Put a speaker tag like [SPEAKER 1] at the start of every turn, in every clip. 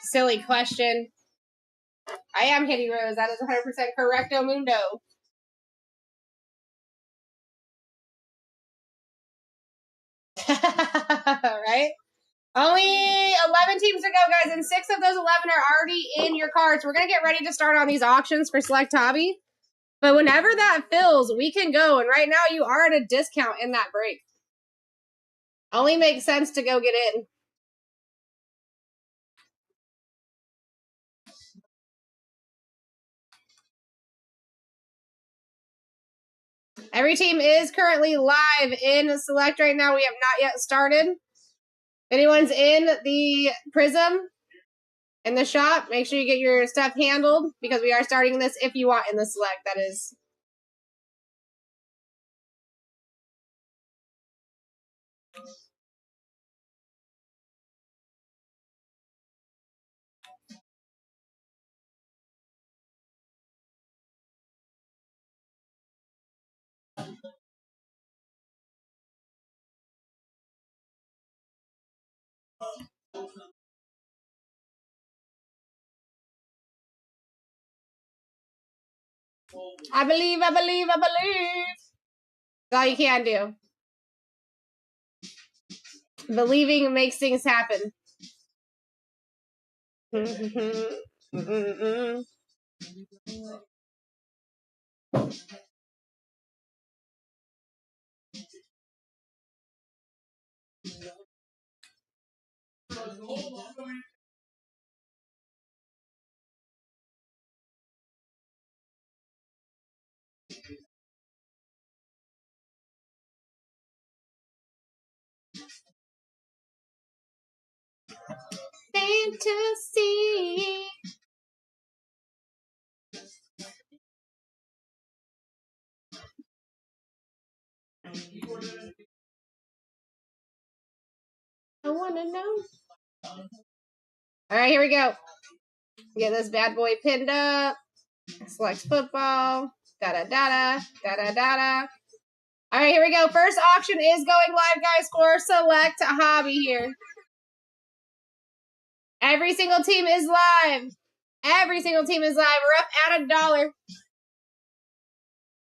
[SPEAKER 1] Silly question. I am Hitty Rose. That is 100% correcto mundo. Right? Only 11 teams to go, guys, and 6 of those 11 are already in your cards. We're going to get ready to start on these auctions for Select Hobby. But whenever that fills, we can go. And right now, you are at a discount in that break. Only makes sense to go get in. Every team is currently live in Select right now. We have not yet started. If anyone's in the Prism in the shop, make sure you get your stuff handled because we are starting this if you want in the Select, that is. I believe, I believe, I believe. That's all you can do. Believing makes things happen. Fantasy. I want to know. All right, here we go. Get this bad boy pinned up. Select football. Da-da-da-da. Da-da-da-da. All right, here we go. First auction is going live, guys, for Select Hobby here. Every single team is live. Every single team is live. We're up at $1.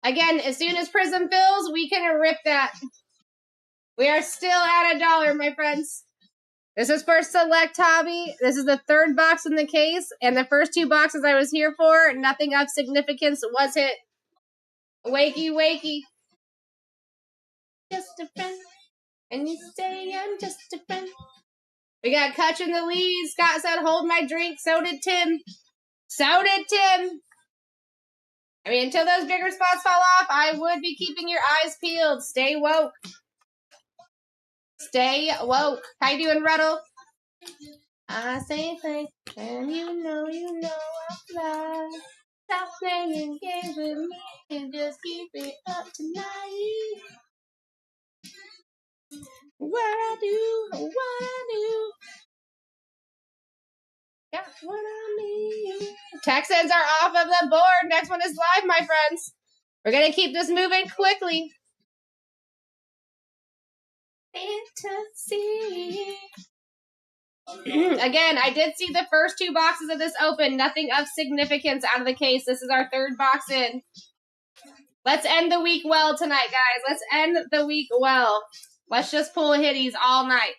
[SPEAKER 1] Again, as soon as Prism fills, we can rip that. We are still at $1, my friends. This is for Select Hobby. This is the 3rd box in the case, and the first 2 boxes I was here for, nothing of significance was hit. Wakey, wakey. Just a friend. And you say I'm just a friend. We got Kutch in the lead. Scott said, hold my drink. So did Tim. So did Tim. I mean, until those bigger spots fall off, I would be keeping your eyes peeled. Stay woke. Stay woke. How you doing, Ruddle? I say thanks, and you know I'll fly. Stop playing games with me and just keep it up tonight. What I do. Yeah, what I need. Texans are off of the board. Next one is live, my friends. We're going to keep this moving quickly. Fantasy. Again, I did see the first 2 boxes of this open. Nothing of significance out of the case. This is our 3rd box in. Let's end the week well tonight, guys. Let's end the week well. Let's just pull hitties all night.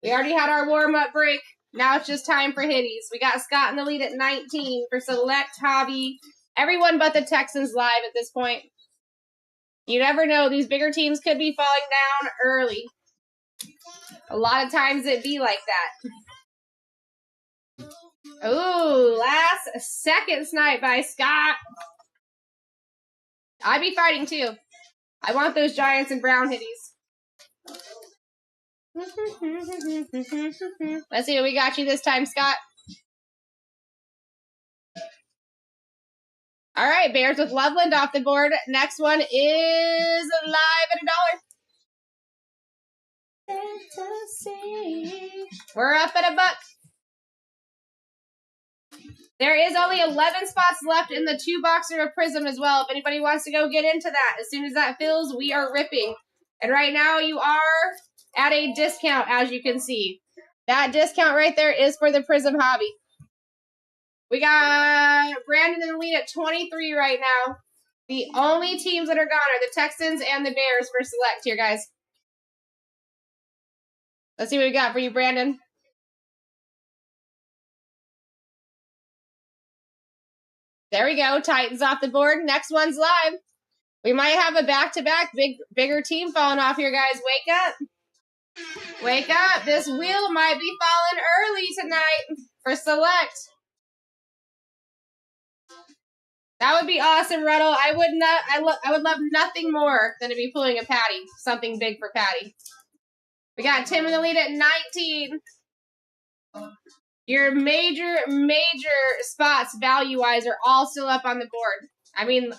[SPEAKER 1] We already had our warm-up break. Now it's just time for hitties. We got Scott in the lead at 19 for Select Hobby. Everyone but the Texans live at this point. You never know. These bigger teams could be falling down early. A lot of times it be like that. Ooh, last second snipe by Scott. I'd be fighting too. I want those Giants and Brown hitties. Let's see what we got you this time, Scott. All right, Bears with Loveland off the board. Next one is live at $1. Fantasy. We're up at $1. There is only 11 spots left in the 2-boxer of Prism as well. If anybody wants to go get into that, as soon as that fills, we are ripping. And right now you are at a discount, as you can see. That discount right there is for the Prism hobby. We got Brandon in the lead at 23 right now. The only teams that are gone are the Texans and the Bears for select here, guys. Let's see what we got for you, Brandon. There we go. Titans off the board. Next one's live. We might have a back-to-back bigger team falling off here, guys. Wake up. Wake up. This wheel might be falling early tonight for select. That would be awesome, Ruddle. I would love nothing more than to be pulling a Patty. Something big for Patty. We got Tim in the lead at 19. Your major spots value-wise are all still up on the board. I mean,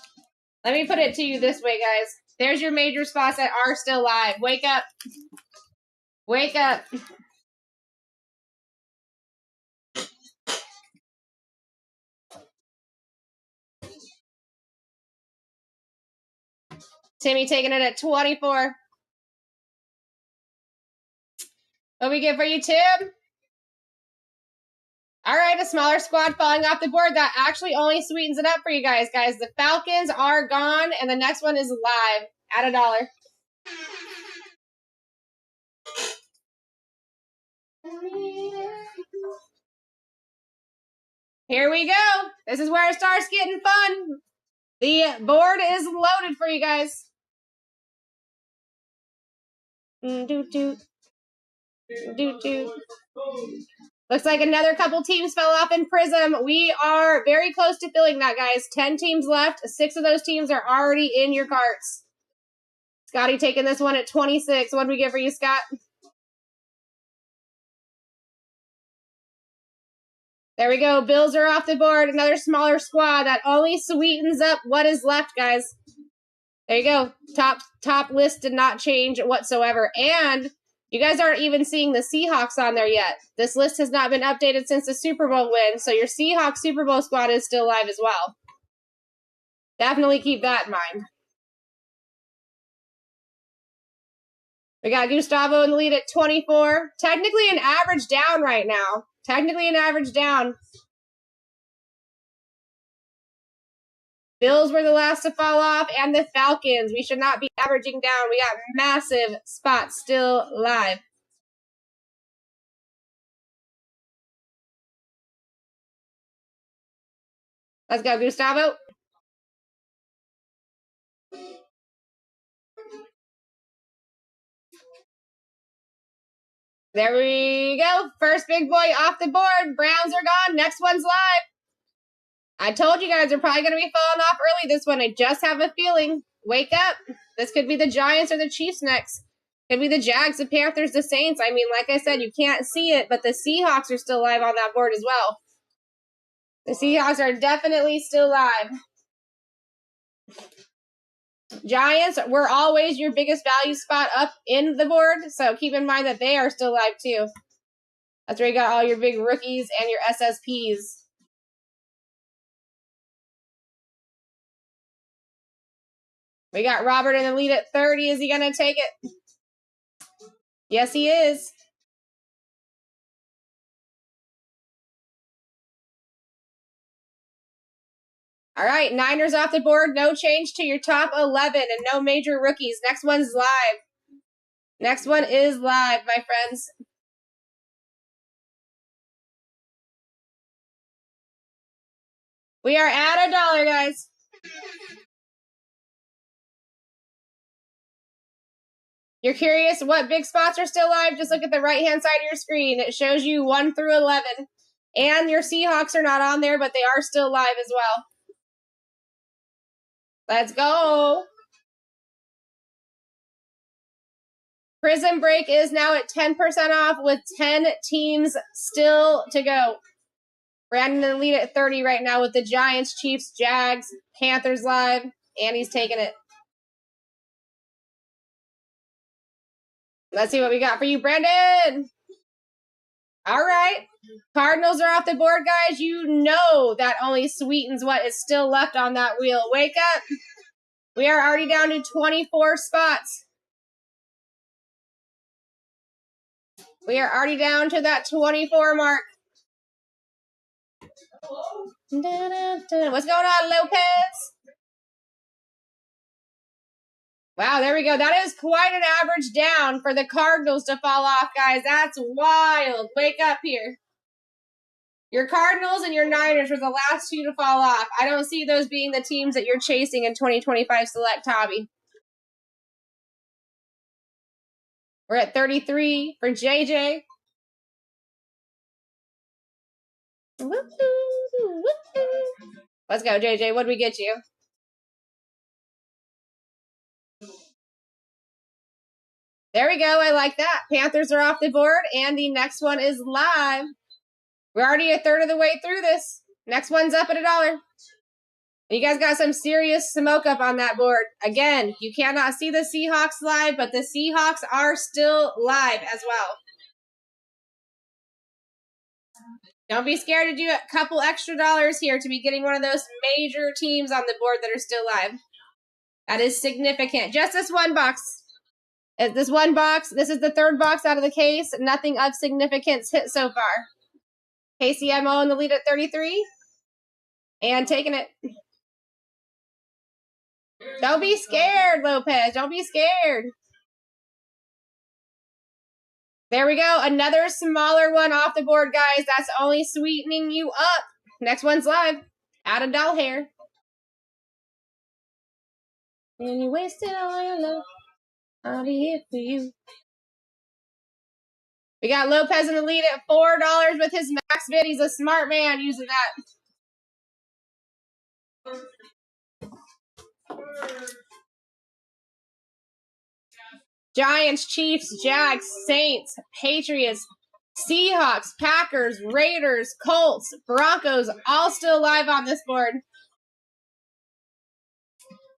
[SPEAKER 1] let me put it to you this way, guys. There's your major spots that are still live. Wake up. Wake up. Timmy taking it at 24. What we get for you, Tim? All right, a smaller squad falling off the board. That actually only sweetens it up for you guys. Guys, the Falcons are gone, and the next one is live at $1. Here we go. This is where it starts getting fun. The board is loaded for you guys. Looks like another couple teams fell off in Prism. We are very close to filling that, guys. 10 teams left. 6 of those teams are already in your carts. Scotty taking this one at 26. What do we get for you, Scott? There we go. Bills are off the board. Another smaller squad that only sweetens up what is left, guys. There you go. Top list did not change whatsoever. And you guys aren't even seeing the Seahawks on there yet. This list has not been updated since the Super Bowl win, so your Seahawks Super Bowl squad is still live as well. Definitely keep that in mind. We got Gustavo in the lead at 24. Technically an average down right now. Technically an average down. Bills were the last to fall off, and the Falcons. We should not be averaging down. We got massive spots still live. Let's go, Gustavo. There we go. First big boy off the board. Browns are gone. Next one's live. I told you guys they're probably going to be falling off early this one. I just have a feeling. Wake up. This could be the Giants or the Chiefs next. Could be the Jags, the Panthers, the Saints. I mean, like I said, you can't see it, but the Seahawks are still live on that board as well. The Seahawks are definitely still live. Giants were always your biggest value spot up in the board, so keep in mind that they are still live too. That's where you got all your big rookies and your SSPs. We got Robert in the lead at 30. Is he going to take it? Yes, he is. All right, Niners off the board. No change to your top 11 and no major rookies. Next one's live. Next one is live, my friends. We are at $1, guys. You're curious what big spots are still live? Just look at the right-hand side of your screen. It shows you 1 through 11. And your Seahawks are not on there, but they are still live as well. Let's go. Prism Break is now at 10% off with 10 teams still to go. Brandon in the lead at 30 right now with the Giants, Chiefs, Jags, Panthers live, and he's taking it. Let's see what we got for you, Brandon. All right. Cardinals are off the board, guys. You know that only sweetens what is still left on that wheel. Wake up. We are already down to 24 spots. We are already down to that 24 mark. What's going on, Lopez? Wow, there we go. That is quite an average down for the Cardinals to fall off, guys. That's wild. Wake up here. Your Cardinals and your Niners were the last two to fall off. I don't see those being the teams that you're chasing in 2025 Select Hobby. We're at 33 for JJ. Let's go, JJ. What did we get you? There we go. I like that. Panthers are off the board, and the next one is live. We're already a third of the way through this. Next one's up at $1. You guys got some serious smoke up on that board. Again, you cannot see the Seahawks live, but the Seahawks are still live as well. Don't be scared to do a couple extra dollars here to be getting one of those major teams on the board that are still live. That is significant. Just this one box. This one box, this is the third box out of the case. Nothing of significance hit so far. KCMO in the lead at 33. And taking it. Don't be scared, Lopez. Don't be scared. There we go. Another smaller one off the board, guys. That's only sweetening you up. Next one's live. Add a doll hair. And you wasted all your love. I'll be here for you. We got Lopez in the lead at $4 with his max bid. He's a smart man using that. Giants, Chiefs, Jags, Saints, Patriots, Seahawks, Packers, Raiders, Colts, Broncos, all still live on this board.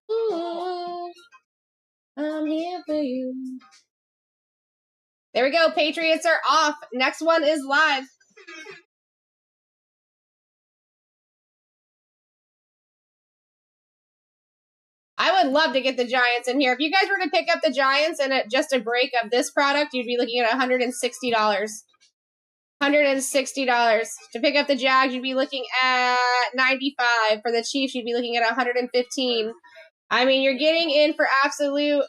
[SPEAKER 1] Ooh, I'm here for you. There we go. Patriots are off. Next one is live. I would love to get the Giants in here. If you guys were to pick up the Giants and just a break of this product, you'd be looking at $160. $160. To pick up the Jags, you'd be looking at $95. For the Chiefs, you'd be looking at $115. I mean, you're getting in for absolute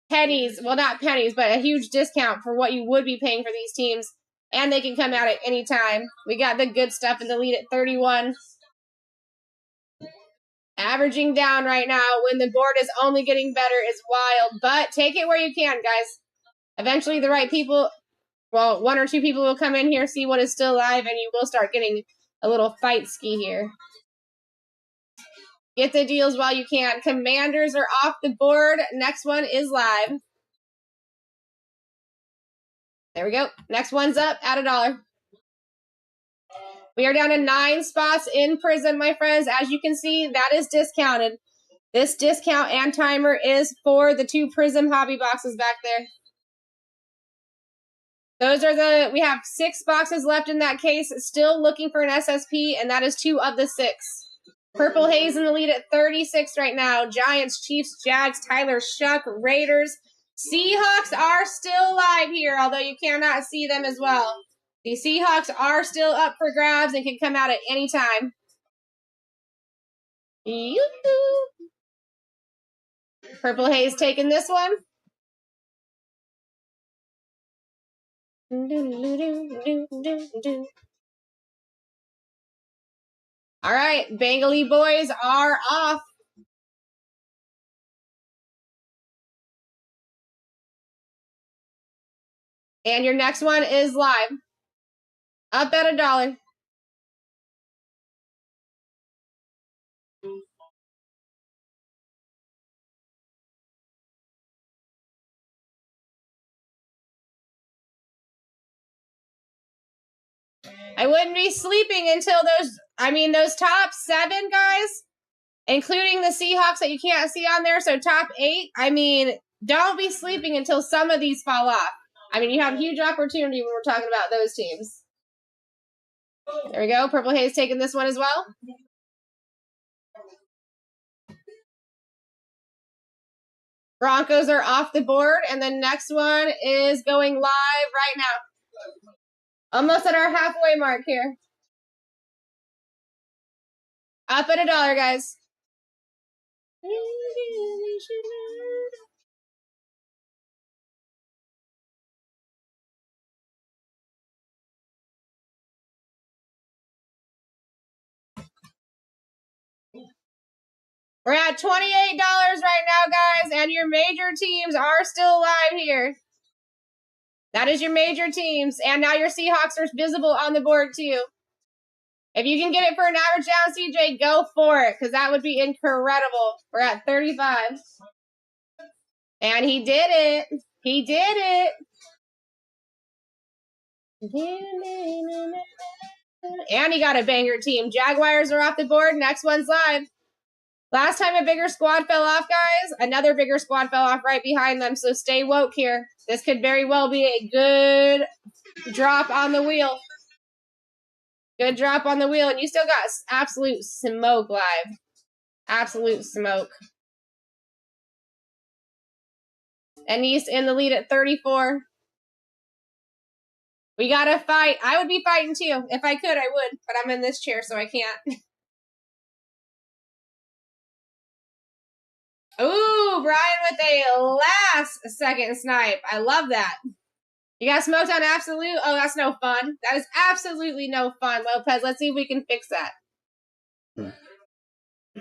[SPEAKER 1] pennies. Well, not pennies, but a huge discount for what you would be paying for these teams. And they can come out at any time. We got the good stuff in the lead at 31. Averaging down right now when the board is only getting better is wild. But take it where you can, guys. Eventually the right people, well, one or two people will come in here, see what is still live, and you will start getting a little fight ski here. Get the deals while you can. Commanders are off the board. Next one is live. There we go. Next one's up at $1. We are down to 9 spots in Prism, my friends. As you can see, that is discounted. This discount and timer is for the 2 Prism hobby boxes back there. Those are we have 6 boxes left in that case. Still looking for an SSP, and that is 2 of the 6. Purple Haze in the lead at 36 right now. Giants, Chiefs, Jags, Tyler Shuck, Raiders. Seahawks are still live here, although you cannot see them as well. The Seahawks are still up for grabs and can come out at any time. Yoo-hoo. Purple Haze taking this one. All right, Bengali boys are off. And your next one is live. Up at $1. I wouldn't be sleeping until those top 7 guys, including the Seahawks that you can't see on there, so top 8, don't be sleeping until some of these fall off. You have huge opportunity when we're talking about those teams. There we go. Purple Haze taking this one as well. Broncos are off the board, and the next one is going live right now. Almost at our halfway mark here. Up at $1, guys. We're at $28 right now, guys, and your major teams are still live here. That is your major teams, and now your Seahawks are visible on the board, too. If you can get it for an average down, CJ, go for it, because that would be incredible. We're at 35. And he did it. He did it. And he got a banger team. Jaguars are off the board. Next one's live. Last time a bigger squad fell off, guys, another bigger squad fell off right behind them, so stay woke here. This could very well be a good drop on the wheel. Good drop on the wheel, and you still got absolute smoke live. Absolute smoke. And he's in the lead at 34. We gotta fight. I would be fighting too. If I could, I would, but I'm in this chair, so I can't. Ooh, Brian with a last-second snipe. I love that. You got smoked on absolute? Oh, that's no fun. That is absolutely no fun, Lopez. Let's see if we can fix that.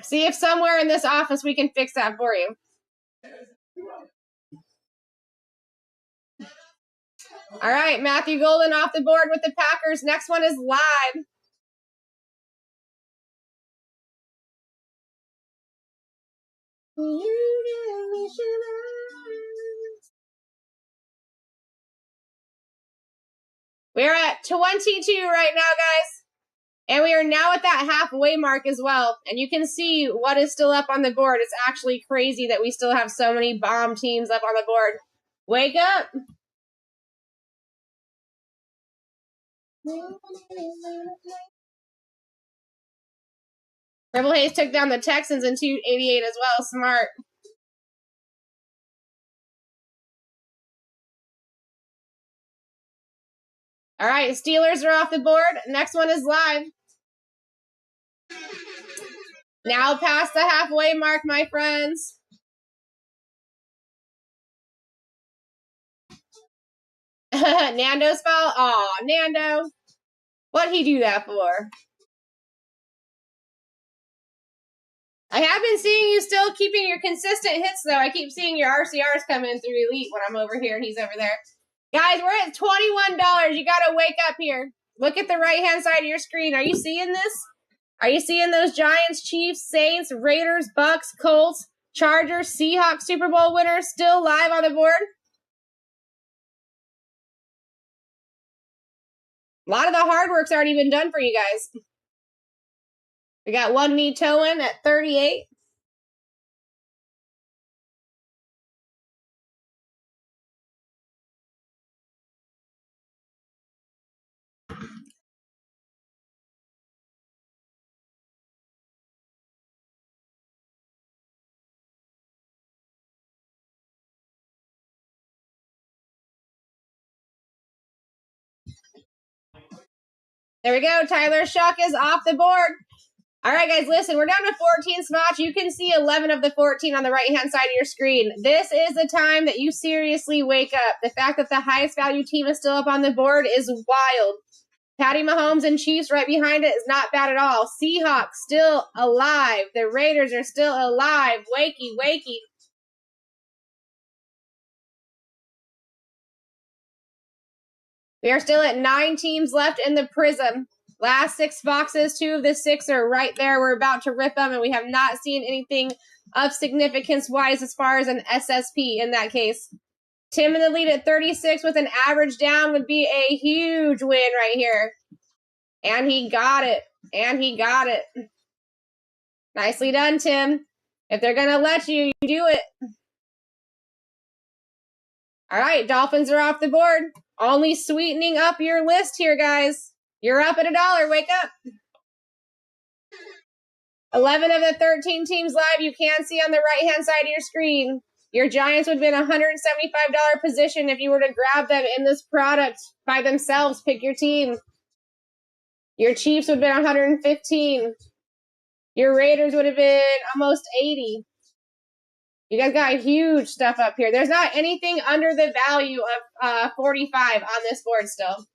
[SPEAKER 1] See if somewhere in this office we can fix that for you. All right, Matthew Golden off the board with the Packers. Next one is live. We're at 22 right now, guys. And we are now at that halfway mark as well. And you can see what is still up on the board. It's actually crazy that we still have so many bomb teams up on the board. Wake up. Rebel Hayes took down the Texans in 288 as well. Smart. All right, Steelers are off the board. Next one is live. Now past the halfway mark, my friends. Nando's foul. Aw, Nando. What'd he do that for? I have been seeing you still keeping your consistent hits, though. I keep seeing your RCRs come in through Elite when I'm over here and he's over there. Guys, we're at $21. You got to wake up here. Look at the right-hand side of your screen. Are you seeing this? Are you seeing those Giants, Chiefs, Saints, Raiders, Bucks, Colts, Chargers, Seahawks Super Bowl winners still live on the board? A lot of the hard work's already been done for you guys. We got one knee toe-in at 38. There we go. Tyler Shuck is off the board. All right, guys, listen. We're down to 14 spots. You can see 11 of the 14 on the right-hand side of your screen. This is the time that you seriously wake up. The fact that the highest value team is still up on the board is wild. Patty Mahomes and Chiefs right behind it is not bad at all. Seahawks still alive. The Raiders are still alive. Wakey, wakey. We are still at 9 teams left in the Prism. Last 6 boxes, 2 of the 6 are right there. We're about to rip them, and we have not seen anything of significance-wise as far as an SSP in that case. Tim in the lead at 36 with an average down would be a huge win right here. And he got it. And he got it. Nicely done, Tim. If they're going to let you, you do it. All right, Dolphins are off the board. Only sweetening up your list here, guys. You're up at $1. Wake up. 11 of the 13 teams live. You can see on the right-hand side of your screen. Your Giants would have been $175 position if you were to grab them in this product by themselves. Pick your team. Your Chiefs would have been $115. Your Raiders would have been almost $80. You guys got huge stuff up here. There's not anything under the value of 45 on this board still.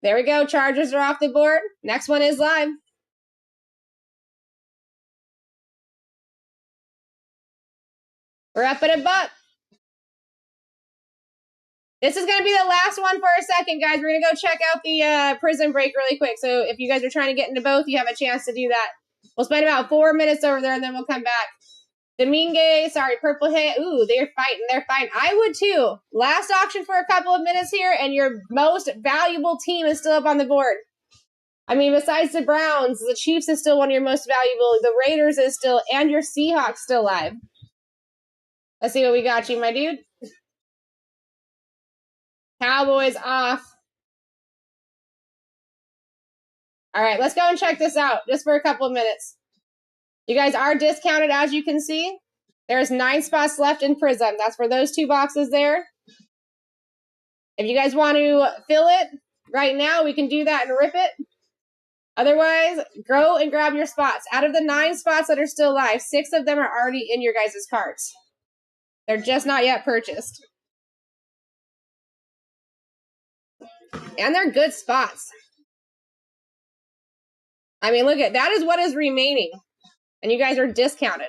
[SPEAKER 1] There we go. Chargers are off the board. Next one is live. We're up at $1. This is going to be the last one for a second, guys. We're going to go check out the prison break really quick. So if you guys are trying to get into both, you have a chance to do that. We'll spend about 4 minutes over there, and then we'll come back. Domingue, sorry, Purple Hit. Ooh, they're fighting. They're fighting. I would too. Last auction for a couple of minutes here, and your most valuable team is still up on the board. I mean, besides the Browns, the Chiefs is still one of your most valuable. The Raiders is still, and your Seahawks still live. Let's see what we got you, my dude. Cowboys off. All right, let's go and check this out just for a couple of minutes. You guys are discounted, as you can see. There's 9 spots left in Prism. That's for those 2 boxes there. If you guys want to fill it right now, we can do that and rip it. Otherwise, go and grab your spots. Out of the 9 spots that are still live, 6 of them are already in your guys' carts. They're just not yet purchased. And they're good spots. I mean, look at that is what is remaining. And you guys are discounted.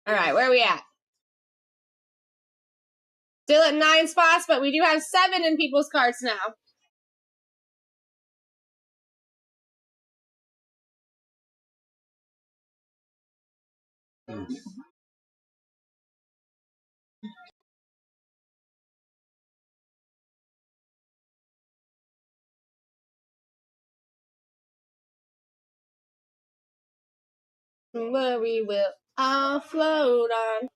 [SPEAKER 1] All right, where are we at? Still at 9 spots, but we do have 7 in people's carts now. Where we will all float on.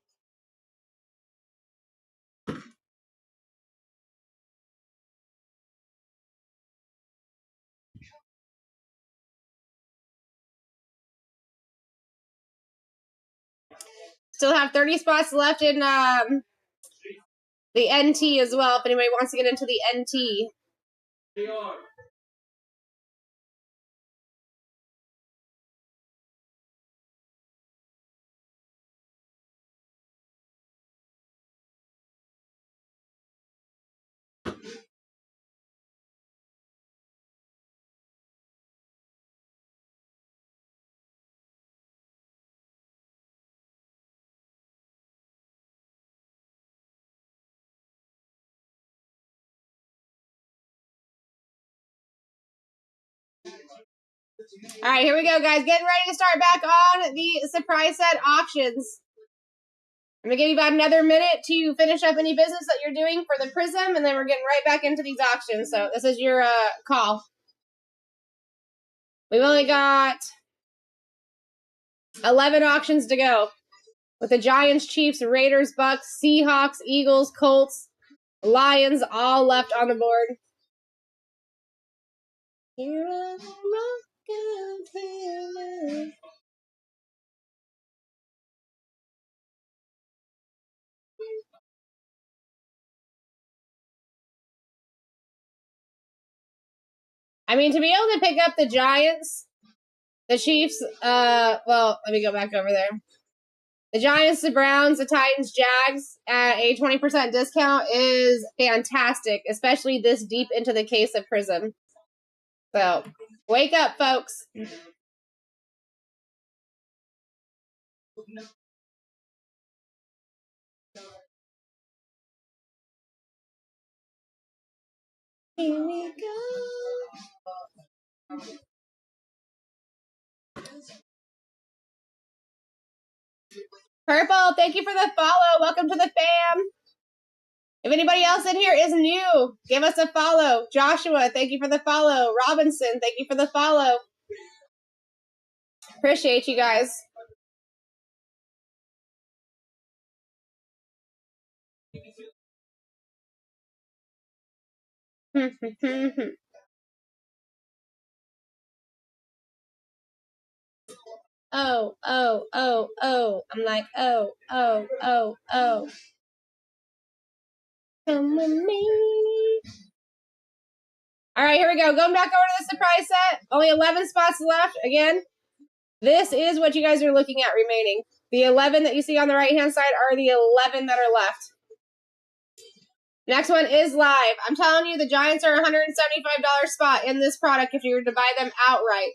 [SPEAKER 1] Still have 30 spots left in the NT as well, if anybody wants to get into the NT. All right, here we go, guys. Getting ready to start back on the surprise set auctions. I'm going to give you about another minute to finish up any business that you're doing for the Prism, and then we're getting right back into these auctions. So this is your call. We've only got 11 auctions to go. With the Giants, Chiefs, Raiders, Bucks, Seahawks, Eagles, Colts, Lions all left on the board. I mean, to be able to pick up the Giants, the Chiefs, well, let me go back over there. The Giants, the Browns, the Titans, Jags at a 20% discount is fantastic, especially this deep into the case of Prism. So, wake up, folks. Here we go. Purple, thank you for the follow. Welcome to the fam. If anybody else in here is new, give us a follow. Joshua, thank you for the follow. Robinson, thank you for the follow. Appreciate you guys. Oh, oh, oh, oh. I'm like, oh, oh, oh, oh. Come with me. All right, here we go. Going back over to the surprise set. Only 11 spots left. Again, this is what you guys are looking at remaining. The 11 that you see on the right-hand side are the 11 that are left. Next one is live. I'm telling you, the Giants are a $175 spot in this product if you were to buy them outright.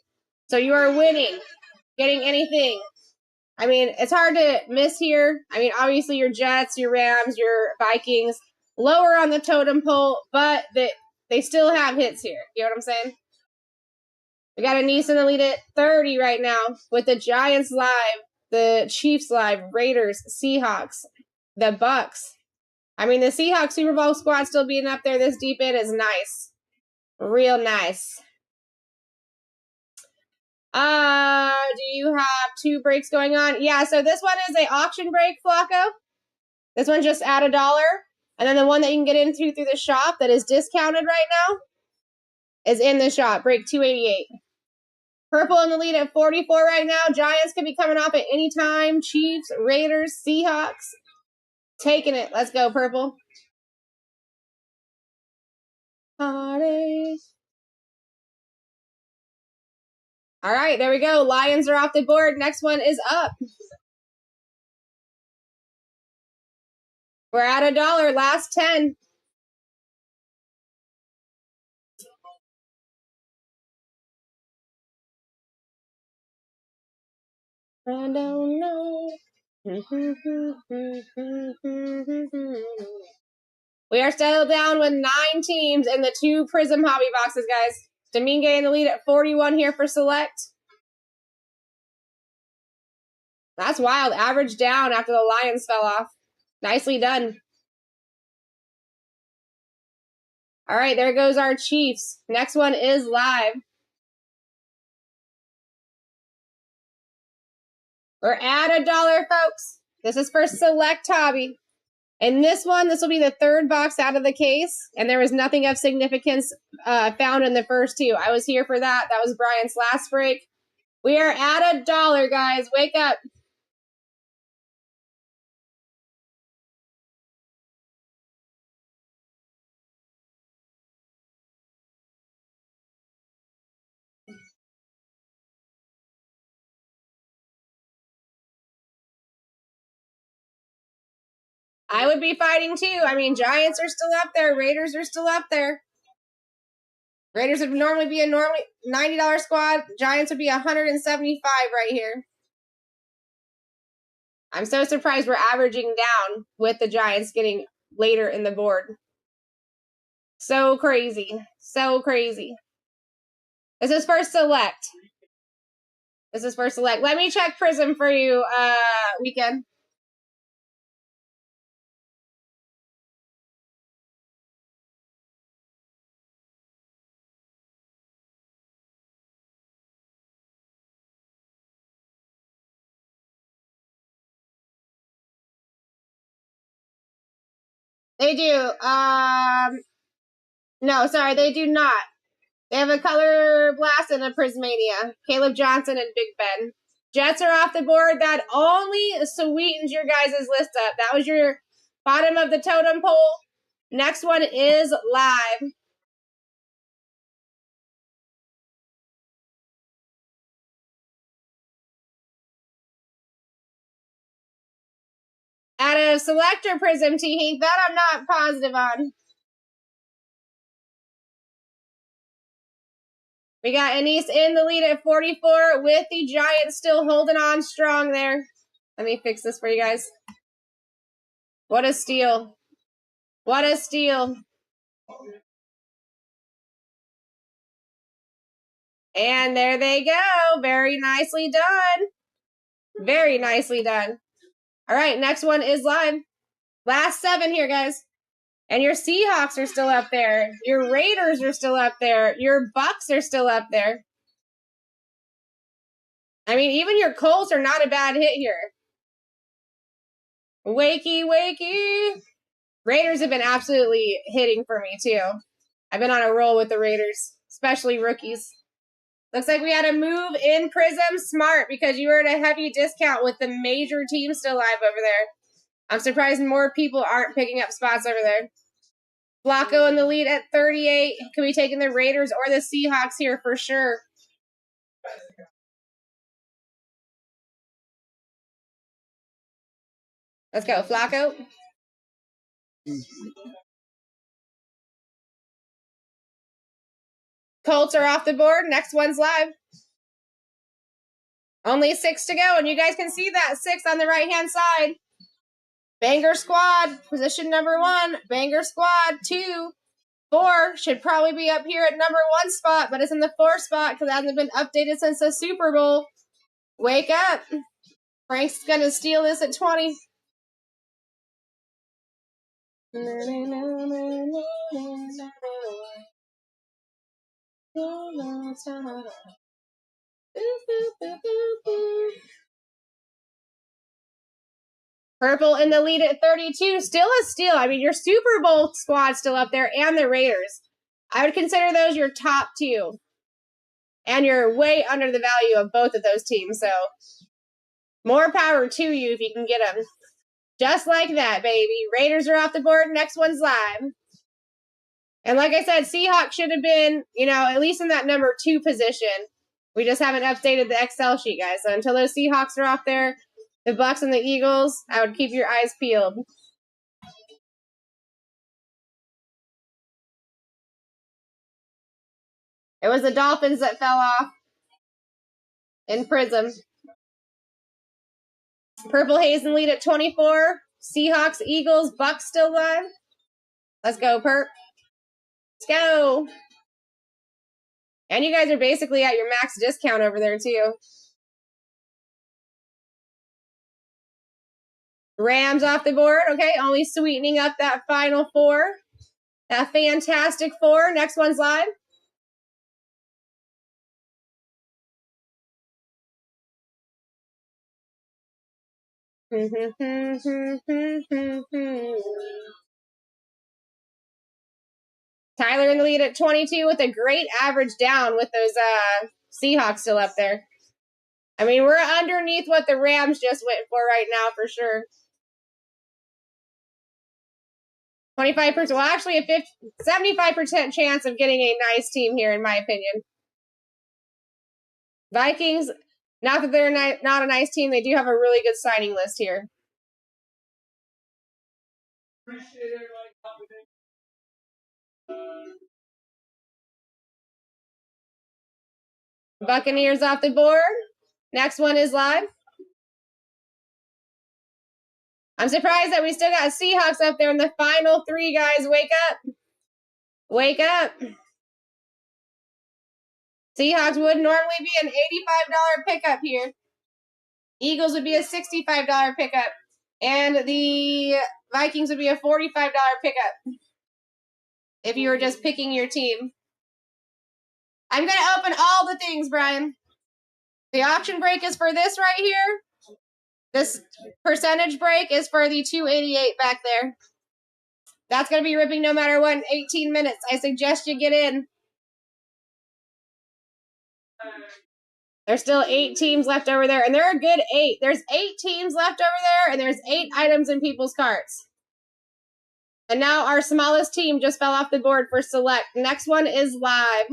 [SPEAKER 1] So you are winning, getting anything. I mean, it's hard to miss here. I mean, obviously your Jets, your Rams, your Vikings, lower on the totem pole, but they still have hits here. You know what I'm saying? We got a Nissan Elite at 30 right now with the Giants live, the Chiefs live, Raiders, Seahawks, the Bucks. I mean, the Seahawks Super Bowl squad still being up there this deep in is nice. Real nice. Do you have 2 breaks going on? Yeah, so this one is a auction break, Flacco. This one just at $1. And then the one that you can get into through the shop that is discounted right now is in the shop. Break 288. Purple in the lead at 44 right now. Giants could be coming off at any time. Chiefs, Raiders, Seahawks. Taking it. Let's go, Purple. Party. All right, there we go. Lions are off the board. Next one is up. We're at $1. Last 10. I don't know. We are still down with 9 teams in the 2 Prism hobby boxes, guys. Domingue in the lead at 41 here for select. That's wild. Average down after the Lions fell off. Nicely done. All right, there goes our Chiefs. Next one is live. We're at $1, folks. This is for select hobby. And this one, this will be the 3rd box out of the case. And there was nothing of significance found in the first 2. I was here for that. That was Brian's last break. We are at $1, guys. Wake up. I would be fighting too. I mean, Giants are still up there. Raiders are still up there. Raiders would normally be a $90 squad. Giants would be $175 right here. I'm so surprised we're averaging down with the Giants getting later in the board. So crazy. So crazy. This is for select. This is for select. Let me check Prism for you, Weekend. They do. No, sorry, they do not. They have a Color Blast and a Prismania. Caleb Johnson and Big Ben. Jets are off the board. That only sweetens your guys' list up. That was your bottom of the totem pole. Next one is live. Out of Selector Prism, T-Heath. That I'm not positive on. We got Anise in the lead at 44 with the Giants still holding on strong there. Let me fix this for you guys. What a steal. What a steal. And there they go. Very nicely done. Very nicely done. All right, next one is live. Last 7 here, guys. And your Seahawks are still up there. Your Raiders are still up there. Your Bucks are still up there. I mean, even your Colts are not a bad hit here. Wakey, wakey. Raiders have been absolutely hitting for me, too. I've been on a roll with the Raiders, especially rookies. Looks like we had a move in Prism. Smart, because you were at a heavy discount with the major team still live over there. I'm surprised more people aren't picking up spots over there. Flacco in the lead at 38. Could be taking the Raiders or the Seahawks here for sure. Let's go, Flacco. Colts are off the board. Next one's live. Only 6 to go, and you guys can see that 6 on the right-hand side. Banger Squad, position number 1. Banger Squad, 2. 4 should probably be up here at number 1 spot, but it's in the 4 spot because it hasn't been updated since the Super Bowl. Wake up. Frank's going to steal this at 20. Purple in the lead at 32. Still a steal. I mean, your Super Bowl squad's still up there and the Raiders. I would consider those your top 2. And you're way under the value of both of those teams. So more power to you if you can get them. Just like that, baby. Raiders are off the board. Next one's live. And like I said, Seahawks should have been, at least in that number 2 position. We just haven't updated the Excel sheet, guys. So until those Seahawks are off there, the Bucks and the Eagles, I would keep your eyes peeled. It was the Dolphins that fell off in Prism. Purple Haze in lead at 24. Seahawks, Eagles, Bucks still live. Let's go, Perp. Let's go. And you guys are basically at your max discount over there, too. Rams off the board. Okay, only sweetening up that final 4. That fantastic 4. Next one's live. Tyler in the lead at 22 with a great average down with those Seahawks still up there. I mean, we're underneath what the Rams just went for right now for sure. 25%, well, actually a 75% chance of getting a nice team here, in my opinion. Vikings, not that they're not a nice team, they do have a really good signing list here. Buccaneers off the board. Next one is live. I'm surprised that we still got Seahawks up there in the final 3, guys. Wake up. Wake up. Seahawks would normally be an $85 pickup here. Eagles would be a $65 pickup. And the Vikings would be a $45 pickup if you were just picking your team. I'm going to open all the things, Brian. The auction break is for this right here. This percentage break is for the 288 back there. That's going to be ripping no matter what in 18 minutes. I suggest you get in. There's still 8 teams left over there, and there are a good 8. There's 8 teams left over there, and there's 8 items in people's carts. And now our smallest team just fell off the board for select. Next one is live.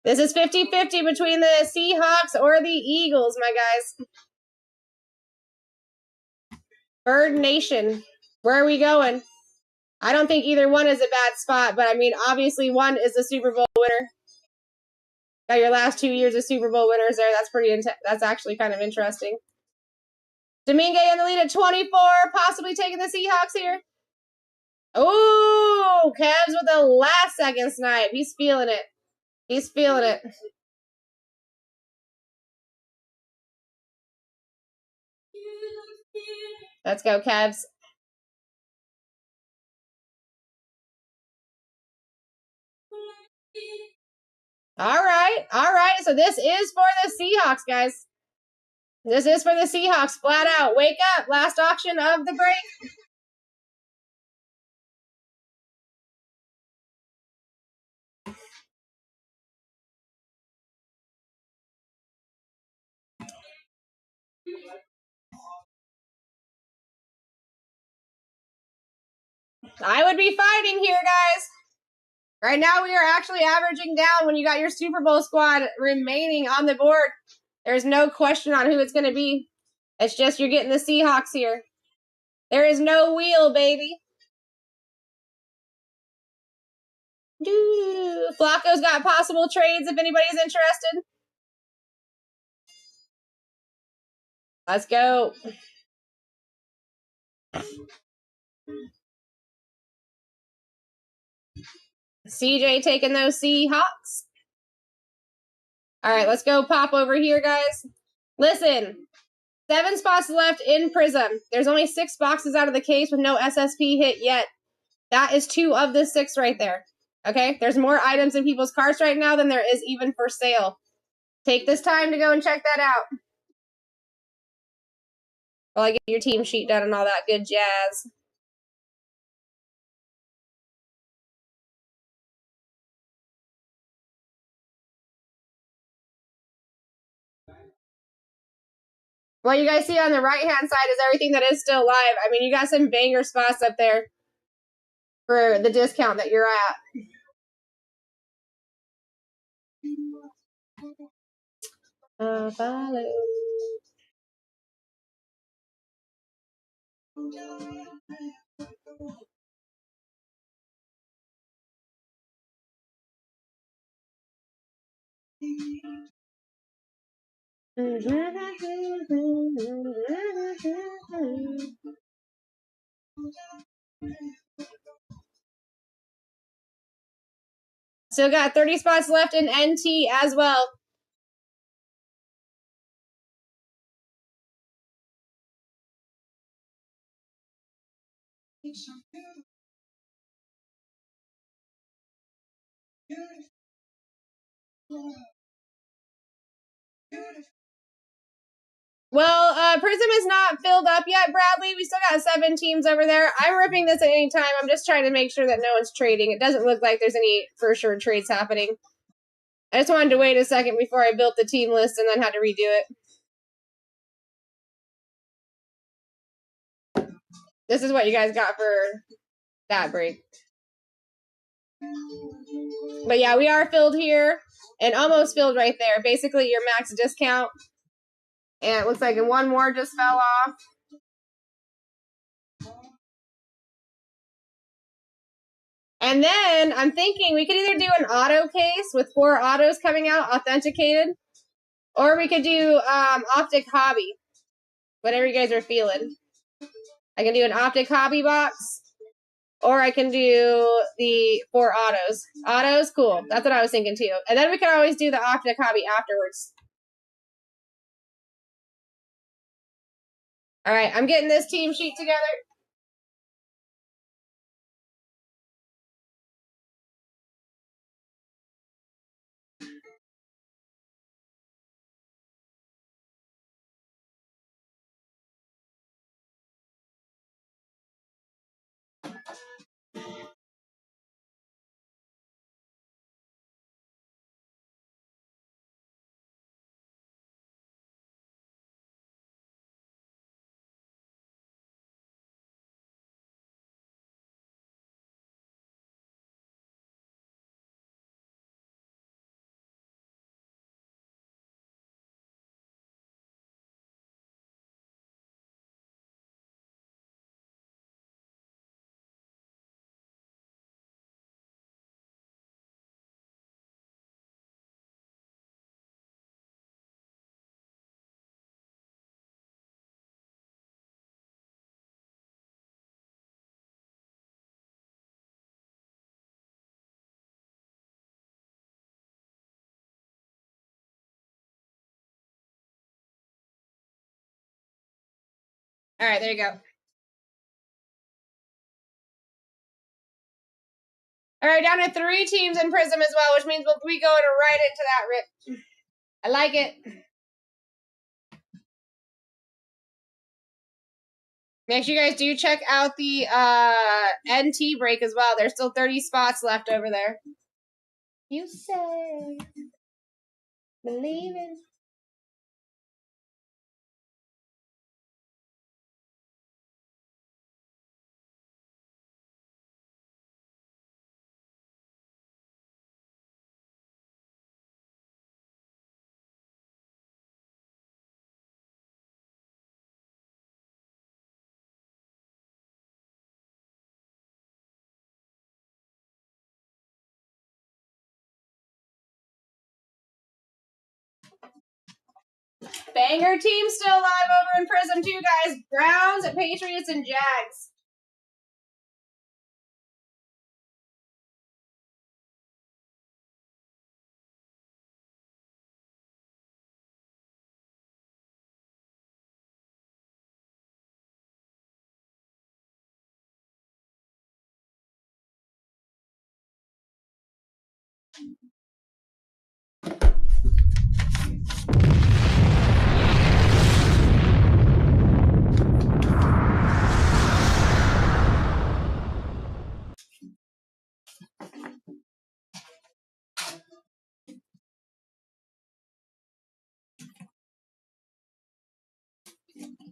[SPEAKER 1] This is 50-50 between the Seahawks or the Eagles, my guys. Bird Nation. Where are we going? I don't think either one is a bad spot, but I mean, obviously one is the Super Bowl winner. Got your last 2 years of Super Bowl winners there. That's pretty. That's actually kind of interesting. Domingue in the lead at 24, possibly taking the Seahawks here. Oh, Cavs with the last second snipe. He's feeling it. He's feeling it. Let's go, Cavs. All right, all right. So this is for the Seahawks, guys. This is for the Seahawks, flat out. Wake up. Last auction of the break. I would be fighting here, guys. Right now, we are actually averaging down when you got your Super Bowl squad remaining on the board. There's no question on who it's going to be. It's just you're getting the Seahawks here. There is no wheel, baby. Flacco's got possible trades if anybody's interested. Let's go. CJ taking those Seahawks. All right, let's go pop over here, guys. Listen, 7 spots left in Prism. There's only 6 boxes out of the case with no SSP hit yet. That is 2 of the 6 right there. Okay, there's more items in people's carts right now than there is even for sale. Take this time to go and check that out. While I get your team sheet done and all that good jazz. What you guys see on the right-hand side is everything that is still live. I mean, you got some banger spots up there for the discount that you're at. Follow. Still got 30 spots left in NT as well. Well, Prism is not filled up yet, Bradley. We still got 7 teams over there. I'm ripping this at any time. I'm just trying to make sure that no one's trading. It doesn't look like there's any for sure trades happening. I just wanted to wait a second before I built the team list and then had to redo it. This is what you guys got for that break. But yeah, we are filled here and almost filled right there. Basically, your max discount. And it looks like one more just fell off. And then I'm thinking we could either do an auto case with 4 autos coming out authenticated, or we could do Optic Hobby. Whatever you guys are feeling. I can do an Optic Hobby box, or I can do the 4 autos. Autos, cool. That's what I was thinking too. And then we can always do the Optic Hobby afterwards. All right, I'm getting this team sheet together. All right, there you go. All right, down to 3 teams in Prism as well, which means we'll be going right into that rip. I like it. Make sure you guys do check out the NT break as well. There's still 30 spots left over there. You say, believe it. Banger team still alive over in Prism too, guys. Browns, Patriots, and Jags.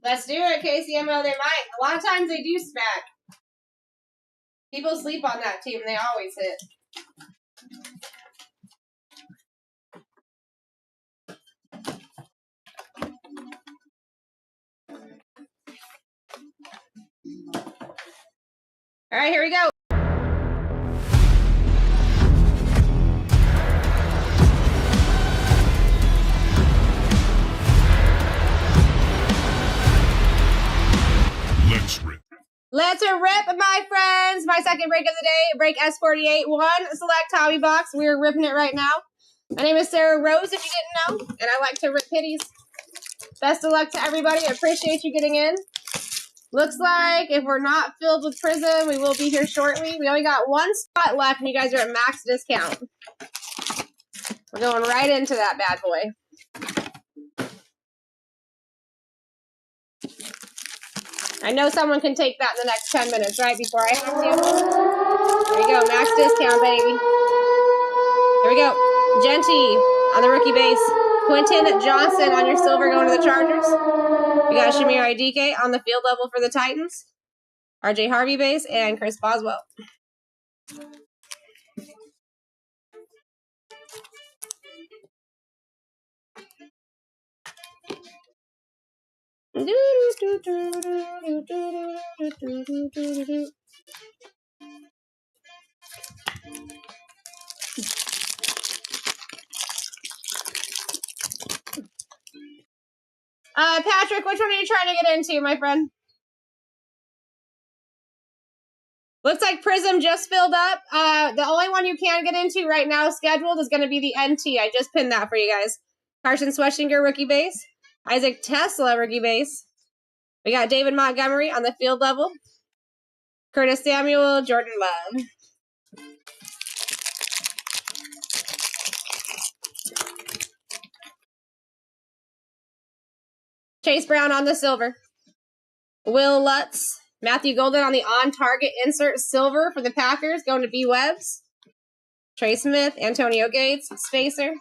[SPEAKER 1] Let's do it, KCMO. They might. A lot of times they do smack. People sleep on that team. They always hit. All right, here we go. Let's rip, my friends. My second break of the day, break S48, 1 select hobby box. We're ripping it right now. My name is Sarah Rose, if you didn't know, and I like to rip pitties. Best of luck to everybody. I appreciate you getting in. Looks like if we're not filled with Prism, we will be here shortly. We only got 1 spot left, and you guys are at max discount. We're going right into that bad boy. I know someone can take that in the next 10 minutes, right? Before I have to. There we go. Max discount, baby. There we go. Genty on the rookie base. Quentin Johnson on your silver going to the Chargers. We got Shamir Idike on the field level for the Titans. RJ Harvey base and Chris Boswell. Patrick, which one are you trying to get into, my friend? Looks like Prism just filled up. The only one you can get into right now scheduled is going to be the NT. I just pinned that for you guys. Carson Sweshinger, rookie base. Isaac Tesla, rookie base. We got David Montgomery on the field level. Curtis Samuel, Jordan Love. Chase Brown on the silver. Will Lutz. Matthew Golden on the on-target insert silver for the Packers, going to B. Webbs. Trey Smith, Antonio Gates, Spacer.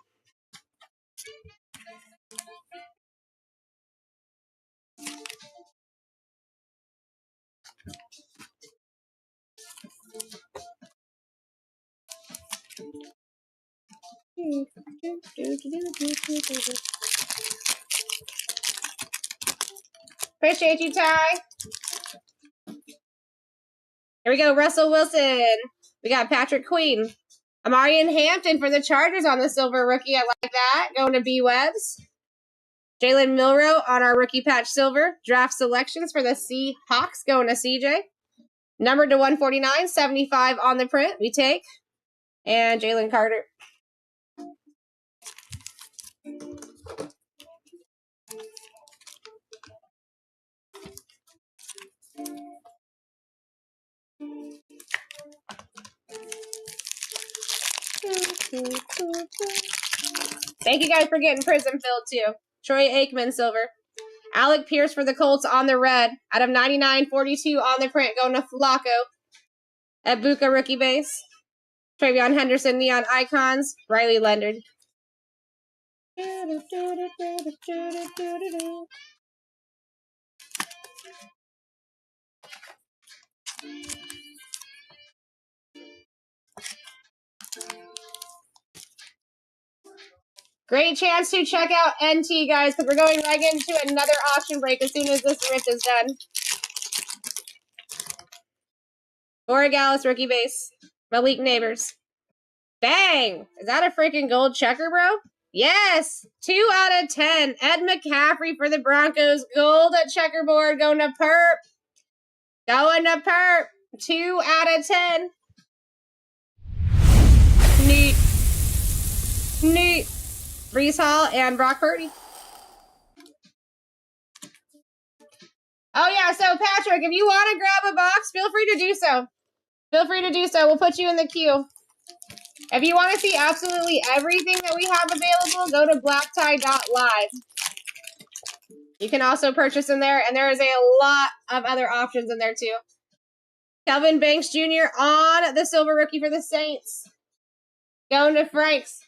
[SPEAKER 1] Appreciate you, Ty. Here we go, Russell Wilson. We got Patrick Queen. Amarian Hampton for the Chargers on the silver rookie. I like that. Going to B. Webbs. Jalen Milrow on our rookie patch silver. Draft selections for the Seahawks going to CJ. Numbered to 149, 75 on the print. We take. And Jalen Carter. Thank you guys for getting Prism filled too. Troy Aikman, silver. Alec Pierce for the Colts on the red. Out of 99.42 on the print, going to Flacco. Ebuka rookie base. Travion Henderson neon icons. Riley Leonard. Great chance to check out NT, guys, because we're going right into another auction break as soon as this rip is done. Boregalis rookie base. Malik Neighbors. Bang! Is that a freaking gold checker, bro? Yes! 2 out of 10. Ed McCaffrey for the Broncos. Gold at checkerboard. Going to Perp. Going to Perp. 2 out of 10. Neat. Neat. Brees Hall and Brock Purdy. Oh, yeah. So, Patrick, if you want to grab a box, feel free to do so. Feel free to do so. We'll put you in the queue. If you want to see absolutely everything that we have available, go to BlackTie.live. You can also purchase in there, and there is a lot of other options in there, too. Kelvin Banks Jr. on the silver rookie for the Saints. Going to Franks.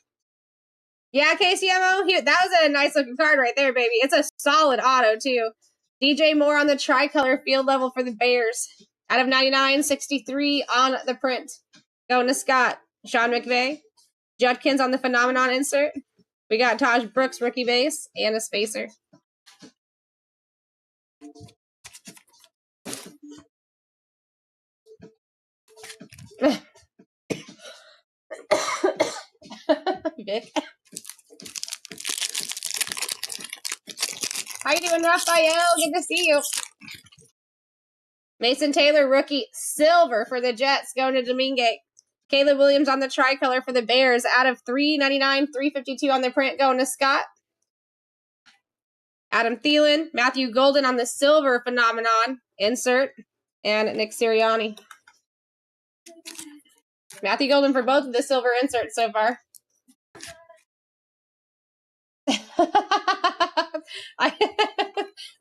[SPEAKER 1] Yeah, KCMO, that was a nice-looking card right there, baby. It's a solid auto, too. DJ Moore on the tricolor field level for the Bears. Out of 99.63 on the print. Going to Scott. Sean McVay. Judkins on the Phenomenon insert. We got Taj Brooks rookie base and a spacer. Vic. How you doing, Raphael? Good to see you. Mason Taylor, rookie, silver for the Jets, going to Domingue. Caleb Williams on the tricolor for the Bears, out of 399, 352 on the print, going to Scott. Adam Thielen, Matthew Golden on the silver Phenomenon insert, and Nick Sirianni. Matthew Golden for both of the silver inserts so far.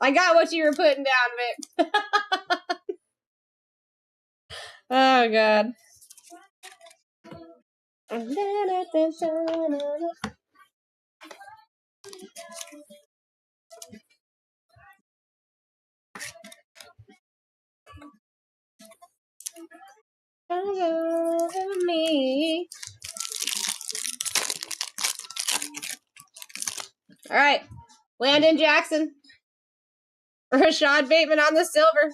[SPEAKER 1] I got what you were putting down, Vic. Oh, God. Me. All right. Landon Jackson. Rashad Bateman on the silver.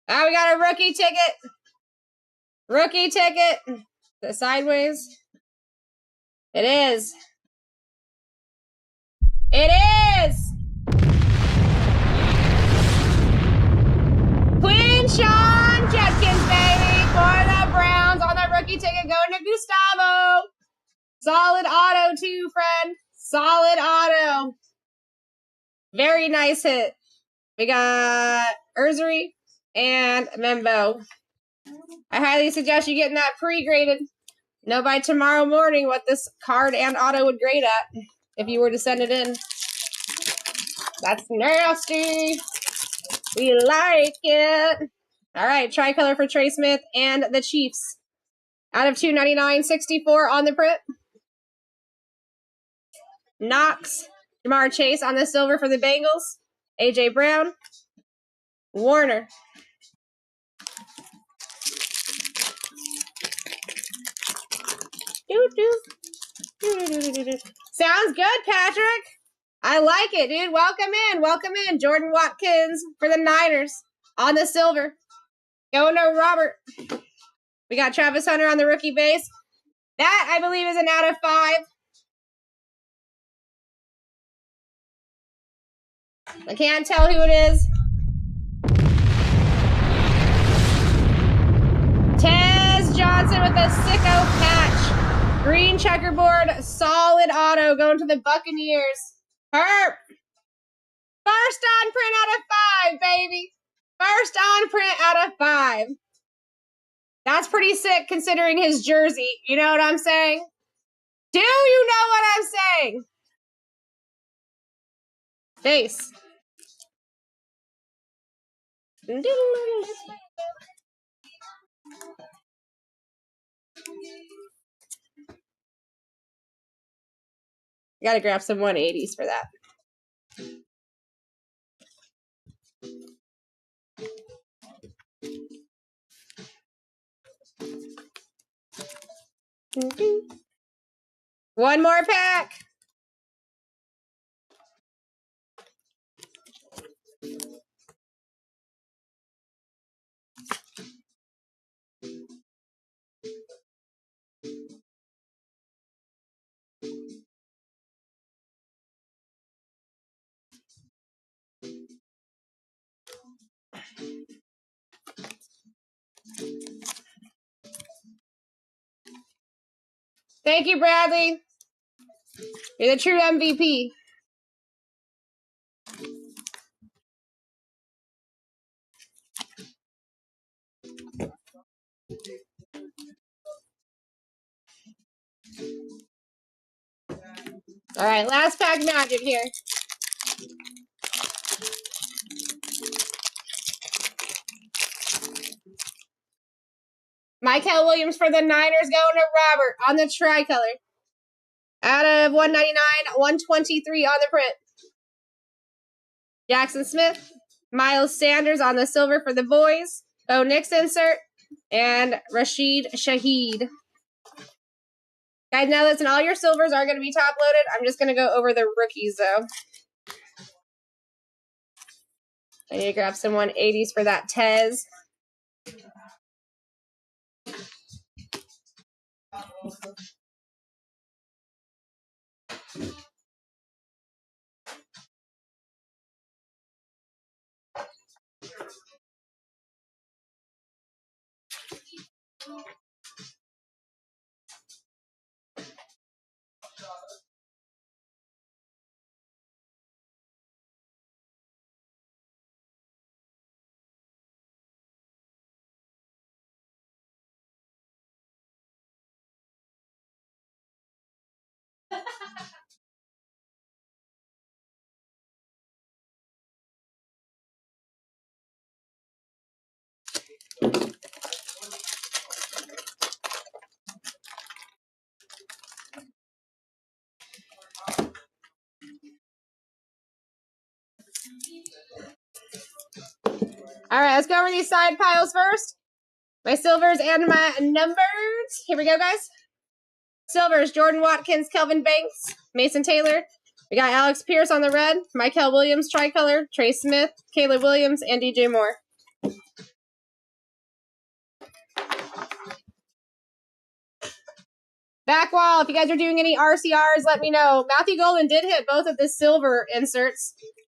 [SPEAKER 1] Ah, we got a rookie ticket. Rookie ticket. The sideways. It is. It is. Quinshon Judkins, baby, for the Browns on the rookie ticket going to Gustavo. Solid auto, too, friend. Solid auto. Very nice hit. We got Ursary and Membo. I highly suggest you getting that pre-graded. Know by tomorrow morning what this card and auto would grade at if you were to send it in. That's nasty. We like it. All right, tricolor for Trey Smith and the Chiefs. Out of 299.64 on the print. Knox. Jamar Chase on the silver for the Bengals. A.J. Brown. Warner. Sounds good, Patrick. I like it, dude. Welcome in. Welcome in. Jordan Watkins for the Niners on the silver. Going to Robert. We got Travis Hunter on the rookie base. That, I believe, is an out of 5. I can't tell who it is. Tez Johnson with the sicko patch. Green checkerboard, solid auto going to the Buccaneers. Herp. First on print out of 5, baby. First on print out of 5. That's pretty sick considering his jersey. You know what I'm saying? Do you know what I'm saying? Base. Gotta grab some 180s for that. One more pack. Thank you, Bradley. You're the true MVP. All right, last pack magic here. Michael Williams for the Niners going to Robert on the tricolor. Out of 199, 123 on the print. Jackson Smith, Miles Sanders on the silver for the boys. Bo Nix insert. And Rashid Shaheed. Guys, now listen, all your silvers are going to be top loaded. I'm just going to go over the rookies, though. I need to grab some 180s for that Tez. All right, let's go over these side piles first. My silvers and my numbers. Here we go, guys. Silvers, Jordan Watkins, Kelvin Banks, Mason Taylor. We got Alex Pierce on the red, Michael Williams tricolor, Trey Smith, Caleb Williams, and DJ Moore. Back wall, if you guys are doing any RCRs, let me know. Matthew Golden did hit both of the silver inserts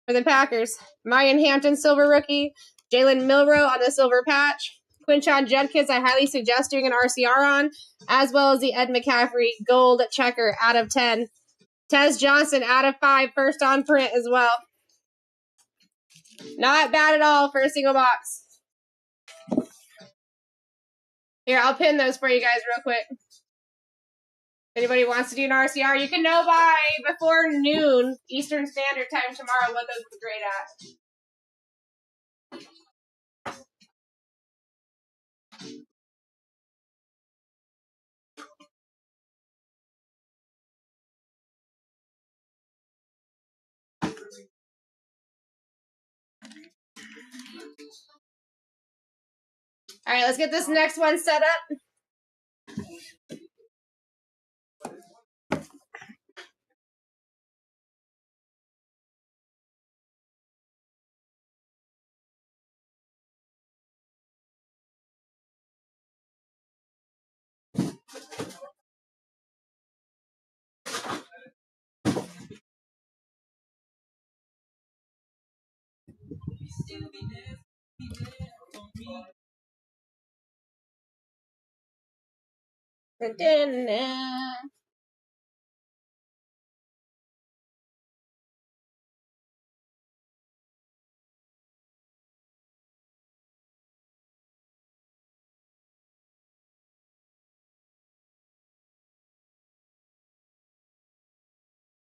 [SPEAKER 1] for the Packers. Marion Hampton, silver rookie. Jalen Milrow on the silver patch. Quinshon Judkins, I highly suggest doing an RCR on, as well as the Ed McCaffrey gold checker out of 10. Tez Johnson out of 5, first on print as well. Not bad at all for a single box. Here, I'll pin those for you guys real quick. If anybody wants to do an RCR, you can know by before noon Eastern Standard Time tomorrow what those would grade at. All right, let's get this next one set up.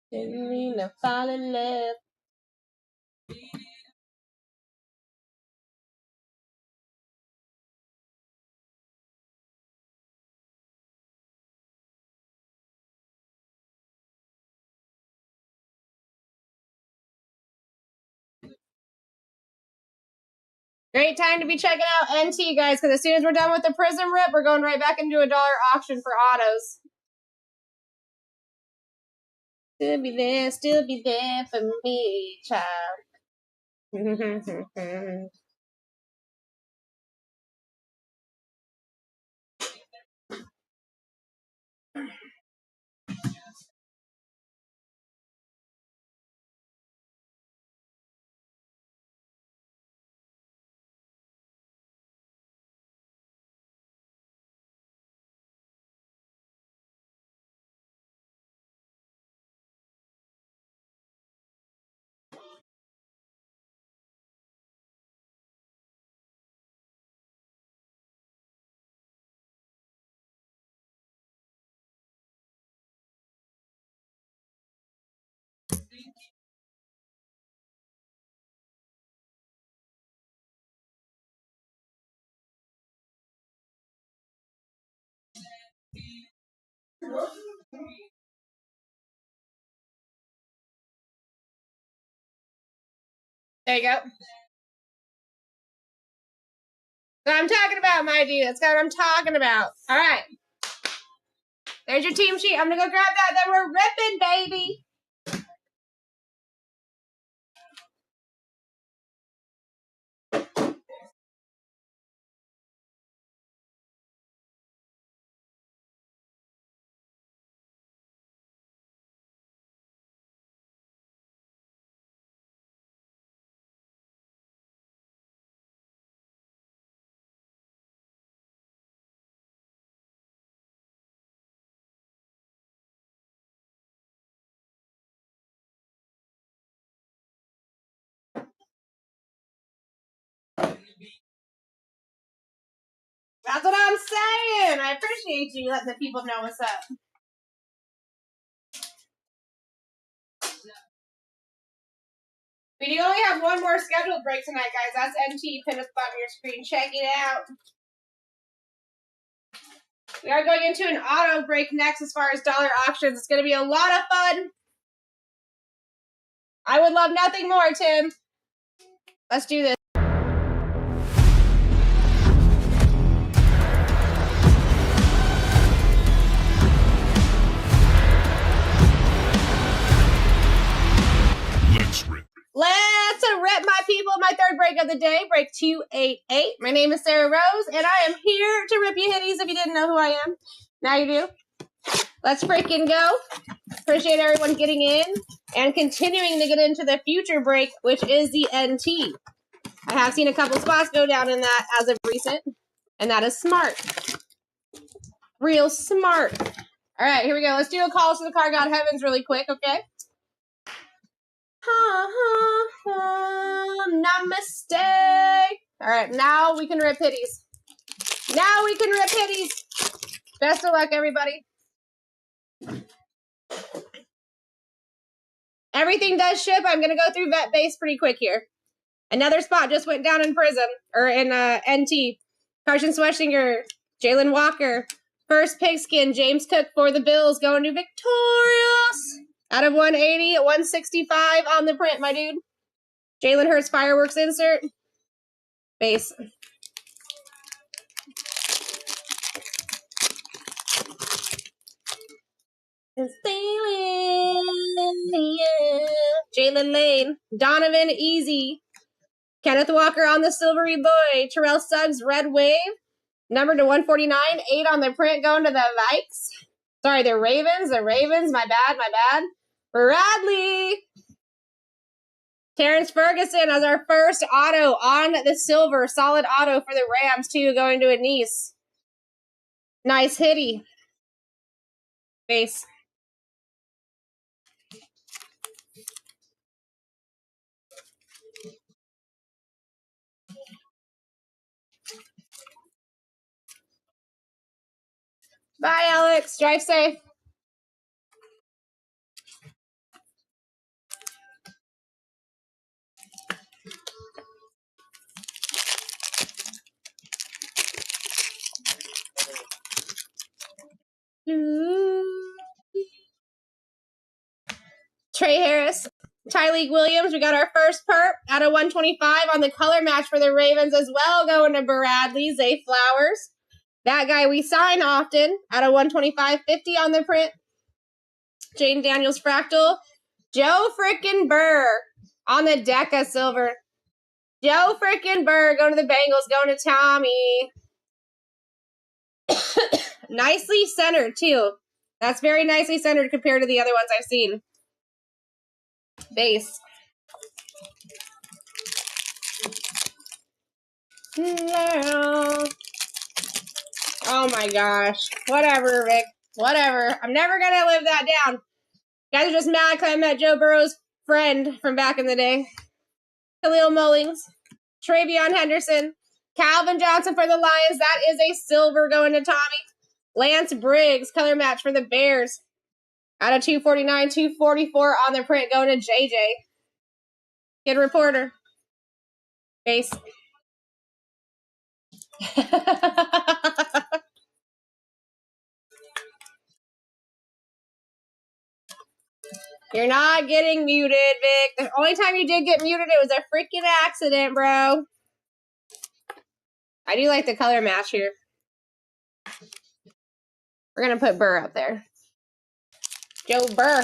[SPEAKER 1] Didn't mean to fall in love. Great time to be checking out NT, guys, because as soon as we're done with the Prism rip, we're going right back into a dollar auction for autos. Still be there for me, child. There you go. That's what I'm talking about, my dude. That's what I'm talking about. All right. There's your team sheet. I'm going to go grab that. Then we're ripping, baby. That's what I'm saying. I appreciate you letting the people know what's up. We do only have one more scheduled break tonight, guys. That's NT. Pin at the bottom of your screen. Check it out. We are going into an auto break next as far as dollar auctions. It's going to be a lot of fun. I would love nothing more, Tim. Let's do this. Let's rip, my people. My third break of the day, break 288. My name is Sarah Rose, and I am here to rip you hitties if you didn't know who I am. Now you do. Let's freaking go. Appreciate everyone getting in and continuing to get into the future break, which is the NT. I have seen a couple spots go down in that as of recent, and that is smart. Real smart. All right, here we go. Let's do a call to the Car God Heavens really quick, okay? Namaste. All right, now we can rip hitties. Now we can rip hitties. Best of luck, everybody. Everything does ship. I'm going to go through vet base pretty quick here. Another spot just went down in Prism, or in NT. Carson Sweshinger, Jalen Walker, first pigskin, James Cook for the Bills, going to Victorious. Out of 180 at 165 on the print, my dude. Jalen Hurts fireworks insert. Base. Jalen Lane. Donovan Easy. Kenneth Walker on the Silvery Boy. Terrell Suggs, Red Wave. Number to 149. 8 on the print going to the Vikes. Sorry, the Ravens. The Ravens. My bad. Bradley. Terrence Ferguson as our first auto on the silver. Solid auto for the Rams, too, going to a niece. Nice hitty. Base. Bye, Alex. Drive safe. Trey Harris. Tyleek Williams, we got our first perp out of 125 on the color match for the Ravens as well, going to Bradley. Zay Flowers. That guy we sign often out of 125, 50 on the print. Jane Daniels Fractal. Joe frickin' Burr on the Deca Silver. Joe frickin' Burr going to the Bengals, going to Tommy. Nicely centered, too. That's very nicely centered compared to the other ones I've seen. Base. Oh my gosh. Whatever, Rick. Whatever. I'm never going to live that down. You guys are just mad because I met Joe Burrow's friend from back in the day. Khalil Mullings. Travion Henderson. Calvin Johnson for the Lions. That is a silver going to Tommy. Lance Briggs. Color match for the Bears. Out of 249, 244 on the print going to JJ. Kid Reporter. Base. You're not getting muted, Vic. The only time you did get muted, it was a freaking accident, bro. I do like the color match here. We're going to put Burr up there. Joe Burr.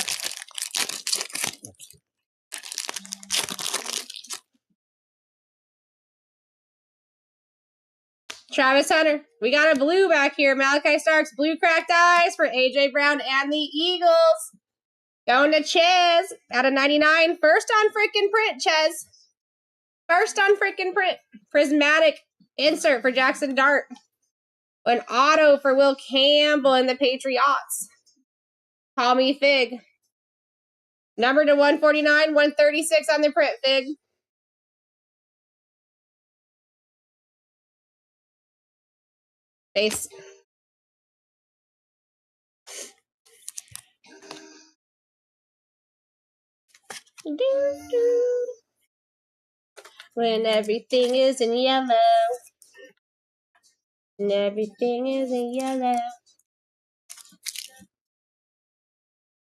[SPEAKER 1] Travis Hunter. We got a blue back here. Malachi Starks, blue cracked eyes for A.J. Brown and the Eagles. Going to Ches out of 99. First on freaking print, Ches. First on freaking print. Prismatic insert for Jackson Dart. An auto for Will Campbell and the Patriots. Call me Fig. Number to 149, 136 on the print, Fig. Base. When everything is in yellow. And everything is in yellow.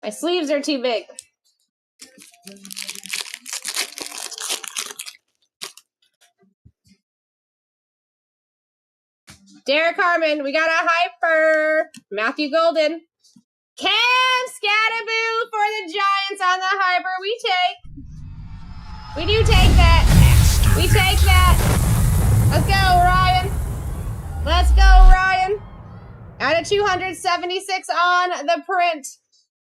[SPEAKER 1] My sleeves are too big. Derek Harmon, we got a hyper. Matthew Golden. Cam Scattaboo for the Giants on the hyper. We do take that. We take that. Let's go, Ryan. Let's go, Ryan. Out of 276 on the print.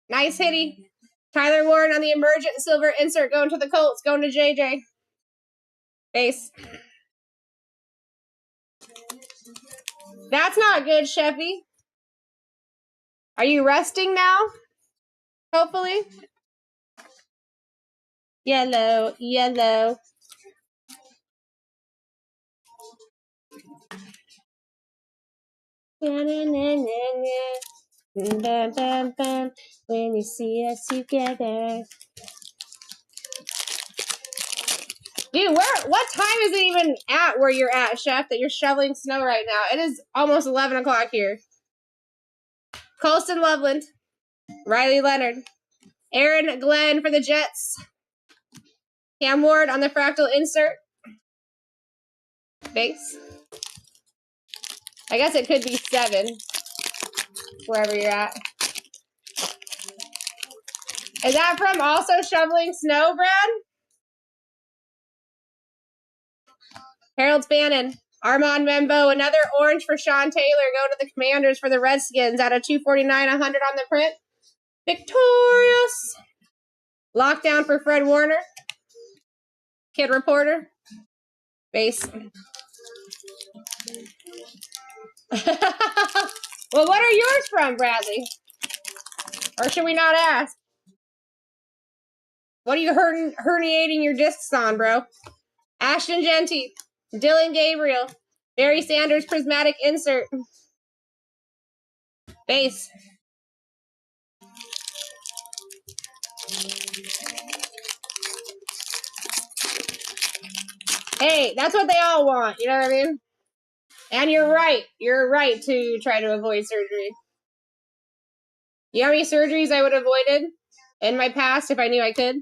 [SPEAKER 1] Nice hitty. Tyler Warren on the emergent silver insert going to the Colts. Going to JJ. Base. That's not good, Sheffy. Are you resting now? Hopefully. Yellow, yellow. When you see us together. Dude, what time is it even at where you're at, Chef, that you're shoveling snow right now? It is almost 11 o'clock here. Colston Loveland. Riley Leonard. Aaron Glenn for the Jets. Cam Ward on the fractal insert. Base. I guess it could be 7. Wherever you're at. Is that from also shoveling snow, Brad? Harold Spannon. Armand Membo. Another orange for Sean Taylor. Go to the Commanders for the Redskins. Out of 249, 100 on the print. Victorious. Lockdown for Fred Warner. Kid Reporter. Base. Well, what are yours from, Bradley? Or should we not ask? What are you herniating your discs on, bro? Ashton Genty. Dylan Gabriel. Barry Sanders prismatic insert. Base. Hey, that's what they all want. You know what I mean? And you're right. You're right to try to avoid surgery. You know how many surgeries I would have avoided? In my past, if I knew I could.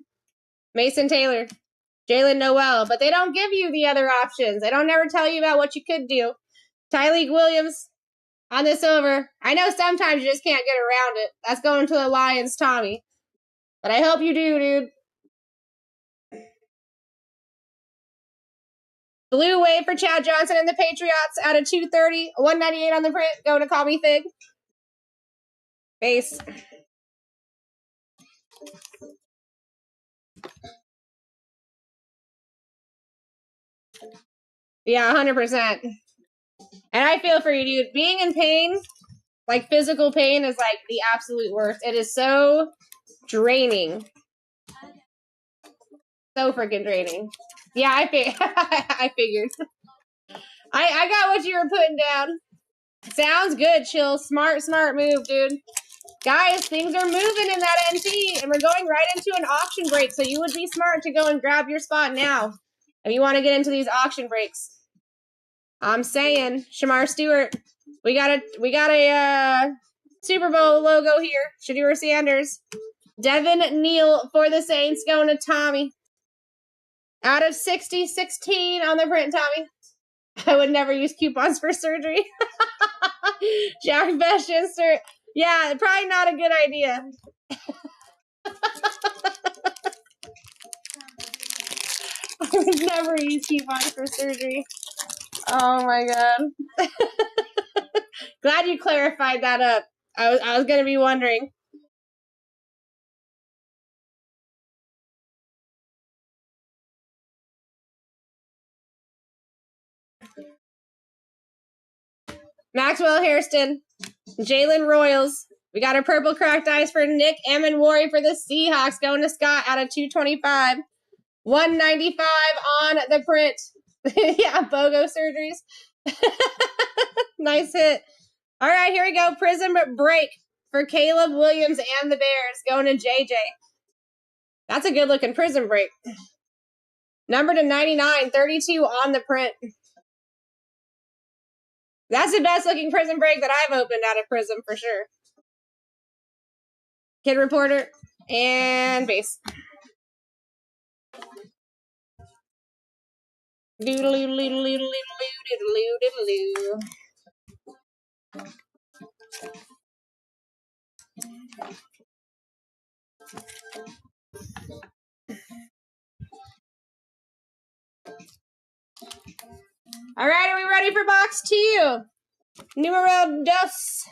[SPEAKER 1] Mason Taylor. Jalen Noel. But they don't give you the other options. They don't never tell you about what you could do. Tyleek Williams on this over. I know sometimes you just can't get around it. That's going to the Lions, Tommy. But I hope you do, dude. Blue wave for Chad Johnson and the Patriots out of 230. 198 on the print. Going to Call Me Fig. Base. Yeah, 100%. And I feel for you, dude. Being in pain, like physical pain, is like the absolute worst. It is so draining. So freaking draining. Yeah, I figured. I got what you were putting down. Sounds good, Chill. Smart move, dude. Guys, things are moving in that NT, and we're going right into an auction break, so you would be smart to go and grab your spot now if you want to get into these auction breaks. I'm saying, Shamar Stewart, we got a Super Bowl logo here. Shedeur Sanders. Devin Neal for the Saints going to Tommy. Out of 60, 16 on the print, Tommy. I would never use coupons for surgery. Jack Beshester. Yeah, probably not a good idea. I would never use coupons for surgery. Oh my god. Glad you clarified that up. I was gonna be wondering. Maxwell Hairston. Jalen Royals. We got a purple cracked ice for Nick Amenwari for the Seahawks going to Scott out of 225. 195 on the print. Yeah, BOGO surgeries. Nice hit. All right, here we go. Prism break for Caleb Williams and the Bears going to JJ. That's a good looking prism break. Number to 99, 32 on the print. That's the best looking prism break that I've opened out of Prism for sure. Kid Reporter and base. All right, are we ready for box 2? Numero dos.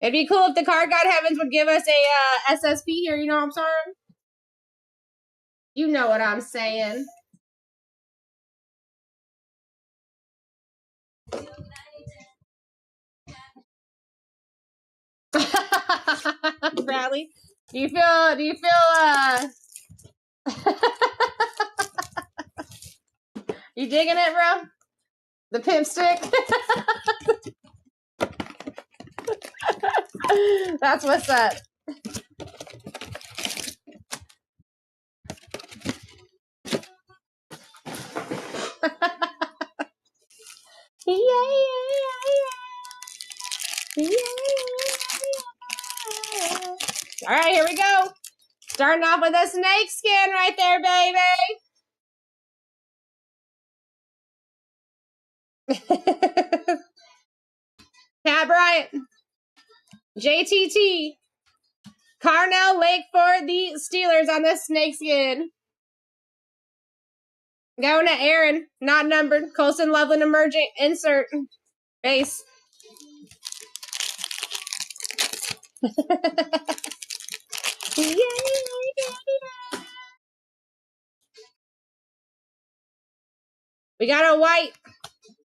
[SPEAKER 1] It'd be cool if the Card God Heavens would give us a SSP here, you know what I'm saying? You know what I'm saying. Bradley, do you feel you digging it, bro? The pimp stick? That's what's up. All right, here we go. Starting off with a snake skin right there, baby. Pat Bryant. JTT. Carnell Lake for the Steelers on this snakeskin. Going to Aaron, not numbered. Colson Loveland emerging. Insert. Base. We got a white.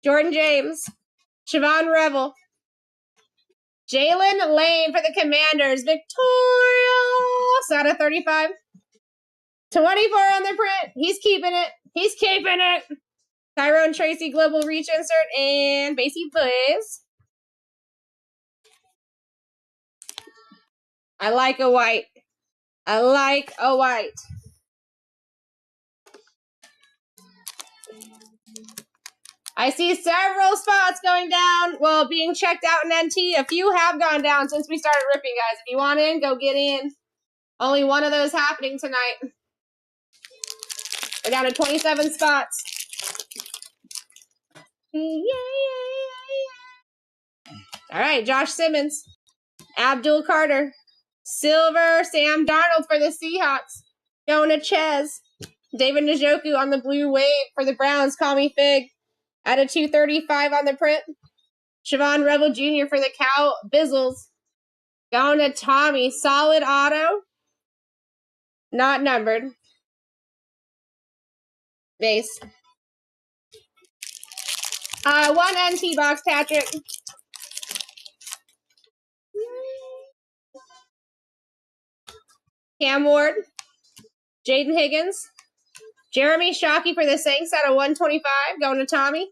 [SPEAKER 1] Jordan James. Siobhan Revel. Jalen Lane for the Commanders. Victorious out of 35. 24 on the print. He's keeping it. He's keeping it. Tyrone Tracy Global Reach insert and Basie Boys. I like a white. I like a white. I see several spots going down. Well, being checked out in NT. A few have gone down since we started ripping, guys. If you want in, go get in. Only one of those happening tonight. We're down to 27 spots. All right, Josh Simmons. Abdul Carter. Silver, Sam Darnold for the Seahawks. Going to Ches. David Njoku on the blue wave for the Browns. Call me Fig. At a 235 on the print. Siobhan Rebel Jr. for the Cow Bizzles. Going to Tommy. Solid auto. Not numbered. Base. One NT box, Patrick. Cam Ward. Jaden Higgins. Jeremy Shockey for the Saints at a 125. Going to Tommy.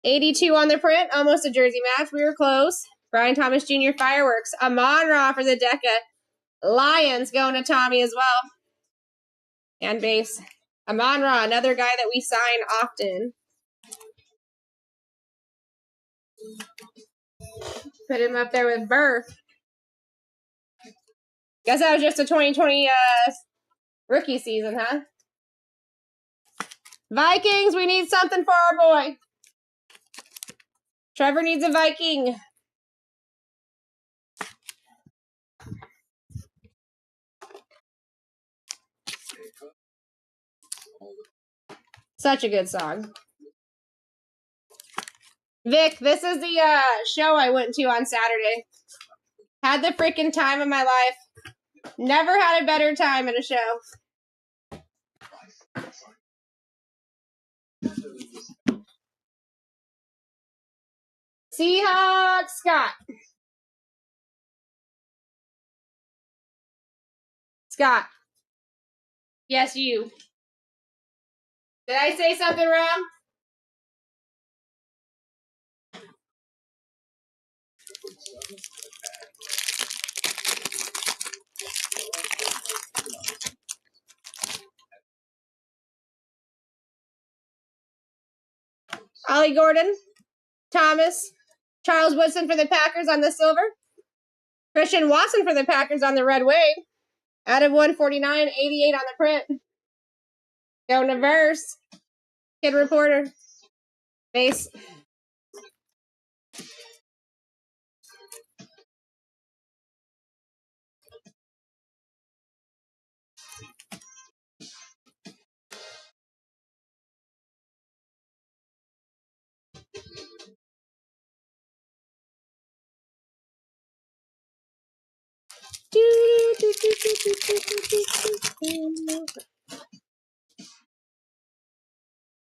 [SPEAKER 1] 82 on the print. Almost a jersey match. We were close. Brian Thomas Jr. Fireworks. Amon-Ra for the Deca. Lions going to Tommy as well. And base. Amon-Ra, another guy that we sign often. Put him up there with Burr. Guess that was just a 2020 rookie season, huh? Vikings, we need something for our boy. Trevor needs a Viking. Such a good song. Vic, this is the show I went to on Saturday. Had the freaking time of my life. Never had a better time at a show. Seahawks, Scott. Scott. Yes, you. Did I say something wrong? Ollie Gordon. Thomas. Charles Woodson for the Packers on the silver. Christian Watson for the Packers on the red wave. Out of 149, 88 on the print. Going to Verse. Kid Reporter. Base.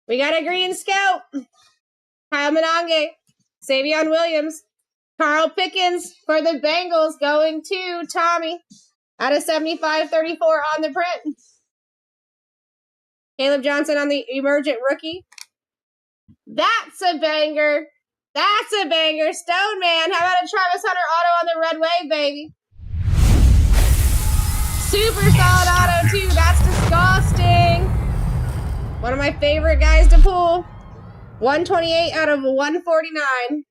[SPEAKER 1] We got a green scout. Kyle Monange. Savion Williams. Carl Pickens for the Bengals going to Tommy. Out of 75-34 on the print. Caleb Johnson on the emergent rookie. That's a banger. That's a banger. Stone Man. How about a Travis Hunter auto on the red wave, baby? Super solid auto, too. That's disgusting. One of my favorite guys to pull. 128 out of 149.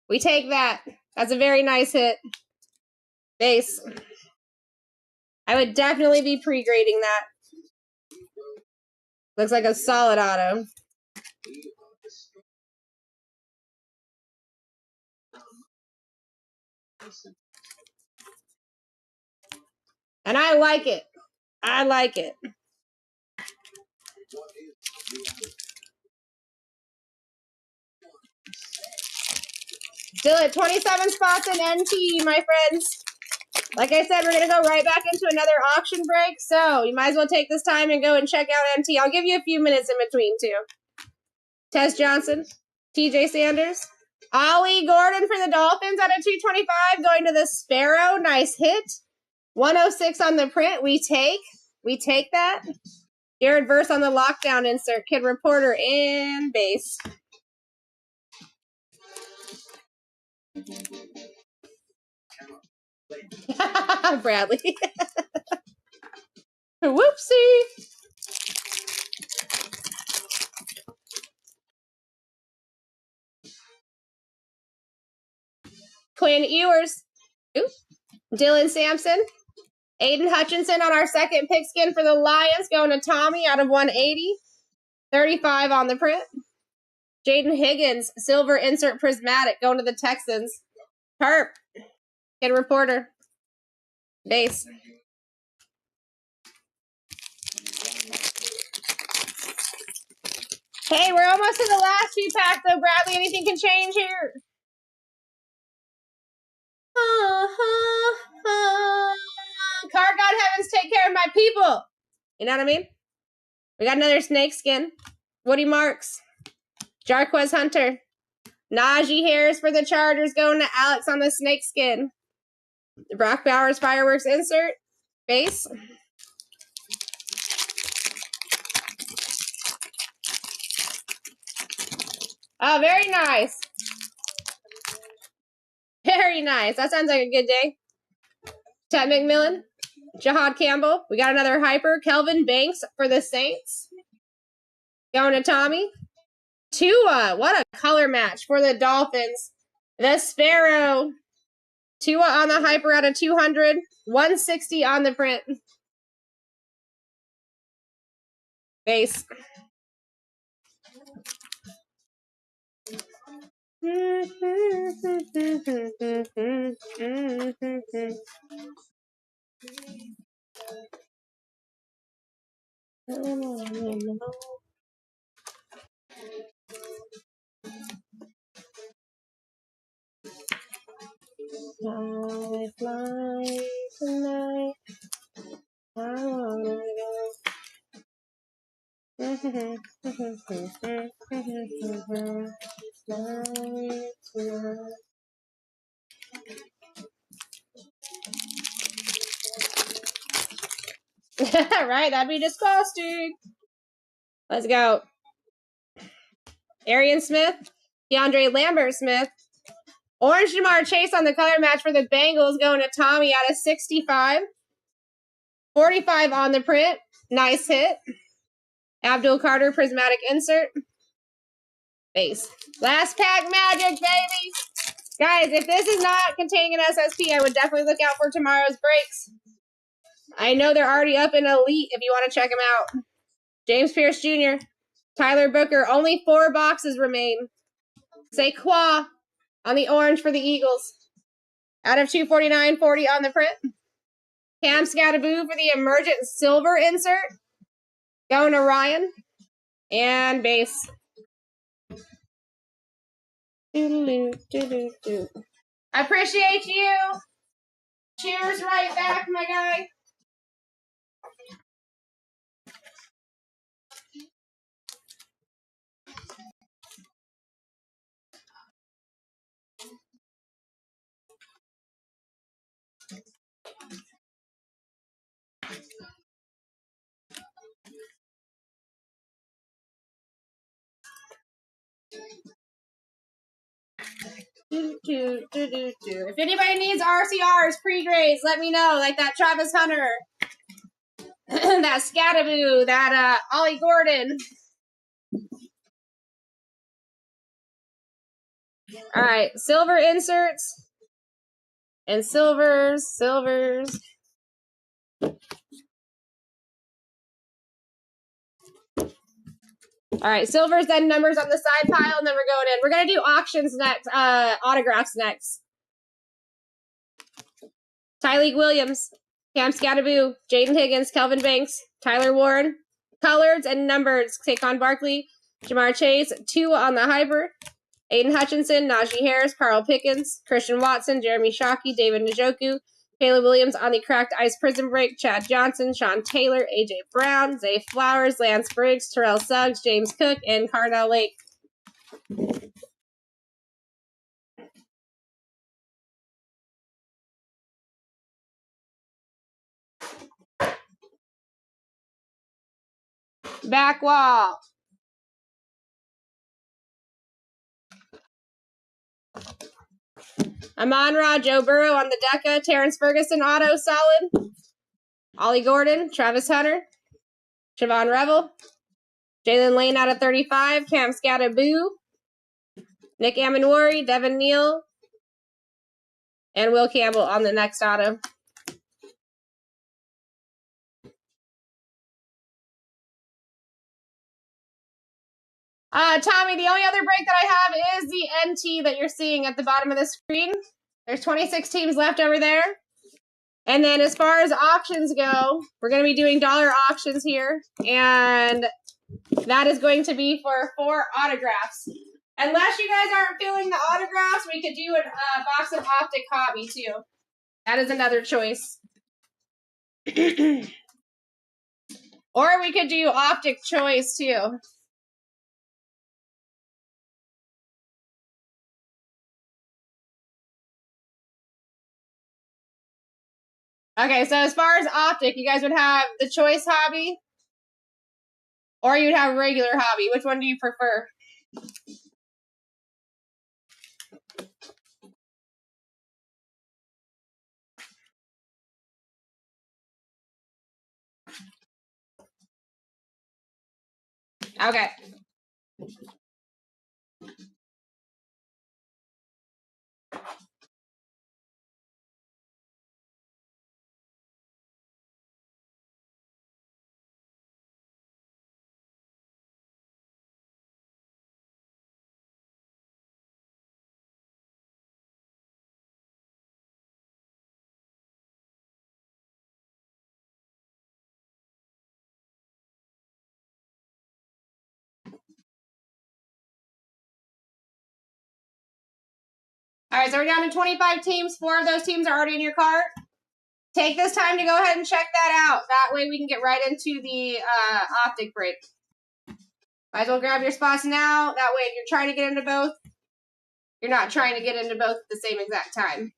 [SPEAKER 1] We take that. That's a very nice hit. Base. I would definitely be pre-grading that. Looks like a solid auto. And I like it. I like it. Still at 27 spots in NT, my friends. Like I said, we're going to go right back into another auction break. So you might as well take this time and go and check out NT. I'll give you a few minutes in between, too. Tess Johnson. TJ Sanders. Ollie Gordon for the Dolphins at a 225. Going to the Sparrow. Nice hit. 106 on the print. We take that. Jared Verse on the lockdown insert. Kid Reporter in base. Bradley. Whoopsie. Quinn Ewers. Ooh. Dylan Sampson. Aiden Hutchinson on our second pigskin for the Lions, going to Tommy out of 180. 35 on the print. Jaden Higgins, silver insert prismatic, going to the Texans. Perp. Kid reporter. Base. Hey, we're almost to the last few packs, though, Bradley. Anything can change here. Card God Heavens, take care of my people. You know what I mean? We got another snakeskin. Woody Marks. Jarquez Hunter. Najee Harris for the Chargers, going to Alex on the snakeskin. Brock Bowers fireworks insert. Base. Oh, very nice. Very nice. That sounds like a good day. Ted McMillan. Jahad Campbell. We got another hyper. Kelvin Banks for the Saints. Going to Tommy. Tua. What a color match for the Dolphins. The Sparrow. Tua on the hyper out of 200. 160 on the print. Base. I fly tonight. I wanna go. Right, that'd be disgusting. Let's go. Arian Smith, DeAndre Lambert Smith. Orange Jamar Chase on the color match for the Bengals, going to Tommy out of 65. 45 on the print. Nice hit. Abdul Carter prismatic insert. Base. Last pack magic, baby. Guys, if this is not containing an SSP, I would definitely look out for tomorrow's breaks. I know they're already up in Elite if you want to check them out. James Pierce Jr., Tyler Booker, only 4 boxes remain. Saquon on the orange for the Eagles. Out of 249, 40 on the print. Cam Scattaboo for the emergent silver insert. Going to Ryan. And base. I appreciate you. Cheers right back, my guy. If anybody needs RCRs, pre-grades, let me know. Like that Travis Hunter, that Scattaboo, that Ollie Gordon. All right, silver inserts and silvers. All right, silvers, then numbers on the side pile, and then we're going in. We're going to do auctions next, autographs next. Tyleek Williams, Cam Scattaboo, Jaden Higgins, Kelvin Banks, Tyler Warren. Colors and numbers, Saquon Barkley, Jamar Chase, 2 on the hyper. Aiden Hutchinson, Najee Harris, Carl Pickens, Christian Watson, Jeremy Shockey, David Njoku, Caleb Williams on the cracked ice prison break, Chad Johnson, Sean Taylor, AJ Brown, Zay Flowers, Lance Briggs, Terrell Suggs, James Cook, and Carnell Lake. Back wall. Amon-Ra, Joe Burrow on the Deca, Terrence Ferguson auto solid. Ollie Gordon, Travis Hunter, Siobhan Revel, Jalen Lane out of 35, Cam Scattaboo, Nick Amenwari, Devin Neal, And Will Campbell on the next auto. Tommy, the only other break that I have is the NT that you're seeing at the bottom of the screen. There's 26 teams left over there. And then as far as auctions go, we're going to be doing dollar auctions here. And that is going to be for 4 autographs. Unless you guys aren't feeling the autographs, we could do a box of Optic Hobby too. That is another choice. Or we could do Optic Choice too. Okay, so as far as Optic, you guys would have the Choice Hobby, or you'd have regular Hobby. Which one do you prefer? Okay. All right, so we're down to 25 teams. 4 of those teams are already in your cart. Take this time to go ahead and check that out. That way we can get right into the Optic break. Might as well grab your spots now. That way if you're trying to get into both, you're not trying to get into both at the same exact time.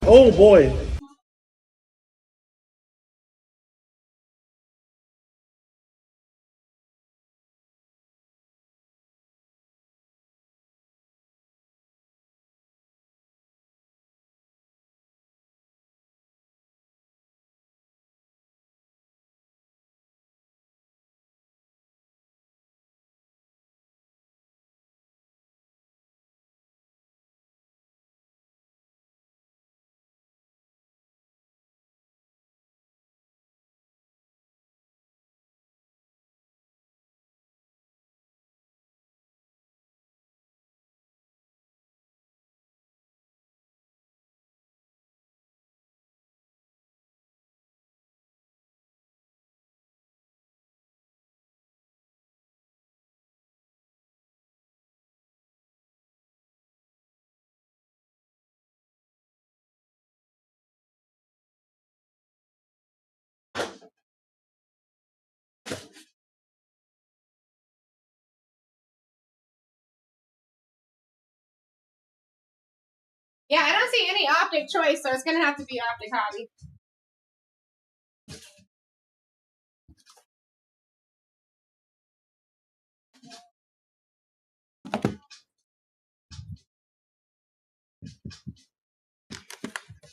[SPEAKER 2] Oh boy.
[SPEAKER 1] Yeah, I don't see any Optic Choice, so it's going to have to be Optic Hobby.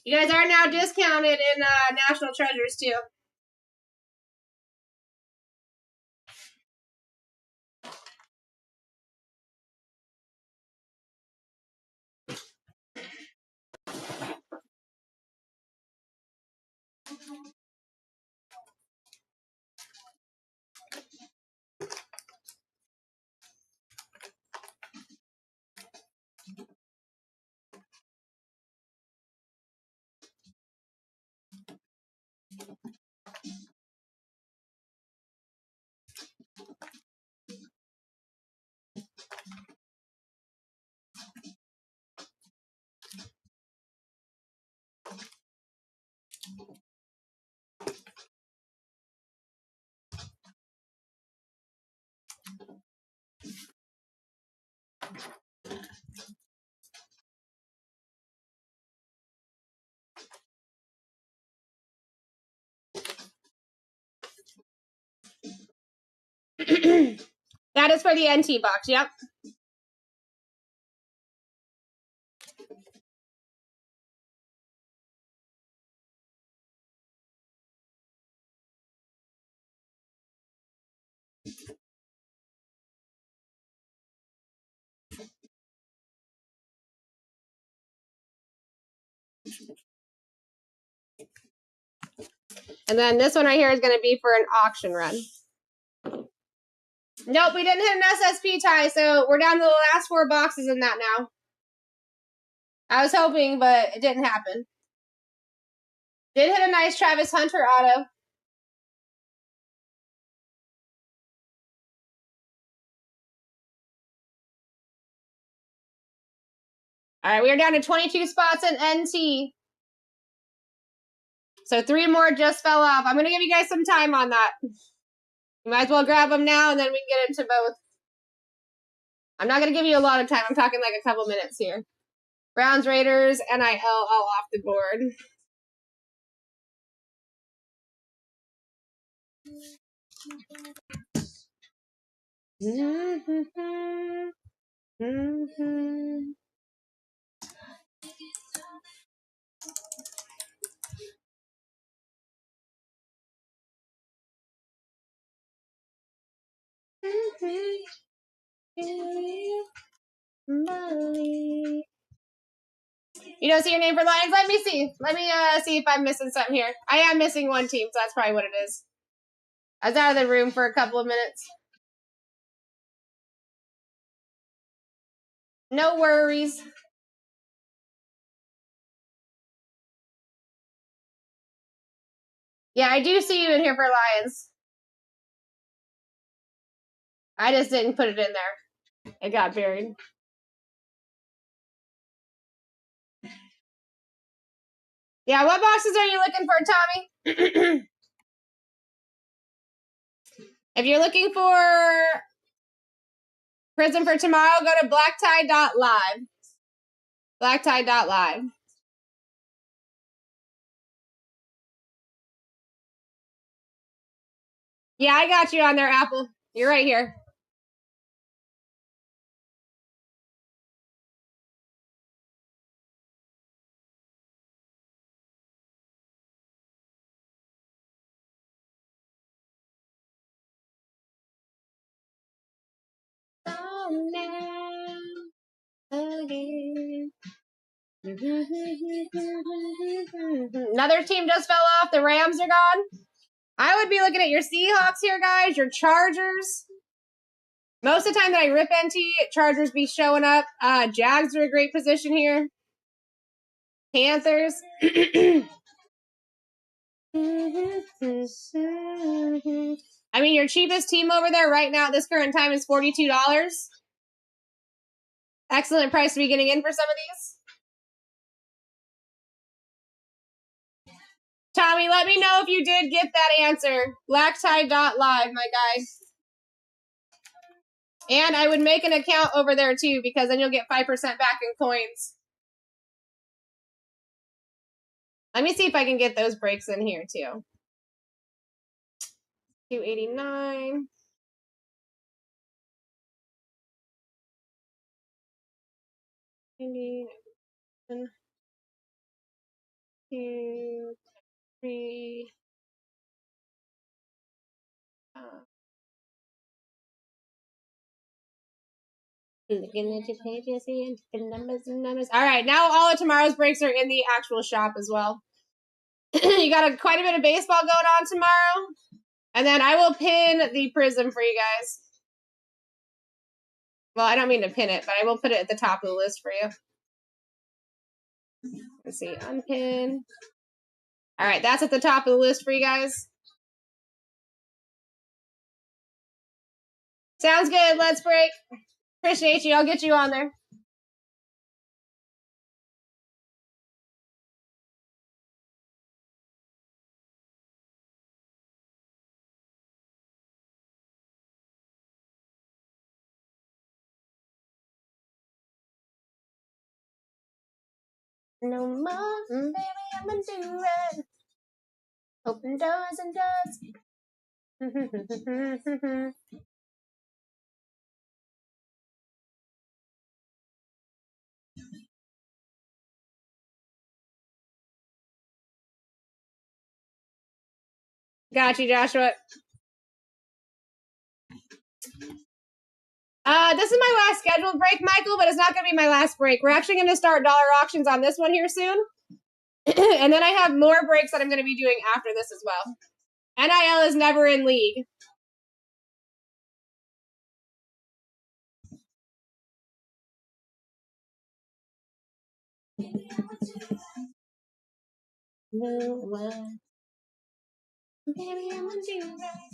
[SPEAKER 1] You guys are now discounted in National Treasures too. That is for the NT box, yep. And then this one right here is going to be for an auction run. Nope, we didn't hit an SSP tie, so we're down to the last 4 boxes in that now. I was hoping, but it didn't happen. Did hit a nice Travis Hunter auto. All right, we are down to 22 spots in NT. So 3 more just fell off. I'm going to give you guys some time on that. You might as well grab them now, and then we can get into both. I'm not going to give you a lot of time. I'm talking like a couple minutes here. Browns, Raiders, NIL all off the board. You don't see your name for Lions? Let me see. Let me see if I'm missing something here. I am missing one team, so that's probably what it is. I was out of the room for a couple of minutes. No worries. Yeah, I do see you in here for Lions. I just didn't put it in there. It got buried. Yeah, what boxes are you looking for, Tommy? If you're looking for Prism for tomorrow, go to BlackTie.live. BlackTie.live. Yeah, I got you on there, Apple. You're right here. Another team just fell off. The Rams are gone. I would be looking at your Seahawks here, guys. Your Chargers. Most of the time that I rip NT, Chargers be showing up. Jags are a great position here. Panthers. I mean, your cheapest team over there right now at this current time is $42. Excellent price to be getting in for some of these. Tommy, let me know if you did get that answer. BlackTie.live, my guy. And I would make an account over there too, because then you'll get 5% back in coins. Let me see if I can get those breaks in here too. 289. One, two, three. Looking at your pages and numbers. All right, now all of tomorrow's breaks are in the actual shop as well. You got quite a bit of baseball going on tomorrow. And then I will pin the Prism for you guys. Well, I don't mean to pin it, but I will put it at the top of the list for you. Let's see, unpin. All right, that's at the top of the list for you guys. Sounds good. Let's break. Appreciate you. I'll get you on there. No more, baby, I'm gonna do it. Open doors and doors. Got you, Joshua. This is my last scheduled break, Michael, but it's not going to be my last break. We're actually going to start dollar auctions on this one here soon. And then I have more breaks that I'm going to be doing after this as well. NIL is never in league. No one. Baby, I'm gonna do right.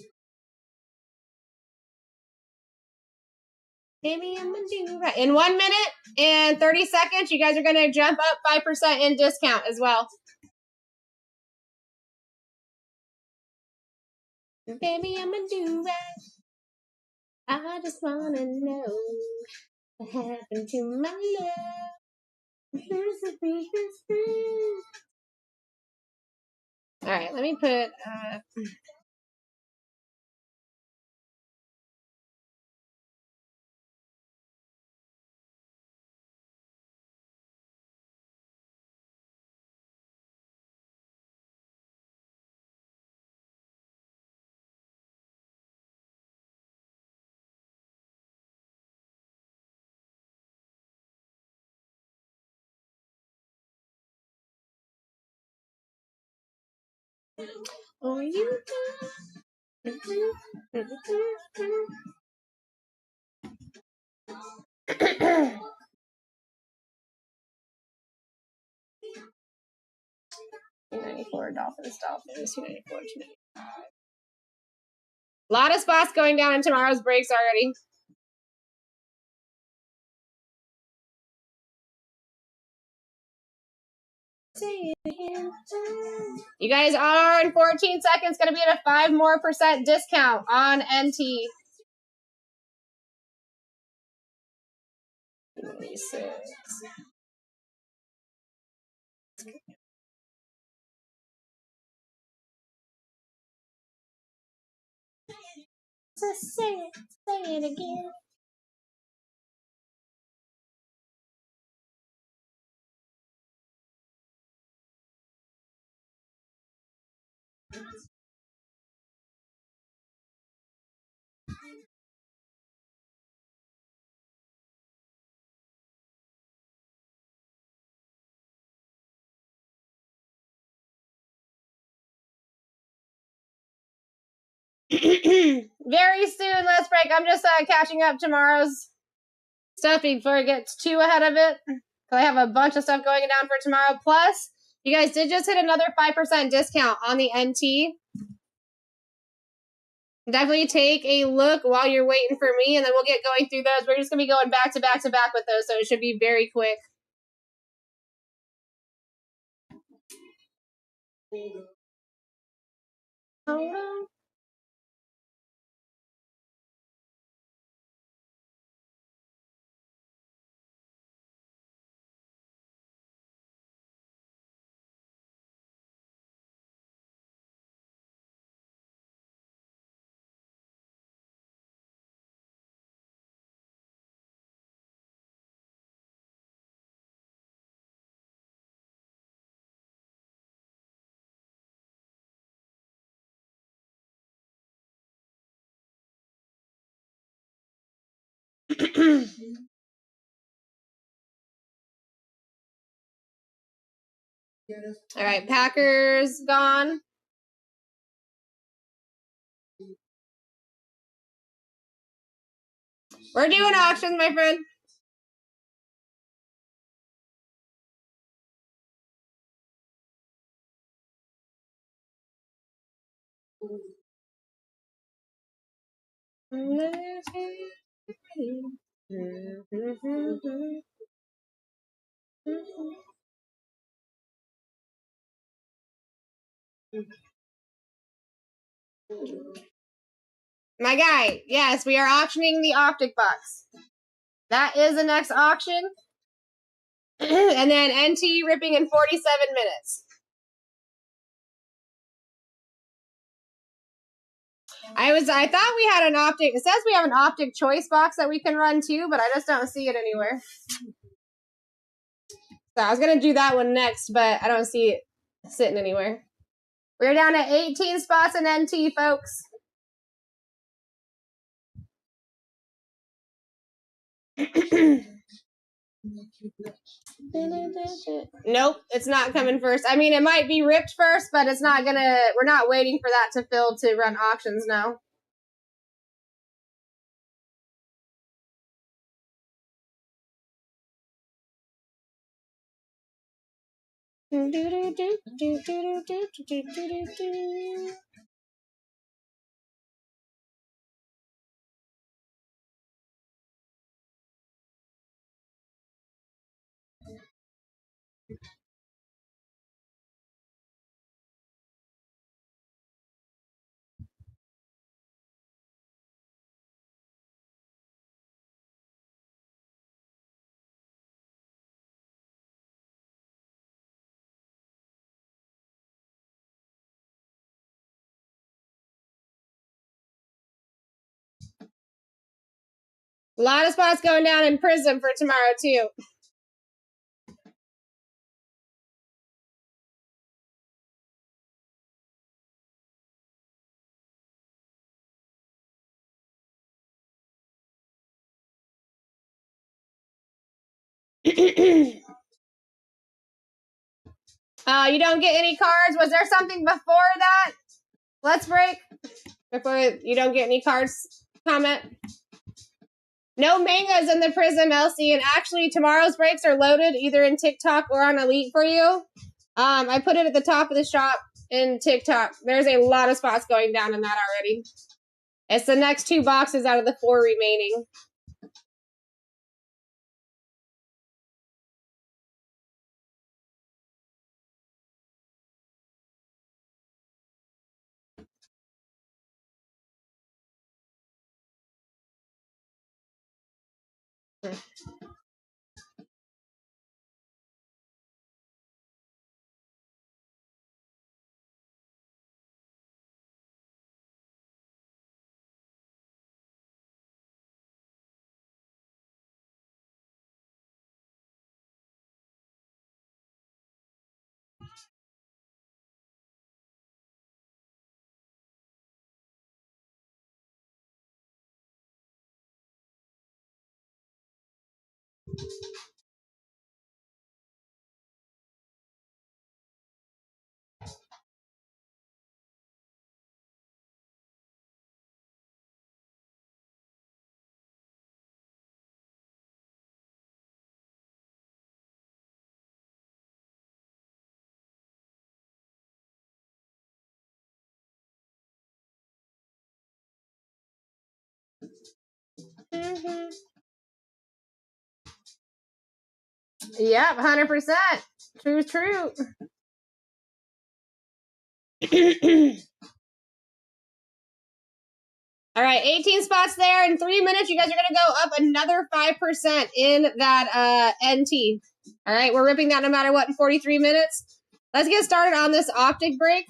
[SPEAKER 1] Baby, I'm gonna do right. In 1 minute and 30 seconds, you guys are going to jump up 5% in discount as well. Baby, I'm gonna do right. I just wanna know what happened to my love. All right, let me put. Oh, you. $294 Dolphins. 294. 295. A lot of spots going down in tomorrow's breaks already. You guys are in 14 seconds going to be at a 5% more discount on NT. 26. So say it again. Very soon, let's break. I'm just catching up tomorrow's stuff before it gets too ahead of it. I have a bunch of stuff going down for tomorrow. Plus, you guys did just hit another 5% discount on the NT. Definitely take a look while you're waiting for me, and then we'll get going through those. We're just going to be going back to back to back with those, so it should be very quick. Hold on. All right, Packers gone. We're doing auctions, my friend. My guy, yes, we are auctioning the Optic Box. That is the next auction. And then NT ripping in 47 minutes. I thought we had an Optic. It says we have an Optic Choice box that we can run too, but I just don't see it anywhere. So I was going to do that one next, but I don't see it sitting anywhere. We're down to 18 spots in NT, folks. Nope, it's not coming first. I mean, it might be ripped first, but it's not gonna, we're not waiting for that to fill to run auctions now. A lot of spots going down in Prism for tomorrow, too. You don't get any cards. Was there something before that? Let's break. Before you don't get any cards, comment. No mangas in the Prism, LC, and actually tomorrow's breaks are loaded either in TikTok or on Elite for you. I put it at the top of the shop in TikTok. There's a lot of spots going down in that already. It's the next 2 boxes out of the 4 remaining. Yep, 100%. True. All right, 18 spots there. In 3 minutes, you guys are going to go up another 5% in that NT. All right, we're ripping that no matter what in 43 minutes. Let's get started on this optic break.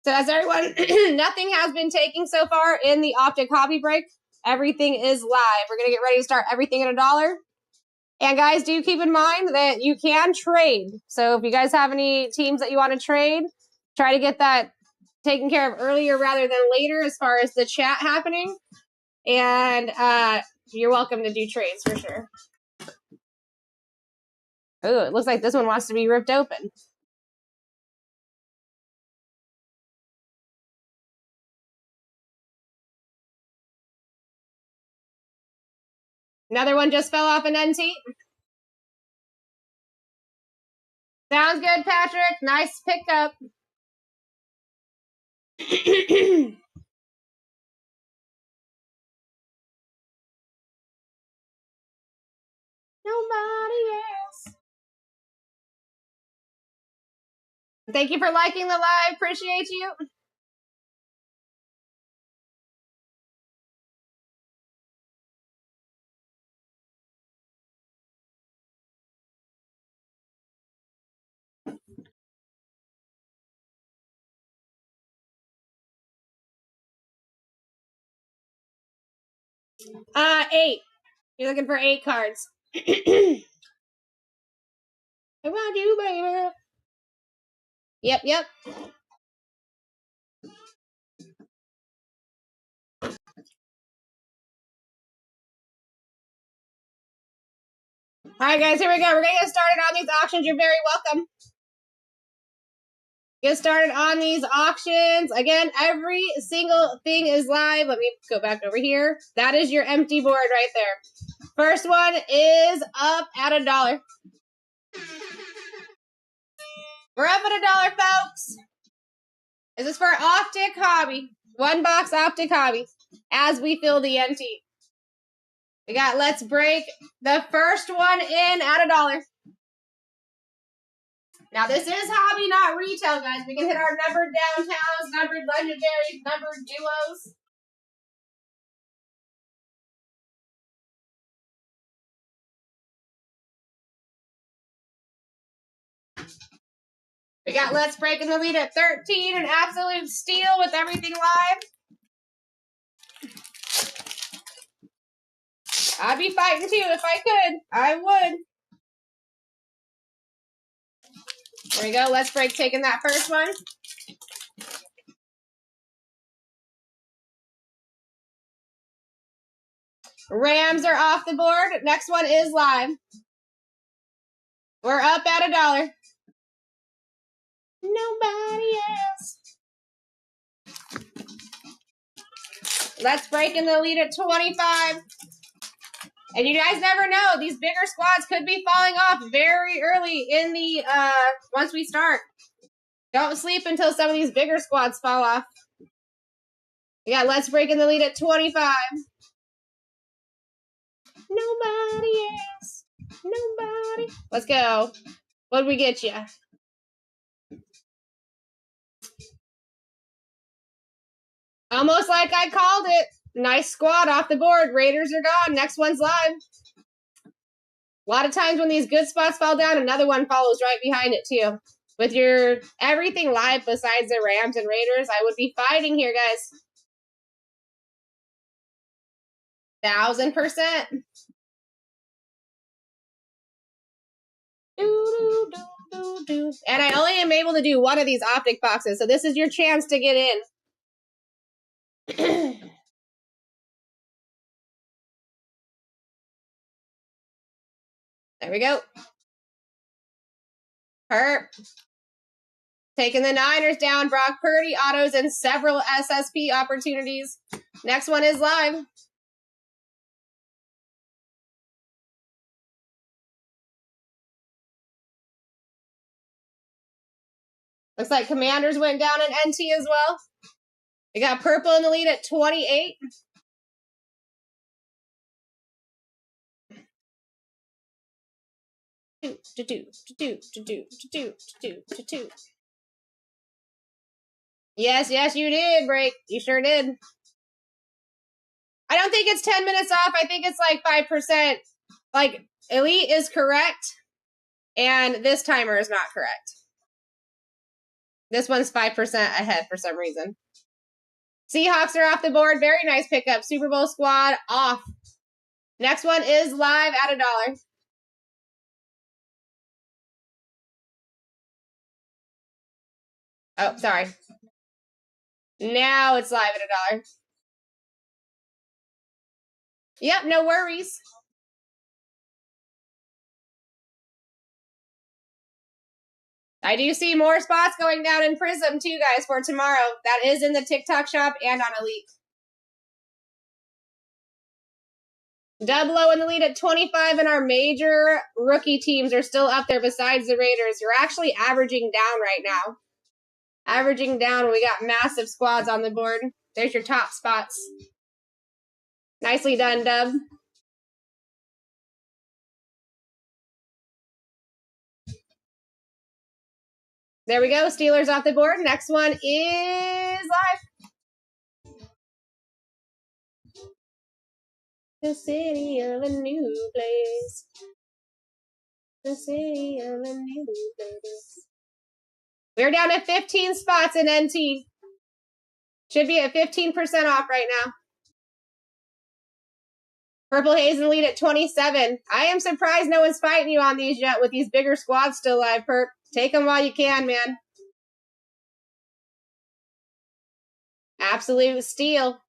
[SPEAKER 1] So as everyone, nothing has been taken so far in the optic hobby break. Everything is live. We're going to get ready to start everything at $1. And guys, do keep in mind that you can trade. So if you guys have any teams that you want to trade, try to get that taken care of earlier rather than later as far as the chat happening. And you're welcome to do trades for sure. Oh, it looks like this one wants to be ripped open. Another one just fell off an NT. Sounds good, Patrick. Nice pickup. Nobody else. Thank you for liking the live. Appreciate you. Eight. You're looking for 8 cards. I want you, baby. Yep. All right, guys, here we go. We're going to get started on these auctions. You're very welcome. Get started on these auctions. Again, every single thing is live. Let me go back over here. That is your empty board right there. First one is up at $1. We're up at $1, folks. This is for Optic Hobby. One box Optic Hobby as we fill the NT. We got Let's Break the first one in at $1. Now, this is hobby, not retail, guys. We can hit our numbered downtowns, numbered legendaries, numbered duos. We got Let's Break in the lead at 13, an absolute steal with everything live. I'd be fighting too if I could. I would. There we go. Let's Break taking that first one. Rams are off the board. Next one is live. We're up at $1. Nobody else. Let's Break in the lead at 25. And you guys never know. These bigger squads could be falling off very early in the, once we start. Don't sleep until some of these bigger squads fall off. Yeah, Let's Break in the lead at 25. Nobody else. Nobody. Let's go. What'd we get you? Almost like I called it. Nice squad off the board. Raiders are gone. Next one's live. A lot of times when these good spots fall down, another one follows right behind it too. With your everything live besides the Rams and Raiders, I would be fighting here, guys. 1000%. And I only am able to do one of these optic boxes, so this is your chance to get in. There we go. Perp. Taking the Niners down. Brock Purdy, autos, and several SSP opportunities. Next one is live. Looks like Commanders went down in NT as well. We got purple in the lead at 28. Yes, you did, Break. You sure did. I don't think it's 10 minutes off. I think it's like 5%. Like, Elite is correct, and this timer is not correct. This one's 5% ahead for some reason. Seahawks are off the board. Very nice pickup. Super Bowl squad off. Next one is live at $1. Oh, sorry. Now it's live at $1. Yep, no worries. I do see more spots going down in Prism too, guys, for tomorrow. That is in the TikTok shop and on Elite. Double-O in the lead at 25, and our major rookie teams are still up there besides the Raiders. You're actually averaging down right now. Averaging down, we got massive squads on the board. There's your top spots. Nicely done, Dub. There we go. Steelers off the board. Next one is live. The city of a new place. The city of a new place. We're down to 15 spots in NT. Should be at 15% off right now. Purple Haze in the lead at 27. I am surprised no one's fighting you on these yet with these bigger squads still live, Perp. Take them while you can, man. Absolute steal.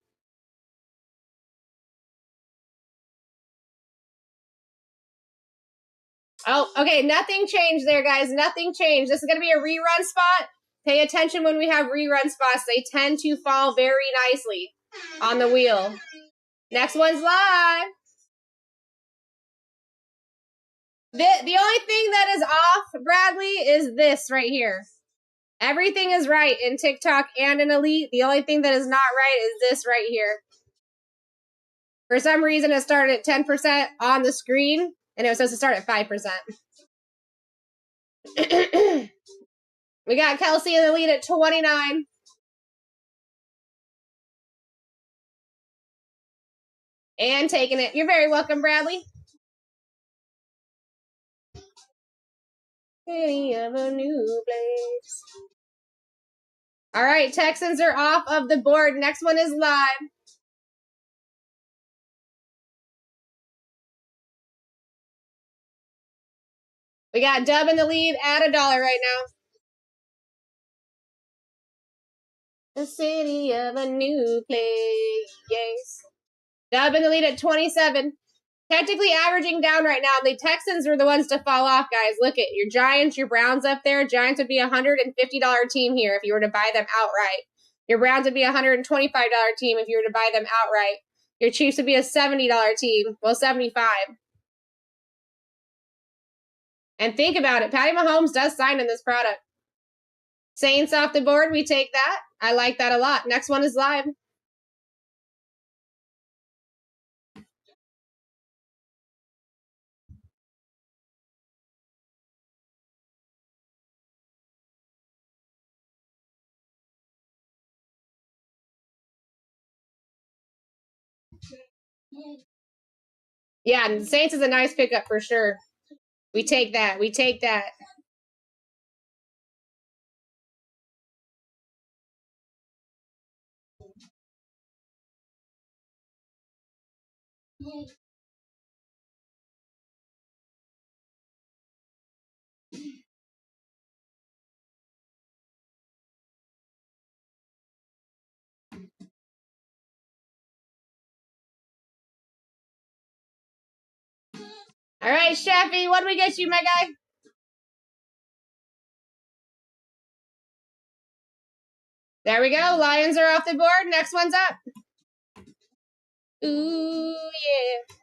[SPEAKER 1] Oh, okay. Nothing changed there, guys. Nothing changed. This is going to be a rerun spot. Pay attention when we have rerun spots. They tend to fall very nicely on the wheel. Next one's live. The only thing that is off, Bradley, is this right here. Everything is right in TikTok and in Elite. The only thing that is not right is this right here. For some reason, it started at 10% on the screen, and it was supposed to start at 5%. We got Kelsey in the lead at 29. And taking it. You're very welcome, Bradley. City of a new place. All right, Texans are off of the board. Next one is live. We got Dub in the lead at $1 right now. The city of a new place. Dub in the lead at 27. Technically averaging down right now. The Texans are the ones to fall off, guys. Look at your Giants, your Browns up there. Giants would be a $150 team here if you were to buy them outright. Your Browns would be a $125 team if you were to buy them outright. Your Chiefs would be a $70 team. Well, $75. And think about it. Patty Mahomes does sign in this product. Saints off the board. We take that. I like that a lot. Next one is live. Yeah, and the Saints is a nice pickup for sure. We take that. We take that. All right, Sheffy, what do we get you, my guy? There we go. Lions are off the board. Next one's up. Ooh, yeah.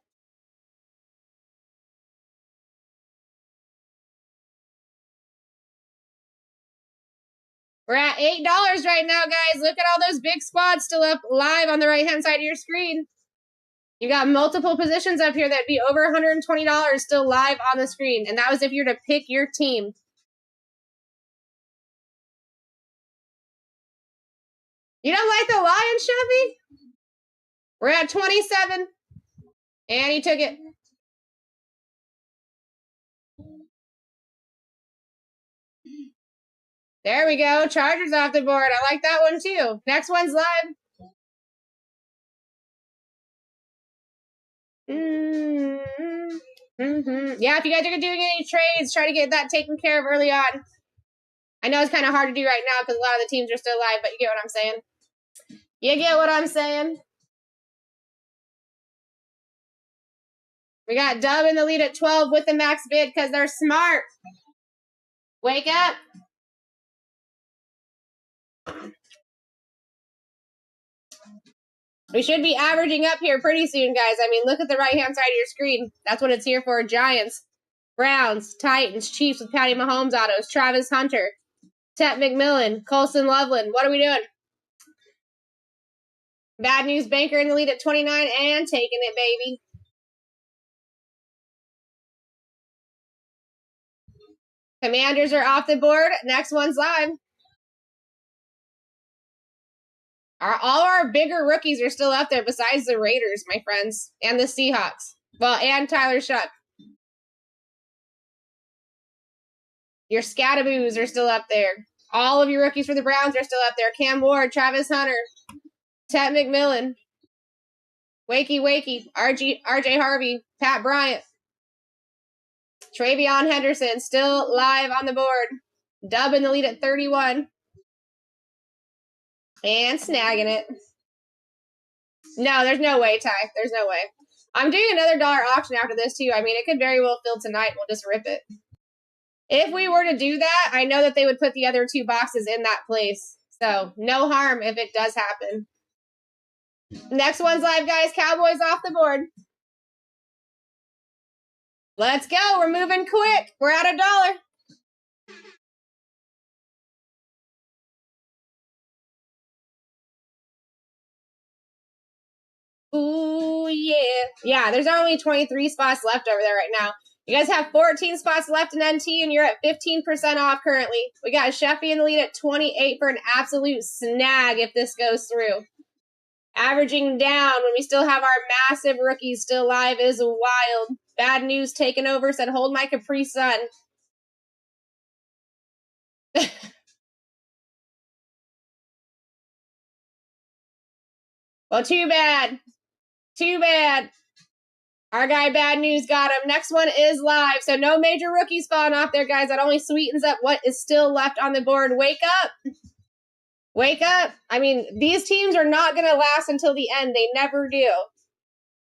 [SPEAKER 1] We're at $8 right now, guys. Look at all those big squads still up live on the right-hand side of your screen. You got multiple positions up here that'd be over $120 still live on the screen. And that was if you're to pick your team. You don't like the Lions, Chevy? We're at 27. And he took it. There we go. Chargers off the board. I like that one too. Next one's live. Yeah, if you guys are doing any trades, try to get that taken care of early on. I know it's kind of hard to do right now because a lot of the teams are still live, but you get what I'm saying. You get what I'm saying? We got Dub in the lead at 12 with the max bid because they're smart. Wake up. We should be averaging up here pretty soon, guys. I mean, look at the right-hand side of your screen. That's what it's here for. Giants, Browns, Titans, Chiefs with Patty Mahomes autos, Travis Hunter, Tet McMillan, Colson Loveland. What are we doing? Bad News Banker in the lead at 29 and taking it, baby. Commanders are off the board. Next one's live. All our bigger rookies are still up there besides the Raiders, my friends, and the Seahawks. Well, and Tyler Shuck. Your Scataboos are still up there. All of your rookies for the Browns are still up there. Cam Ward, Travis Hunter, Tet McMillan, Wakey, RJ Harvey, Pat Bryant, Travion Henderson still live on the board. Dub in the lead at 31. And snagging it. No, there's no way, Ty. There's no way. I'm doing another dollar auction after this too. I mean, it could very well fill tonight. We'll just rip it. If we were to do that, I know that they would put the other 2 boxes in that place. So no harm if it does happen. Next one's live, guys. Cowboys off the board. Let's go. We're moving quick. We're at $1. Ooh, yeah. Yeah, there's only 23 spots left over there right now. You guys have 14 spots left in NT, and you're at 15% off currently. We got Sheffy in the lead at 28 for an absolute snag if this goes through. Averaging down when we still have our massive rookies still live is wild. Bad news taking over, said hold my Capri Sun. Well, too bad. Too bad. Our guy Bad News got him. Next one is live. So no major rookies falling off there, guys. That only sweetens up what is still left on the board. Wake up. Wake up. I mean, these teams are not going to last until the end. They never do.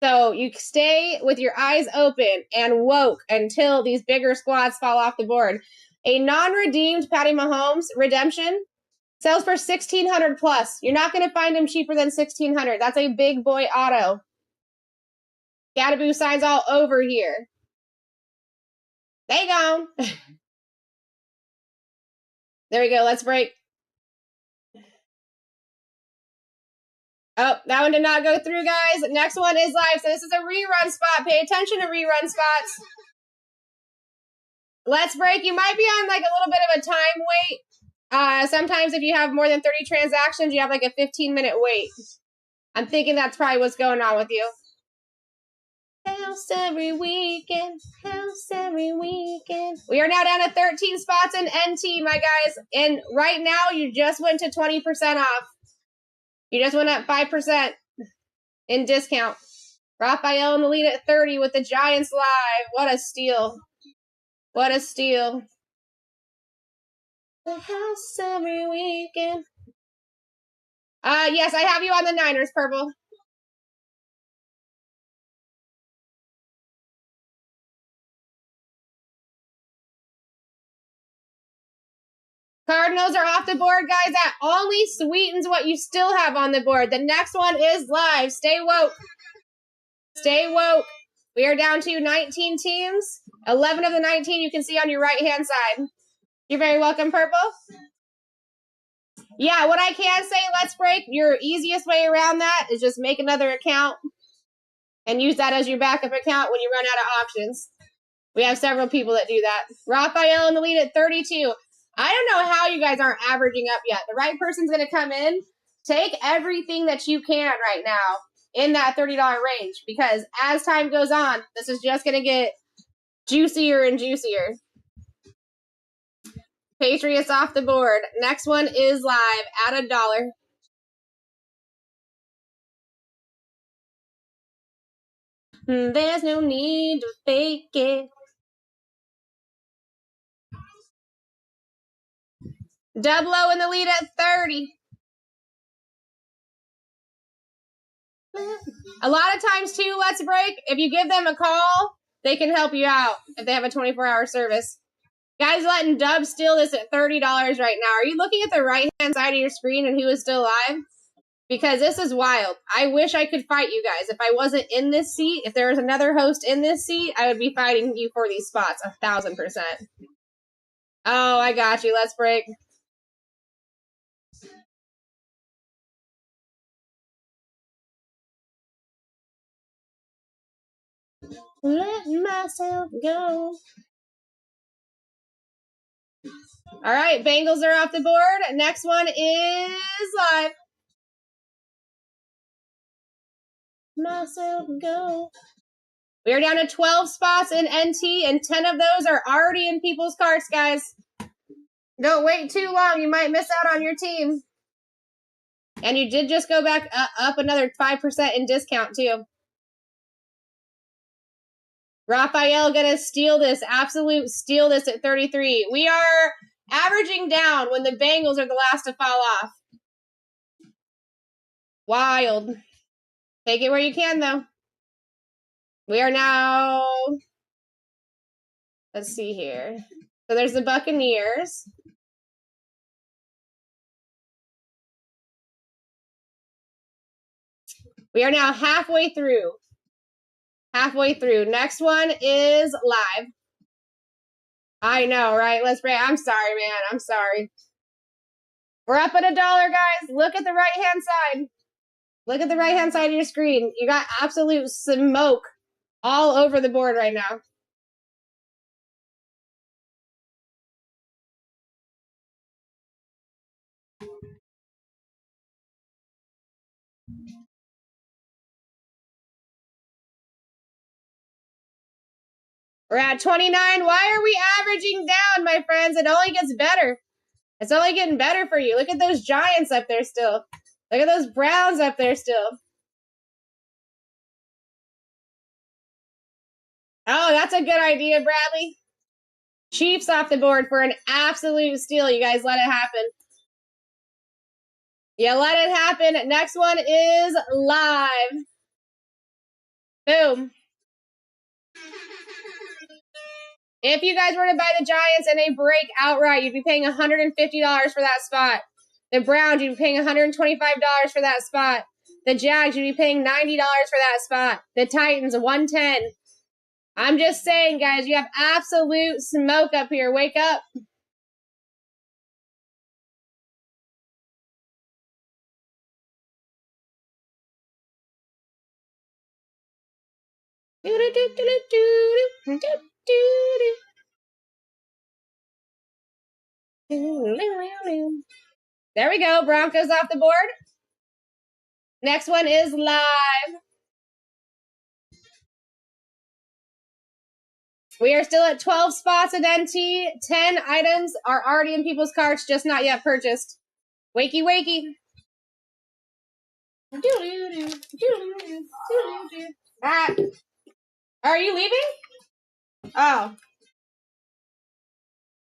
[SPEAKER 1] So you stay with your eyes open and woke until these bigger squads fall off the board. A non-redeemed Patty Mahomes redemption sells for $1,600 plus. You're not going to find him cheaper than $1,600. That's a big boy auto. Gadaboo signs all over here. They gone. There we go. Let's break. Oh, that one did not go through, guys. Next one is live. So this is a rerun spot. Pay attention to rerun spots. Let's break. You might be on like a little bit of a time wait. Sometimes if you have more than 30 transactions, you have like a 15-minute wait. I'm thinking that's probably what's going on with you. House every weekend. House every weekend. We are now down to 13 spots in NT, my guys. And right now, you just went to 20% off. You just went up 5% in discount. Raphael in the lead at 30 with the Giants live. What a steal. What a steal. The house every weekend. Yes, I have you on the Niners, Purple. Cardinals are off the board, guys. That only sweetens what you still have on the board. The next one is live. Stay woke. Stay woke. We are down to 19 teams. 11 of the 19 you can see on your right-hand side. You're very welcome, Purple. Yeah, what I can say, Let's Break, your easiest way around that is just make another account and use that as your backup account when you run out of auctions. We have several people that do that. Raphael in the lead at 32. I don't know how you guys aren't averaging up yet. The right person's going to come in. Take everything that you can right now in that $30 range, because as time goes on, this is just going to get juicier and juicier. Patriots off the board. Next one is live at $1. There's no need to fake it. Dublo in the lead at 30. A lot of times, too, Let's Break, if you give them a call, they can help you out if they have a 24-hour service. Guys letting Dub steal this at $30 right now. Are you looking at the right-hand side of your screen and who is still live? Because this is wild. I wish I could fight you guys. If I wasn't in this seat, if there was another host in this seat, I would be fighting you for these spots 1,000%. Oh, I got you. Let's break. Let myself go. All right, Bengals are off the board. Next one is live. Myself go. We are down to 12 spots in NT, and 10 of those are already in people's carts, guys. Don't wait too long. You might miss out on your team. And you did just go back up another 5% in discount, too. Raphael gonna steal this, absolute steal this at 33. We are averaging down when the Bengals are the last to fall off. Wild. Take it where you can, though. We are now, let's see here. So there's the Buccaneers. We are now halfway through. Halfway through. Next one is live. I know, right? Let's pray. I'm sorry, man. I'm sorry. We're up at $1, guys. Look at the right-hand side. Look at the right-hand side of your screen. You got absolute smoke all over the board right now. We're at 29. Why are we averaging down, my friends? It only gets better. It's only getting better for you. Look at those Giants up there still. Look at those Browns up there still. Oh, that's a good idea, Bradley. Chiefs off the board for an absolute steal. You guys let it happen. Yeah, let it happen. Next one is live. Boom. If you guys were to buy the Giants and they break outright, you'd be paying $150 for that spot. The Browns, you'd be paying $125 for that spot. The Jags, you'd be paying $90 for that spot. The Titans, $110. I'm just saying, guys, you have absolute smoke up here. Wake up. There we go. Broncos off the board. Next one is live. We are still at 12 spots at NT. 10 items are already in people's carts, just not yet purchased. Wakey, wakey. Are you leaving? Oh.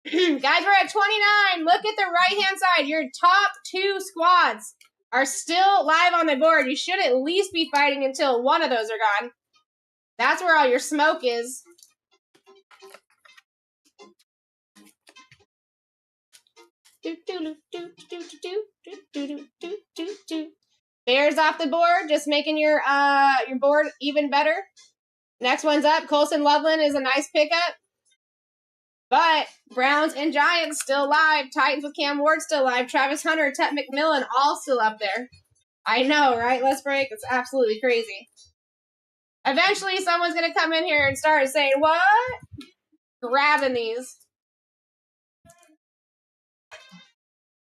[SPEAKER 1] Guys, we're at 29. Look at the right-hand side. Your top 2 squads are still live on the board. You should at least be fighting until one of those are gone. That's where all your smoke is. Bears off the board, just making your board even better. Next one's up. Colson Loveland is a nice pickup. But Browns and Giants still live. Titans with Cam Ward still live. Travis Hunter, Ted McMillan, all still up there. I know, right? Let's break. It's absolutely crazy. Eventually, someone's going to come in here and start saying, what? Grabbing these.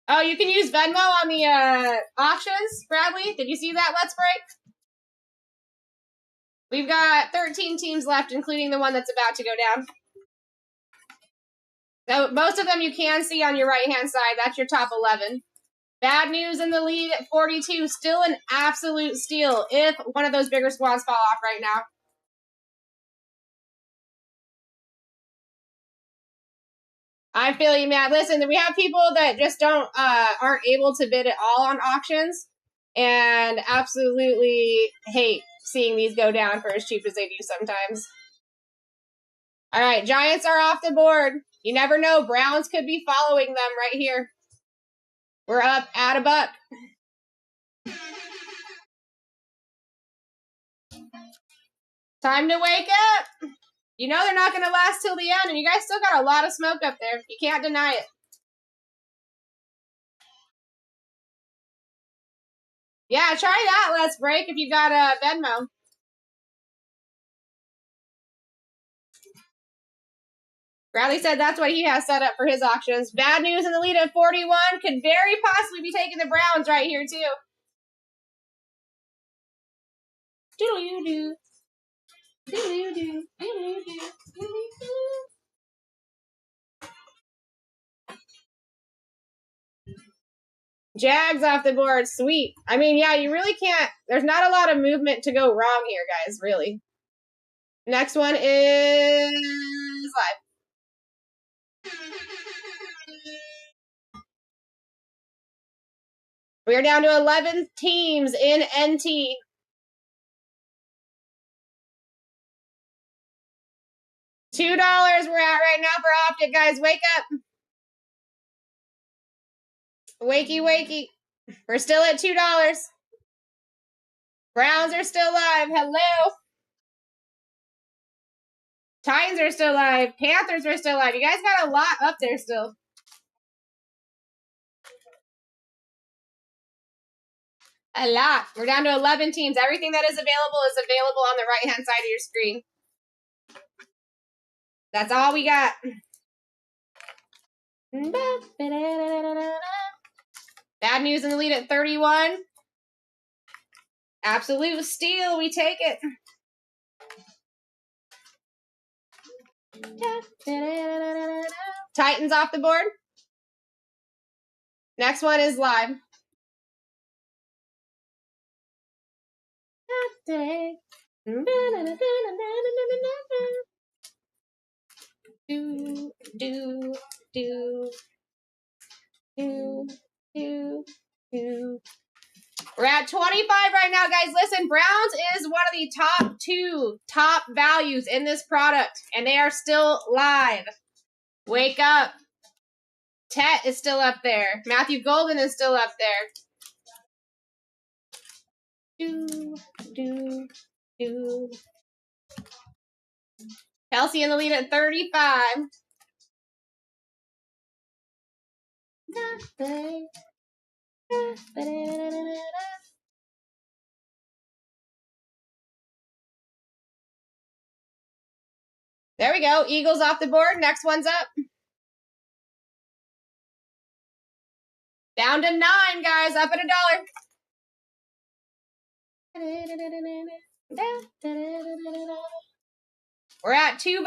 [SPEAKER 1] Oh, you can use Venmo on the auctions, Bradley? Did you see that? Let's break. We've got 13 teams left, including the one that's about to go down. So most of them you can see on your right-hand side. That's your top 11. Bad news in the lead at 42. Still an absolute steal if one of those bigger squads fall off right now. I feel you, Matt. Listen, we have people that just aren't able to bid at all on auctions and absolutely hate seeing these go down for as cheap as they do sometimes. All right, Giants are off the board. You never know. Browns could be following them right here. We're up at $1. Time to wake up. You know they're not going to last till the end, and you guys still got a lot of smoke up there. You can't deny it. Yeah, try that. Let's break if you got a Venmo. Bradley said that's what he has set up for his auctions. Bad news in the lead at 41. Could very possibly be taking the Browns right here, too. Doodle-doo-doo. Doodle-doo-doo. Doodle-doo-doo. Doodle-doo. Jags off the board. Sweet. I mean, yeah, you really can't. There's not a lot of movement to go wrong here, guys, really. Next one is live. We are down to 11 teams in NT. $2 we're at right now for Optic, guys. Wake up. Wakey, wakey. We're still at $2. Browns are still live. Hello. Titans are still live. Panthers are still live. You guys got a lot up there still. A lot. We're down to 11 teams. Everything that is available on the right-hand side of your screen. That's all we got. Bad news in the lead at 31. Absolute steal. We take it. Titans off the board. Next one is live. We're at 25 right now, guys. Listen, Browns is one of the top values in this product, and they are still live. Wake up. Tet is still up there. Matthew Golden is still up there. Kelsey in the lead at 35. There we go. Eagles off the board. Next one's up. Down to 9, guys. Up at $1. We're at $2.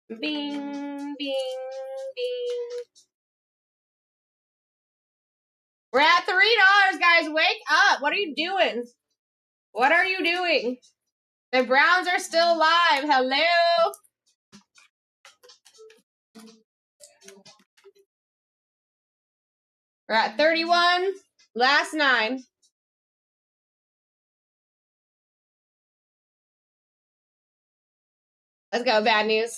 [SPEAKER 1] Bing, bing, bing. We're at $3, guys. Wake up. What are you doing? What are you doing? The Browns are still live. Hello. We're at 31. Last 9. Let's go. Bad news.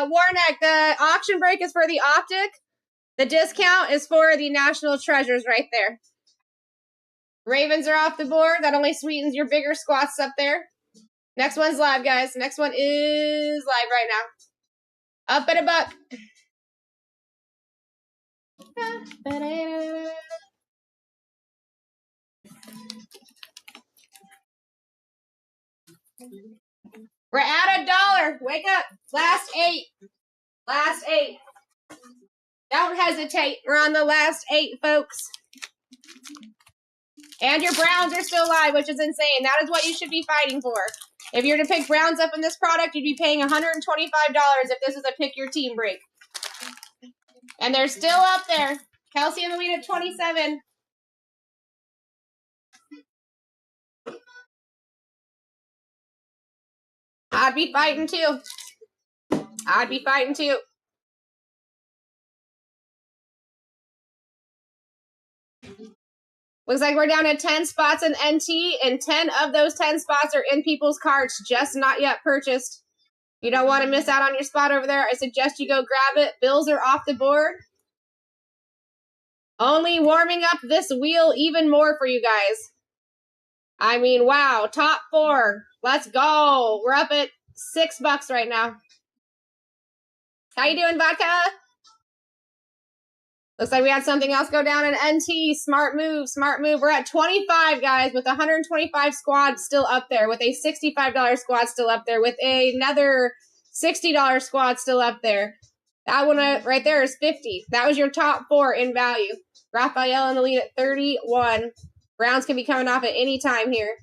[SPEAKER 1] Warnock, the auction break is for the Optic. The discount is for the National Treasures right there. Ravens are off the board. That only sweetens your bigger squats up there. Next one's live, guys. Next one is live right now. Up at $1. We're at $1. Wake up. Last 8. Last 8. Don't hesitate. We're on the last 8, folks. And your Browns are still live, which is insane. That is what you should be fighting for. If you're to pick Browns up in this product, you'd be paying $125 if this is a pick your team break. And they're still up there. Kelsey in the lead at 27. I'd be fighting too. I'd be fighting too. Looks like we're down to 10 spots in NT, and 10 of those 10 spots are in people's carts, just not yet purchased. You don't want to miss out on your spot over there. I suggest you go grab it. Bills are off the board. Only warming up this wheel even more for you guys. I mean, wow. Top 4. Let's go. We're up at $6 right now. How you doing, Vodka? Looks like we had something else go down in NT. Smart move, smart move. We're at 25, guys, with 125 squads still up there, with a $65 squad still up there, with another $60 squad still up there. That one right there is 50. That was your top 4 in value. Raphael in the lead at 31. Browns can be coming off at any time here.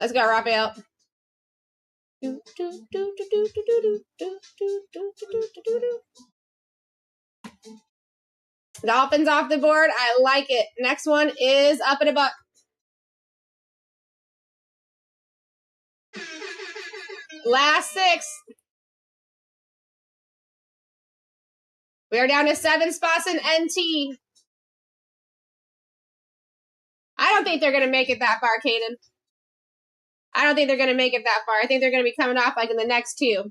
[SPEAKER 1] Let's go, Raphael. Dolphins off the board. I like it. Next one is up at $1. Last 6. We are down to 7 spots in NT. I don't think they're going to make it that far, Caden. I don't think they're going to make it that far. I think they're going to be coming off like in the next 2.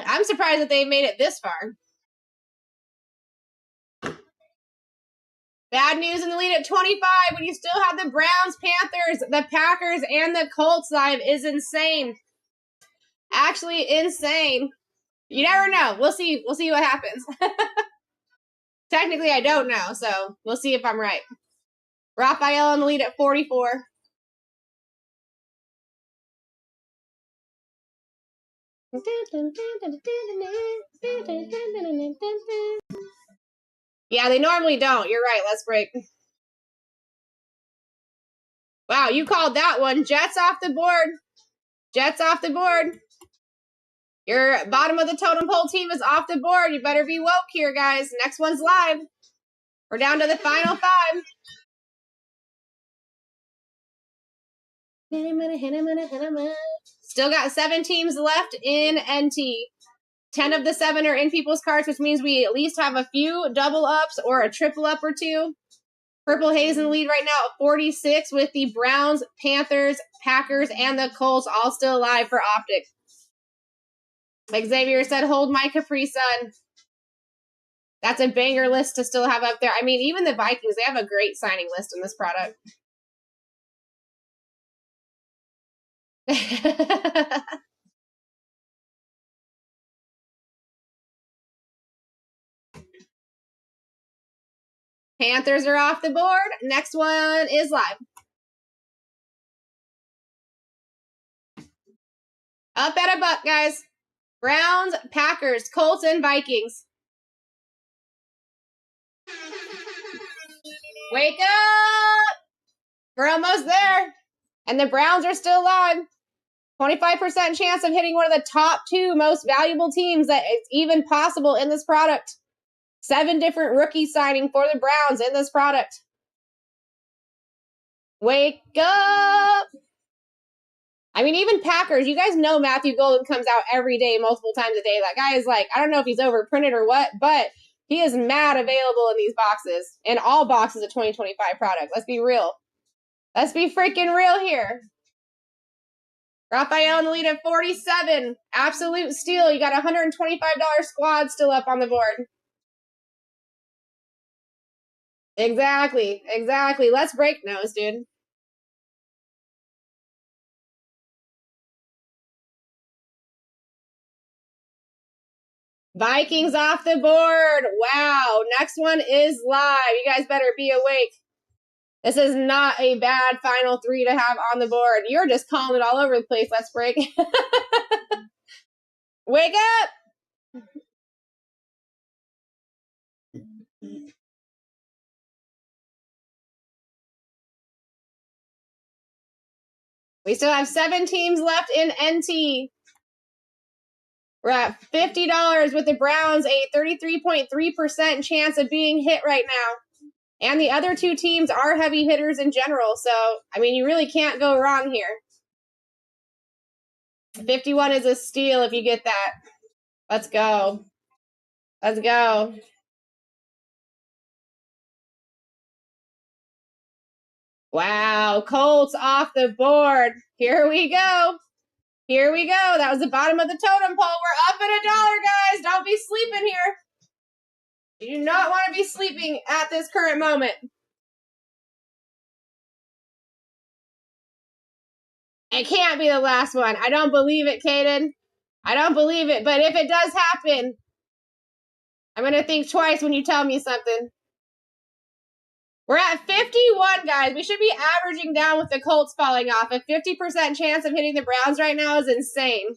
[SPEAKER 1] I'm surprised that they made it this far. Bad news in the lead at 25 when you still have the Browns, Panthers, the Packers, and the Colts live is insane. Actually insane. You never know. We'll see. We'll see what happens. Technically, I don't know, so we'll see if I'm right. Raphael in the lead at 44. Yeah, they normally don't. You're right. Let's break. Wow, you called that one. Jets off the board. Jets off the board. Your bottom of the totem pole team is off the board. You better be woke here, guys. Next one's live. We're down to the final 5. Still got 7 teams left in NT. 10 of the 7 are in people's carts, which means we at least have a few double ups or a triple up or 2. Purple Haze in the lead right now at 46 with the Browns, Panthers, Packers, and the Colts all still alive for Optic. Like Xavier said, hold my Capri Sun. That's a banger list to still have up there. I mean, even the Vikings, they have a great signing list in this product. Panthers are off the board. Next one is live. Up at a buck, guys. Browns, Packers, Colts, and Vikings. Wake up! We're almost there. And the Browns are still alive. 25% chance of hitting one of the top 2 most valuable teams that it's even possible in this product. 7 different rookies signing for the Browns in this product. Wake up! I mean, even Packers, you guys know Matthew Golden comes out every day, multiple times a day. That guy is like, I don't know if he's overprinted or what, but he is mad available in these boxes. In all boxes of 2025 product. Let's be real. Let's be freaking real here. Raphael in the lead at 47. Absolute steal. You got a $125 squad still up on the board. Exactly. Exactly. Let's break nose, dude. Vikings off the board. Wow. Next one is live. You guys better be awake. This is not a bad final 3 to have on the board. You're just calling it all over the place. Let's break. Wake up! We still have 7 teams left in NT. We're at $50 with the Browns, a 33.3% chance of being hit right now. And the other 2 teams are heavy hitters in general. So, I mean, you really can't go wrong here. 51 is a steal if you get that. Let's go. Let's go. Wow. Colts off the board. Here we go. Here we go. That was the bottom of the totem pole. We're up at $1, guys. Don't be sleeping here. You do not want to be sleeping at this current moment. It can't be the last one. I don't believe it, Caden. I don't believe it. But if it does happen, I'm going to think twice when you tell me something. We're at 51, guys. We should be averaging down with the Colts falling off. A 50% chance of hitting the Browns right now is insane.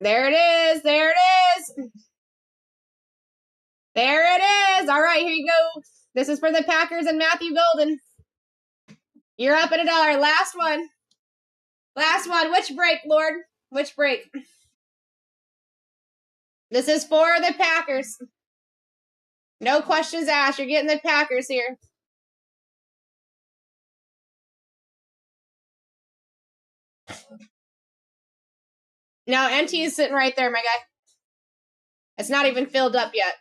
[SPEAKER 1] There it is. There it is. There it is. All right, here you go. This is for the Packers and Matthew Golden. You're up at $1. Last one. Last one. Which break, Lord? Which break? This is for the Packers. No questions asked. You're getting the Packers here. No, NT is sitting right there, my guy. It's not even filled up yet.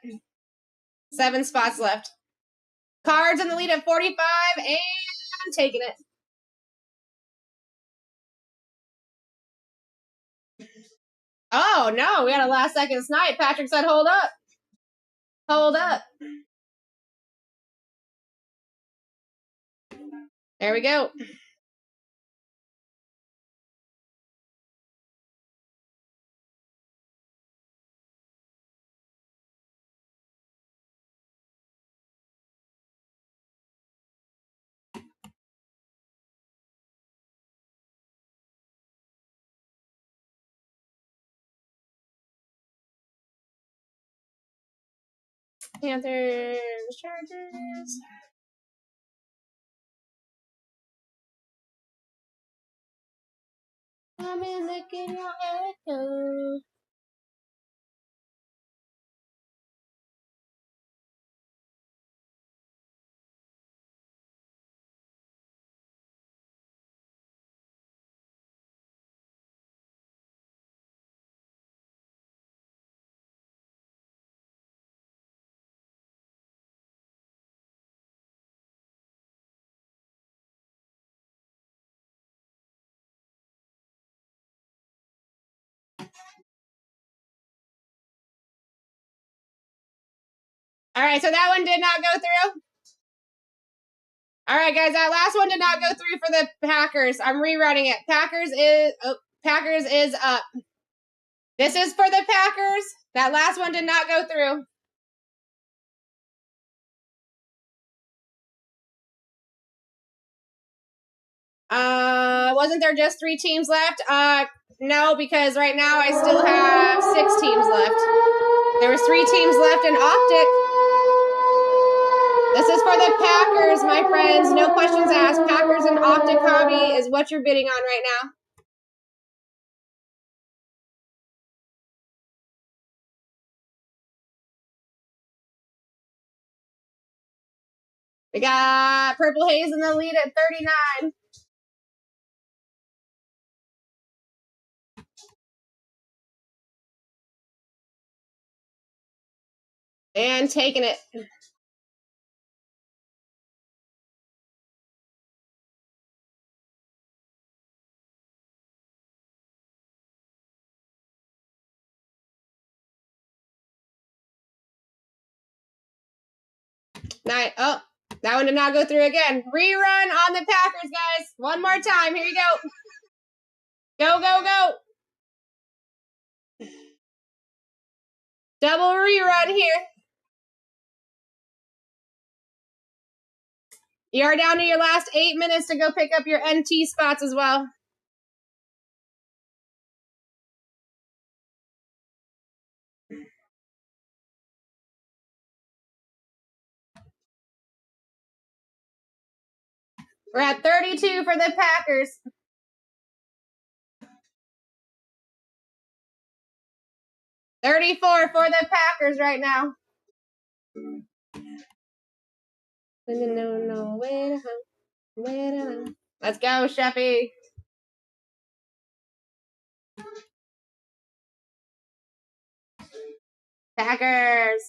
[SPEAKER 1] 7 spots left. Cards in the lead at 45, and I'm taking it. Oh, no, we got a last second snipe. Patrick said, hold up. Hold up. There we go. Panthers, Chargers. I'm in looking your echo. All right, so that one did not go through. All right, guys, that last one did not go through for the Packers. I'm rerunning it. Packers is up. This is for the Packers. That last one did not go through. Wasn't there just 3 teams left? No, because right now I still have 6 teams left. There was 3 teams left in Optic. This is for the Packers, my friends. No questions asked. Packers and Optic Hobby is what you're bidding on right now. We got Purple Haze in the lead at 39. And taking it. Nice. Oh, that one did not go through again. Rerun on the Packers, guys. One more time. Here you go. Go, go, go. Double rerun here. You are down to your last 8 minutes to go pick up your NT spots as well. We're at 32 for the Packers. 34 for the Packers right now. Let's go, Sheffy. Packers.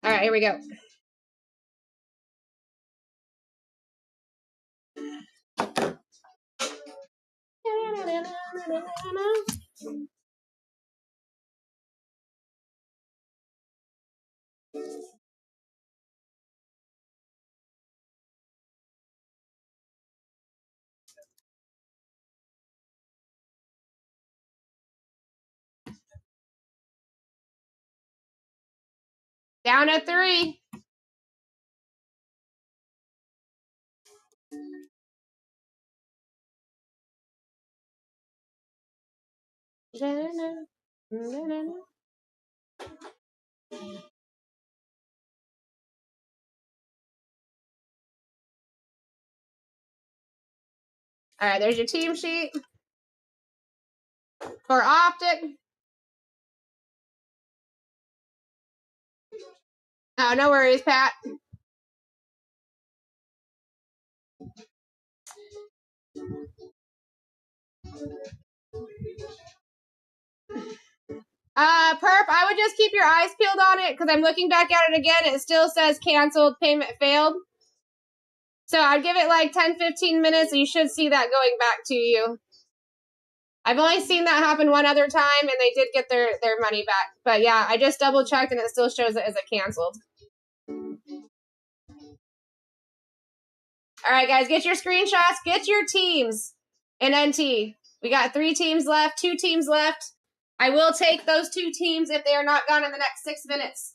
[SPEAKER 1] All right, here we go. Down at 3. All right, there's your team sheet for Optic. Oh, no worries, Pat. Perp, I would just keep your eyes peeled on it because I'm looking back at it again. It still says canceled, payment failed. So I'd give it like 10-15 minutes and you should see that going back to you. I've only seen that happen one other time and they did get their money back. But yeah, I just double checked and it still shows it as a canceled. All right, guys, get your screenshots, get your teams in NT. We got 3 teams left, 2 teams left. I will take those 2 teams if they are not gone in the next 6 minutes.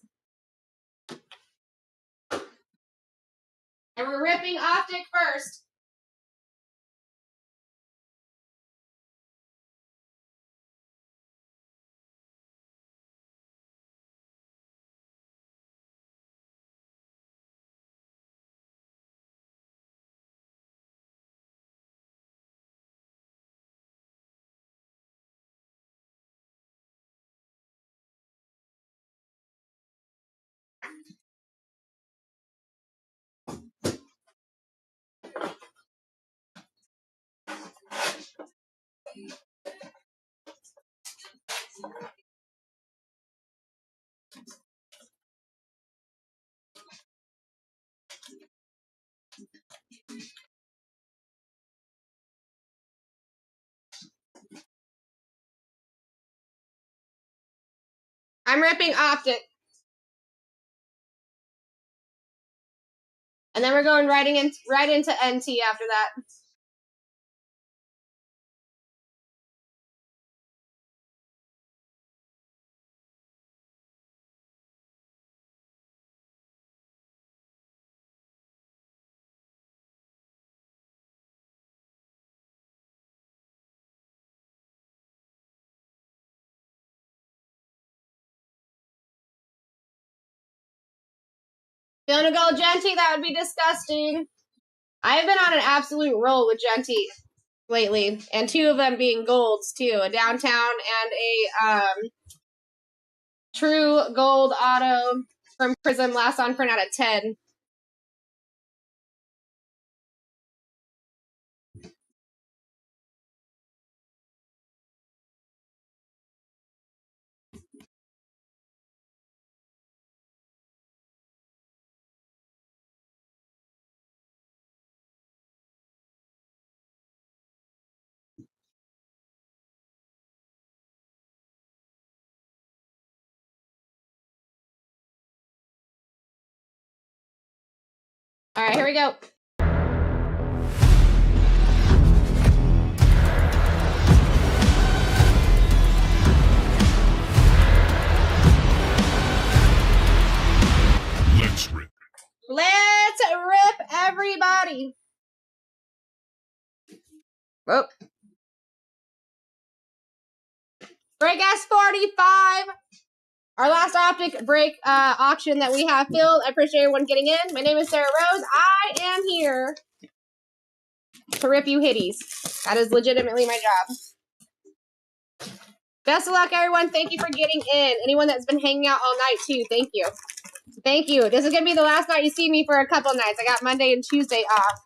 [SPEAKER 1] And we're ripping Optic first. I'm ripping Optic. And then we're going right into NT after that. Feeling a gold Genty? That would be disgusting. I've been on an absolute roll with Genty lately, and 2 of them being golds too, a downtown and a true gold auto from Prism, last on print out of 10. All right, here we go.
[SPEAKER 2] Let's rip.
[SPEAKER 1] Let's rip, everybody. Oh. Break S45. Our last Optic break auction that we have filled. I appreciate everyone getting in. My name is Sarah Rose. I am here to rip you hitties. That is legitimately my job. Best of luck, everyone. Thank you for getting in. Anyone that's been hanging out all night, too, thank you. Thank you. This is going to be the last night you see me for a couple nights. I got Monday and Tuesday off,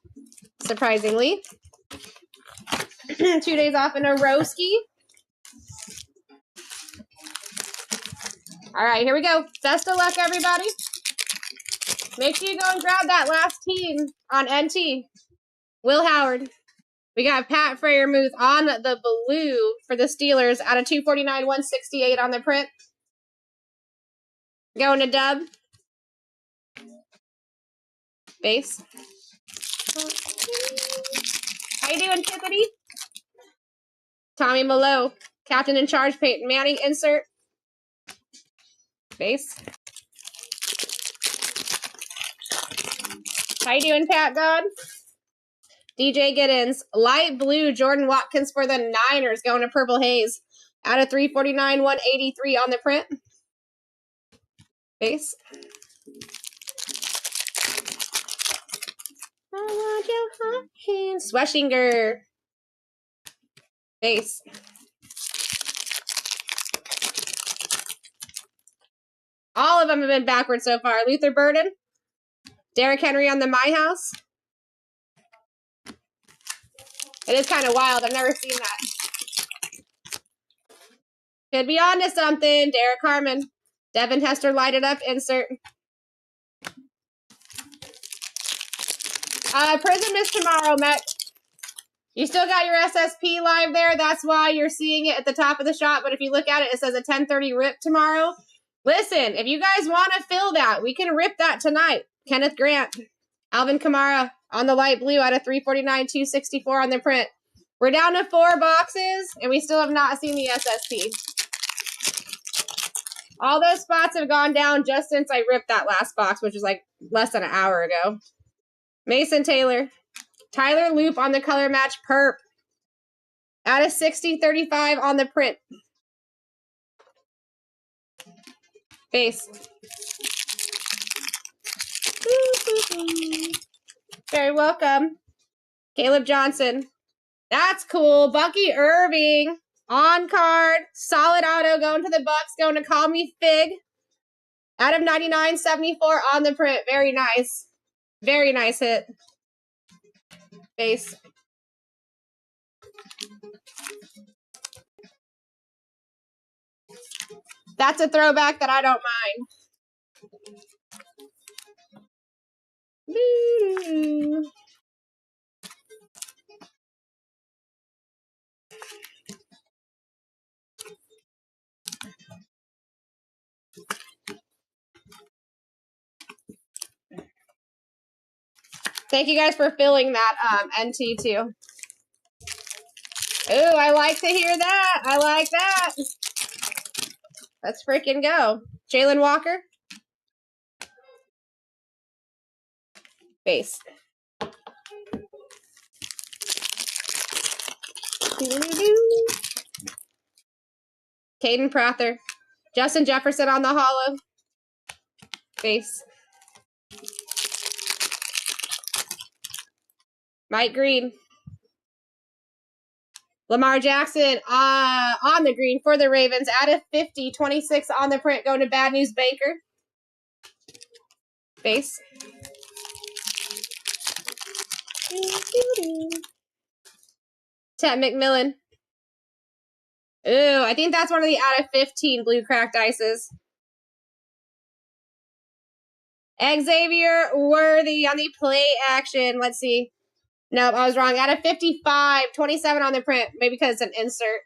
[SPEAKER 1] surprisingly. 2 days off in a rowski. All right, here we go. Best of luck, everybody. Make sure you go and grab that last team on NT. Will Howard. We got Pat Freiermuth on the blue for the Steelers out of 249, 168 on the print. Going to Dub. Base. How you doing, Tippity? Tommy Malone. Captain in charge, Peyton Manning. Insert. Base. How you doing, Pat God? DJ Giddens. Light blue, Jordan Watkins for the Niners. Going to Purple Haze. Out of 349, 183 on the print. Base. Sweshinger. Base. All of them have been backwards so far. Luther Burden. Derrick Henry on the My House. It is kind of wild. I've never seen that. Could be on to something. Derek Harmon. Devin Hester lighted up. Insert. Prism is tomorrow, Matt. You still got your SSP live there. That's why you're seeing it at the top of the shop. But if you look at it, it says a 10:30 rip tomorrow. Listen, if you guys want to fill that, we can rip that tonight. Kenneth Grant. Alvin Kamara on the light blue out of 349, 264 on the print. We're down to 4 boxes, and we still have not seen the SSP. All those spots have gone down just since I ripped that last box, which is like less than an hour ago. Mason Taylor. Tyler Loop on the color match perp. Out of 60-35 on the print. Base. Very welcome. Caleb Johnson. That's cool. Bucky Irving. On card. Solid auto going to the Bucks. Going to Call Me Fig. Out of 99-74 on the print. Very nice. Very nice hit. Base. That's a throwback that I don't mind. Thank you guys for filling that NT too. Ooh, I like to hear that. I like that. Let's freaking go. Jalen Walker. Base. Caden Prather. Justin Jefferson on the hollow. Base. Mike Green. Lamar Jackson on the green for the Ravens. Out of 50, 26 on the print. Going to Bad News Banker. Base. Ted McMillan. Ooh, I think that's one of the out of 15 blue cracked ices. Xavier Worthy on the play action. Let's see. Nope, I was wrong. Out of 55, 27 on the print. Maybe because it's an insert.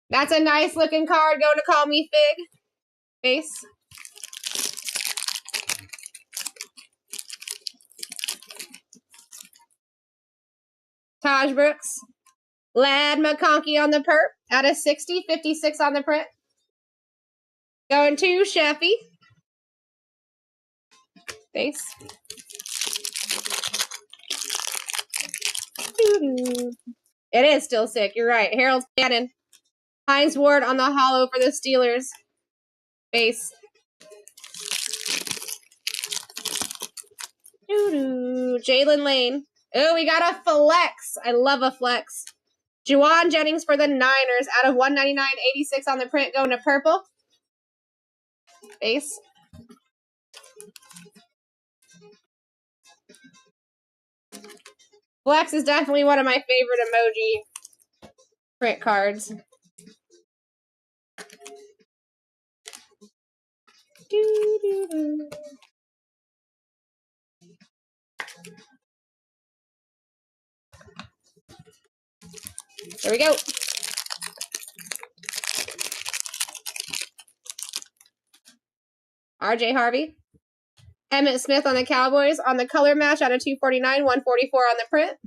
[SPEAKER 1] That's a nice looking card. Going to Call Me Fig. Base. Taj Brooks. Lad McConkey on the perp. Out of 60, 56 on the print. Going to Sheffy. Base. It is still sick. You're right. Harold Shannon. Hines Ward on the hollow for the Steelers. Base. Jalen Lane. Oh, we got a flex. I love a flex. Juwan Jennings for the Niners. Out of 199, 86 on the print. Going to purple. Base. Flex is definitely one of my favorite emoji print cards. There we go. RJ Harvey. Emmett Smith on the Cowboys on the color match out of 249, 144 on the print.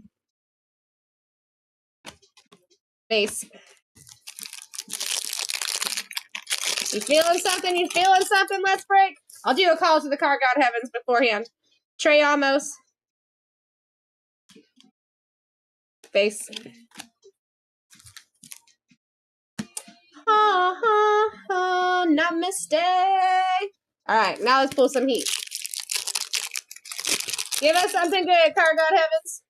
[SPEAKER 1] Base. You feeling something? You feeling something? Let's break. I'll do a call to the Car God Heavens beforehand. Trey Amos. Base. Namaste. All right, now let's pull some heat. Give us something good, Car God Heavens.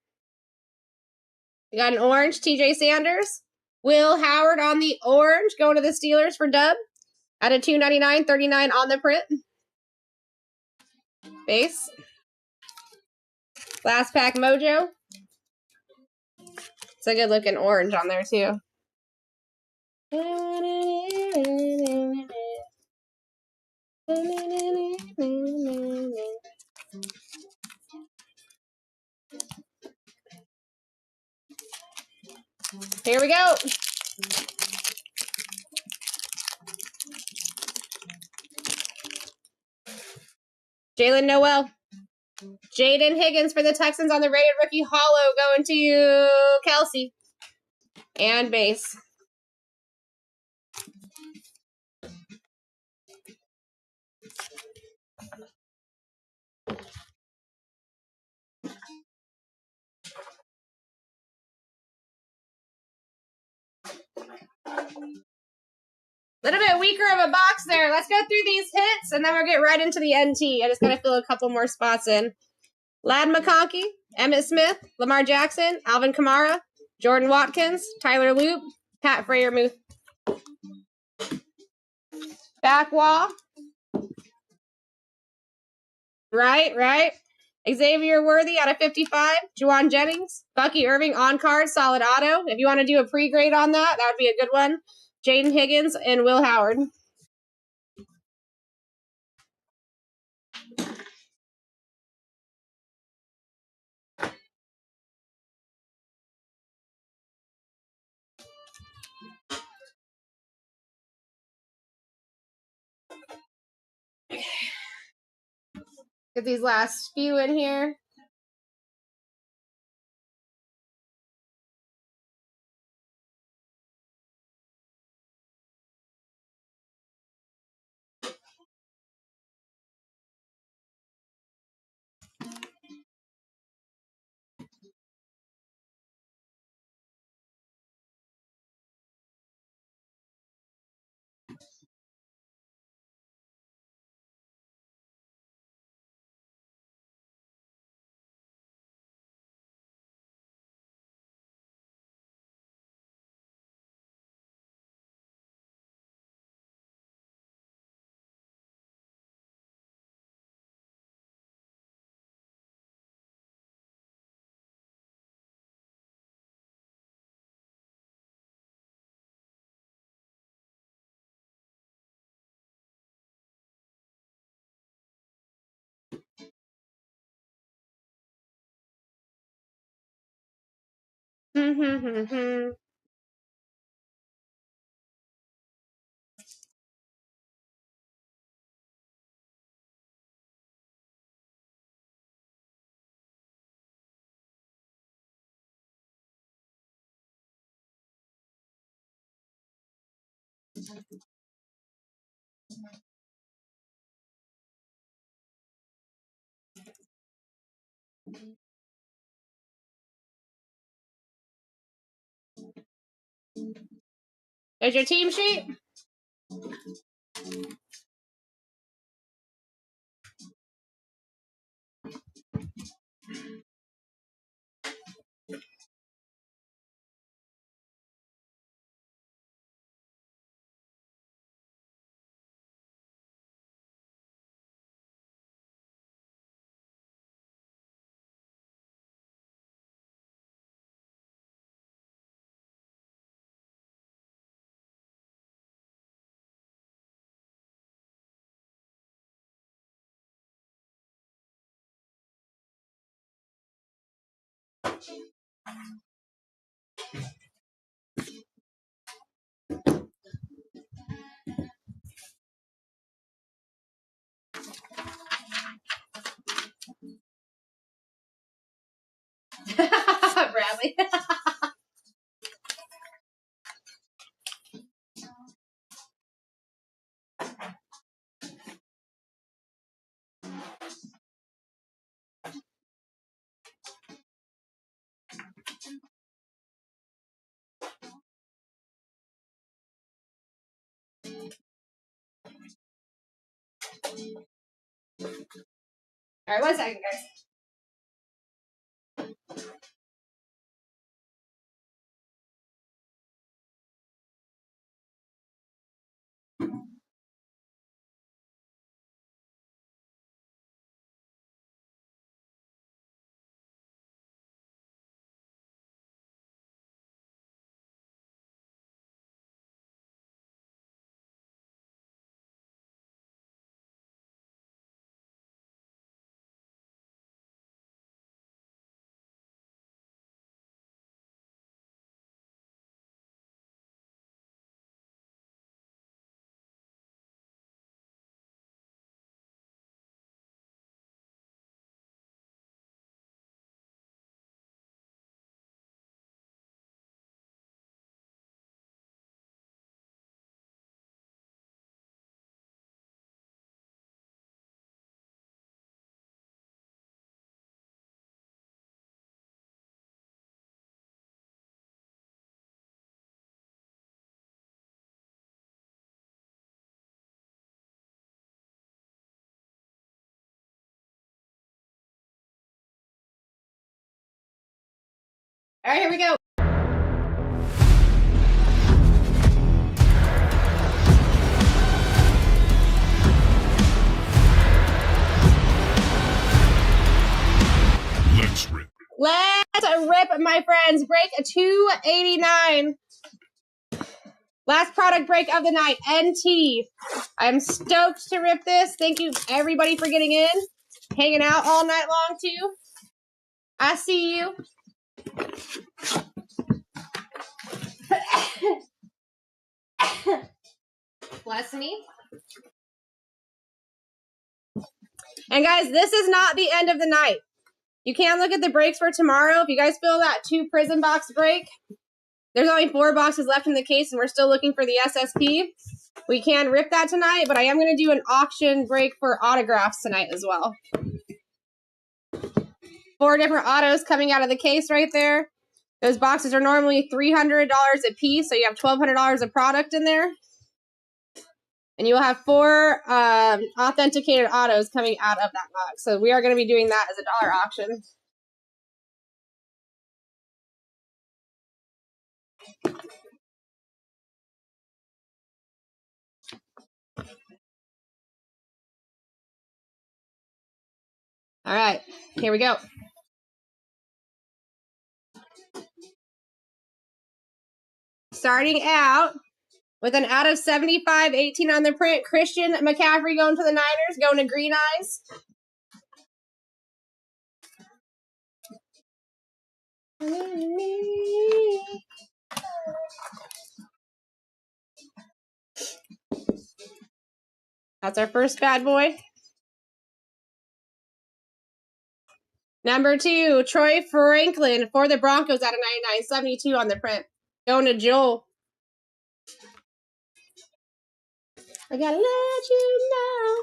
[SPEAKER 1] We got an orange, TJ Sanders. Will Howard on the orange, going to the Steelers for dub. At a $2.99, $39 on the print. Base. Last pack mojo. It's a good looking orange on there too. Here we go. Jalen Noel. Jaden Higgins for the Texans on the rated rookie hollow, going to Kelsey. And base. A little bit weaker of a box there. Let's go through these hits, and then we'll get right into the NT. I just got to fill a couple more spots in. Lad McConkey, Emmitt Smith, Lamar Jackson, Alvin Kamara, Jordan Watkins, Tyler Loop, Pat Freiermuth. Back wall. Right. Xavier Worthy out of 55. Juwan Jennings. Bucky Irving on card, solid auto. If you want to do a pre-grade on that, that would be a good one. Jaden Higgins and Will Howard. Get these last few in here. There's your team sheet. Bradley. All right, 1 second, guys. All right, here we go.
[SPEAKER 2] Let's rip.
[SPEAKER 1] Let's rip, my friends. Break 289. Last product break of the night, NT. I'm stoked to rip this. Thank you, everybody, for getting in. Hanging out all night long, too. I see you. Bless me. And guys, this is not the end of the night. You can look at the breaks for tomorrow. If you guys feel that 2 prison box break, there's only 4 boxes left in the case, and we're still looking for the SSP. We can rip that tonight, but I am going to do an auction break for autographs tonight as well. 4 different autos coming out of the case right there. Those boxes are normally $300 a piece, so you have $1,200 of product in there. And you will have 4 authenticated autos coming out of that box. So we are going to be doing that as a dollar auction. All right, here we go. Starting out with an out of 75, 18 on the print. Christian McCaffrey going to the Niners, going to Green Eyes. That's our first bad boy. Number 2, Troy Franklin for the Broncos out of 99, 72 on the print. Going to Joel. I gotta let you know.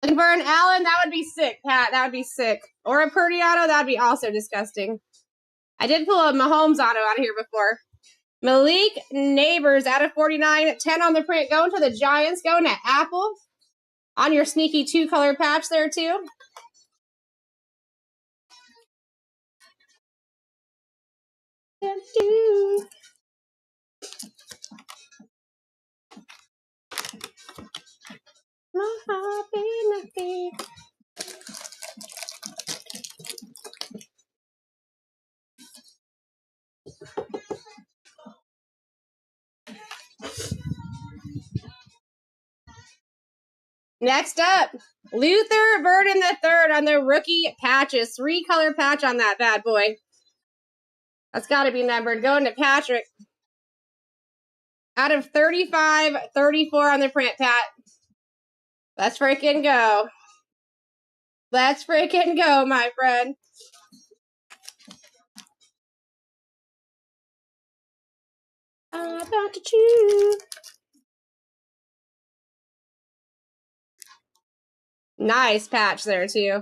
[SPEAKER 1] Looking for an Allen? That would be sick, Pat. That would be sick. Or a Purdy auto? That would be also disgusting. I did pull a Mahomes auto out of here before. Malik Neighbors out of 49, 10 on the print. Going to the Giants. Going to Apple. On your sneaky 2-color patch there, too. My heart be nothing. Next up, Luther Burden III on the rookie patches. 3-color patch on that bad boy. That's got to be numbered. Going to Patrick. Out of 35, 34 on the print, Pat. Let's freaking go. Let's freaking go, my friend. I'm about to choose. Nice patch there, too.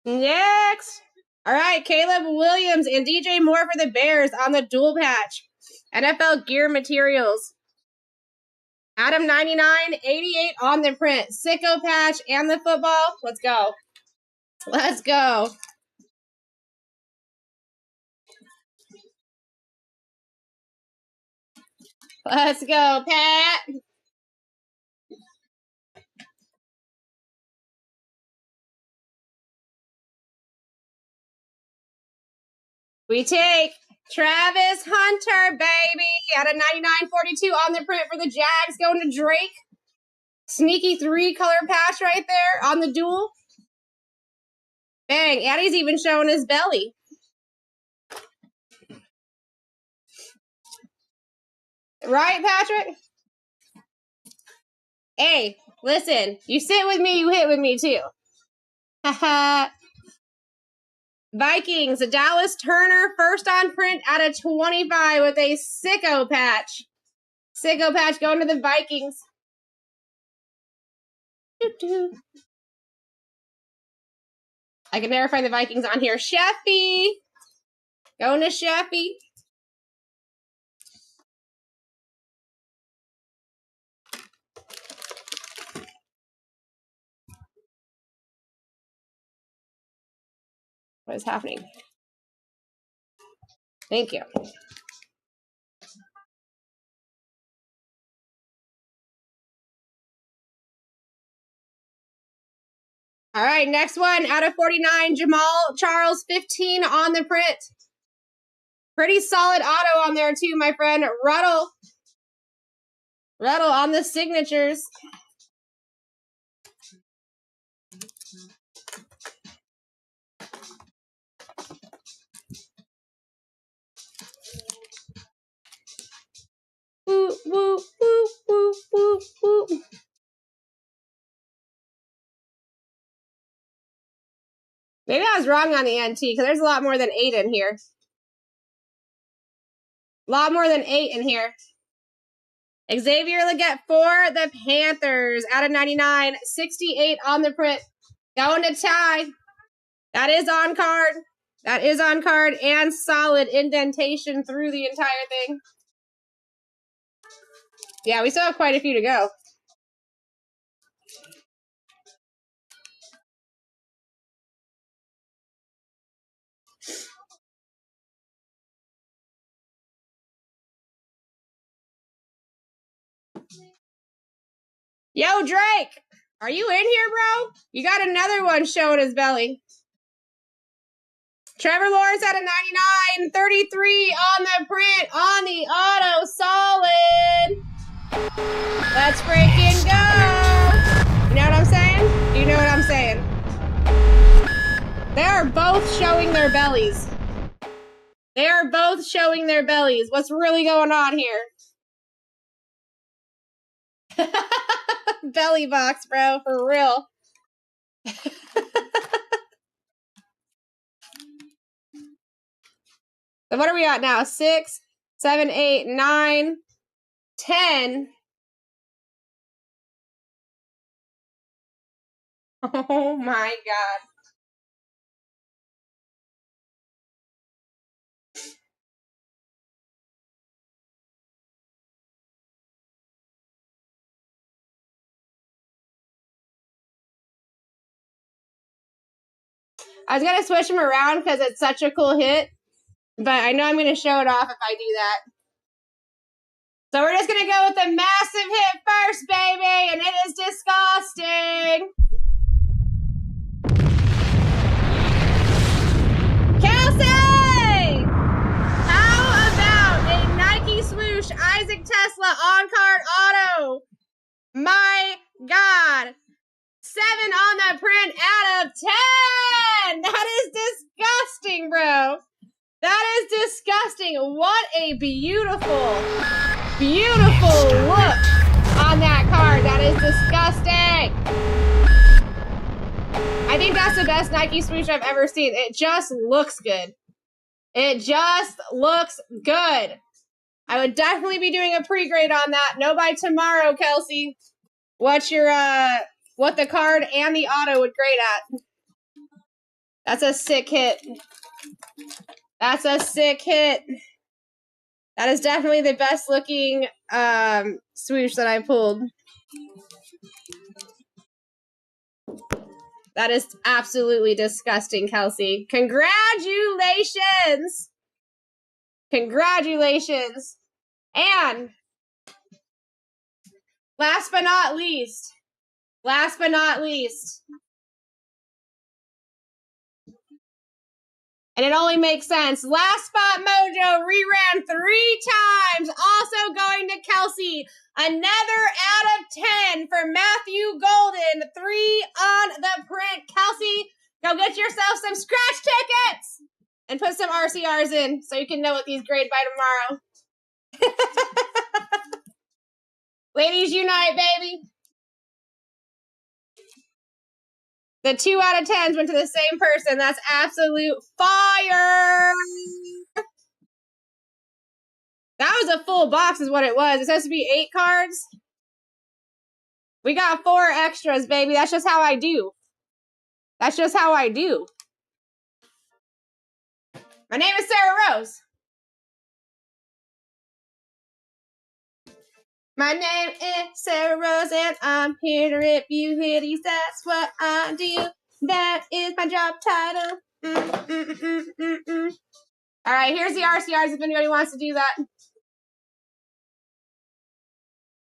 [SPEAKER 1] Next. All right, Caleb Williams and DJ Moore for the Bears on the dual patch. NFL Gear Materials. Adam 99, 88 on the print. Sicko patch and the football. Let's go. Let's go. Let's go, Pat. We take Travis Hunter, baby, out of 99.42 on the print for the Jags. Going to Drake. Sneaky 3-color patch right there on the dual. Bang, and he's even showing his belly. Right, Patrick? Hey, listen, you sit with me, you hit with me too. Haha. Vikings, Dallas Turner, first on print out of 25 with a sicko patch. Sicko patch going to the Vikings. I can never find the Vikings on here. Sheffy. Going to Sheffy. What is happening? Thank you. All right, next one out of 49, Jamal Charles, 15 on the print. Pretty solid auto on there too, my friend. Ruddle on the signatures. Woo, woo, woo, woo, woo, woo. Maybe I was wrong on the NT because there's a lot more than 8 in here. A lot more than 8 in here. Xavier Legette for the Panthers out of 99. 68 on the print. Going to Ty. That is on card. That is on card and solid indentation through the entire thing. Yeah, we still have quite a few to go. Yo, Drake, are you in here, bro? You got another one showing his belly. Trevor Lawrence out of 99, 33 on the print, on the auto, solid. Let's freaking go. You know what I'm saying? You know what I'm saying? They are both showing their bellies. They are both showing their bellies. What's really going on here? Belly box, bro, for real. So what are we at now? 6, 7, 8, 9, 10. Oh my God. I was going to switch them around because it's such a cool hit, but I know I'm going to show it off if I do that. So we're just going to go with the massive hit first, baby, and it is disgusting. Kelsey! How about a Nike swoosh Isaac Tesla on-card auto? My God. 7 on the print out of 10. That is disgusting, bro. That is disgusting. What a beautiful, beautiful look on that card. That is disgusting. I think that's the best Nike swoosh I've ever seen. It just looks good. It just looks good. I would definitely be doing a pre-grade on that. No by tomorrow, Kelsey. What's your, what the card and the auto would grade at? That's a sick hit. That's a sick hit. That is definitely the best looking swoosh that I pulled. That is absolutely disgusting, Kelsey. Congratulations. Congratulations. And last but not least, and it only makes sense. Last Spot Mojo reran 3 times. Also going to Kelsey. Another out of 10 for Matthew Golden. 3 on the print. Kelsey, go get yourself some scratch tickets and put some RCRs in so you can know what these grade by tomorrow. Ladies unite, baby. The 2 out of 10s went to the same person. That's absolute fire. That was a full box is what it was. It supposed to be 8 cards. We got 4 extras, baby. That's just how I do. That's just how I do. My name is Sarah Rose. My name is Sarah Rose, and I'm here to rip you hitties. That's what I do. That is my job title. All right, here's the RCRs if anybody wants to do that.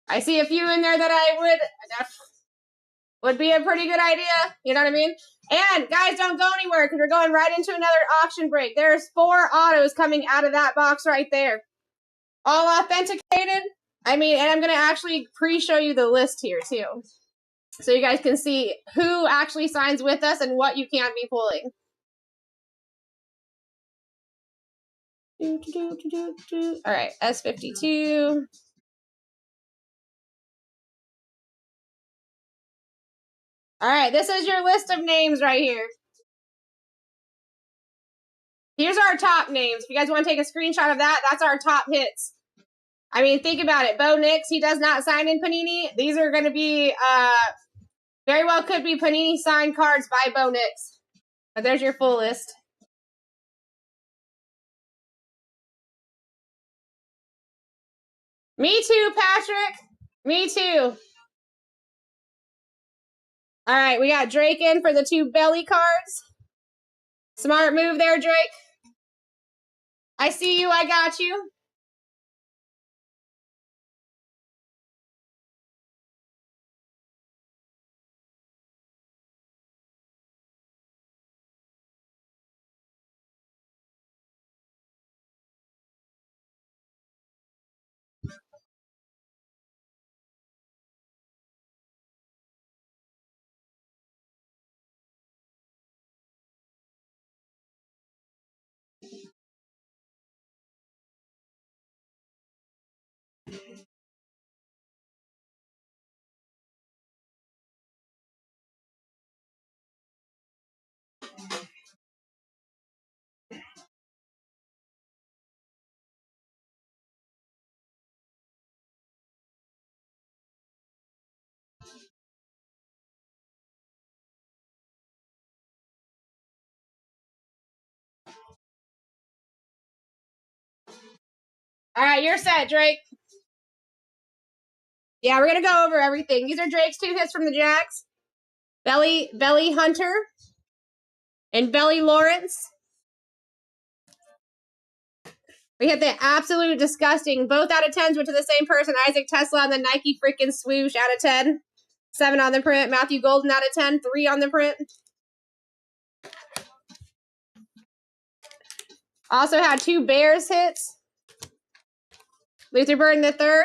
[SPEAKER 1] I see a few in there that that would be a pretty good idea. You know what I mean? And guys, don't go anywhere because we're going right into another auction break. There's 4 autos coming out of that box right there. All authenticated. I mean, and I'm going to actually pre-show you the list here too. So you guys can see who actually signs with us and what you can't be pulling. All right, S52. All right, this is your list of names right here. Here's our top names. If you guys want to take a screenshot of that, that's our top hits. I mean, think about it. Bo Nix, he does not sign in Panini. These are going to be, very well could be Panini signed cards by Bo Nix. But there's your full list. Me too, Patrick. Me too. All right, we got Drake in for the 2 belly cards. Smart move there, Drake. I see you. I got you. All right, you're set, Drake. Yeah, we're going to go over everything. These are Drake's 2 hits from the Jacks. Belly Hunter and Belly Lawrence. We hit the absolute disgusting. Both out of 10s went to the same person. Isaac Tesla on the Nike freaking swoosh out of 10. 7 on the print. Matthew Golden out of 10. 3 on the print. Also had 2 Bears hits. Luther Burden III.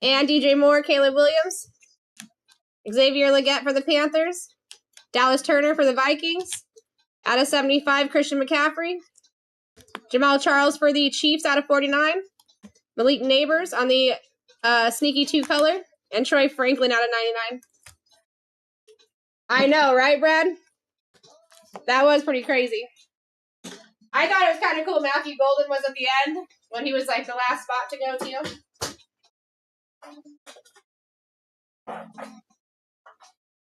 [SPEAKER 1] And DJ Moore, Caleb Williams. Xavier Legette for the Panthers. Dallas Turner for the Vikings. Out of 75, Christian McCaffrey. Jamal Charles for the Chiefs out of 49. Malik Neighbors on the sneaky 2 color. And Troy Franklin out of 99. I know, right, Brad? That was pretty crazy. I thought it was kind of cool. Matthew Golden was at the end when he was like the last spot to go to.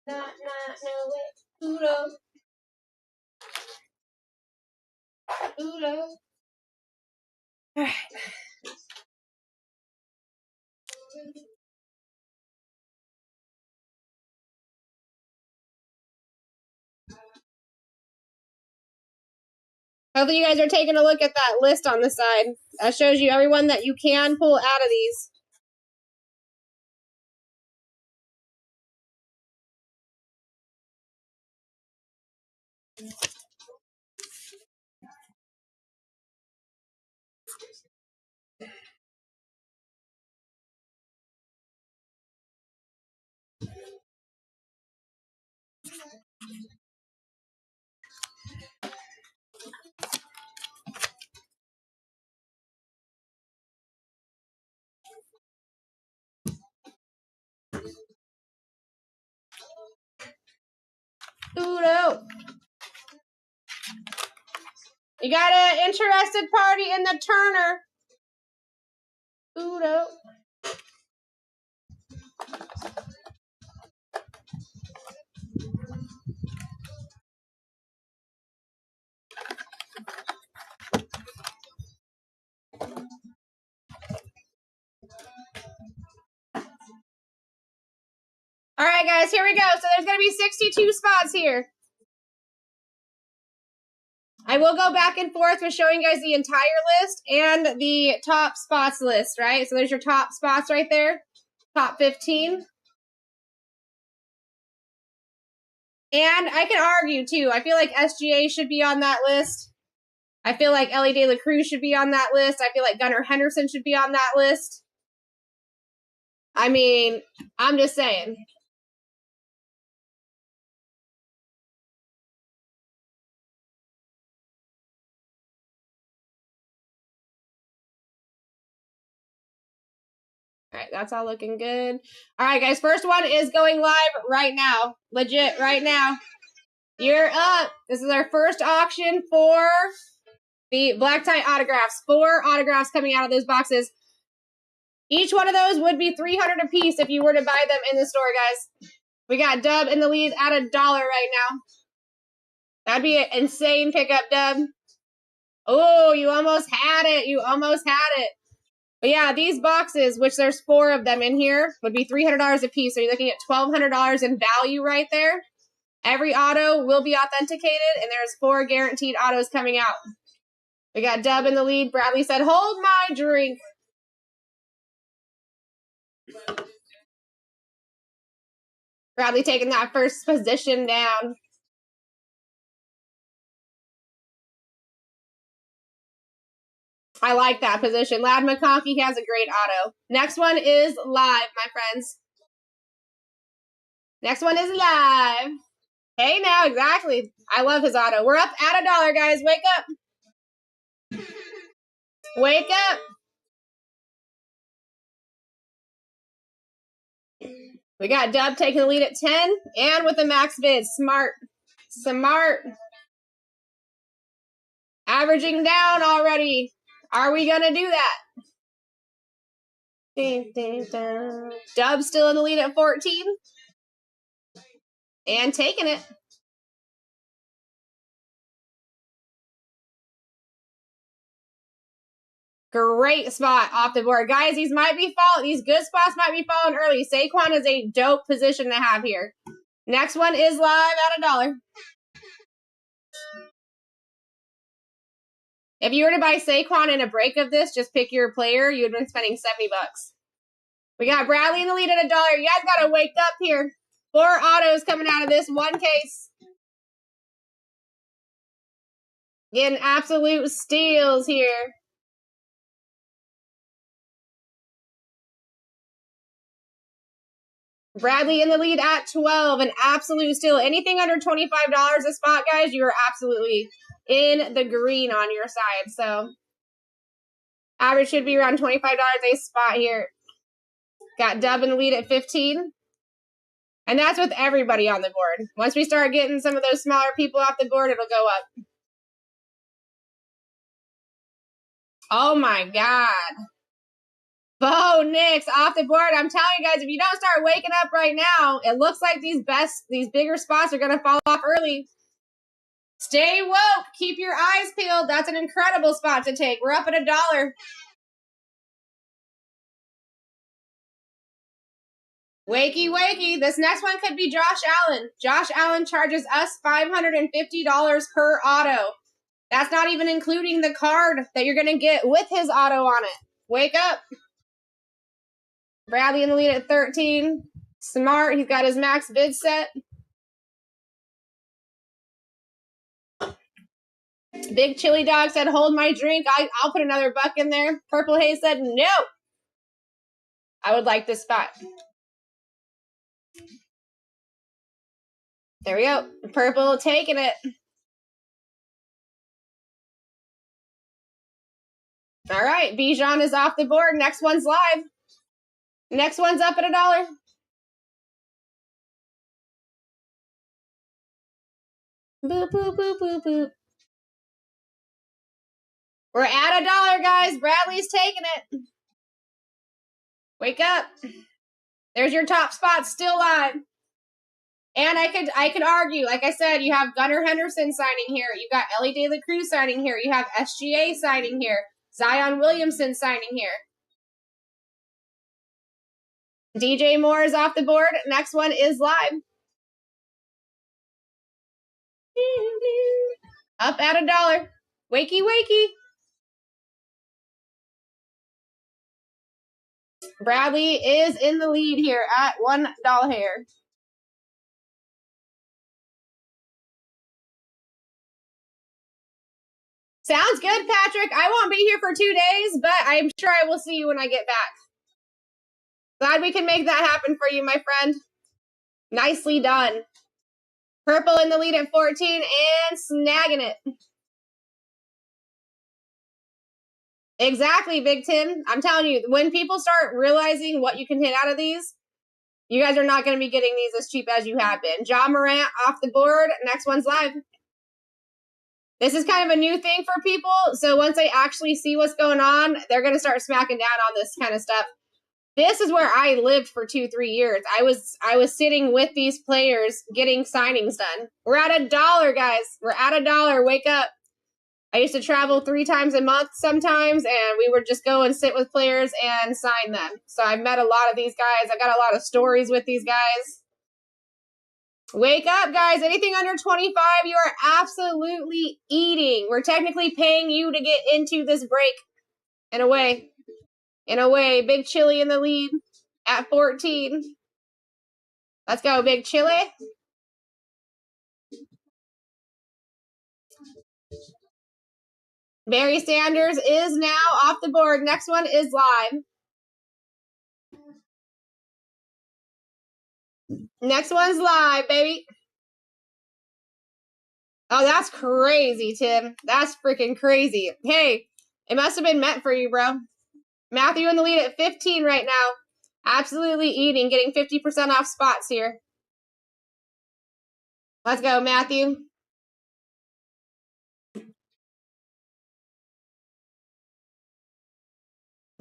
[SPEAKER 1] Not know it. Udo. Udo. All right. Hopefully you guys are taking a look at that list on the side. That shows you everyone that you can pull out of these. Udo. You got an interested party in the Turner. Udo. All right, guys, here we go. So there's going to be 62 spots here. I will go back and forth with showing you guys the entire list and the top spots list, right? So there's your top spots right there, top 15. And I can argue too. I feel like SGA should be on that list. I feel like Ellie De La Cruz should be on that list. I feel like Gunnar Henderson should be on that list. I mean, I'm just saying. All right, that's all looking good. All right, guys, first one is going live right now. Legit, right now. You're up. This is our first auction for the BlackTie autographs. 4 autographs coming out of those boxes. Each one of those would be $300 a piece if you were to buy them in the store, guys. We got Dub in the lead at $1 right now. That'd be an insane pickup, Dub. Oh, you almost had it. You almost had it. But yeah, these boxes, which there's 4 of them in here, would be $300 a piece. So you're looking at $1,200 in value right there. Every auto will be authenticated, and there's 4 guaranteed autos coming out. We got Dub in the lead. Bradley said, hold my drink. Bradley taking that first position down. I like that position. Lad McConkey has a great auto. Next one is live, my friends. Next one is live. Hey, now, exactly. I love his auto. We're up at $1, guys. Wake up. Wake up. We got Dub taking the lead at 10 and with the max bid. Smart. Smart. Averaging down already. Are we going to do that? Ding, ding, ding. Dub still in the lead at 14. And taking it. Great spot off the board. Guys, these good spots might be falling early. Saquon is a dope position to have here. Next one is live at $1. If you were to buy Saquon in a break of this, just pick your player, you would have been spending $70. We got Bradley in the lead at $1. You guys got to wake up here. 4 autos coming out of this one case. Getting absolute steals here. Bradley in the lead at 12, an absolute steal. Anything under $25 a spot, guys, you are absolutely in the green on your side. So average should be around $25 a spot here. Got Dub in the lead at 15. And that's with everybody on the board. Once we start getting some of those smaller people off the board, it'll go up. Oh my God. Bo Nix off the board. I'm telling you guys, if you don't start waking up right now, it looks like these bigger spots are going to fall off early. Stay woke. Keep your eyes peeled. That's an incredible spot to take. We're up at $1. Wakey, wakey. This next one could be Josh Allen. Josh Allen charges us $550 per auto. That's not even including the card that you're going to get with his auto on it. Wake up. Bradley in the lead at 13. Smart. He's got his max bid set. Big Chili Dog said, hold my drink. I'll put another buck in there. Purple Haze said, no. I would like this spot. There we go. Purple taking it. All right. Bijan is off the board. Next one's live. Next one's up at $1. Boop, boop, boop, boop, boop. We're at $1, guys. Bradley's taking it. Wake up. There's your top spot still live. And I could argue, like I said, you have Gunnar Henderson signing here. You got Ellie De La Cruz signing here. You have SGA signing here. Zion Williamson signing here. DJ Moore is off the board. Next one is live. Up at $1. Wakey, wakey. Bradley is in the lead here at $1 here. Sounds good, Patrick. I won't be here for 2 days, but I'm sure I will see you when I get back. Glad we can make that happen for you, my friend. Nicely done. Purple in the lead at 14 and snagging it. Exactly, Big Tim. I'm telling you, when people start realizing what you can hit out of these, you guys are not going to be getting these as cheap as you have been. John Morant off the board. Next one's live. This is kind of a new thing for people, so once they actually see what's going on, they're going to start smacking down on this kind of stuff. This is where I lived for 2-3 years. I was sitting with these players getting signings done. We're at $1, guys. We're at $1. Wake up. I used to travel 3 times a month sometimes, and we would just go and sit with players and sign them. So I've met a lot of these guys. I got a lot of stories with these guys. Wake up, guys. Anything under 25, you are absolutely eating. We're technically paying you to get into this break. In a way. Big Chili in the lead at 14. Let's go, Big Chili. Barry Sanders is now off the board. Next one is live. Next one's live, baby. Oh, that's crazy, Tim. That's freaking crazy. Hey, it must have been meant for you, bro. Matthew in the lead at 15 right now. Absolutely eating, getting 50% off spots here. Let's go, Matthew.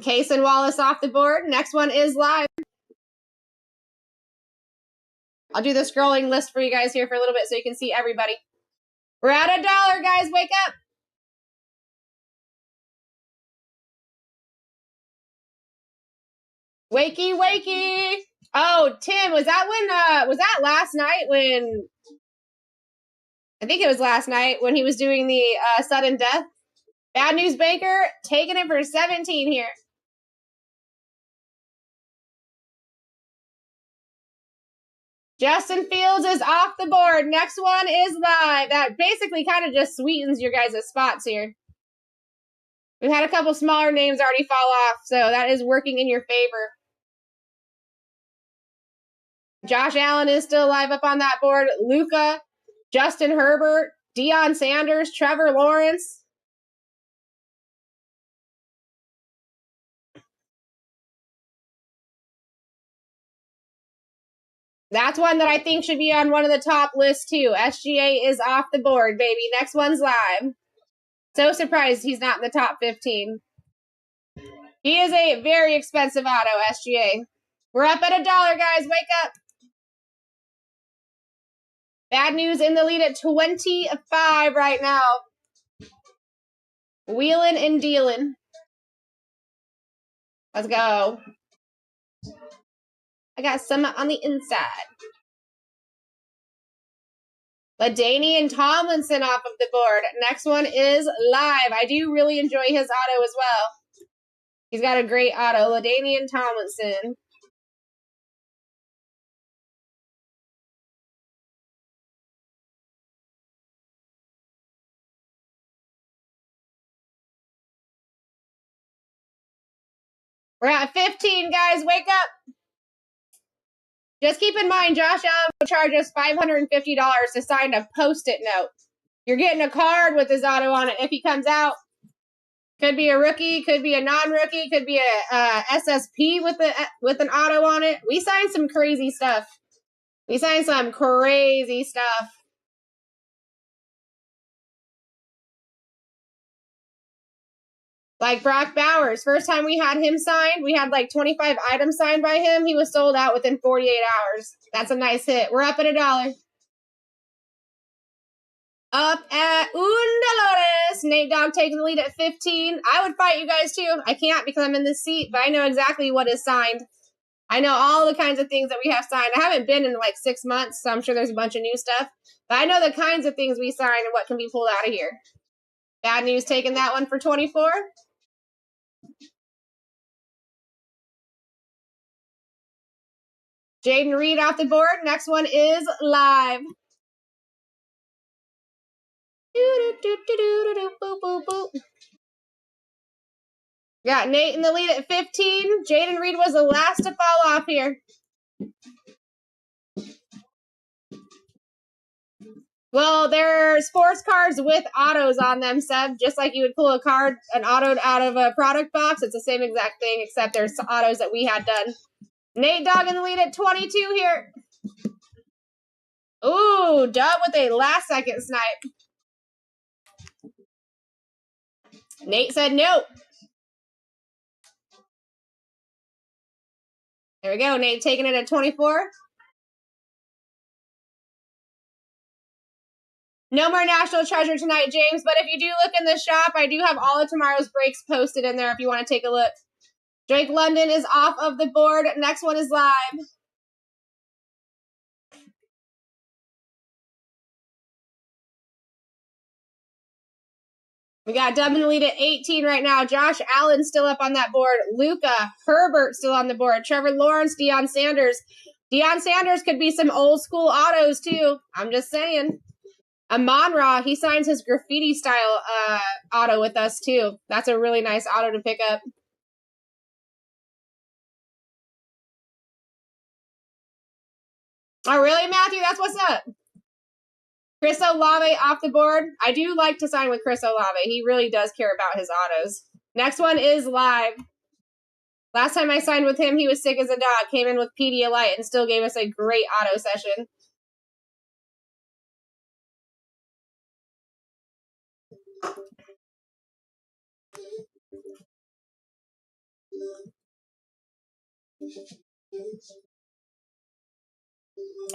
[SPEAKER 1] Case and Wallace off the board. Next one is live. I'll do the scrolling list for you guys here for a little bit so you can see everybody. We're at $1, guys. Wake up. Wakey, wakey. Oh, Tim, was that last night when, I think it was last night when he was doing the sudden death? Bad News Banker taking it for 17 here. Justin Fields is off the board. Next one is live. That basically kind of just sweetens your guys' spots here. We've had a couple smaller names already fall off, so that is working in your favor. Josh Allen is still live up on that board. Luka, Justin Herbert, Deion Sanders, Trevor Lawrence. That's one that I think should be on one of the top lists too. SGA is off the board, baby. Next one's live. So surprised he's not in the top 15. He is a very expensive auto, SGA. We're up at $1, guys. Wake up. Bad News in the lead at 25 right now. Wheeling and dealing. Let's go. I got some on the inside. LaDainian Tomlinson off of the board. Next one is live. I do really enjoy his auto as well. He's got a great auto. LaDainian Tomlinson. We're at 15, guys. Wake up. Just keep in mind, Josh Allen will charge us $550 to sign a Post-it note. You're getting a card with his auto on it if he comes out. Could be a rookie, could be a non-rookie, could be a SSP with an auto on it. We signed some crazy stuff. Like Brock Bowers. First time we had him signed, we had like 25 items signed by him. He was sold out within 48 hours. That's a nice hit. We're up at $1. Up at Undalores. Nate Dogg taking the lead at 15. I would fight you guys too. I can't because I'm in this seat, but I know exactly what is signed. I know all the kinds of things that we have signed. I haven't been in like 6 months, so I'm sure there's a bunch of new stuff. But I know the kinds of things we sign and what can be pulled out of here. Bad News taking that one for 24. Jaden Reed off the board. Next one is Live. Got Nate in the lead at 15. Jaden Reed was the last to fall off here. Well, they're sports cards with autos on them, Seb. Just like you would pull an auto out of a product box. It's the same exact thing, except there's autos that we had done. Nate Dogg in the lead at 22 here. Ooh, Dub with a last-second snipe. Nate said nope. There we go. Nate taking it at 24. No more National Treasure tonight, James, but if you do look in the shop, I do have all of tomorrow's breaks posted in there if you want to take a look. Drake London is off of the board. Next one is Live. We got Dub in the lead at 18 right now. Josh Allen still up on that board. Luca Herbert still on the board. Trevor Lawrence, Deion Sanders. Deion Sanders could be some old school autos too. I'm just saying. Amon-Ra, he signs his graffiti style auto with us too. That's a really nice auto to pick up. Oh, really, Matthew? That's what's up. Chris Olave off the board. I do like to sign with Chris Olave. He really does care about his autos. Next one is Live. Last time I signed with him, he was sick as a dog. Came in with Pedialyte and still gave us a great auto session.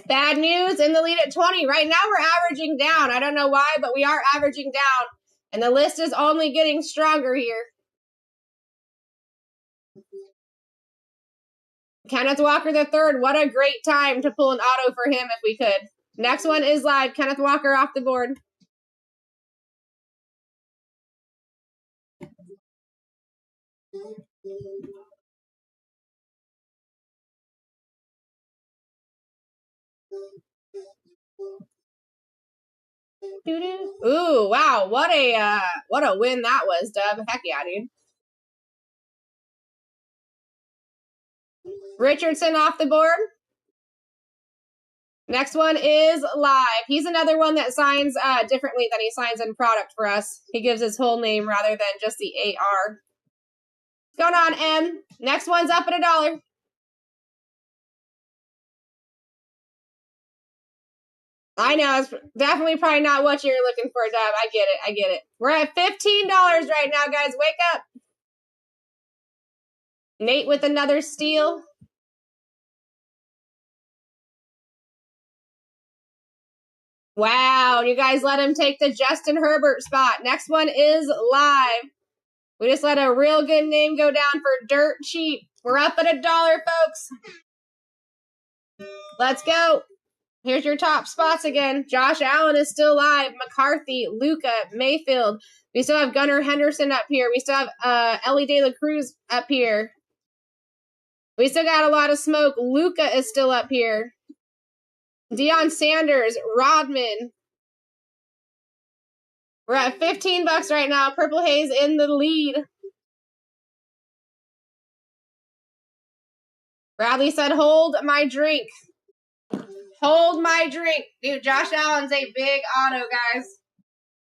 [SPEAKER 1] Bad News in the lead at 20. Right now we're averaging down. I don't know why, but we are averaging down. And the list is only getting stronger here. Kenneth Walker III. What a great time to pull an auto for him if we could. Next one is Live. Kenneth Walker off the board. Ooh, wow. What a win that was, Dub. Heck yeah, dude. Richardson off the board. Next one is Live. He's another one that signs differently than he signs in product for us. He gives his whole name rather than just the AR. What's going on, M? Next one's up at $1. I know, it's definitely probably not what you're looking for, Dub. I get it. We're at $15 right now, guys. Wake up. Nate with another steal. Wow, you guys let him take the Justin Herbert spot. Next one is Live. We just let a real good name go down for dirt cheap. We're up at $1, folks. Let's go. Here's your top spots again. Josh Allen is still live. McCarthy, Luca, Mayfield. We still have Gunnar Henderson up here. We still have Ellie De La Cruz up here. We still got a lot of smoke. Luca is still up here. Deion Sanders, Rodman. We're at $15 right now. Purple Haze in the lead. Bradley said, hold my drink. Hold my drink. Dude, Josh Allen's a big auto, guys.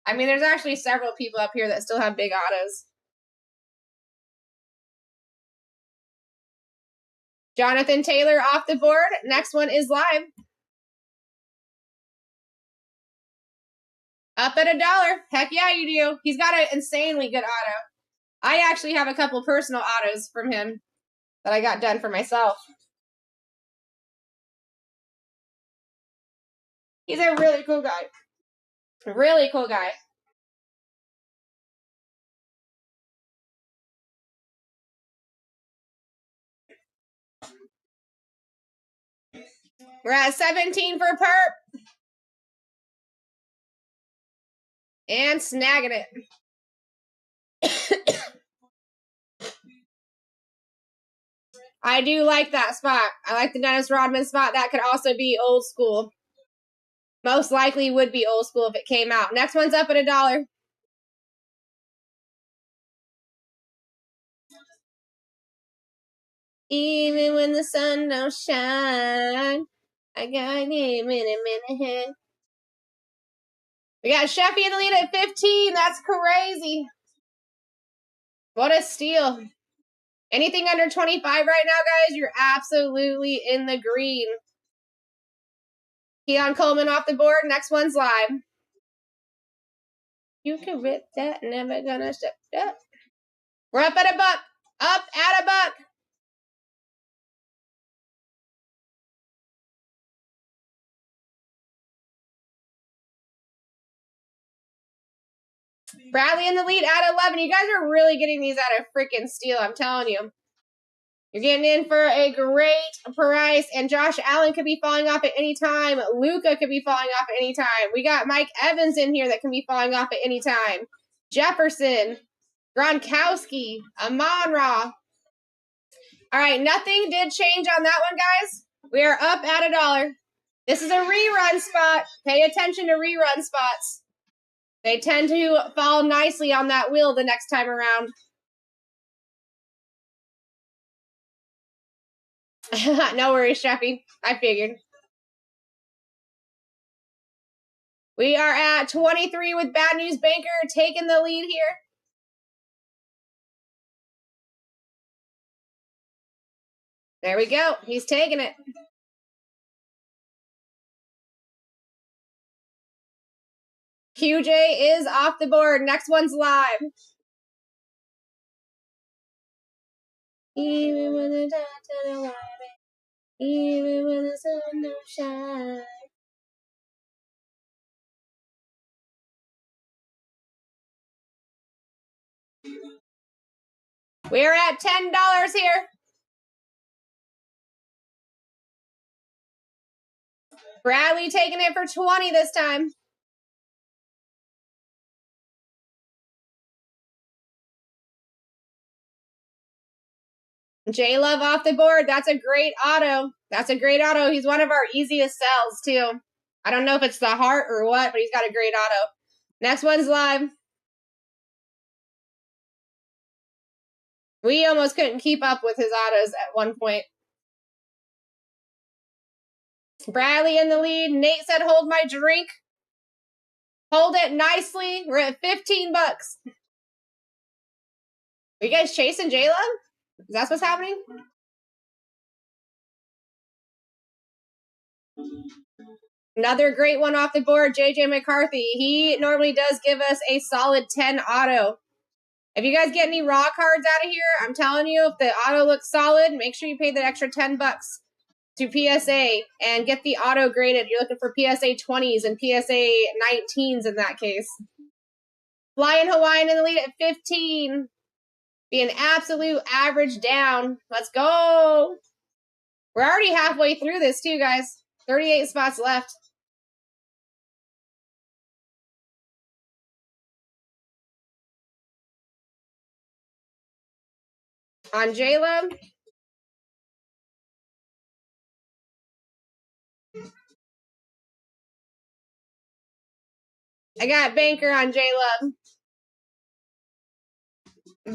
[SPEAKER 1] I mean, there's actually several people up here that still have big autos. Jonathan Taylor off the board. Next one is Live. Up at $1. Heck yeah, you do. He's got an insanely good auto. I actually have a couple personal autos from him that I got done for myself. He's a really cool guy. Really cool guy. We're at 17 for perp. And snagging it. I do like that spot. I like the Dennis Rodman spot. That could also be old school. Most likely would be old school if it came out. Next one's up at $1. Even when the sun don't shine, I got him in a minute. We got Sheffy in the lead at 15. That's crazy. What a steal. Anything under 25 right now, guys, you're absolutely in the green. Keon Coleman off the board. Next one's live. You can rip that, never gonna step up. We're up at $1. Up at $1. Bradley in the lead at 11. You guys are really getting these at a freaking steal, I'm telling you. You're getting in for a great price, and Josh Allen could be falling off at any time. Luka could be falling off at any time. We got Mike Evans in here that can be falling off at any time. Jefferson, Gronkowski, Amon-Ra. All right, nothing did change on that one, guys. We are up at $1. This is a rerun spot. Pay attention to rerun spots. They tend to fall nicely on that wheel the next time around. No worries, Sheffy. I figured. We are at 23 with Bad News Banker taking the lead here. There we go. He's taking it. QJ is off the board. Next one's live. Even when the dark turn white, even when the sun don't shine. We're at $10 here. Bradley taking it for 20 this time. J Love off the board. That's a great auto. That's a great auto. He's one of our easiest sells, too. I don't know if it's the heart or what, but he's got a great auto. Next one's live. We almost couldn't keep up with his autos at one point. Bradley in the lead. Nate said, hold my drink. Hold it nicely. We're at $15. Are you guys chasing J-Love? Is that what's happening? Another great one off the board, JJ McCarthy. He normally does give us a solid 10 auto. If you guys get any raw cards out of here, I'm telling you, if the auto looks solid, make sure you pay that extra $10 to PSA and get the auto graded. You're looking for PSA 20s and PSA 19s in that case. Flying Hawaiian in the lead at 15. Be an absolute average down. Let's go. We're already halfway through this too, guys. 38 spots left. On J-Love. I got Banker on J-Love.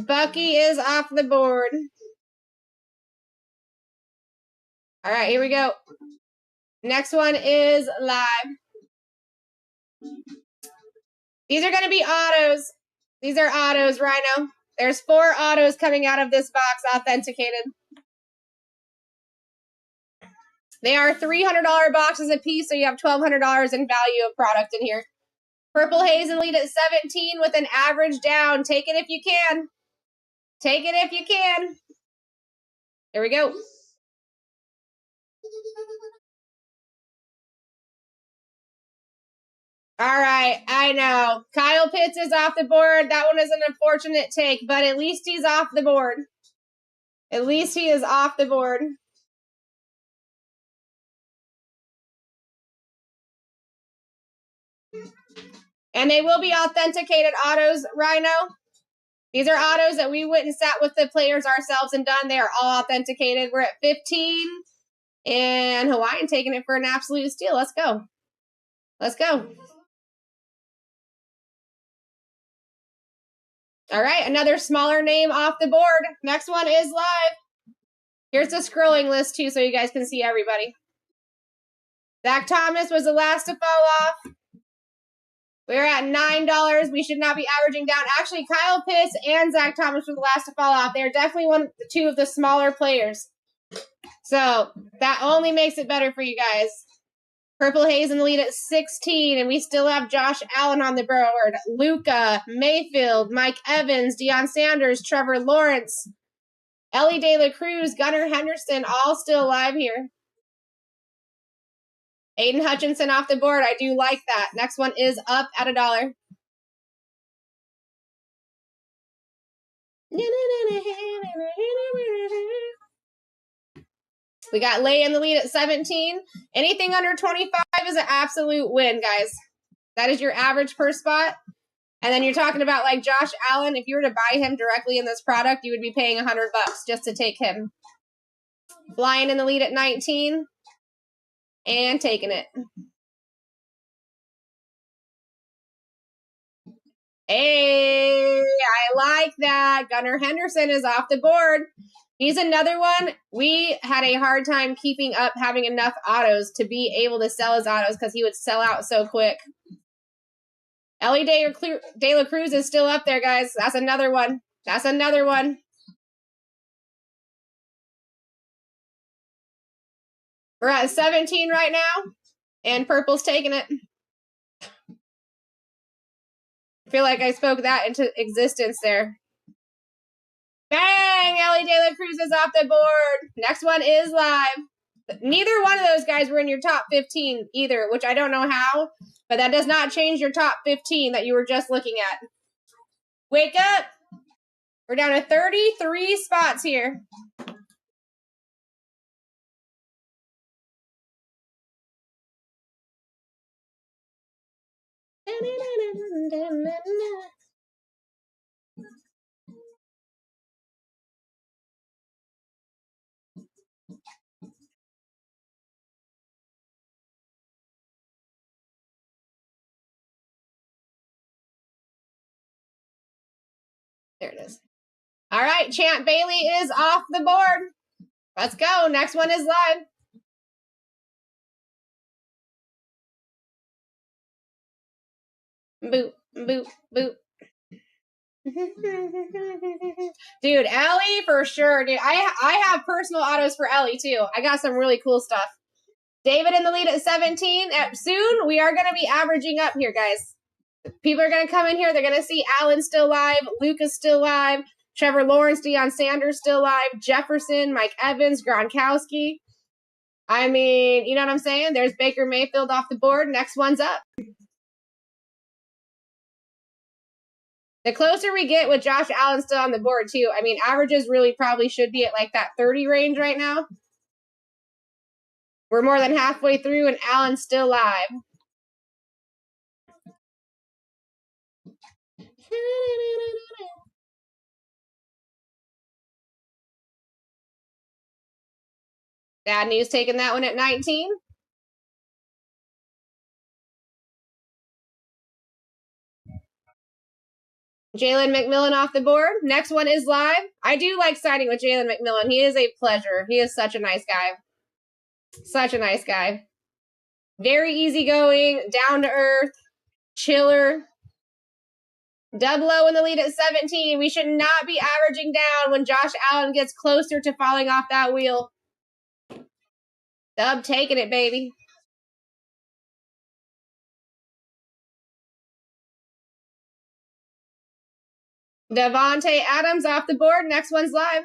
[SPEAKER 1] Bucky is off the board. All right, here we go. Next one is live. These are going to be autos. These are autos, Rhino. There's 4 autos coming out of this box authenticated. They are $300 boxes a piece, so you have $1,200 in value of product in here. Purple Haze in lead at 17 with an average down. Take it if you can. Take it if you can. There we go. All right, I know. Kyle Pitts is off the board. That one is an unfortunate take, but at least he's off the board. At least he is off the board. And they will be authenticated autos, Rhino. These are autos that we went and sat with the players ourselves and done. They are all authenticated. We're at 15. And Hawaiian taking it for an absolute steal. Let's go. Let's go. All right, another smaller name off the board. Next one is live. Here's the scrolling list, too, so you guys can see everybody. Zach Thomas was the last to fall off. We're at $9. We should not be averaging down. Actually, Kyle Pitts and Zach Thomas were the last to fall off. They're definitely two of the smaller players. So that only makes it better for you guys. Purple Haze in the lead at 16, and we still have Josh Allen on the board. Luca, Mayfield, Mike Evans, Deion Sanders, Trevor Lawrence, Ellie De La Cruz, Gunnar Henderson, all still alive here. Aiden Hutchinson off the board. I do like that. Next one is up at $1. We got Lay in the lead at 17. Anything under 25 is an absolute win, guys. That is your average per spot. And then you're talking about like Josh Allen. If you were to buy him directly in this product, you would be paying $100 just to take him. Flying in the lead at 19 and taking it. Hey, I like that. Gunnar Henderson is off the board. He's another one. We had a hard time keeping up having enough autos to be able to sell his autos because he would sell out so quick. Ellie De La Cruz is still up there, guys. That's another one. That's another one. We're at 17 right now, and purple's taking it. I feel like I spoke that into existence there. Bang! Ellie De La Cruz is off the board. Next one is live. Neither one of those guys were in your top 15 either, which I don't know how, but that does not change your top 15 that you were just looking at. Wake up! We're down to 33 spots here. There it is. All right, Champ Bailey is off the board. Let's go. Next one is live. Boop, boop, boop. Dude, Ellie for sure. Dude, I have personal autos for Ellie too. I got some really cool stuff. David in the lead at 17. Soon we are going to be averaging up here, guys. People are going to come in here. They're going to see Allen still live, Lucas still live, Trevor Lawrence, Deion Sanders still live, Jefferson, Mike Evans, Gronkowski. I mean, you know what I'm saying? There's Baker Mayfield off the board. Next one's up. The closer we get with Josh Allen still on the board, too. I mean, averages really probably should be at like that 30 range right now. We're more than halfway through, and Allen's still live. Bad News taking that one at 19. Jalen McMillan off the board. Next one is live. I do like siding with Jalen McMillan. He is a pleasure. He is such a nice guy. Such a nice guy. Very easygoing, down to earth, chiller. Double-O in the lead at 17. We should not be averaging down when Josh Allen gets closer to falling off that wheel. Dub taking it, baby. Devontae Adams off the board. Next one's live.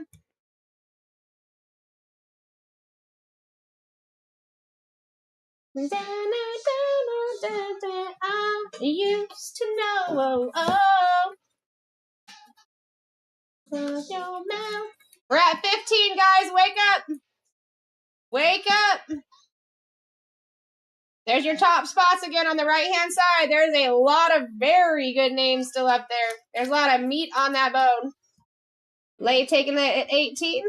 [SPEAKER 1] I used to know. Close your mouth. We're at 15, guys. Wake up. Wake up. There's your top spots again on the right-hand side. There's a lot of very good names still up there. There's a lot of meat on that bone. Lay taking it at 18.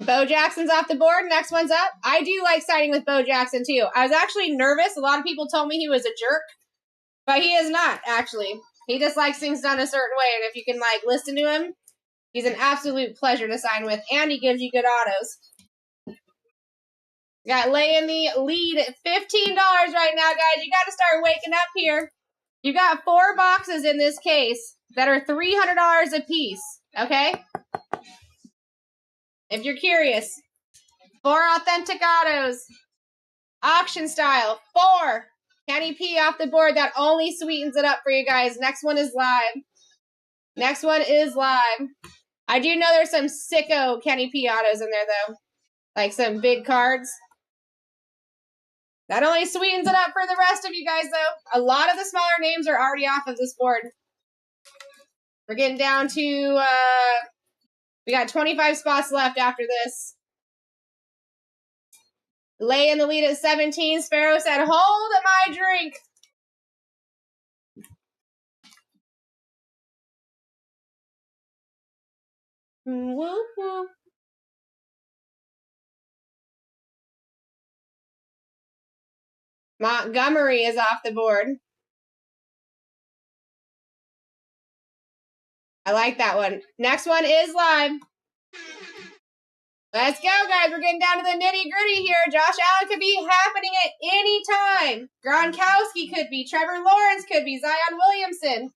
[SPEAKER 1] Bo Jackson's off the board. Next one's up. I do like signing with Bo Jackson, too. I was actually nervous. A lot of people told me he was a jerk. But he is not, actually. He just likes things done a certain way. And if you can, like, listen to him, he's an absolute pleasure to sign with. And he gives you good autos. Got Lay in the lead at $15 right now, guys. You got to start waking up here. You got 4 boxes in this case that are $300 a piece, okay? If you're curious. 4 authentic autos. Auction style. 4. Kenny P off the board. That only sweetens it up for you guys. Next one is live. Next one is live. I do know there's some sicko Kenny P autos in there, though. Like some big cards. That only sweetens it up for the rest of you guys, though. A lot of the smaller names are already off of this board. We're getting down to, we got 25 spots left after this. Lay in the lead at 17. Sparrow said, hold my drink. Woo woo. Montgomery is off the board. I like that one. Next one is live. Let's go, guys. We're getting down to the nitty-gritty here. Josh Allen could be happening at any time. Gronkowski could be. Trevor Lawrence could be. Zion Williamson.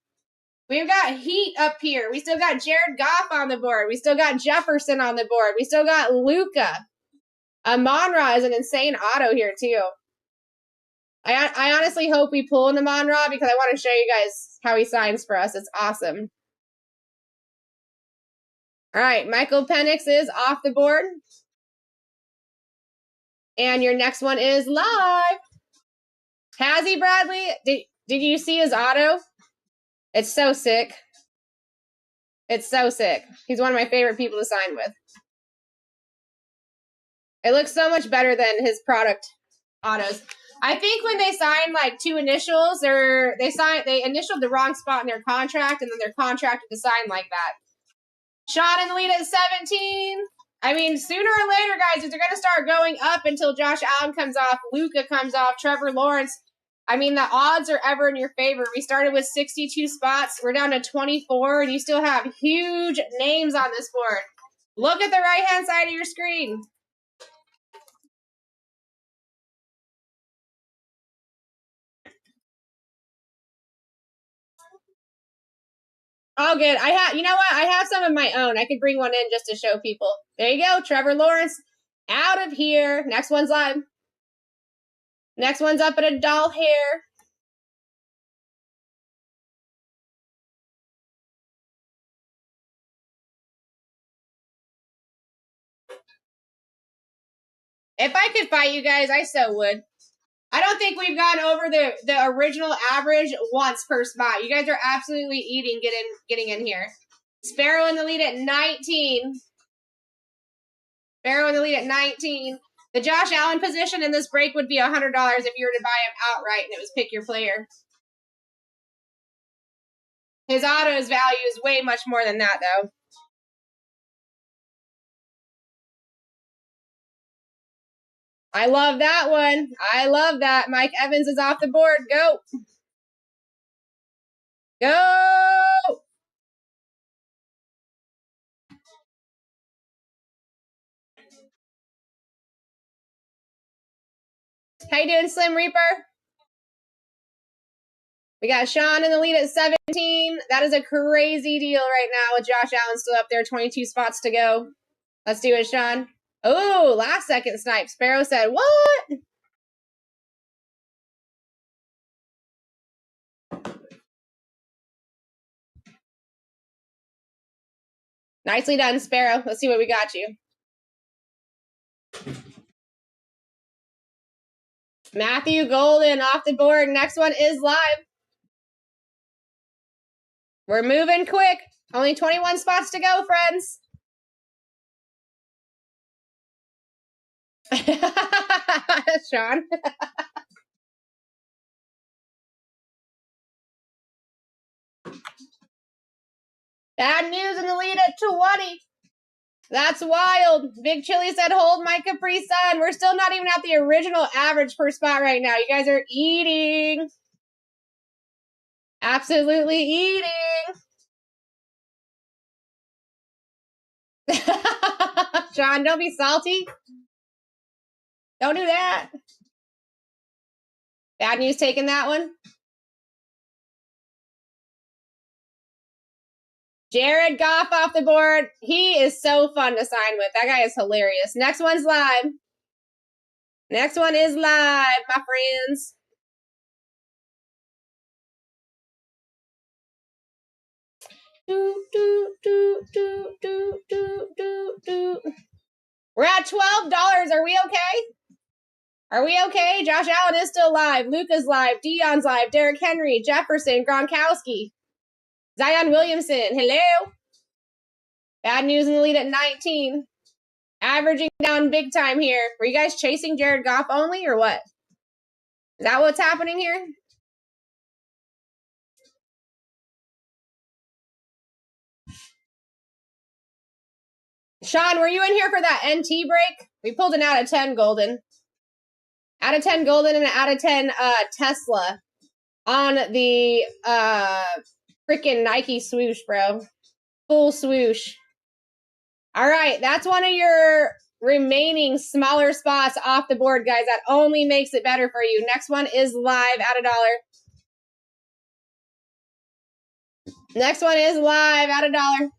[SPEAKER 1] We've got Heat up here. We still got Jared Goff on the board. We still got Jefferson on the board. We still got Luka. Amon-Ra is an insane auto here, too. I honestly hope we pull an Amon-Ra because I want to show you guys how he signs for us. It's awesome. All right, Michael Penix is off the board. And your next one is live. Hazzy Bradley, did you see his auto? It's so sick. It's so sick. He's one of my favorite people to sign with. It looks so much better than his product autos. I think when they sign like 2 initials, they initialed the wrong spot in their contract, and then they're contracted to sign like that. Sean in the lead at 17. I mean, sooner or later, guys, if they're going to start going up until Josh Allen comes off, Luka comes off, Trevor Lawrence, I mean, the odds are ever in your favor. We started with 62 spots. We're down to 24, and you still have huge names on this board. Look at the right-hand side of your screen. All good. You know what? I have some of my own. I could bring one in just to show people. There you go. Trevor Lawrence out of here. Next one's live. Next one's up at a doll hair. If I could fight you guys, I so would. I don't think we've gone over the original average once per spot. You guys are absolutely eating getting in here. Sparrow in the lead at 19. Sparrow in the lead at 19. The Josh Allen position in this break would be $100 if you were to buy him outright and it was pick your player. His autos value is way much more than that, though. I love that one. I love that. Mike Evans is off the board. Go. Go. How you doing, Slim Reaper? We got Sean in the lead at 17. That is a crazy deal right now with Josh Allen still up there. 22 spots to go. Let's do it, Sean. Oh, last second snipe. Sparrow said, what? Nicely done, Sparrow. Let's see what we got you. Matthew Golden off the board. Next one is live. We're moving quick. Only 21 spots to go, friends. Sean. Bad news in the lead at 20. That's wild. Big Chili said, hold my Capri Sun. We're still not even at the original average per spot right now. You guys are eating. Absolutely eating. John, don't be salty. Don't do that. Bad news taking that one. Jared Goff off the board. He is so fun to sign with. That guy is hilarious. Next one's live. Next one is live, my friends. We're at $12. Are we okay? Are we okay? Josh Allen is still live. Luca's live. Dion's live. Derrick Henry, Jefferson, Gronkowski, Zion Williamson. Hello. Bad news in the lead at 19. Averaging down big time here. Were you guys chasing Jared Goff only or what? Is that what's happening here? Sean, were you in here for that NT break? We pulled an out of 10 golden. Out of 10 golden and an out of 10 Tesla on the freaking Nike swoosh, bro. Full swoosh. All right, that's one of your remaining smaller spots off the board, guys. That only makes it better for you. Next one is live at $1. Next one is live at $1.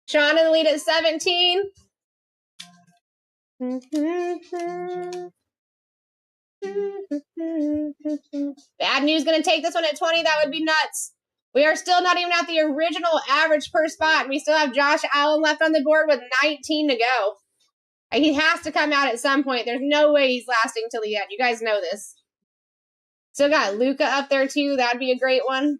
[SPEAKER 1] Sean in the lead at 17. Bad news going to take this one at 20. That would be nuts. We are still not even at the original average per spot. We still have Josh Allen left on the board with 19 to go. He has to come out at some point. There's no way he's lasting till the end. You guys know this. Still got Luca up there too. That'd be a great one.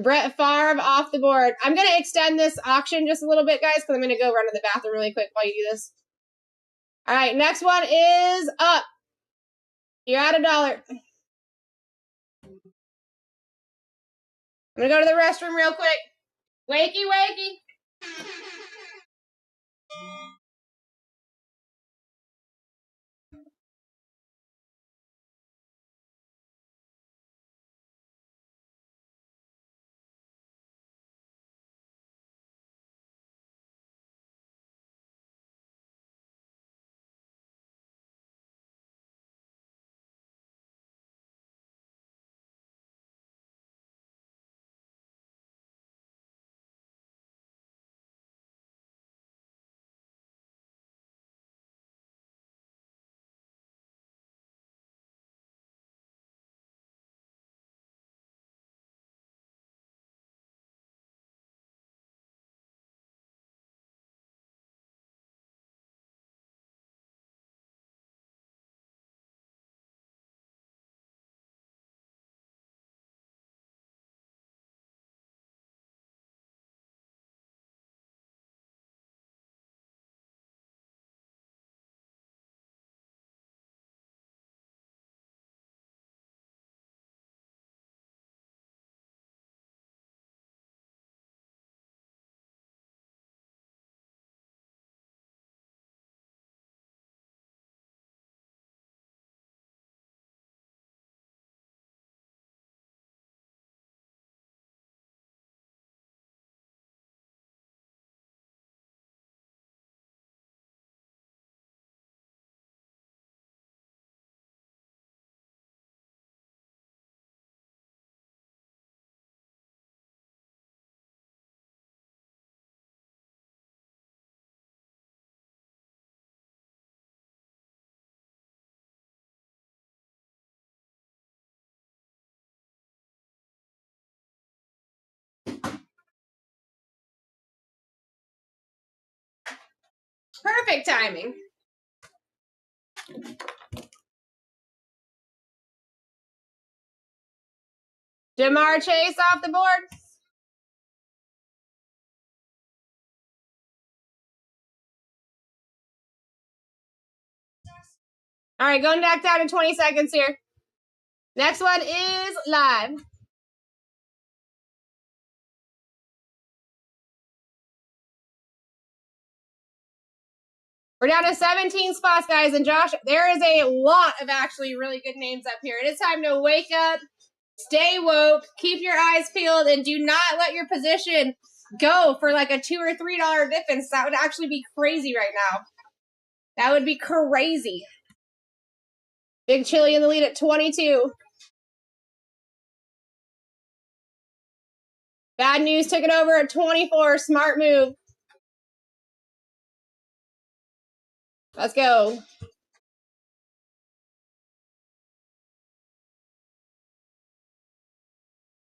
[SPEAKER 1] Brett Favre off the board. I'm going to extend this auction just a little bit, guys, because I'm going to go run to the bathroom really quick while you do this. All right, next one is up. You're at $1. I'm going to go to the restroom real quick. Wakey, wakey. Perfect timing. Jamar Chase off the board. All right, going back down to 20 seconds here. Next one is live. We're down to 17 spots, guys. And Josh, there is a lot of actually really good names up here. It is time to wake up, stay woke, keep your eyes peeled, and do not let your position go for like a $2 or $3 difference. That would actually be crazy right now. That would be crazy. Big Chili in the lead at 22. Bad News took it over at 24. Smart move. Let's go.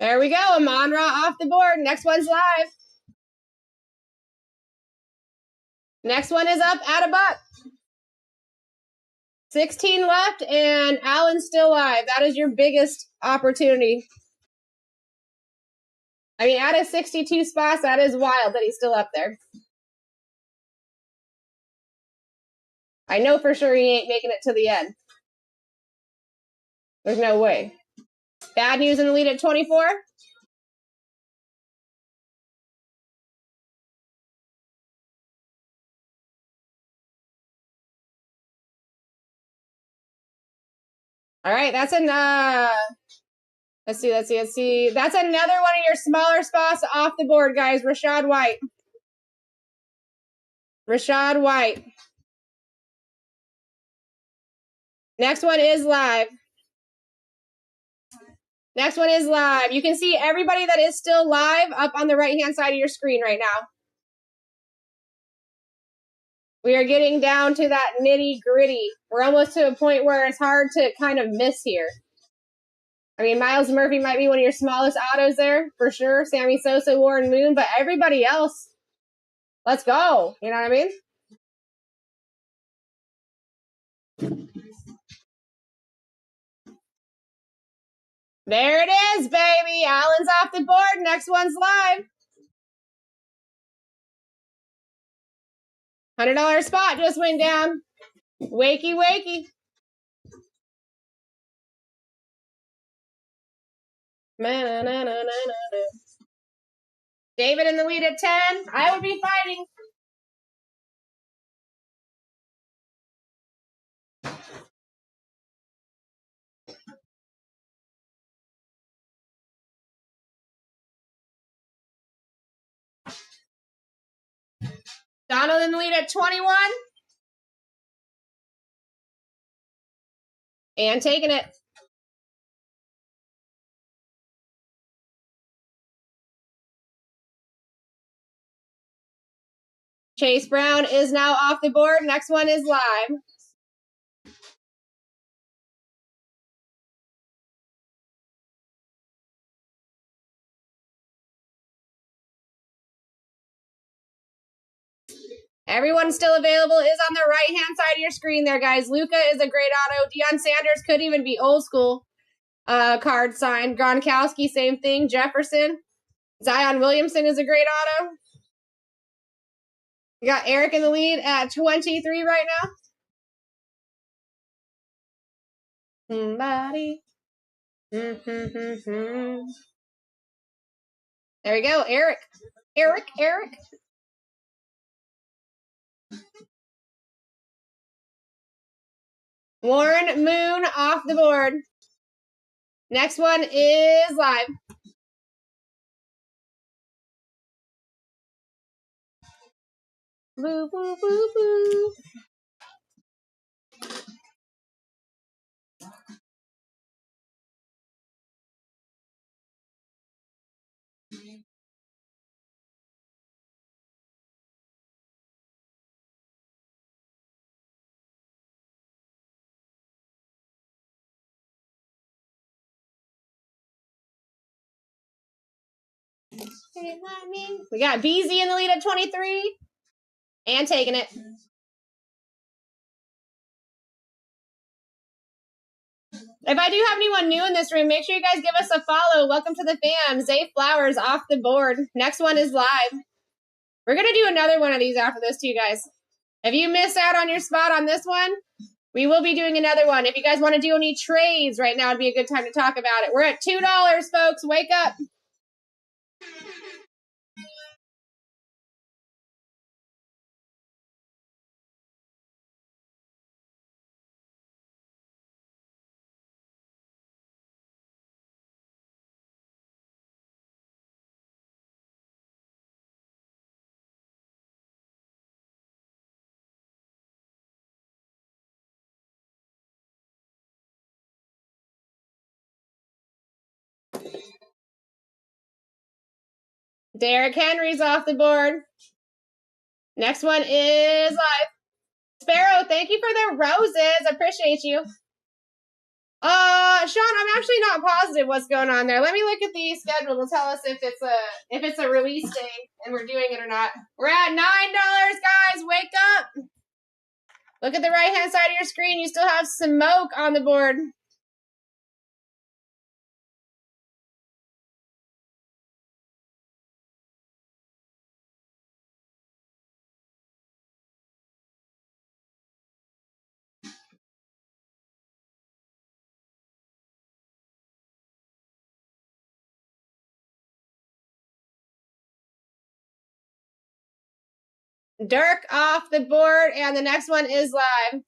[SPEAKER 1] There we go. Amon-Ra off the board. Next one's live. Next one is up at $1. 16 left, and Allen's still live. That is your biggest opportunity. I mean, out of 62 spots, that is wild that he's still up there. I know for sure he ain't making it to the end. There's no way. Bad News in the lead at 24. All right, that's let's see. That's another one of your smaller spots off the board, guys. Rashad White. Next one is live. You can see everybody that is still live up on the right-hand side of your screen right now. We are getting down to that nitty-gritty. We're almost to a point where it's hard to kind of miss here. I mean, Miles Murphy might be one of your smallest autos there, for sure. Sammy Sosa, Warren Moon, but everybody else, let's go. You know what I mean? There it is, baby. Allen's off the board. Next one's live. $100 spot just went down. Wakey. David in the lead at 10. I would be fighting. Donald in the lead at 21. And taking it. Chase Brown is now off the board. Next one is live. Everyone still available is on the right-hand side of your screen there, guys. Luca is a great auto. Deion Sanders could even be old school card signed. Gronkowski, same thing. Jefferson. Zion Williamson is a great auto. We got Eric in the lead at 23 right now. Somebody. There we go, Eric. Warren Moon off the board. Next one is live. Boo, boo, boo, boo. We got BZ in the lead at 23. And taking it. If I do have anyone new in this room, make sure you guys give us a follow. Welcome to the fam. Zay Flowers off the board. Next one is live. We're going to do another one of these after this too, guys. If you missed out on your spot on this one, we will be doing another one. If you guys want to do any trades right now, it'd be a good time to talk about it. We're at $2, folks. Wake up. Derrick Henry's off the board. Next one is live. Sparrow, thank you for the roses. Appreciate you. Sean, I'm actually not positive what's going on there. Let me look at the schedule to tell us if it's a release day and we're doing it or not. We're at $9, guys. Wake up. Look at the right-hand side of your screen. You still have smoke on the board. Dirk off the board, and the next one is live.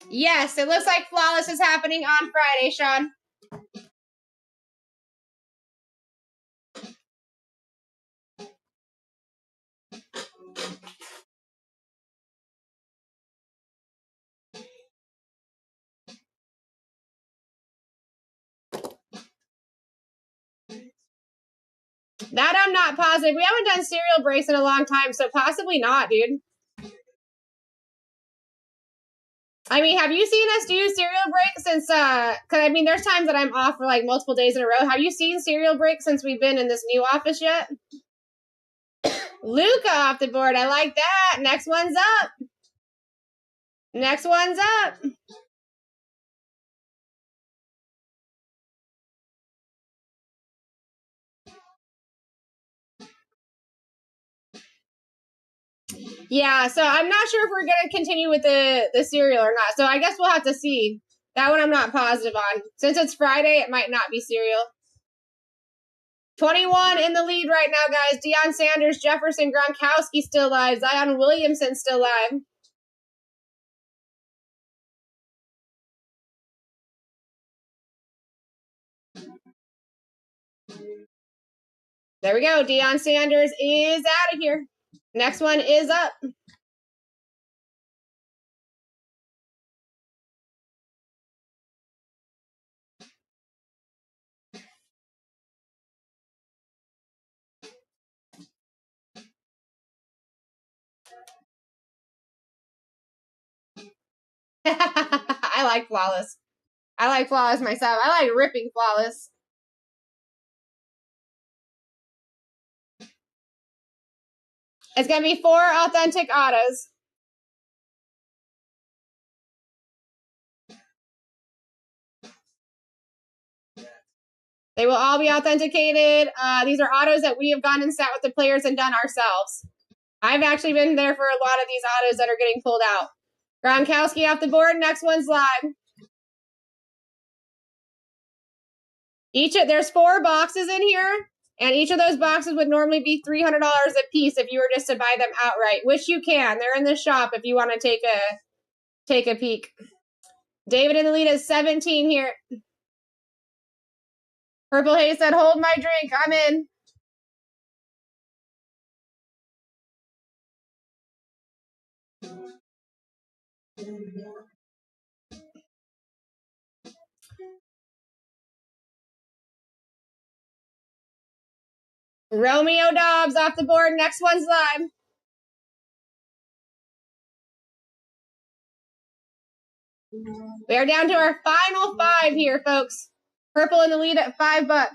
[SPEAKER 1] Yes, it looks like Flawless is happening on Friday, Sean. That I'm not positive. We haven't done cereal breaks in a long time, so possibly not, dude. I mean, have you seen us do cereal breaks since, because I mean, there's times that I'm off for like multiple days in a row. Have you seen cereal breaks since we've been in this new office yet? Luca off the board. I like that. Next one's up. Next one's up. Yeah, so I'm not sure if we're going to continue with the cereal or not. So I guess we'll have to see. That one I'm not positive on. Since it's Friday, it might not be cereal. 21 in the lead right now, guys. Deion Sanders, Jefferson, Gronkowski still live. Zion Williamson still live. There we go. Deion Sanders is out of here. Next one is up. I like Flawless. I like Flawless myself. I like ripping Flawless. It's going to be 4 authentic autos. They will all be authenticated. These are autos that we have gone and sat with the players and done ourselves. I've actually been there for a lot of these autos that are getting pulled out. Gronkowski off the board. Next one's live. There's 4 boxes in here, and each of those boxes would normally be $300 a piece if you were just to buy them outright, which you can. They're in the shop if you want to take a peek. David in the lead is 17 here. Purple Haze said, "Hold my drink. I'm in." Romeo Dobbs off the board. Next one's live. We are down to our final 5 here, folks. Purple in the lead at $5.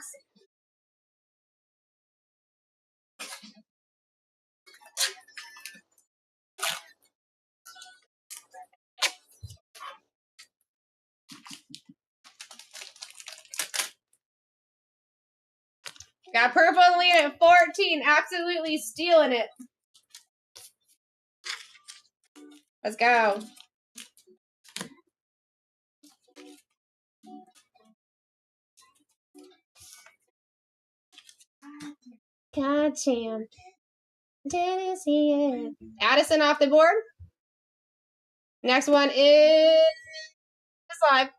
[SPEAKER 1] Got purple in the lead at 14. Absolutely stealing it. Let's go. God damn. Didn't see it. Addison off the board. Next one is live.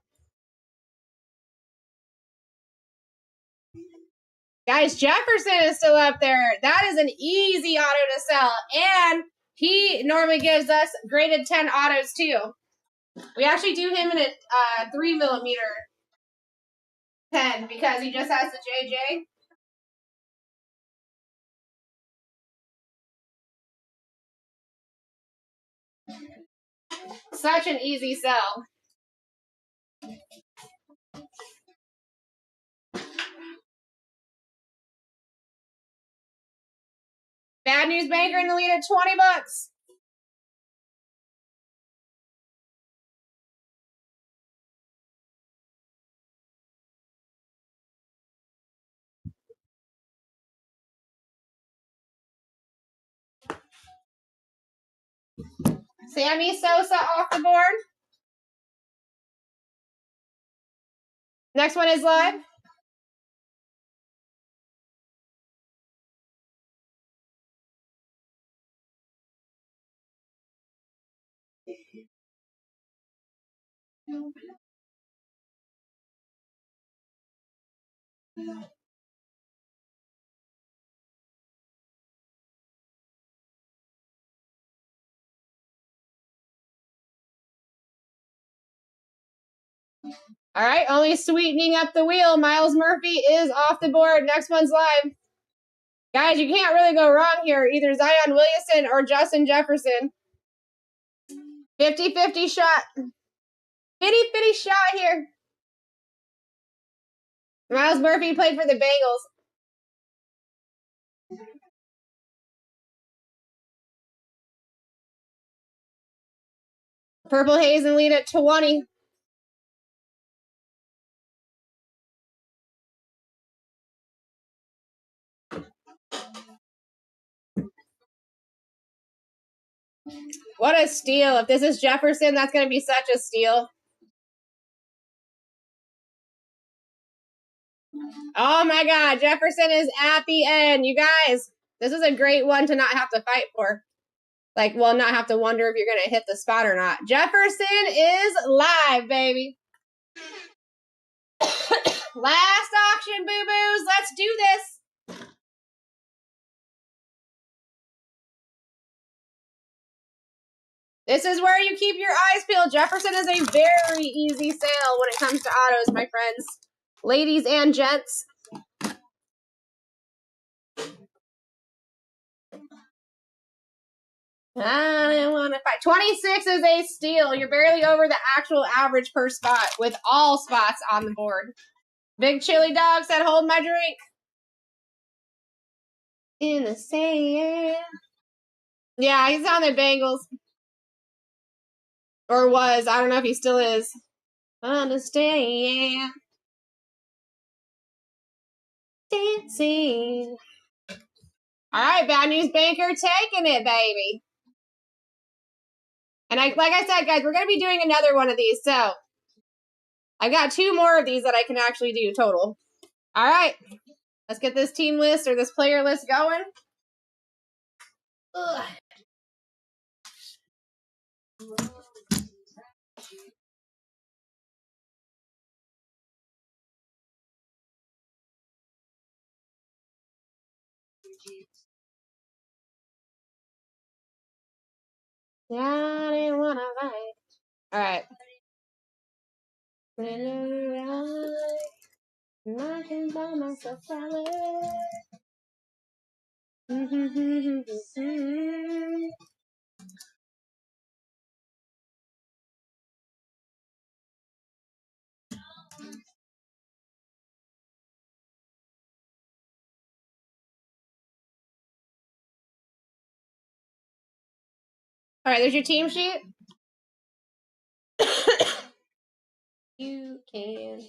[SPEAKER 1] Guys, Jefferson is still up there. That is an easy auto to sell. And he normally gives us graded 10 autos too. We actually do him in a 3mm pen because he just has the JJ. Such an easy sell. Bad News Banker in the lead at 20 bucks. Sammy Sosa off the board. Next one is live. All right, only sweetening up the wheel. Miles Murphy is off the board. Next one's live. Guys, you can't really go wrong here. Either Zion Williamson or Justin Jefferson. 50-50 shot. 50-50 shot here. Miles Murphy played for the Bengals. Purple Haze and lead at 20. What a steal. If this is Jefferson, that's going to be such a steal. Oh my God, Jefferson is at the end. You guys, this is a great one to not have to fight for. Like, well, not have to wonder if you're going to hit the spot or not. Jefferson is live, baby. Last auction, boo-boos. Let's do this. This is where you keep your eyes peeled. Jefferson is a very easy sale when it comes to autos, my friends. Ladies and gents. I didn't want to fight. 26 is a steal. You're barely over the actual average per spot with all spots on the board. Big Chili Dog said, hold my drink. In the sand. Yeah, he's on the Bengals. Or was. I don't know if he still is. Understand. Dancing. All right, Bad News Banker taking it, baby. And like I said, guys, we're going to be doing another one of these. So I've got 2 more of these that I can actually do total. All right. Let's get this team list or this player list going. Ugh. Yeah, I didn't want to fight. All right. I can buy myself flowers. All right, there's your team sheet. You can.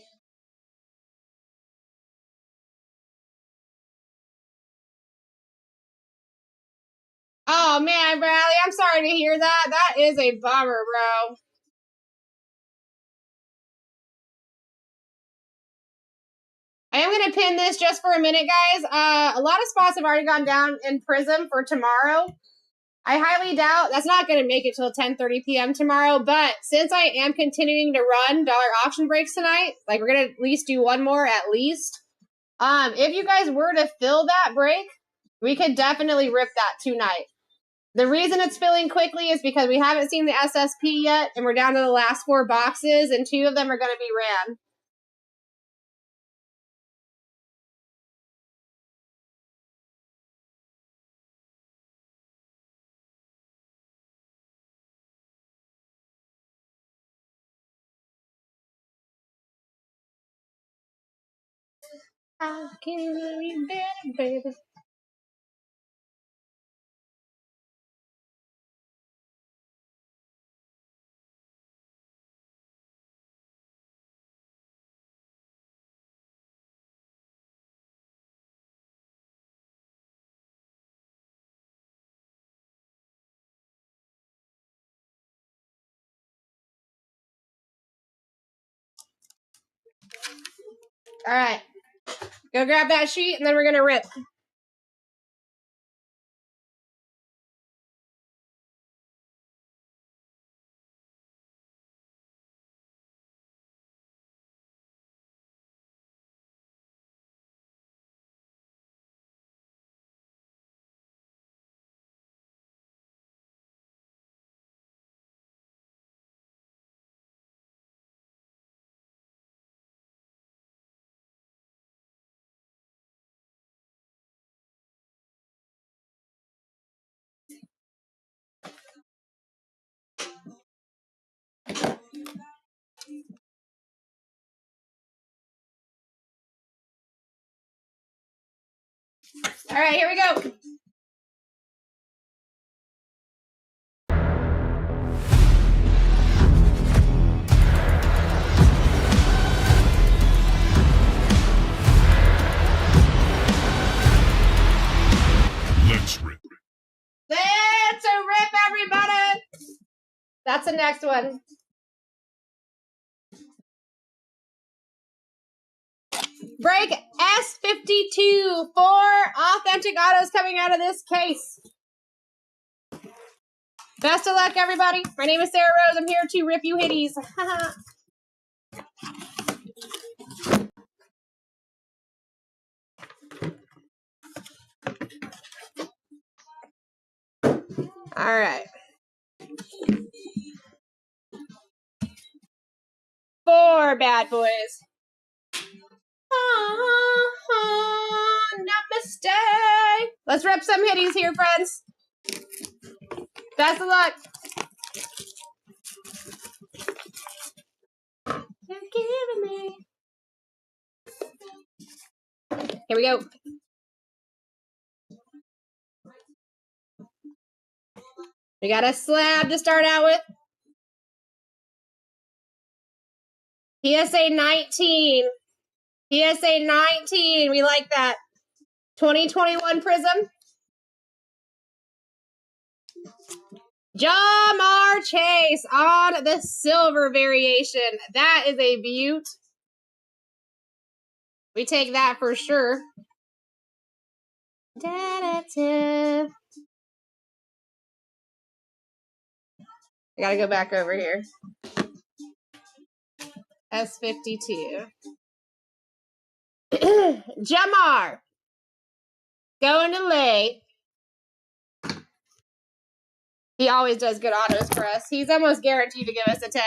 [SPEAKER 1] Oh, man, Bradley, I'm sorry to hear that. That is a bummer, bro. I am going to pin this just for a minute, guys. A lot of spots have already gone down in Prism for tomorrow. I highly doubt that's not going to make it till 10:30 p.m. tomorrow, but since I am continuing to run dollar auction breaks tonight, like we're going to at least do one more at least. If you guys were to fill that break, we could definitely rip that tonight. The reason it's filling quickly is because we haven't seen the SSP yet, and we're down to the last 4 boxes, and 2 of them are going to be ran. How can you be better, baby? All right. Go grab that sheet, and then we're going to rip. All right, here we go.
[SPEAKER 2] Let's rip.
[SPEAKER 1] Let's rip, everybody. That's the next one. Break S52. 4 authentic autos coming out of this case. Best of luck, everybody. My name is Sarah Rose. I'm here to rip you hitties. All right. 4 bad boys. Namaste. Let's rip some hitties here, friends. Best of luck. You're giving me. Here we go. We got a slab to start out with. PSA 19. PSA 19. We like that. 2021 Prism. Jamar Chase on the silver variation. That is a beaut. We take that for sure. I gotta go back over here. S52. Jamar. Going to lay. He always does good autos for us. He's almost guaranteed to give us a 10.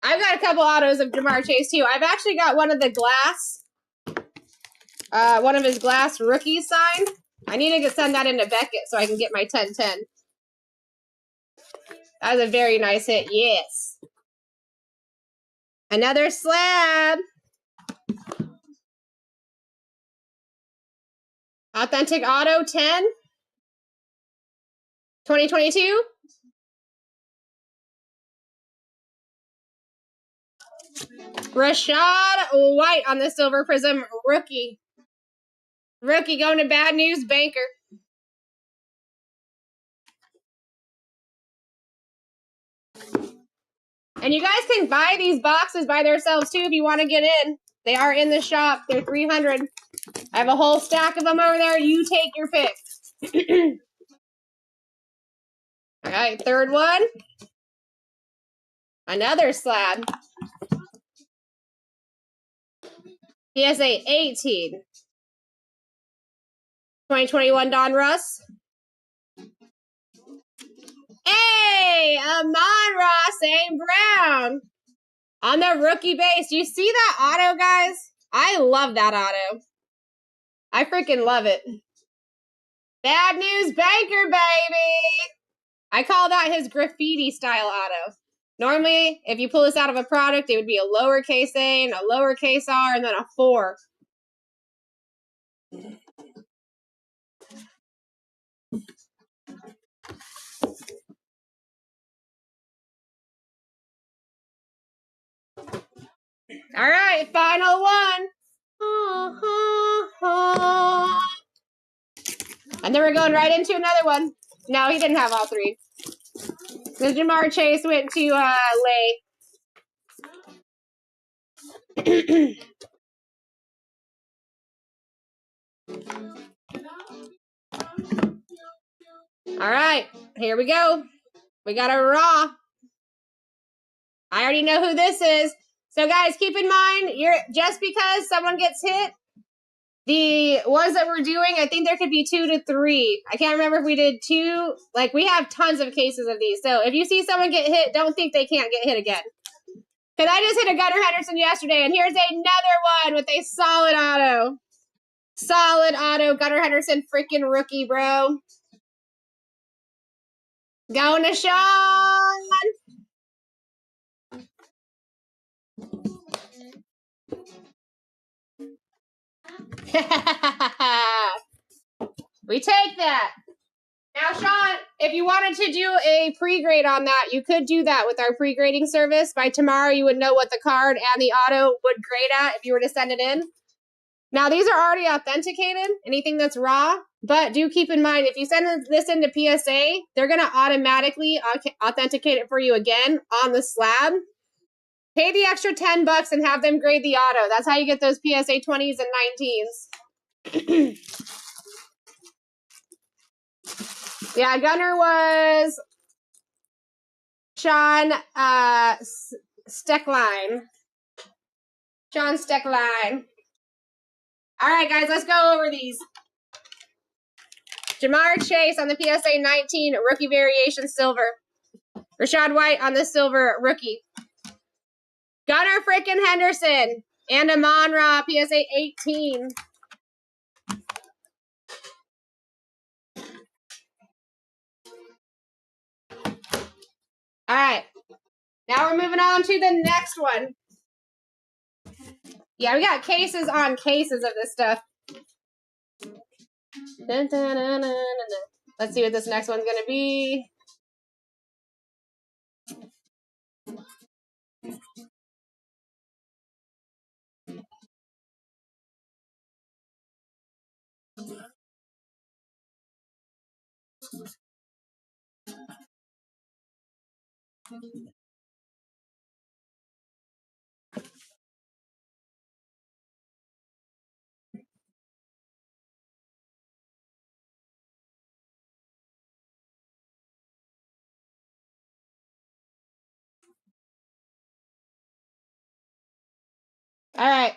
[SPEAKER 1] I've got a couple autos of Jamar Chase too. I've actually got one of the glass, one of his glass rookies signed. I need to send that into Beckett so I can get my 10-10. That was a very nice hit. Yes. Another slab. Authentic Auto 10. 2022. Rashad White on the Silver Prism rookie. Rookie going to Bad News Banker. And you guys can buy these boxes by themselves too if you want to get in. They are in the shop. They're 300. I have a whole stack of them over there. You take your pick. All right, third one. Another slab. PSA 18. 2021 Don Russ. Hey, Amon-Ra St. Brown. On the rookie base. You see that auto, guys? I love that auto. I freaking love it. Bad News Banker, baby. I call that his graffiti style auto. Normally, if you pull this out of a product, it would be a lowercase a and a lowercase r and then a 4. All right, final one. And then we're going right into another one. No, he didn't have all 3. The Jamar Chase went to Lay. All right, here we go. We got a raw. I already know who this is. So guys, keep in mind, just because someone gets hit, the ones that we're doing, I think there could be 2 to 3. I can't remember if we did 2. Like, we have tons of cases of these. So if you see someone get hit, don't think they can't get hit again. Because I just hit a Gunnar Henderson yesterday, and here's another one with a solid auto. Solid auto, Gunnar Henderson, freaking rookie, bro. Going to Sean. We take that. Now, Sean, if you wanted to do a pre-grade on that, you could do that with our pre-grading service. By tomorrow, you would know what the card and the auto would grade at if you were to send it in. Now, these are already authenticated, anything that's raw, but do keep in mind, if you send this into PSA, they're going to automatically authenticate it for you again on the slab. Pay the extra $10 and have them grade the auto. That's how you get those PSA 20s and 19s. Yeah, Gunner was Sean Steckline. Sean Steckline. All right, guys, let's go over these. Jamar Chase on the PSA 19, rookie variation silver. Rashad White on the silver rookie. Gunnar frickin' Henderson and Amon-Ra PSA 18. All right. Now we're moving on to the next one. Yeah, we got cases on cases of this stuff. Dun, dun, dun, dun, dun. Let's see what this next one's going to be. All right.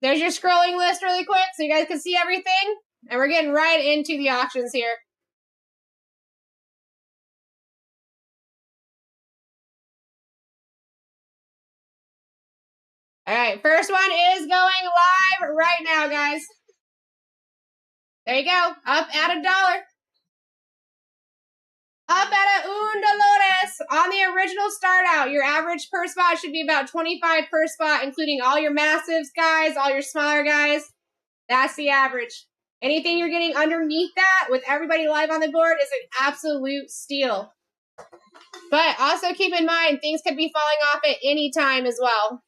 [SPEAKER 1] There's your scrolling list really quick so you guys can see everything. And we're getting right into the auctions here. All right, first one is going live right now, guys. There you go. Up at $1. Up at $1 on the original start out. Your average per spot should be about 25 per spot, including all your massives guys, all your smaller guys. That's the average. Anything you're getting underneath that with everybody live on the board is an absolute steal. But also keep in mind, things could be falling off at any time as well.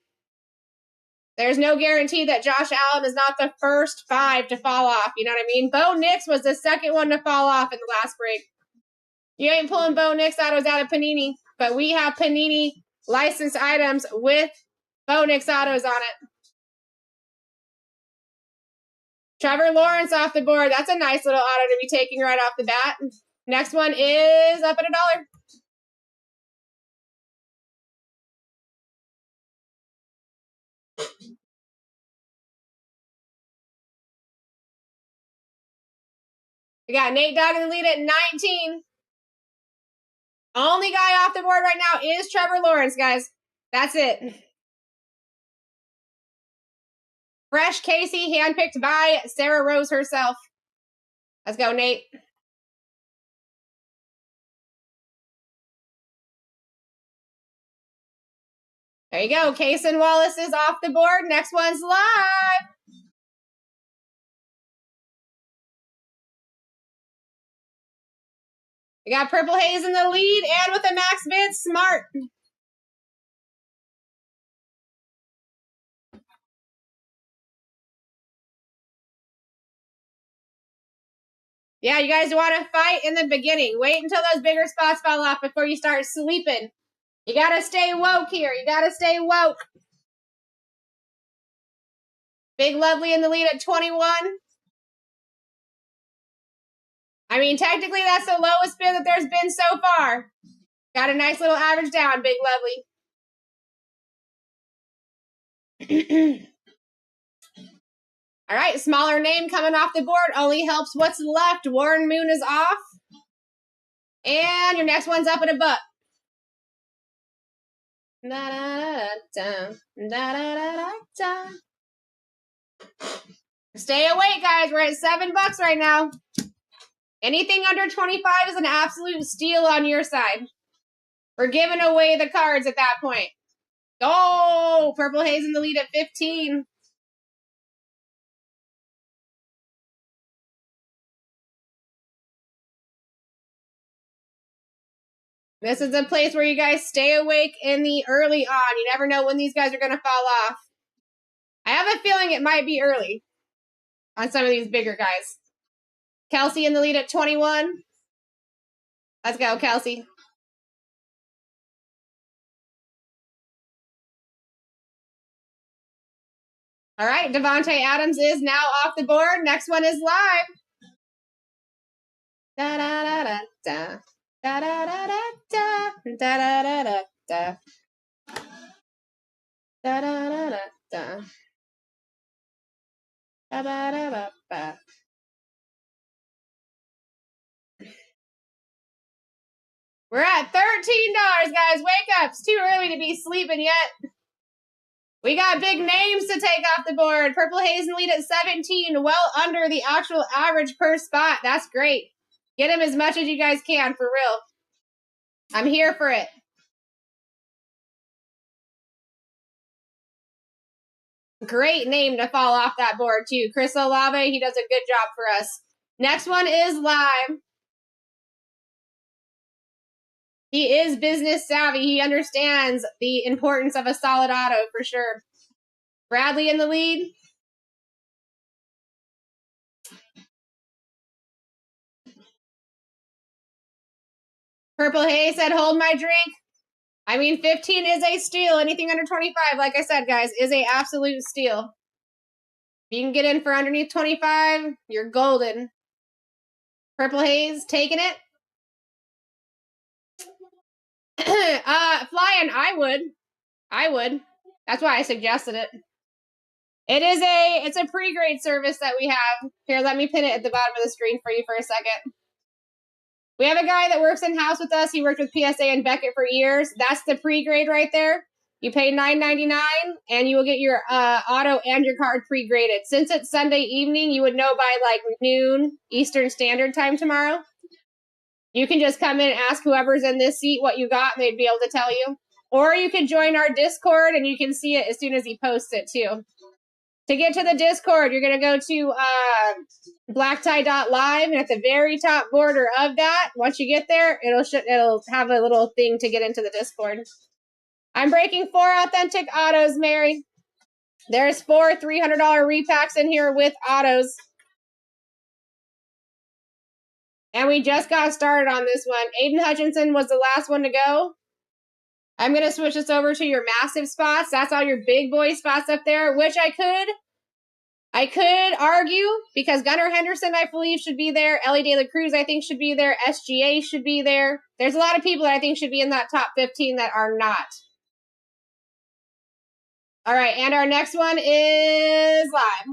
[SPEAKER 1] There's no guarantee that Josh Allen is not the first 5 to fall off. You know what I mean? Bo Nix was the second one to fall off in the last break. You ain't pulling Bo Nix autos out of Panini, but we have Panini licensed items with Bo Nix autos on it. Trevor Lawrence off the board. That's a nice little auto to be taking right off the bat. Next one is up at $1. We got Nate Dogg in the lead at 19. Only guy off the board right now is Trevor Lawrence, guys. That's it. Fresh Casey, handpicked by Sarah Rose herself. Let's go, Nate. There you go. Cason Wallace is off the board. Next one's live. We got Purple Haze in the lead and with a max bid, Smart. Yeah, you guys want to fight in the beginning. Wait until those bigger spots fall off before you start sleeping. You got to stay woke here. You got to stay woke. Big Lovely in the lead at 21. I mean, technically, that's the lowest bid that there's been so far. Got a nice little average down, Big Lovely. All right, smaller name coming off the board. Only helps what's left. Warren Moon is off. And your next one's up at $1. Stay awake, guys. We're at $7 right now. Anything under 25 is an absolute steal on your side. We're giving away the cards at that point. Oh, Purple Haze in the lead at 15. This is a place where you guys stay awake in the early on. You never know when these guys are going to fall off. I have a feeling it might be early on some of these bigger guys. Kelsey in the lead at 21. Let's go, Kelsey. All right, Devontae Adams is now off the board. Next one is live. Da da da da da. Da da da da da. Da da da da da. Da da da da da. Da da da da da. We're at $13, guys. Wake up. It's too early to be sleeping yet. We got big names to take off the board. Purple Haze in lead at 17. Well under the actual average per spot. That's great. Get him as much as you guys can, for real. I'm here for it. Great name to fall off that board, too. Chris Olave, he does a good job for us. Next one is live. He is business savvy. He understands the importance of a solid auto, for sure. Bradley in the lead. Purple Haze said, hold my drink. I mean, 15 is a steal. Anything under 25, like I said, guys, is a absolute steal. If you can get in for underneath 25, you're golden. Purple Haze, taking it. Flying, I would. That's why I suggested it. It's a pre-grade service that we have. Here, let me pin it at the bottom of the screen for you for a second. We have a guy that works in-house with us. He worked with PSA and Beckett for years. That's the pre-grade right there. You pay $9.99, and you will get your auto and your card pre-graded. Since it's Sunday evening, you would know by like noon Eastern Standard Time tomorrow. You can just come in and ask whoever's in this seat what you got, and they'd be able to tell you. Or you can join our Discord, and you can see it as soon as he posts it, too. To get to the Discord, you're going to go to BlackTie.live, and at the very top border of that, once you get there, it'll have a little thing to get into the Discord. I'm breaking 4 authentic autos, Mary. There's 4 $300 repacks in here with autos. And we just got started on this one. Aiden Hutchinson was the last one to go. I'm going to switch this over to your massive spots. That's all your big boy spots up there, which I could argue because Gunnar Henderson, I believe, should be there. Ellie De La Cruz, I think, should be there. SGA should be there. There's a lot of people that I think should be in that top 15 that are not. All right, and our next one is live.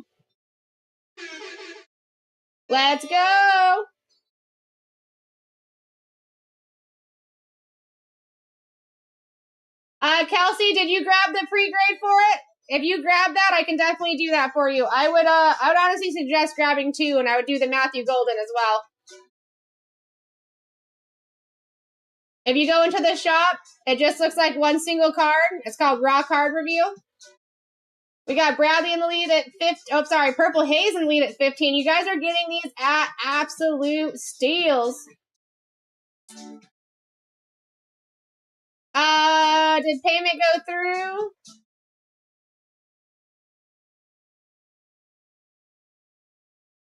[SPEAKER 1] Let's go. Kelsey, did you grab the pre-grade for it? If you grab that, I can definitely do that for you. I would honestly suggest grabbing 2, and I would do the Matthew Golden as well. If you go into the shop, it just looks like one single card. It's called Raw Card Review. We got Bradley in the lead at 15. Oh, sorry, Purple Haze in the lead at 15. You guys are getting these at absolute steals. Did payment go through?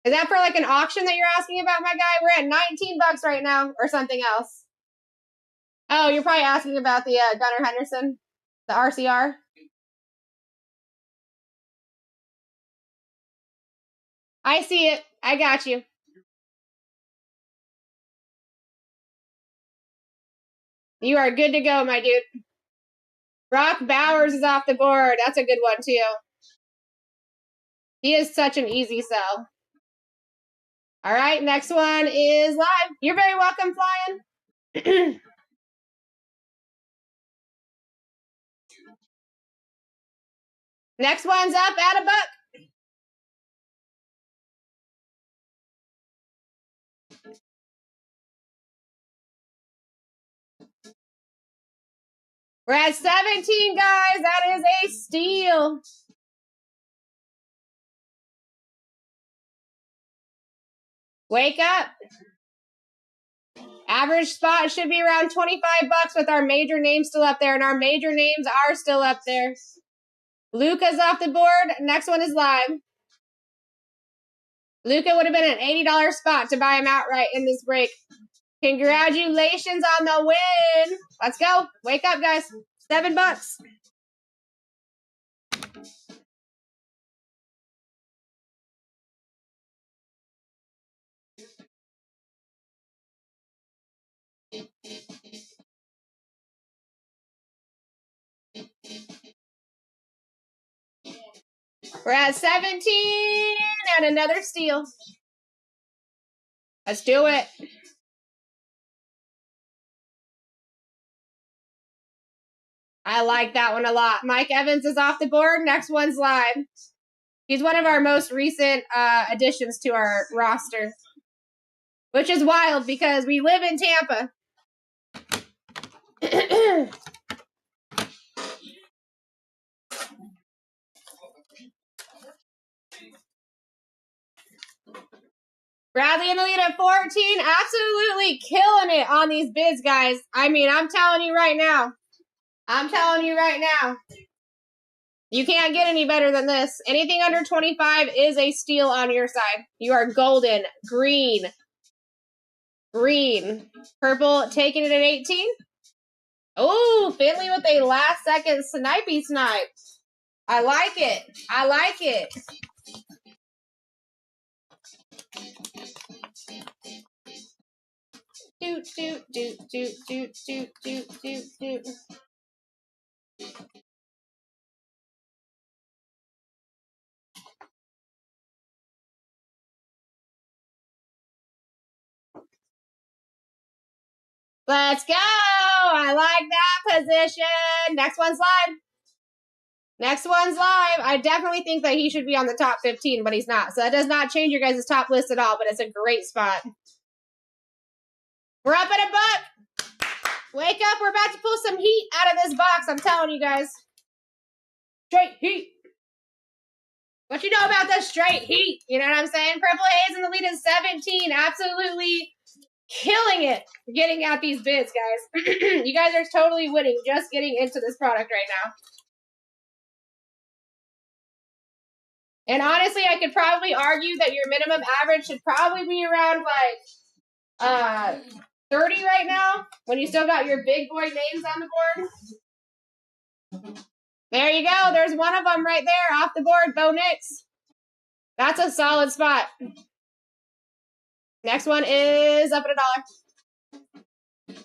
[SPEAKER 1] Is that for like an auction that you're asking about, my guy? We're at 19 bucks right now, or something else. Oh, you're probably asking about the Gunnar Henderson, the RCR. I see it. I got you. You are good to go, my dude. Brock Bowers is off the board. That's a good one, too. He is such an easy sell. All right, next one is live. You're very welcome, Flying. Next one's up at a buck. We're at 17, guys. That is a steal. Wake up. Average spot should be around 25 bucks with our major names still up there, and our major names are still up there. Luca's off the board. Next one is live. Luca would have been an $80 spot to buy him outright in this break. Congratulations on the win. Let's go. Wake up, guys. 7 bucks. We're at 17 and another steal. Let's do it. I like that one a lot. Mike Evans is off the board. Next one's live. He's one of our most recent additions to our roster, which is wild because we live in Tampa. Bradley in the lead at 14. Absolutely killing it on these bids, guys. I mean, I'm telling you right now. You can't get any better than this. Anything under 25 is a steal on your side. You are golden, green, purple, taking it at 18. Oh, Finley with a last second snipey snipe. I like it. Doot. Let's go. I like that position. Next one's live. I definitely think that he should be on the top 15, but he's not. So that does not change your guys' top list at all, but it's a great spot. We're up at a buck. Wake up. We're about to pull some heat out of this box. I'm telling you guys. Straight heat. What you know about the straight heat? You know what I'm saying? Purple Haze in the lead is 17. Absolutely killing it getting out these bids, guys. You guys are totally winning just getting into this product right now. And honestly, I could probably argue that your minimum average should probably be around like 30 right now, when you still got your big boy names on the board. There you go. There's one of them right there off the board, Bo Nix. That's a solid spot. Next one is up at $1.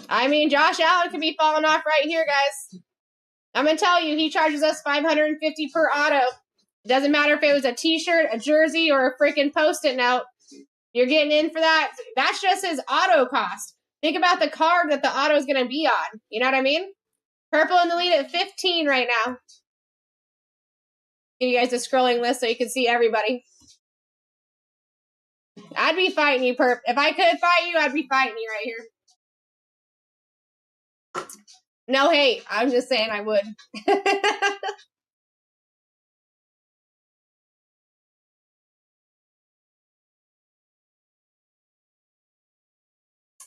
[SPEAKER 1] I mean, Josh Allen could be falling off right here, guys. I'm going to tell you, he charges us $550 per auto. It doesn't matter if it was a t-shirt, a jersey, or a freaking Post-it note. You're getting in for that. That's just his auto cost. Think about the card that the auto is going to be on. You know what I mean? Purple in the lead at 15 right now. Give you guys a scrolling list so you can see everybody. I'd be fighting you, Perp. If I could fight you, I'd be fighting you right here. No hate. I'm just saying I would.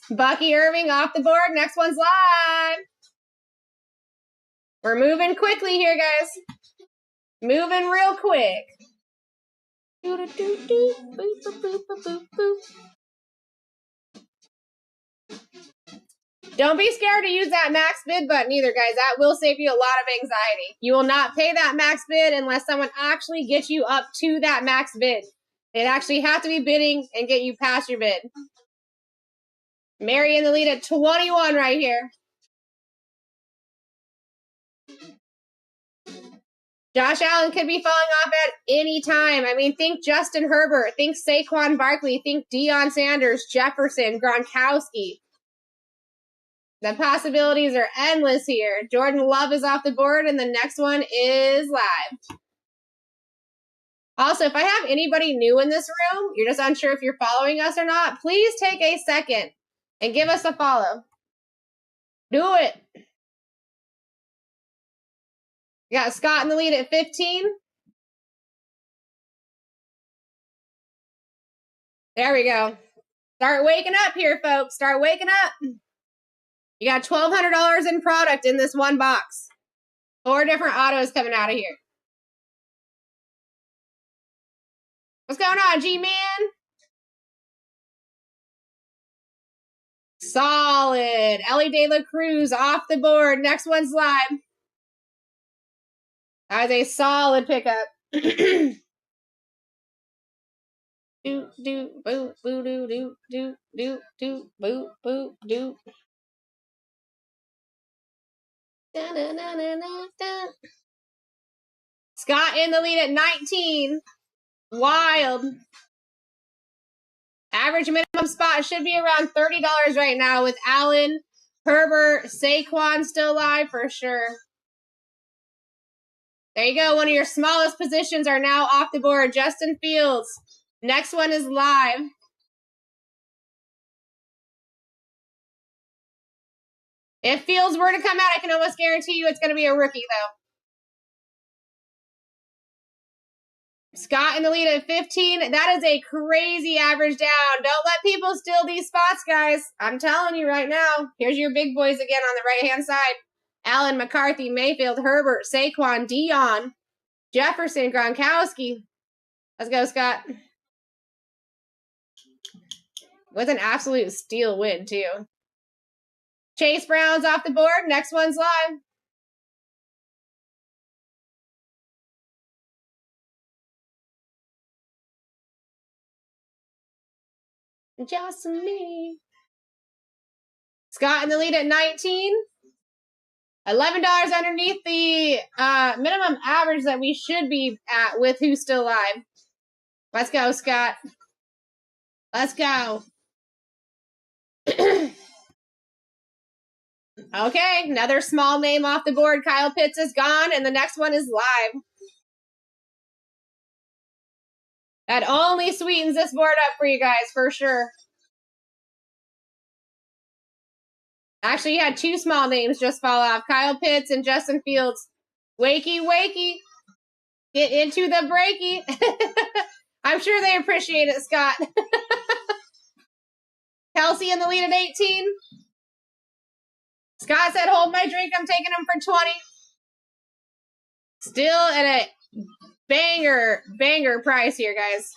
[SPEAKER 1] Bucky Irving off the board. Next one's live. We're moving quickly here, guys. Moving real quick. Don't be scared to use that max bid button either, guys. That will save you a lot of anxiety. You will not pay that max bid unless someone actually gets you up to that max bid. They'd actually have to be bidding and get you past your bid. Mary in the lead at 21 right here. Josh Allen could be falling off at any time. I mean, think Justin Herbert, think Saquon Barkley, think Deion Sanders, Jefferson, Gronkowski. The possibilities are endless here. Jordan Love is off the board, and the next one is live. Also, if I have anybody new in this room, you're just unsure if you're following us or not, please take a second and give us a follow. Do it. You got Scott in the lead at 15. There we go. Start waking up here, folks. Start waking up. You got $1,200 in product in this one box. 4 different autos coming out of here. What's going on, G-Man? Solid. Ellie De La Cruz off the board. Next one's live. That was a solid pickup. Do do boo boo do do do do do boo boo do. Da, da, da, da, da, da. Scott in the lead at 19. Wild. Average minimum spot should be around $30 right now with Allen, Herbert, Saquon still alive for sure. There you go. One of your smallest positions are now off the board. Justin Fields. Next one is live. If Fields were to come out, I can almost guarantee you it's going to be a rookie, though. Scott in the lead at 15. That is a crazy average down. Don't let people steal these spots, guys. I'm telling you right now. Here's your big boys again on the right-hand side. Allen, McCarthy, Mayfield, Herbert, Saquon, Deion, Jefferson, Gronkowski. Let's go, Scott. With an absolute steal win, too. Chase Brown's off the board. Next one's live. Just me. Scott in the lead at 19. $11 underneath the minimum average that we should be at with who's still alive. Let's go, Scott. Let's go. Okay, another small name off the board. Kyle Pitts is gone, and the next one is live. That only sweetens this board up for you guys, for sure. Actually, you had 2 small names just fall off. Kyle Pitts and Justin Fields. Wakey, wakey. Get into the breaky. I'm sure they appreciate it, Scott. Kelsey in the lead at 18. Scott said, hold my drink. I'm taking him for 20. Still at a banger price here, guys.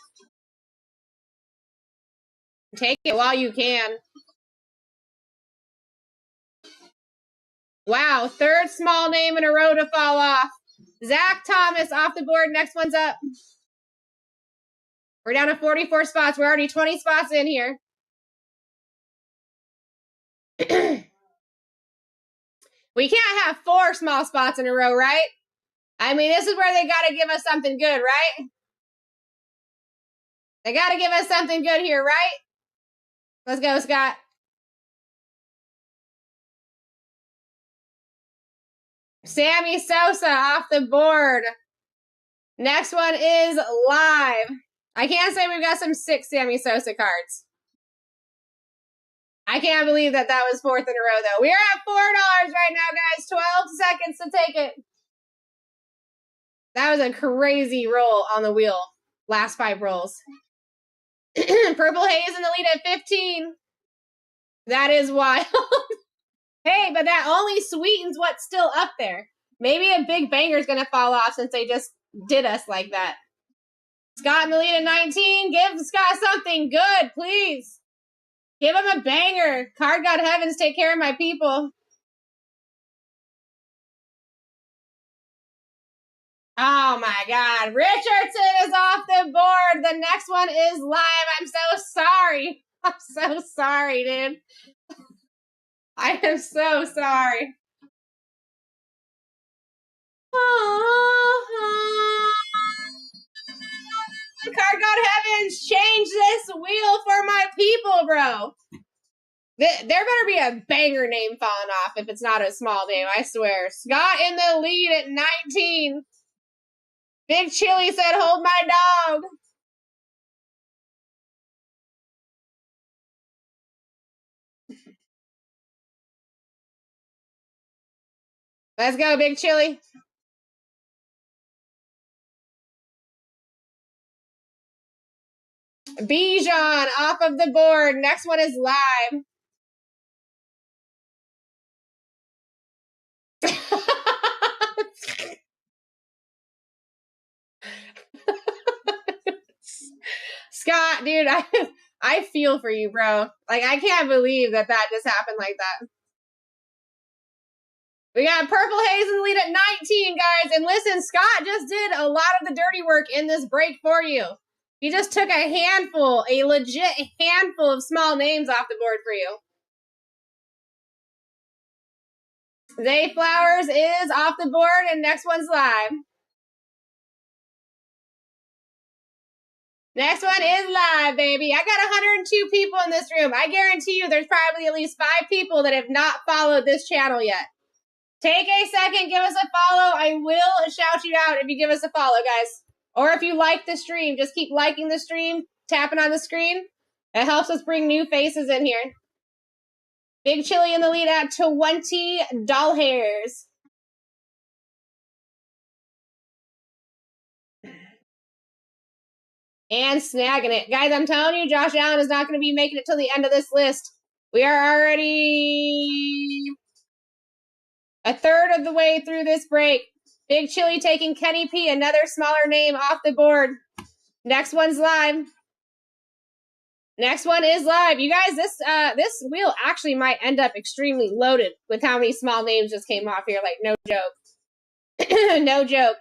[SPEAKER 1] Take it while you can. Wow, third small name in a row to fall off. Zach Thomas off the board. Next one's up. We're down to 44 spots. We're already 20 spots in here. We can't have 4 small spots in a row, right? I mean, this is where they got to give us something good, right? They got to give us something good here, right? Let's go, Scott. Sammy Sosa off the board. Next one is live. I can't say we've got some 6 Sammy Sosa cards. I can't believe that was 4th in a row, though. We are at $4 right now, guys. 12 seconds to take it. That was a crazy roll on the wheel. Last 5 rolls. Purple Haze in the lead at 15. That is wild. Hey, but that only sweetens what's still up there. Maybe a big banger is going to fall off since they just did us like that. Scott in the lead at 19. Give Scott something good, please. Give him a banger. Card God Heavens, take care of my people. Oh my God. Richardson is off the board. The next one is live. I'm so sorry. I'm so sorry, dude. I am so sorry. Card God Heavens, change this wheel for my people, bro. There better be a banger name falling off if it's not a small name, I swear. Scott in the lead at 19. Big Chili said, hold my dog. Let's go, Big Chili. Bijan off of the board. Next one is live. Scott, dude, I feel for you, bro. Like, I can't believe that just happened like that. We got Purple Haze in the lead at 19, guys. And listen, Scott just did a lot of the dirty work in this break for you. He just took a legit handful of small names off the board for you. Zay Flowers is off the board, and next one's live. Next one is live, baby. I got 102 people in this room. I guarantee you there's probably at least 5 people that have not followed this channel yet. Take a second, give us a follow. I will shout you out if you give us a follow, guys. Or if you like the stream, just keep liking the stream, tapping on the screen. It helps us bring new faces in here. Big Chili in the lead at $20. And snagging it. Guys, I'm telling you, Josh Allen is not going to be making it till the end of this list. We are already a third of the way through this break. Big Chili taking Kenny P, another smaller name, off the board. Next one's live. Next one is live. You guys, this wheel actually might end up extremely loaded with how many small names just came off here. Like, no joke. No joke.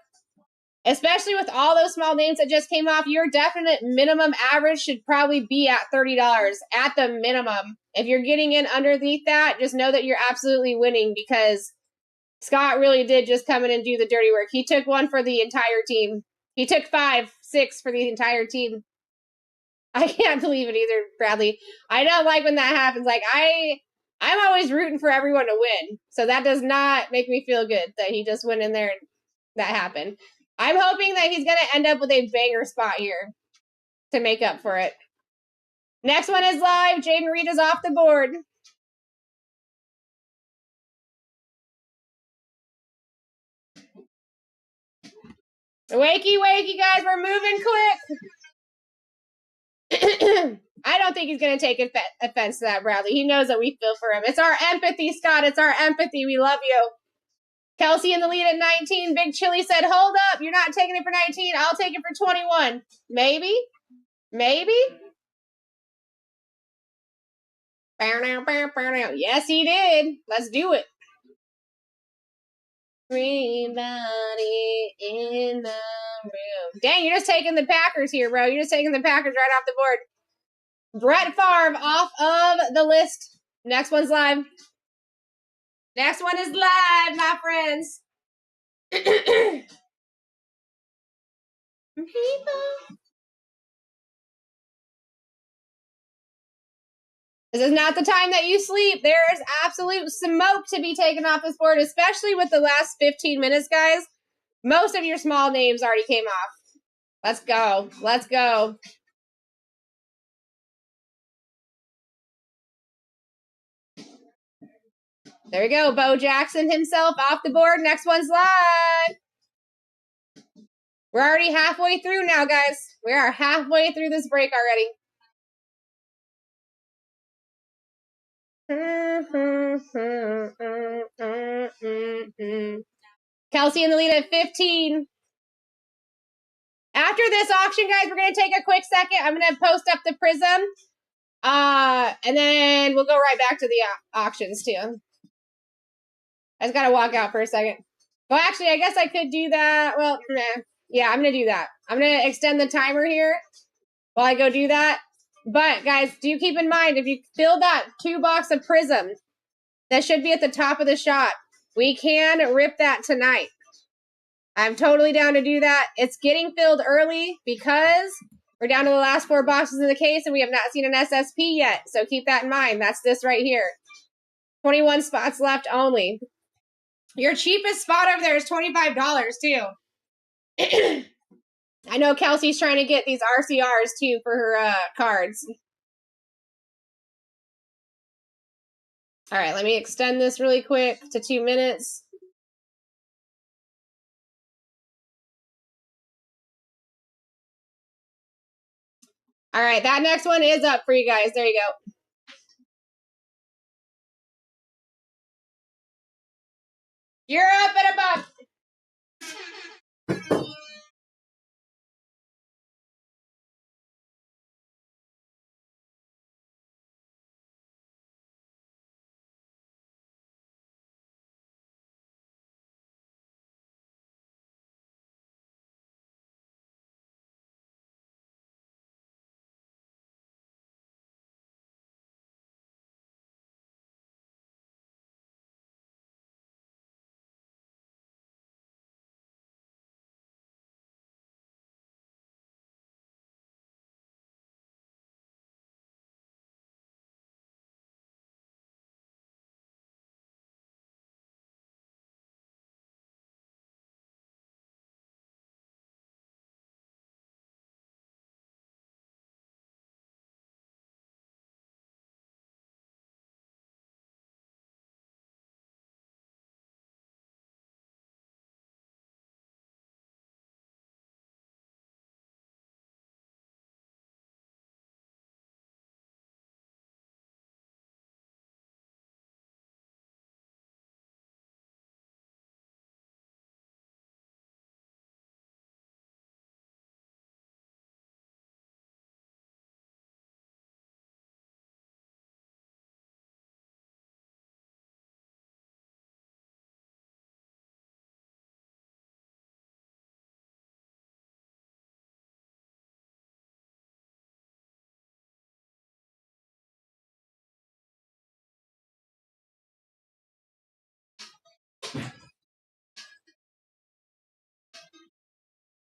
[SPEAKER 1] Especially with all those small names that just came off, your definite minimum average should probably be at $30 at the minimum. If you're getting in underneath that, just know that you're absolutely winning because Scott really did just come in and do the dirty work. He took one for the entire team. He took 5, 6 for the entire team. I can't believe it either, Bradley. I don't like when that happens. Like, I'm always rooting for everyone to win. So that does not make me feel good that he just went in there and that happened. I'm hoping that he's going to end up with a banger spot here to make up for it. Next one is live. Jaden Reed is off the board. Wakey, wakey, guys. We're moving quick. I don't think he's going to take offense to that, Bradley. He knows that we feel for him. It's our empathy, Scott. It's our empathy. We love you. Kelsey in the lead at 19. Big Chili said, hold up. You're not taking it for 19. I'll take it for 21. Maybe. Maybe. Yes, he did. Let's do it. Everybody in the room. Dang, you're just taking the Packers here, bro. You're just taking the Packers right off the board. Brett Favre off of the list. Next one's live. Next one is live, my friends. This is not the time that you sleep. There is absolute smoke to be taken off this board, especially with the last 15 minutes, guys. Most of your small names already came off. Let's go. Let's go. There we go. Bo Jackson himself off the board. Next one's live. We're already halfway through now, guys. We are halfway through this break already. Kelsey in the lead at 15. After this auction, guys, we're going to take a quick second. I'm going to post up the Prism. And then we'll go right back to the auctions, too. I just got to walk out for a second. Well, actually, I guess I could do that. Well, nah. Yeah, I'm going to do that. I'm going to extend the timer here while I go do that. But, guys, do keep in mind, if you fill that 2-box of Prism, that should be at the top of the shop. We can rip that tonight. I'm totally down to do that. It's getting filled early because we're down to the last 4 boxes in the case and we have not seen an SSP yet. So keep that in mind. That's this right here. 21 spots left only. Your cheapest spot over there is $25 too. I know Kelsey's trying to get these RCRs too for her cards. All right, let me extend this really quick to 2 minutes. All right, that next one is up for you guys. There you go. You're up at a buck.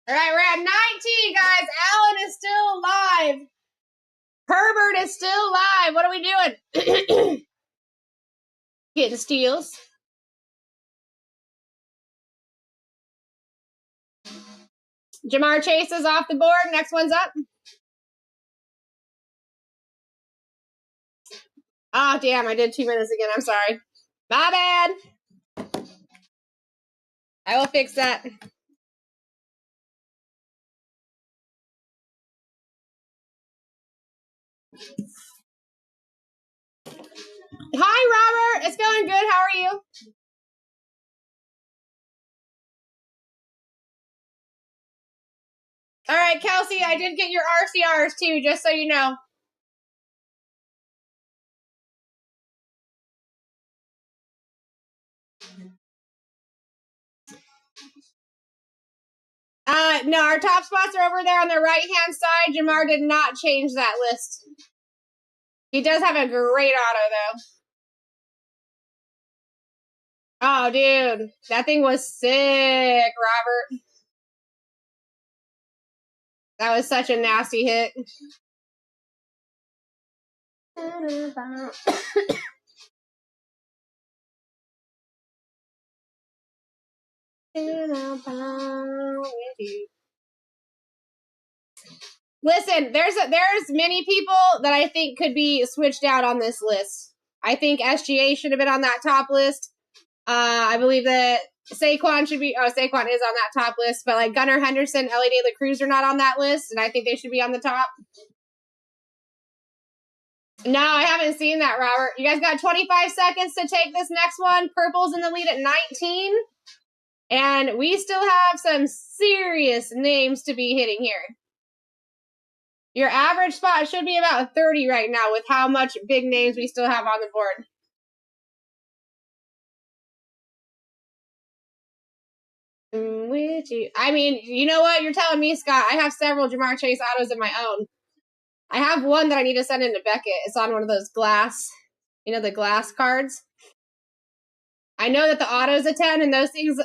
[SPEAKER 1] All right, we're at 19, guys. Allen is still alive. Herbert is still alive. What are we doing? Getting steals. Jamar Chase is off the board. Next one's up. Oh, damn. I did 2 minutes again. I'm sorry. My bad. I will fix that. Hi, Robert. It's going good. How are you? All right, Kelsey, I did get your RCRs too, just so you know. No, our top spots are over there on the right-hand side. Jamar did not change that list. He does have a great auto, though. Oh, dude. That thing was sick, Robert. That was such a nasty hit. Listen, there's many people that I think could be switched out on this list. I think SGA should have been on that top list. I believe that Saquon should be. Oh, Saquon is on that top list, but like Gunnar Henderson, Ellie De La Cruz are not on that list, and I think they should be on the top. No, I haven't seen that, Robert. You guys got 25 seconds to take this next one. Purple's in the lead at 19. And we still have some serious names to be hitting here. Your average spot should be about 30 right now with how much big names we still have on the board. I mean, you know what? You're telling me, Scott. I have several Jamar Chase autos of my own. I have one that I need to send into Beckett. It's on one of those glass, the glass cards. I know that the auto's a 10, and those things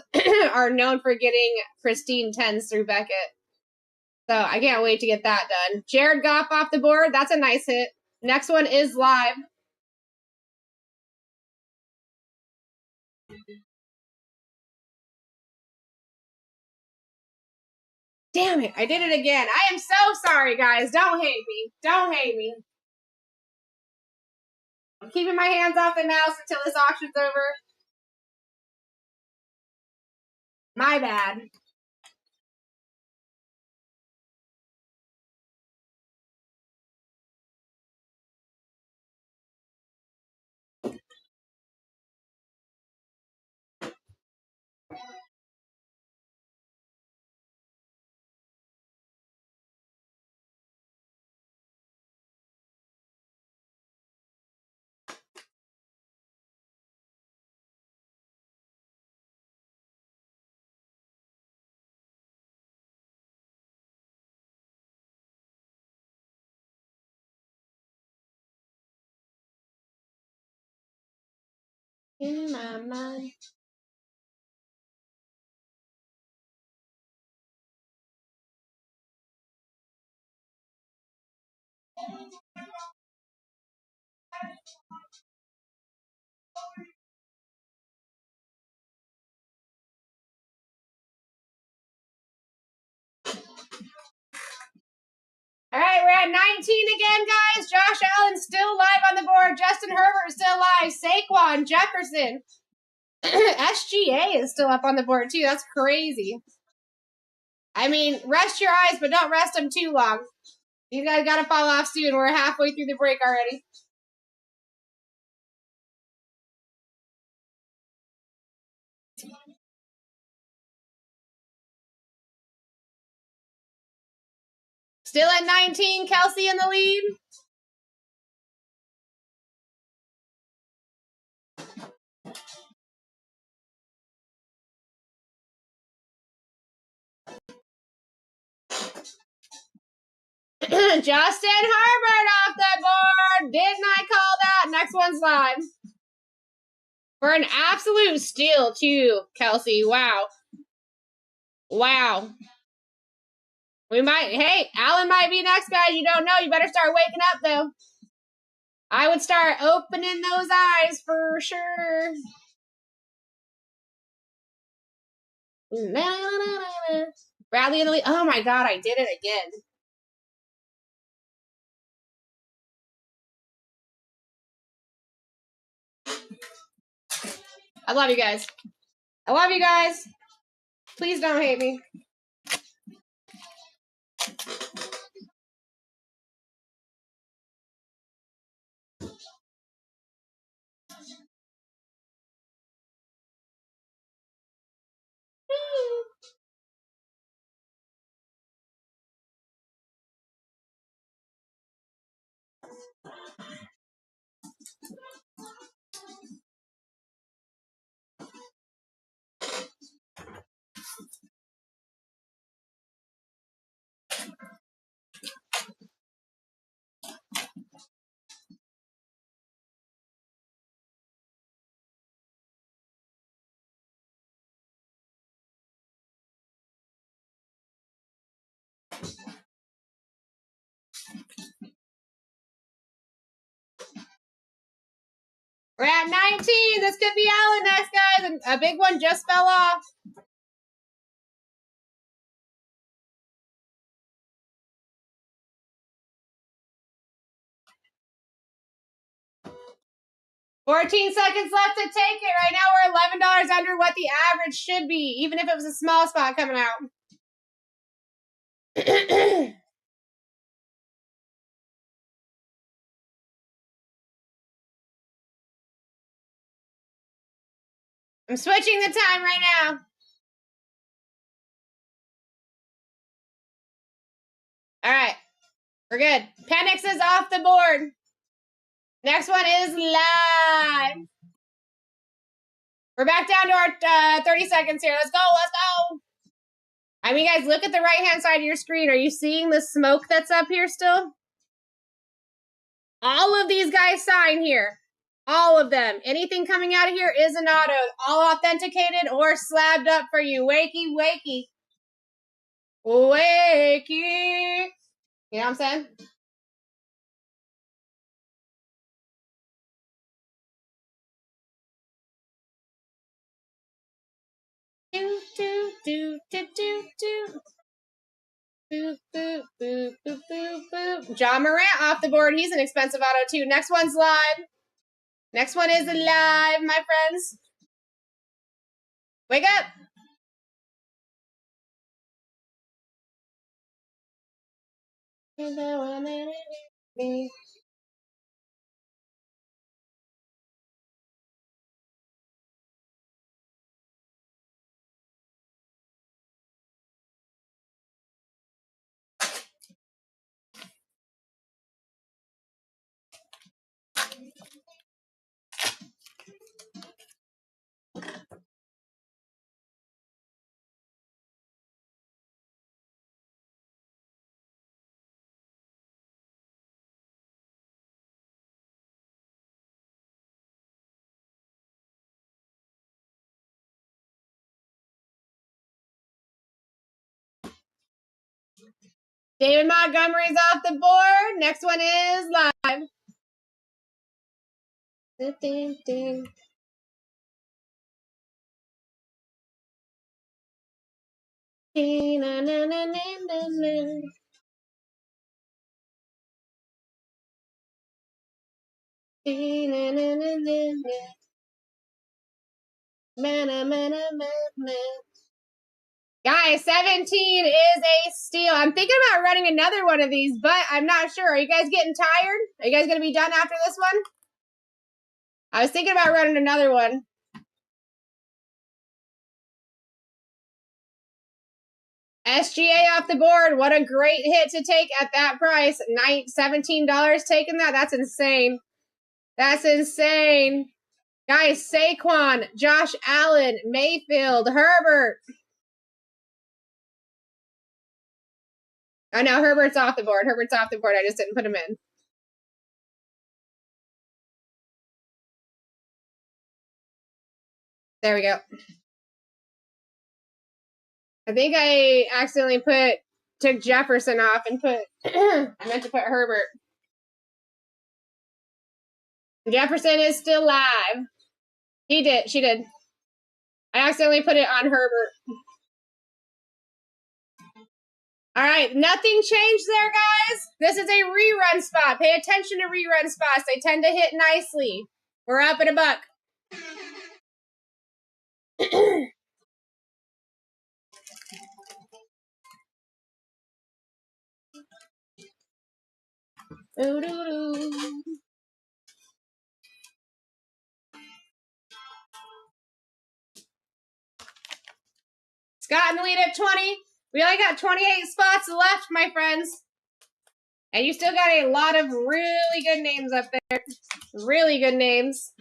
[SPEAKER 1] are known for getting pristine 10s through Beckett. So I can't wait to get that done. Jared Goff off the board. That's a nice hit. Next one is live. Damn it, I did it again. I am so sorry, guys. Don't hate me. Don't hate me. I'm keeping my hands off the mouse until this auction's over. My bad. In my mind. All right, we're at 19 again, guys. Josh Allen still live on the board. Justin Herbert is still live. Saquon, Jefferson. SGA is still up on the board, too. That's crazy. I mean, rest your eyes, but don't rest them too long. You guys got to fall off soon. We're halfway through the break already. Still at 19, Kelsey in the lead. Justin Herbert off the board. Didn't I call that? Next one's live. For an absolute steal, too, Kelsey. Wow. Wow. Hey, Allen might be next, guys. You don't know. You better start waking up, though. I would start opening those eyes for sure. Bradley in the lead. Oh, my God. I did it again. I love you guys. I love you guys. Please don't hate me. We're at 19. This could be Allen next, guys. And a big one just fell off. $14 seconds left to take it. Right now we're $11 under what the average should be, even if it was a small spot coming out. I'm switching the time right now. All right. We're good. Penix is off the board. Next one is live. We're back down to our 30 seconds here. Let's go. Let's go. I mean, guys, look at the right-hand side of your screen. Are you seeing the smoke that's up here still? All of these guys sign here. All of them. Anything coming out of here is an auto. All authenticated or slabbed up for you. Wakey, wakey. Wakey. You know what I'm saying? Do, do, do, do, do, do. Boop, boop, boop, boop, boop, boop. John Morant off the board. He's an expensive auto, too. Next one's live. Next one is live, my friends. Wake up. David Montgomery's off the board. Next one is live. Ding, ding. Na, na, na, na, na, na. Na, na, na, na, na. Mana, mana, mana. Guys, 17 is a steal. I'm thinking about running another one of these, but I'm not sure. Are you guys getting tired? Are you guys going to be done after this one? I was thinking about running another one. SGA off the board. What a great hit to take at that price. $17 taking that. That's insane. That's insane. Guys, Saquon, Josh Allen, Mayfield, Herbert. Oh, no, Herbert's off the board. Herbert's off the board. I just didn't put him in. There we go. I think I accidentally took Jefferson off and I meant to put Herbert. Jefferson is still live. She did. I accidentally put it on Herbert. All right, nothing changed there, guys. This is a rerun spot. Pay attention to rerun spots. They tend to hit nicely. We're up at $1. Scott in the lead at 20. We only got 28 spots left, my friends. And you still got a lot of really good names up there. Really good names.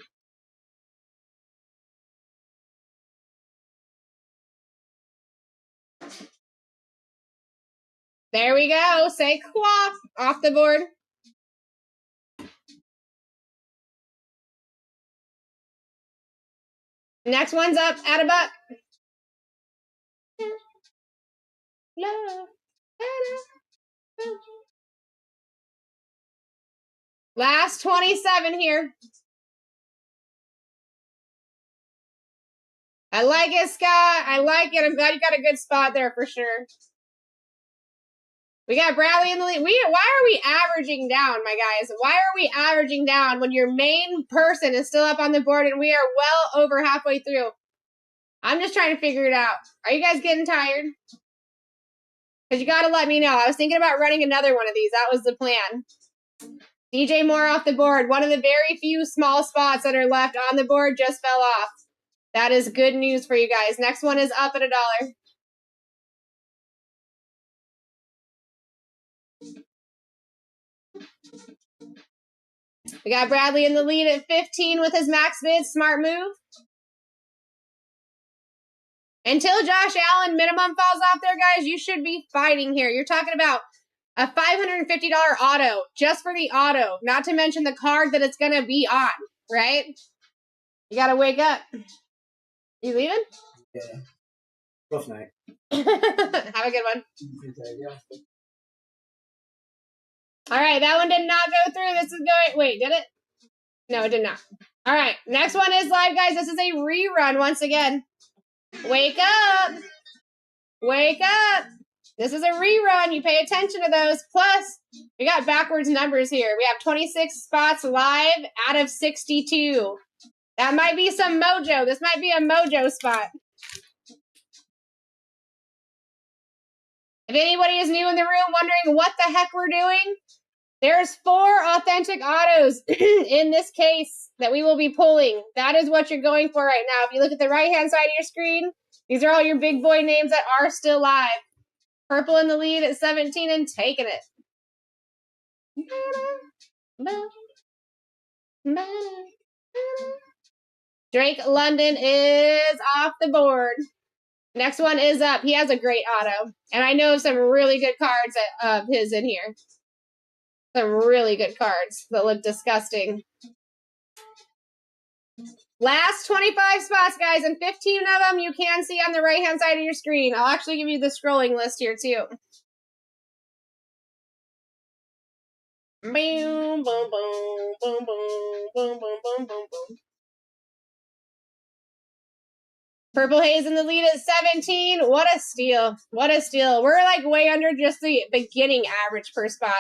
[SPEAKER 1] There we go. Saquon off the board. Next one's up at $1. Last 27 here. I like it, Scott. I like it. I'm glad you got a good spot there for sure. We got Bradley in the lead. Why are we averaging down, my guys? Why are we averaging down when your main person is still up on the board and we are well over halfway through? I'm just trying to figure it out. Are you guys getting tired? Because you got to let me know. I was thinking about running another one of these. That was the plan. DJ Moore off the board. One of the very few small spots that are left on the board just fell off. That is good news for you guys. Next one is up at $1. We got Bradley in the lead at 15 with his max bid. Smart move. Until Josh Allen minimum falls off there, guys, you should be fighting here. You're talking about a $550 auto just for the auto, not to mention the card that it's going to be on, right? You got to wake up. You leaving?
[SPEAKER 3] Yeah. Rough night.
[SPEAKER 1] Have a good one. All right, that one did not go through. This is going, wait, did it? No, it did not. All right, next one is live, guys. This is a rerun once again. Wake up. Wake up. This is a rerun. You pay attention to those. Plus, we got backwards numbers here. We have 26 spots live out of 62. That might be some mojo. This might be a mojo spot. If anybody is new in the room wondering what the heck we're doing, there's 4 authentic autos in this case that we will be pulling. That is what you're going for right now. If you look at the right-hand side of your screen, these are all your big boy names that are still live. Purple in the lead at 17 and taking it. Drake London is off the board. Next one is up. He has a great auto. And I know some really good cards of his in here. Some really good cards that look disgusting. Last 25 spots, guys, and 15 of them you can see on the right-hand side of your screen. I'll actually give you the scrolling list here, too. Boom, boom, boom, boom, boom, boom, boom, boom, boom, boom. Purple Haze in the lead at 17. What a steal. What a steal. We're like way under just the beginning average per spot.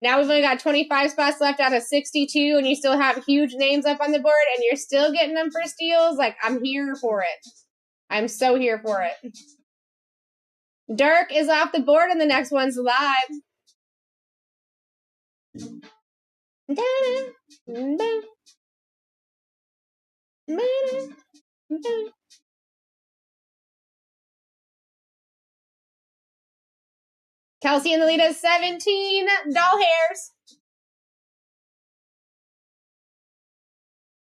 [SPEAKER 1] Now we've only got 25 spots left out of 62, and you still have huge names up on the board, and you're still getting them for steals. Like, I'm here for it. I'm so here for it. Dirk is off the board, and the next one's live. Kelsey in the lead at 17. Doll hairs.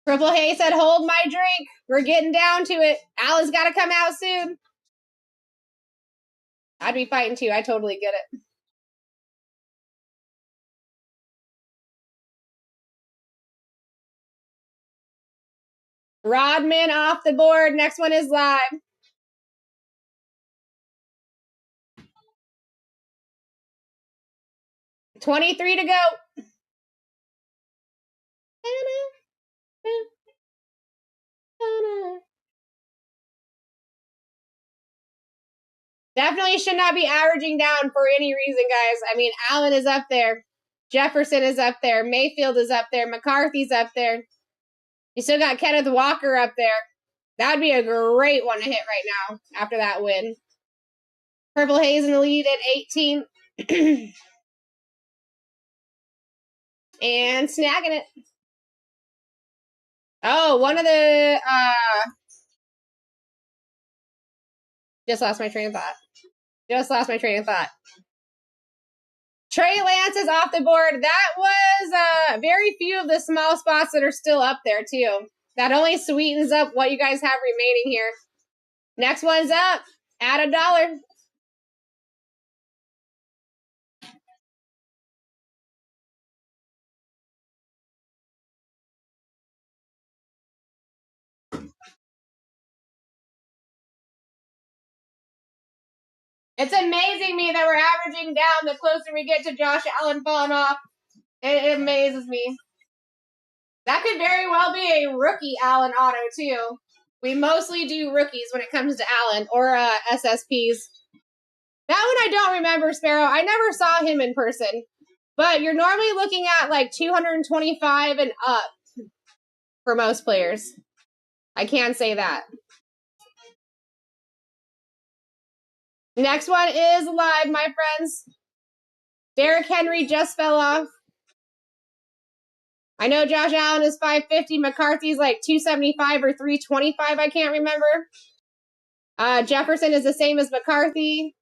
[SPEAKER 1] Purple Hay said, hold my drink. We're getting down to it. Alan's got to come out soon. I'd be fighting too. I totally get it. Rodman off the board. Next one is live. $23 to go. Definitely should not be averaging down for any reason, guys. I mean, Allen is up there. Jefferson is up there. Mayfield is up there. McCarthy's up there. You still got Kenneth Walker up there. That would be a great one to hit right now after that win. Purple Haze in the lead at 18. And snagging it. Oh, one of the... Just lost my train of thought. Just lost my train of thought. Trey Lance is off the board. That was very few of the small spots that are still up there, too. That only sweetens up what you guys have remaining here. Next one's up. Add $1. It's amazing me that we're averaging down the closer we get to Josh Allen falling off. It amazes me. That could very well be a rookie Allen auto, too. We mostly do rookies when it comes to Allen or SSPs. That one I don't remember, Sparrow. I never saw him in person. But you're normally looking at like 225 and up for most players. I can say that. Next one is live, my friends. Derrick Henry just fell off. I know Josh Allen is 550. McCarthy's like 275 or 325. I can't remember. Jefferson is the same as McCarthy.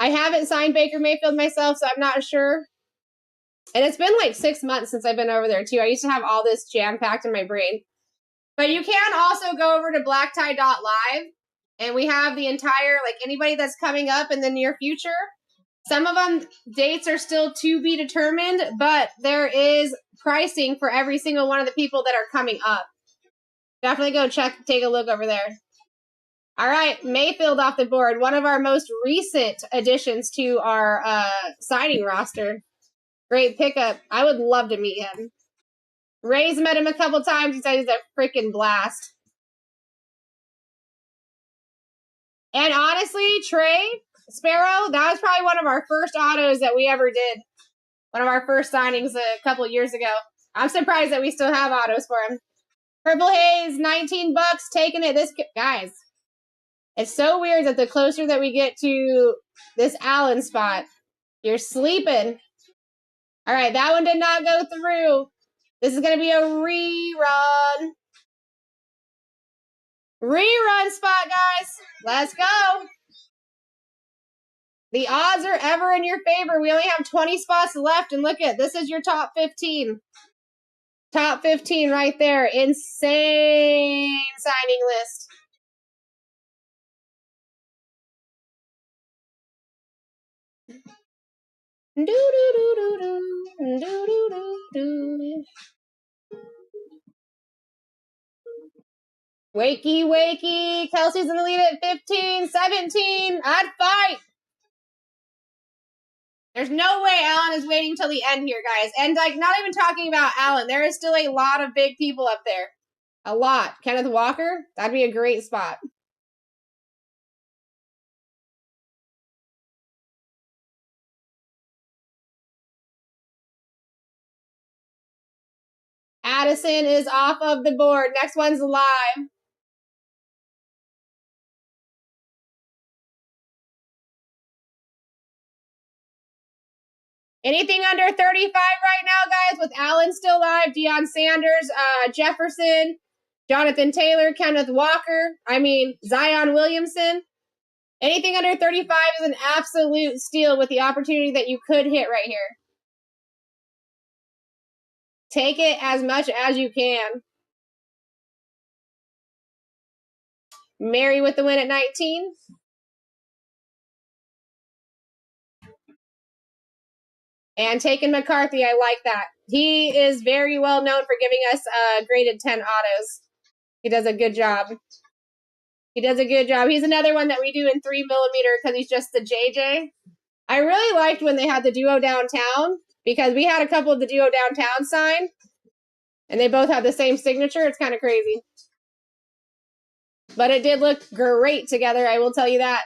[SPEAKER 1] I haven't signed Baker Mayfield myself, so I'm not sure. And it's been like 6 months since I've been over there, too. I used to have all this jam-packed in my brain. But you can also go over to BlackTie.live, and we have the entire, like, anybody that's coming up in the near future. Some of them, dates are still to be determined, but there is pricing for every single one of the people that are coming up. Definitely go take a look over there. All right, Mayfield off the board, one of our most recent additions to our signing roster. Great pickup. I would love to meet him. Ray's met him a couple times. He said he's a freaking blast. And honestly, Trey Sparrow, that was probably one of our first autos that we ever did. One of our first signings a couple years ago. I'm surprised that we still have autos for him. Purple Haze, 19 bucks, taking it. This guys, it's so weird that the closer that we get to this Allen spot, you're sleeping. All right, that one did not go through. This is going to be a rerun. Rerun spot, guys. Let's go. The odds are ever in your favor. We only have 20 spots left, and look at this is your top 15. Top 15 right there. Insane signing list. Do do do do do do do do. Wakey, wakey. Kelsey's in the lead at 15, 17. I'd fight. There's no way Allen is waiting till the end here, guys. And, like, not even talking about Allen. There is still a lot of big people up there. A lot. Kenneth Walker, that'd be a great spot. Addison is off of the board. Next one's live. Anything under 35 right now, guys, with Allen still live, Deion Sanders, Jefferson, Jonathan Taylor, Kenneth Walker, Zion Williamson. Anything under 35 is an absolute steal with the opportunity that you could hit right here. Take it as much as you can. Mary with the win at 19. And taking McCarthy, I like that. He is very well known for giving us graded 10 autos. He does a good job. He does a good job. He's another one that we do in 3mm because he's just the JJ. I really liked when they had the duo downtown because we had a couple of the duo downtown signed, and they both have the same signature. It's kind of crazy. But it did look great together, I will tell you that.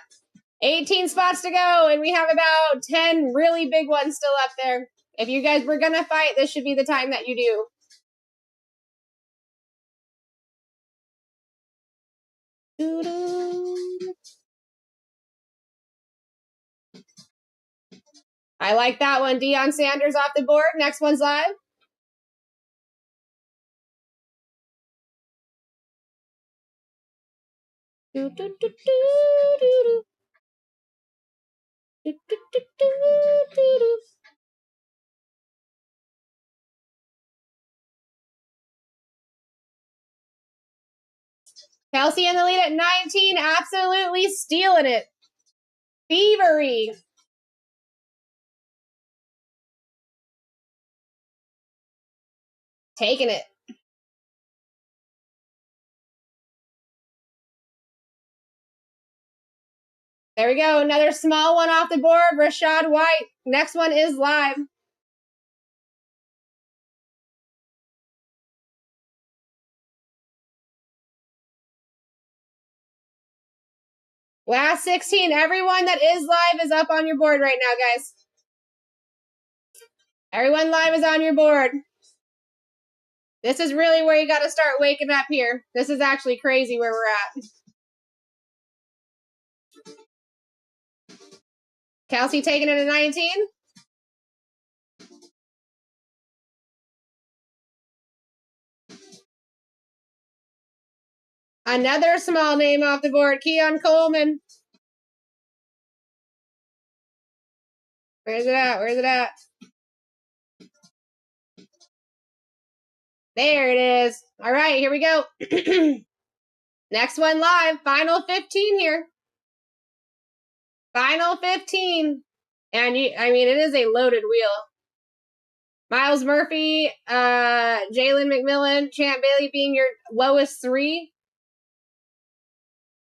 [SPEAKER 1] 18 spots to go, and we have about 10 really big ones still up there. If you guys were going to fight, this should be the time that you do. I like that one. Deion Sanders off the board. Next one's live. Kelsey in the lead at 19, absolutely stealing it. Thievery. Taking it. There we go. Another small one off the board. Rashad White. Next one is live. Last 16. Everyone that is live is up on your board right now, guys. Everyone live is on your board. This is really where you got to start waking up here. This is actually crazy where we're at. Kelsey taking it at 19. Another small name off the board, Keon Coleman. Where's it at? Where's it at? There it is. All right, here we go. Next one live. Final 15 here. Final 15. And I mean, it is a loaded wheel. Miles Murphy, Jalen McMillan, Champ Bailey being your lowest 3.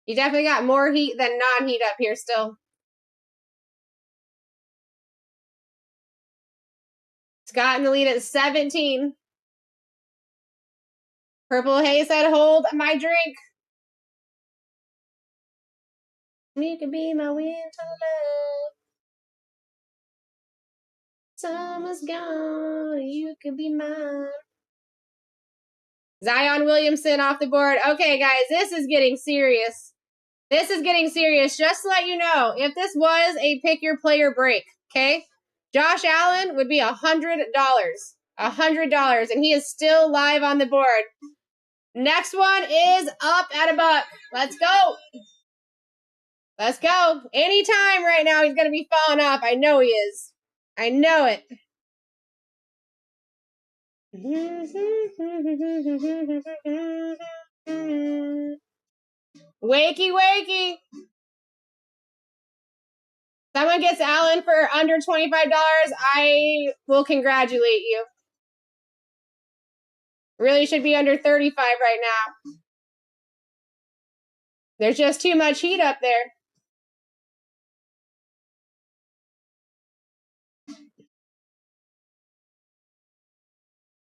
[SPEAKER 1] You definitely got more heat than non-heat up here still. Scott in the lead at 17. Purple Haze said, hold my drink. You could be my winter love. Summer's gone, you could be mine. Zion Williamson off the board. Okay, guys, this is getting serious. This is getting serious. Just to let you know, if this was a pick your player break, okay, Josh Allen would be $100. $100, and he is still live on the board. Next one is up at $1. Let's go. Let's go. Anytime right now he's going to be falling off. I know he is. I know it. Wakey, wakey. Someone gets Allen for under $25. I will congratulate you. Really should be under 35 right now. There's just too much heat up there.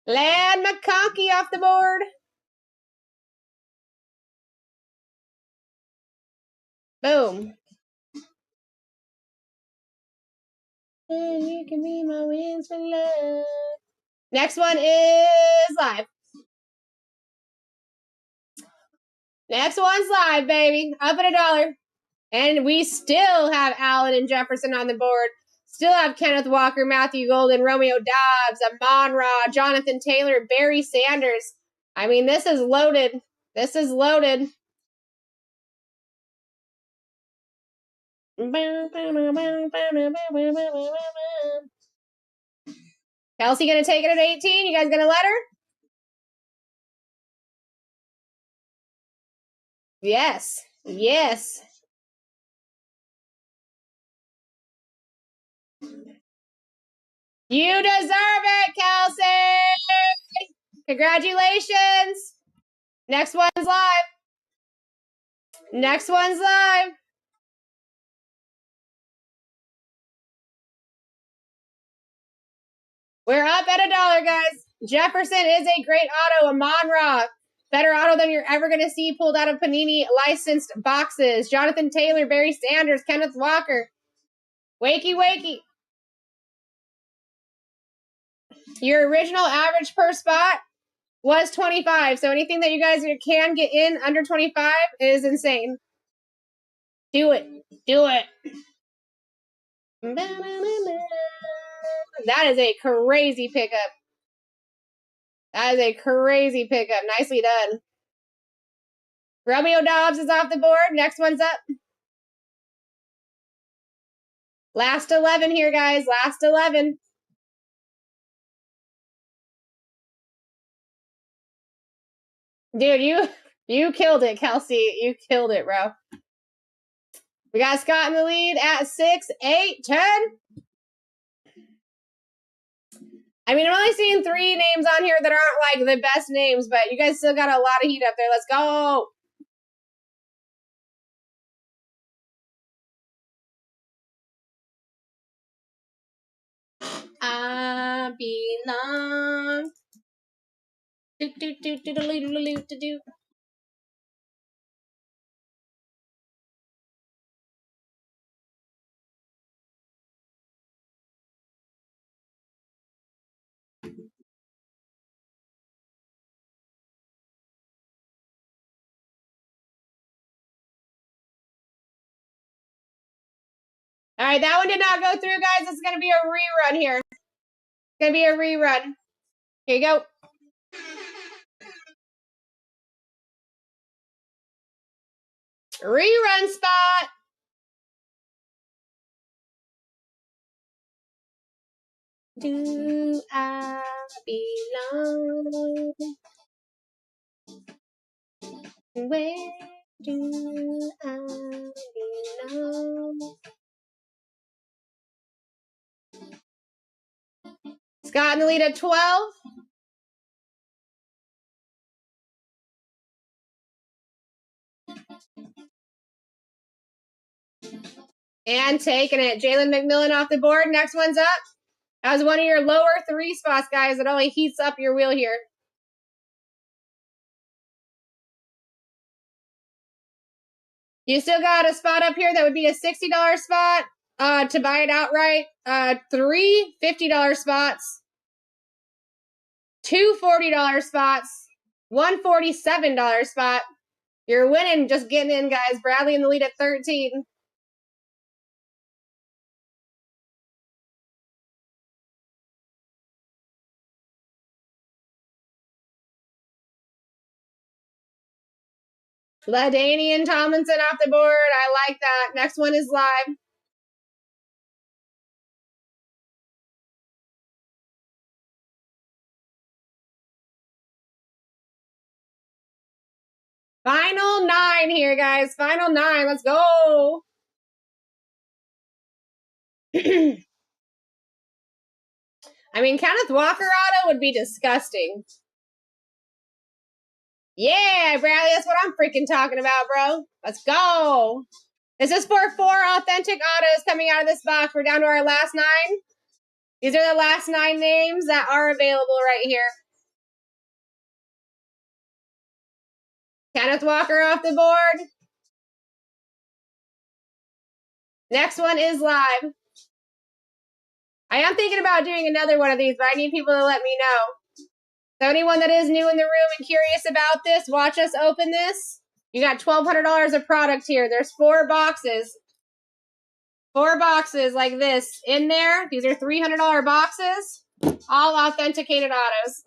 [SPEAKER 1] Lad McConkey off the board. Boom. And you can be my wings for love. Next one is live. Next one's live, baby. Up at $1. And we still have Allen and Jefferson on the board. Still have Kenneth Walker, Matthew Golden, Romeo Dobbs, Amon Ra, Jonathan Taylor, Barry Sanders. I mean, this is loaded. This is loaded. Kelsey gonna take it at 18. You guys gonna let her? Yes. Yes. You deserve it, Kelsey. Congratulations. Next one's live. Next one's live. We're up at $1, guys. Jefferson is a great auto. Amon Ra, better auto than you're ever going to see pulled out of Panini licensed boxes. Jonathan Taylor, Barry Sanders, Kenneth Walker. Wakey, wakey. Your original average per spot was 25. So anything that you guys can get in under 25 is insane. Do it. Do it. That is a crazy pickup. That is a crazy pickup. Nicely done. Romeo Dobbs is off the board. Next one's up. Last 11 here, guys. Last 11. Dude, you killed it, Kelsey. You killed it, bro. We got Scott in the lead at 6, 8, 10. I mean, I'm only seeing 3 names on here that aren't like the best names, but you guys still got a lot of heat up there. Let's go. I belong. Do, do, do, do, do, do, do, do, do. All right, that one did not go through, guys. This is going to be a rerun here. It's going to be a rerun. Here you go. Rerun spot. Do I belong? Where do I belong? Scott in the lead at 12. And taking it. Jalen McMillan off the board. Next one's up. That was one of your lower 3 spots, guys. It only heats up your wheel here. You still got a spot up here that would be a $60 spot to buy it outright. 3 $50 spots. 2 $40 spots. 1 $47 spot. You're winning, just getting in, guys. Bradley in the lead at 13. LaDainian Tomlinson off the board. I like that. Next one is live. Final 9 here, guys. Final 9. Let's go. I mean, Kenneth Walker auto would be disgusting. Yeah, Bradley, that's what I'm freaking talking about, bro. Let's go. This is for 4 authentic autos coming out of this box. We're down to our last 9. These are the last 9 names that are available right here. Kenneth Walker off the board. Next one is live. I am thinking about doing another one of these, but I need people to let me know. So anyone that is new in the room and curious about this, watch us open this. You got $1,200 of product here. There's 4 boxes. 4 boxes like this in there. These are $300 boxes. All authenticated autos.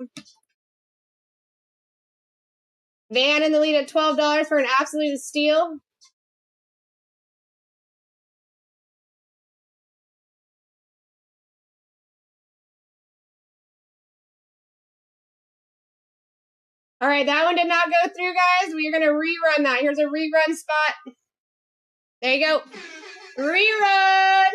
[SPEAKER 1] Van in the lead at $12 for an absolute steal. All right, that one did not go through, guys. We're going to rerun that. Here's a rerun spot. There you go. Rerun.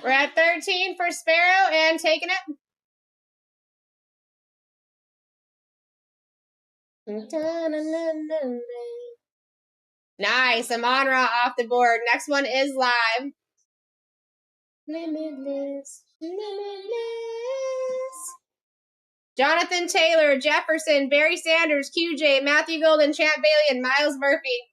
[SPEAKER 1] We're at 13 for Sparrow and taking it. Nice. Amonra off the board. Next one is live. Limitless. Jonathan Taylor, Jefferson, Barry Sanders, QJ, Matthew Golden, Champ Bailey, and Miles Murphy.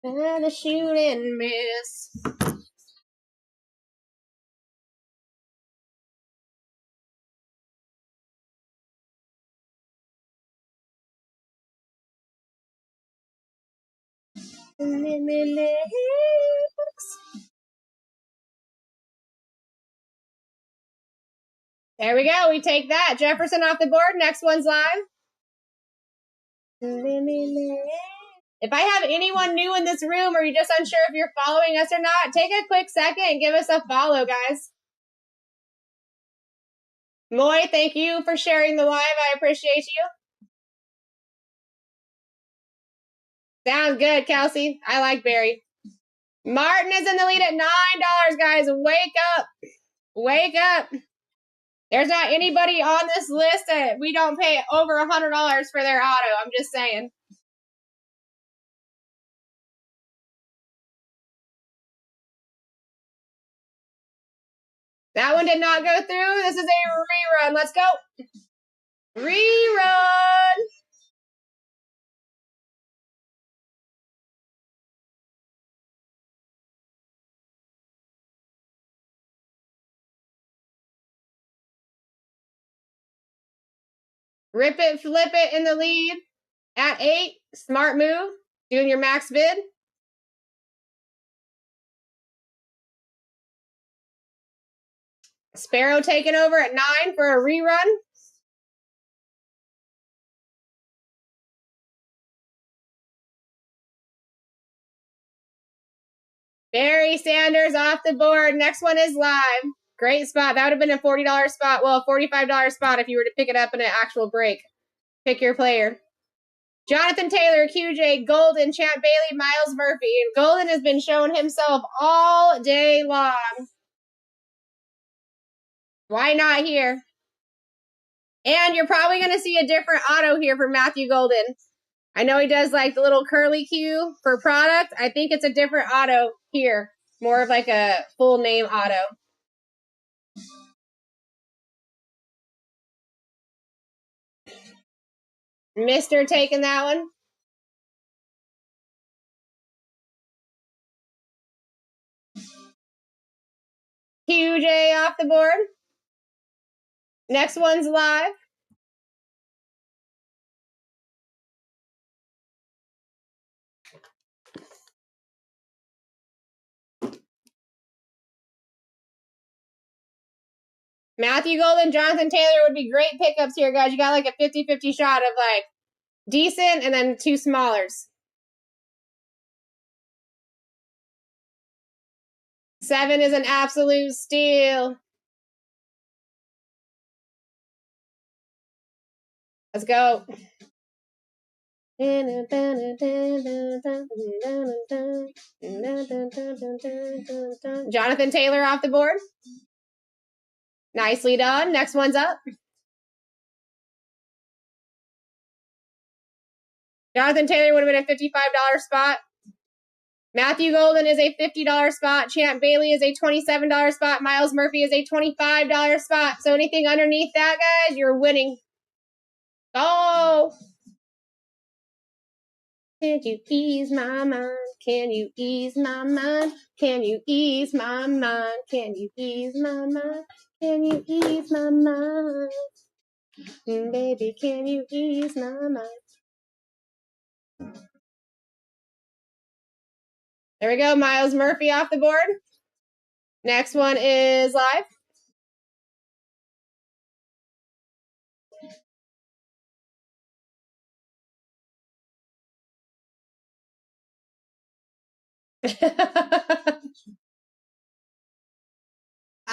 [SPEAKER 1] The shoot and miss. There we go. We take that. Jefferson off the board. Next one's live. If I have anyone new in this room or you're just unsure if you're following us or not, take a quick second and give us a follow, guys. Moy, thank you for sharing the live. I appreciate you. Sounds good, Kelsey. I like Barry. Martin is in the lead at $9, guys. Wake up. Wake up. There's not anybody on this list that we don't pay over $100 for their auto. I'm just saying. That one did not go through. This is a rerun. Let's go. Rerun. Rip it, flip it in the lead. At 8, smart move. Doing your max bid. Sparrow taking over at 9 for a rerun. Barry Sanders off the board. Next one is live. Great spot. That would have been a $40 spot. Well, a $45 spot if you were to pick it up in an actual break. Pick your player. Jonathan Taylor, QJ, Golden, Champ Bailey, Miles Murphy. And Golden has been showing himself all day long. Why not here? And you're probably going to see a different auto here for Matthew Golden. I know he does like the little curly Q for product. I think it's a different auto here. More of like a full name auto. Mister taking that one. QJ off the board. Next one's live. Matthew Golden, Jonathan Taylor would be great pickups here, guys. You got like a 50-50 shot of like decent and then 2 smallers. 7 is an absolute steal. Let's go. Jonathan Taylor off the board. Nicely done. Next one's up. Jonathan Taylor would have been a $55 spot. Matthew Golden is a $50 spot. Champ Bailey is a $27 spot. Miles Murphy is a $25 spot. So anything underneath that, guys, you're winning. Oh! Can you ease my mind? Can you ease my mind? Can you ease my mind? Can you ease my mind? Can you ease my mind? Baby, can you ease my mind? There we go. Miles Murphy off the board. Next one is live.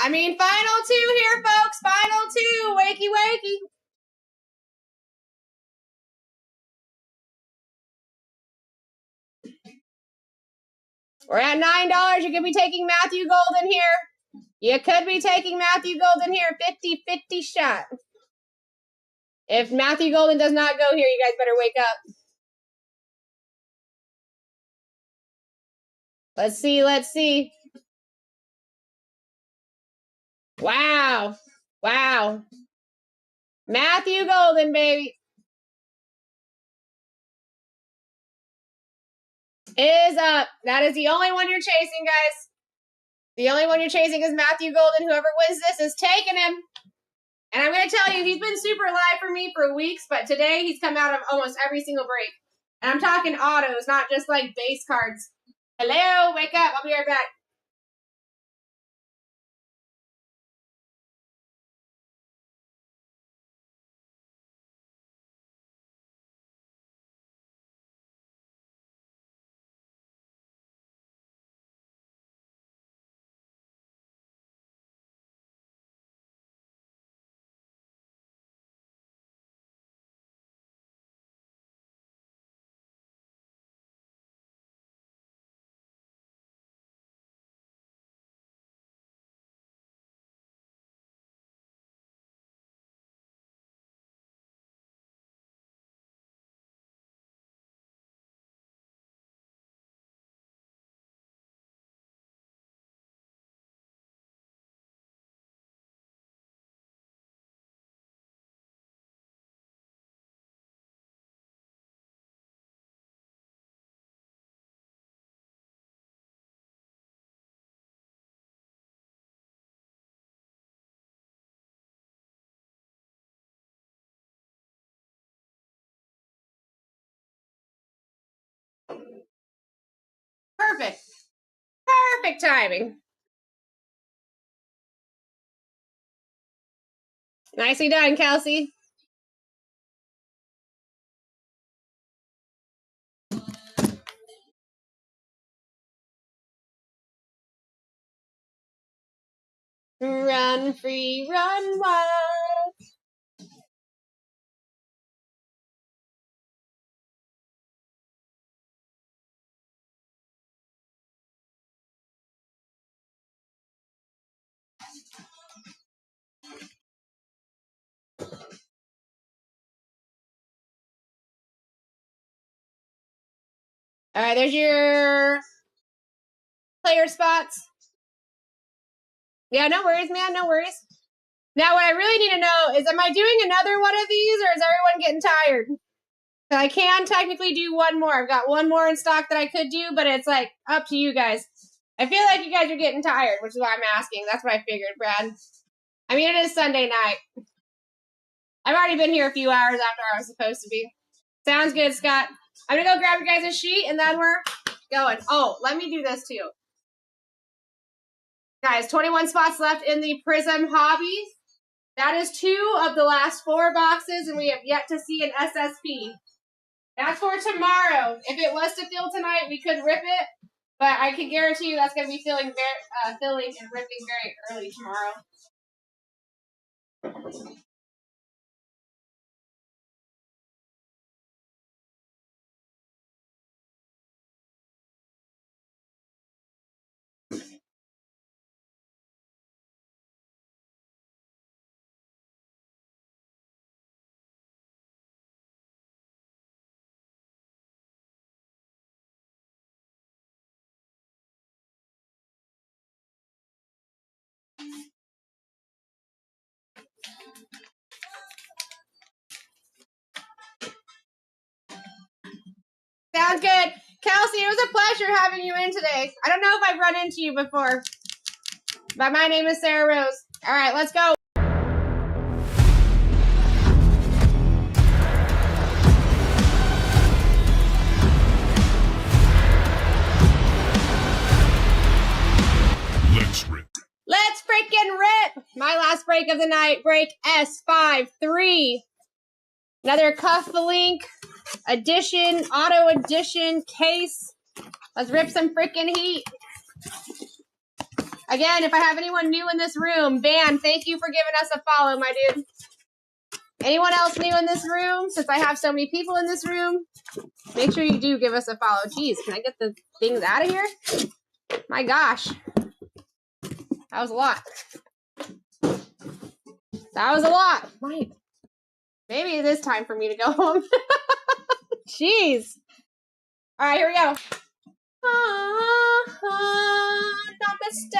[SPEAKER 1] I mean, final 2 here, folks. Final 2. Wakey, wakey. We're at $9. You could be taking Matthew Golden here. You could be taking Matthew Golden here. 50-50 shot. If Matthew Golden does not go here, you guys better wake up. Let's see. Let's see. Wow. Wow. Matthew Golden, baby. Is up. That is the only one you're chasing, guys. The only one you're chasing is Matthew Golden. Whoever wins this is taking him. And I'm going to tell you, he's been super live for me for weeks, but today he's come out of almost every single break. And I'm talking autos, not just like base cards. Hello, wake up. I'll be right back. Perfect. Perfect timing. Nicely done, Kelsey. Run free, run wild. All right, there's your player spots. Yeah, no worries, man, no worries. Now, what I really need to know is, am I doing another one of these, or is everyone getting tired? I can technically do one more. I've got one more in stock that I could do, but it's like up to you guys. I feel like you guys are getting tired, which is why I'm asking. That's what I figured, Brad. I mean, it is Sunday night. I've already been here a few hours after I was supposed to be. Sounds good, Scott. I'm going to go grab you guys a sheet, and then we're going. Oh, let me do this, too. Guys, 21 spots left in the Prism Hobby. That is 2 of the last 4 boxes, and we have yet to see an SSP. That's for tomorrow. If it was to fill tonight, we could rip it, but I can guarantee you that's going to be filling and ripping very early tomorrow. Sounds good. Kelsey, it was a pleasure having you in today. I don't know if I've run into you before, but my name is Sarah Rose. All right, let's go.
[SPEAKER 2] Let's rip.
[SPEAKER 1] Let's freaking rip. My last break of the night, break S53. Another Cufflink edition, auto edition case. Let's rip some freaking heat. Again, if I have anyone new in this room, Van, thank you for giving us a follow, my dude. Anyone else new in this room? Since I have so many people in this room, make sure you do give us a follow. Jeez, can I get the things out of here? My gosh. That was a lot. That was a lot. Maybe it is time for me to go home. Jeez. All right, here we go. Namaste.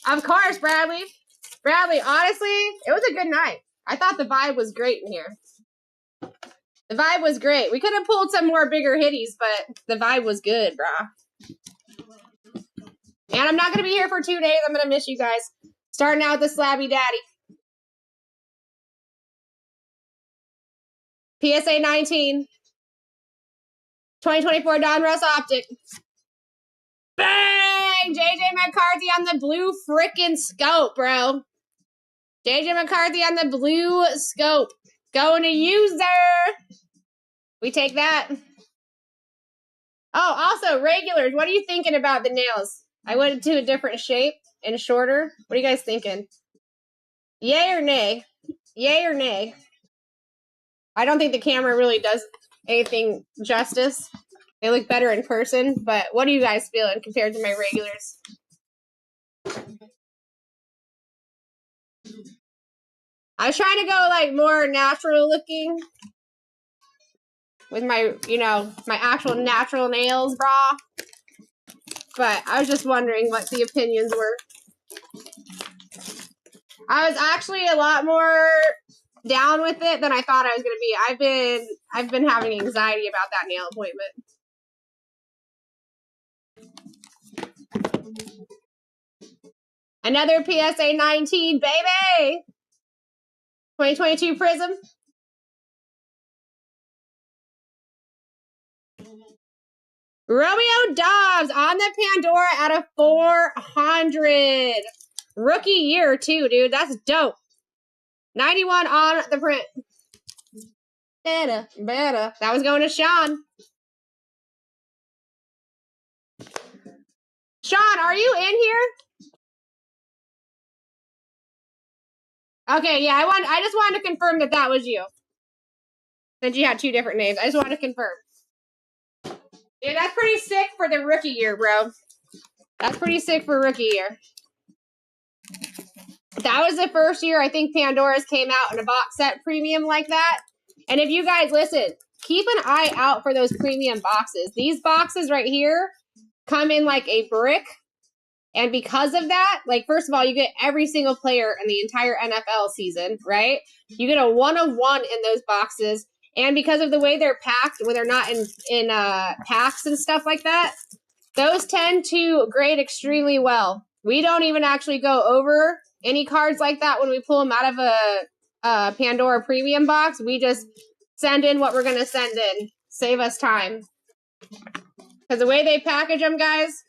[SPEAKER 1] Of course, Bradley. Bradley, honestly, it was a good night. I thought the vibe was great in here. The vibe was great. We could have pulled some more bigger hitties, but the vibe was good, brah. And I'm not going to be here for 2 days. I'm going to miss you guys. Starting out with the Slabby Daddy. PSA 19. 2024 Don Russ Optic. Bang! JJ McCarthy on the blue frickin' scope, bro. JJ McCarthy on the blue scope. Going to user. We take that. Oh, also, regulars, what are you thinking about the nails? I went to a different shape and shorter. What are you guys thinking? Yay or nay? Yay or nay? I don't think the camera really does anything justice. They look better in person, but what are you guys feeling compared to my regulars? I was trying to go like more natural looking with my, my actual natural nails, brah. But I was just wondering what the opinions were. I was actually a lot more down with it than I thought I was going to be. I've been having anxiety about that nail appointment. Another PSA 19, baby! 2022 Prism. Romeo Dobbs on the Pandora out of 400. Rookie year, too, dude. That's dope. 91 on the print. Better. That was going to Sean. Sean, are you in here? Okay, yeah, I just wanted to confirm that was you. Since you had two different names. I just wanted to confirm. Yeah, that's pretty sick for the rookie year, bro. That's pretty sick for rookie year. That was the first year I think Pandora's came out in a box set premium like that. And if you guys listen, keep an eye out for those premium boxes. These boxes right here come in like a brick. And because of that, like, first of all, you get every single player in the entire NFL season, right? You get a one-of-one in those boxes. And because of the way they're packed, when they're not in packs and stuff like that, those tend to grade extremely well. We don't even actually go over any cards like that when we pull them out of a Pandora premium box. We just send in what we're going to send in. Save us time. Because the way they package them, guys,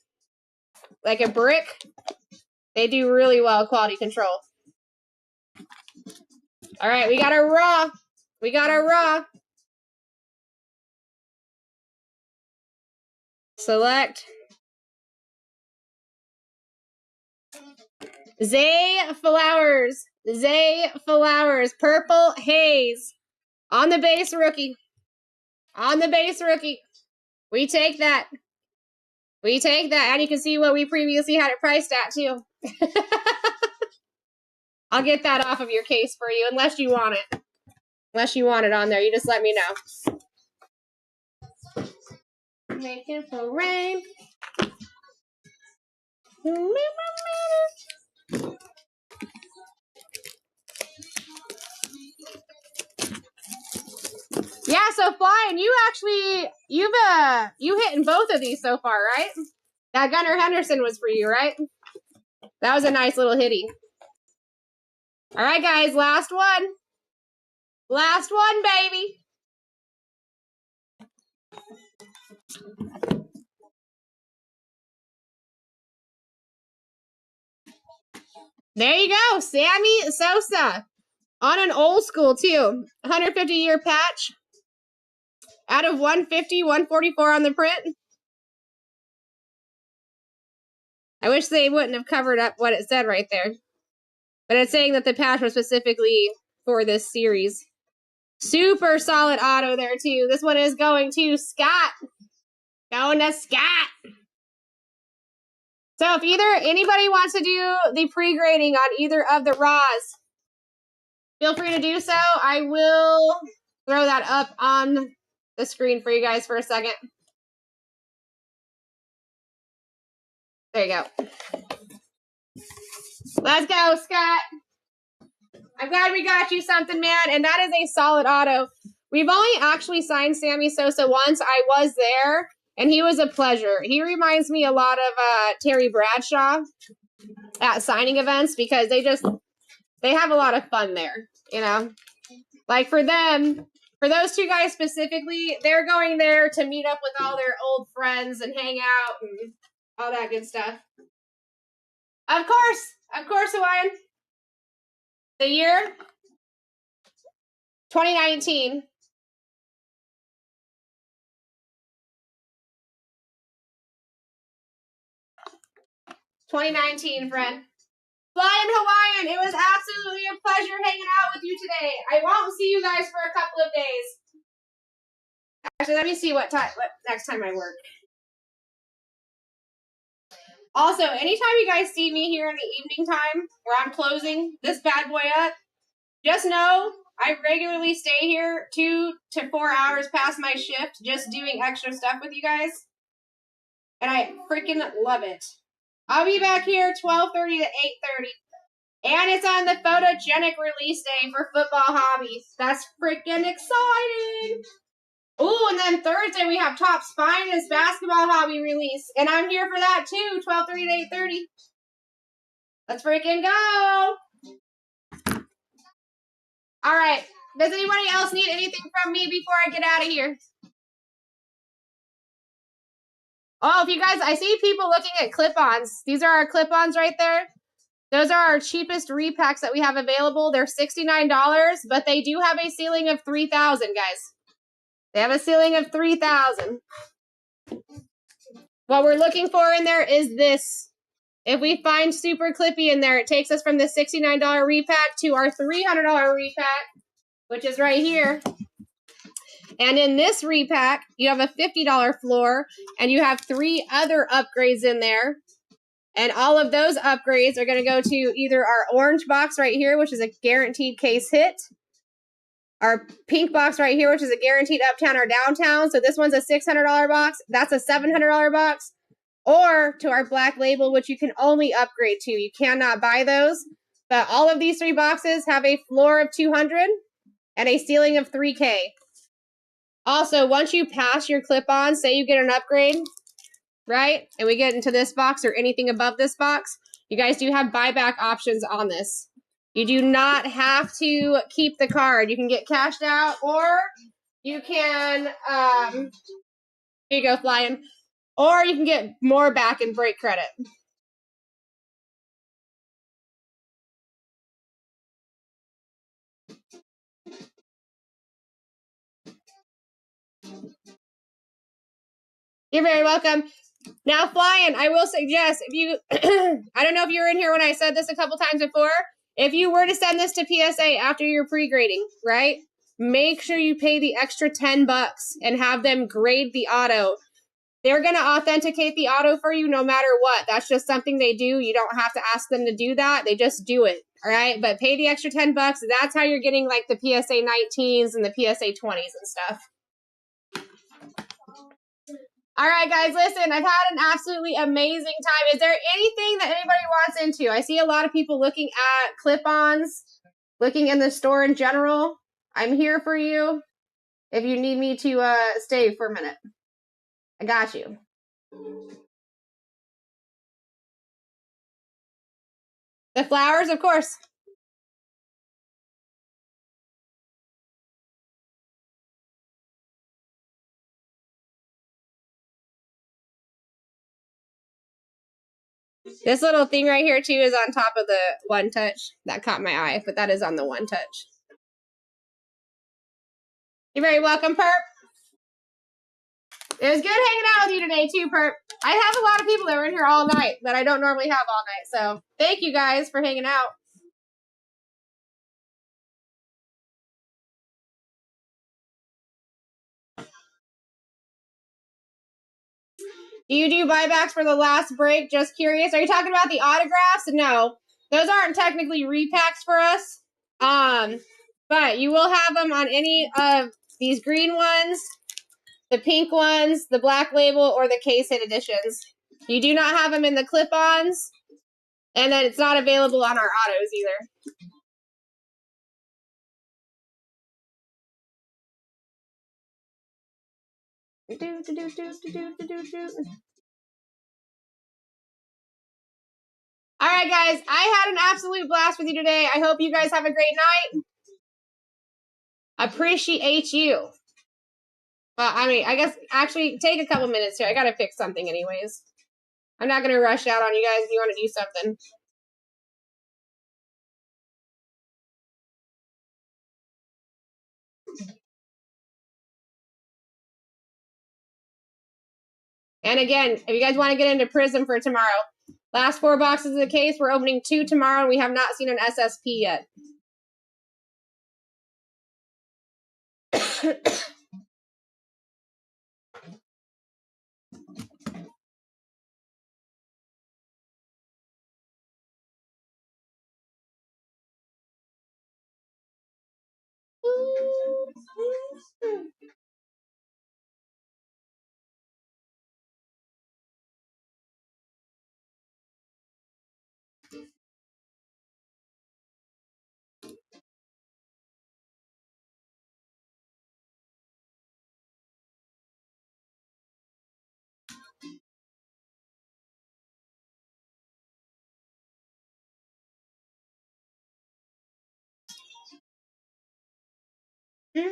[SPEAKER 1] like a brick, they do really well quality control. All right, we got our raw. We got our raw. Select. Zay Flowers. Zay Flowers. Purple Haze. On the base rookie. On the base rookie. We take that. We take that. And you can see what we previously had it priced at, too. I'll get that off of your case for you, unless you want it. Unless you want it on there. You just let me know. Making for rain. Yeah, so Flying, you hitting both of these so far, right? That Gunnar Henderson was for you, right? That was a nice little hitty. All right, guys, last one. Last one, baby. There you go, Sammy Sosa. On an old school, too. 150-year patch. Out of 150, 144 on the print. I wish they wouldn't have covered up what it said right there. But it's saying that the patch was specifically for this series. Super solid auto there, too. This one is going to Scott. Going to Scott. So if anybody wants to do the pre-grading on either of the Raws, feel free to do so. I will throw that up on the screen for you guys for a second. There you go. Let's go, Scott. I'm glad we got you something, man. And that is a solid auto. We've only actually signed Sammy Sosa once. I was there, and he was a pleasure. He reminds me a lot of Terry Bradshaw at signing events because they have a lot of fun there, you know? Like for them, for those two guys specifically, they're going there to meet up with all their old friends and hang out and all that good stuff. Of course, Hawaiian. The year 2019. Friend. Flying Hawaiian, it was absolutely a pleasure hanging out with you today. I won't see you guys for a couple of days. Actually, let me see what next time I work. Also, anytime you guys see me here in the evening time where I'm closing this bad boy up, just know I regularly stay here 2 to 4 hours past my shift just doing extra stuff with you guys. And I freaking love it. I'll be back here 12:30 to 8:30. And it's on the photogenic release day for Football Hobbies. That's freaking exciting. Ooh, and then Thursday we have Top Finest Basketball Hobby release. And I'm here for that too, 12:30 to 8:30. Let's freaking go. All right. Does anybody else need anything from me before I get out of here? Oh, if you guys, I see people looking at clip-ons. These are our clip-ons right there. Those are our cheapest repacks that we have available. They're $69, but they do have a ceiling of 3,000, guys. They have a ceiling of 3,000. What we're looking for in there is this. If we find Super Clippy in there, it takes us from the $69 repack to our $300 repack, which is right here. And in this repack, you have a $50 floor, and you have 3 other upgrades in there. And all of those upgrades are going to go to either our orange box right here, which is a guaranteed case hit, our pink box right here, which is a guaranteed uptown or downtown. So this one's a $600 box. That's a $700 box. Or to our black label, which you can only upgrade to. You cannot buy those. But all of these 3 boxes have a floor of 200 and a ceiling of 3K. Also, once you pass your clip-on, say you get an upgrade, right? And we get into this box or anything above this box, you guys do have buyback options on this. You do not have to keep the card. You can get cashed out, or you can, here you go, flying, or you can get more back in break credit. You're very welcome. Now, flying, I will suggest if you, I don't know if you were in here when I said this a couple times before, if you were to send this to PSA after your pre-grading, right? Make sure you pay the extra $10 and have them grade the auto. They're going to authenticate the auto for you no matter what. That's just something they do. You don't have to ask them to do that. They just do it. All right. But pay the extra $10. That's how you're getting like the PSA 19s and the PSA 20s and stuff. All right, guys, listen, I've had an absolutely amazing time. Is there anything that anybody wants into? I see a lot of people looking at clip-ons, looking in the store in general. I'm here for you if you need me to stay for a minute. I got you. The flowers, of course. This little thing right here, too, is on top of the One Touch. That caught my eye, but that is on the One Touch. You're very welcome, Perp. It was good hanging out with you today, too, Perp. I have a lot of people that were in here all night that I don't normally have all night, so thank you guys for hanging out. Do you do buybacks for the last break? Just curious. Are you talking about the autographs? No, those aren't technically repacks for us. But you will have them on any of these green ones, the pink ones, the black label, or the case hit editions. You do not have them in the clip-ons, and then it's not available on our autos either. All right, guys, I had an absolute blast with you today. I hope you guys have a great night. Appreciate you. Well, I mean, I guess actually take a couple minutes here. I gotta fix something anyways. I'm not gonna rush out on you guys if you want to do something. And again, if you guys want to get into Prism for tomorrow, last 4 boxes of the case, we're opening 2 tomorrow, and we have not seen an SSP yet. No,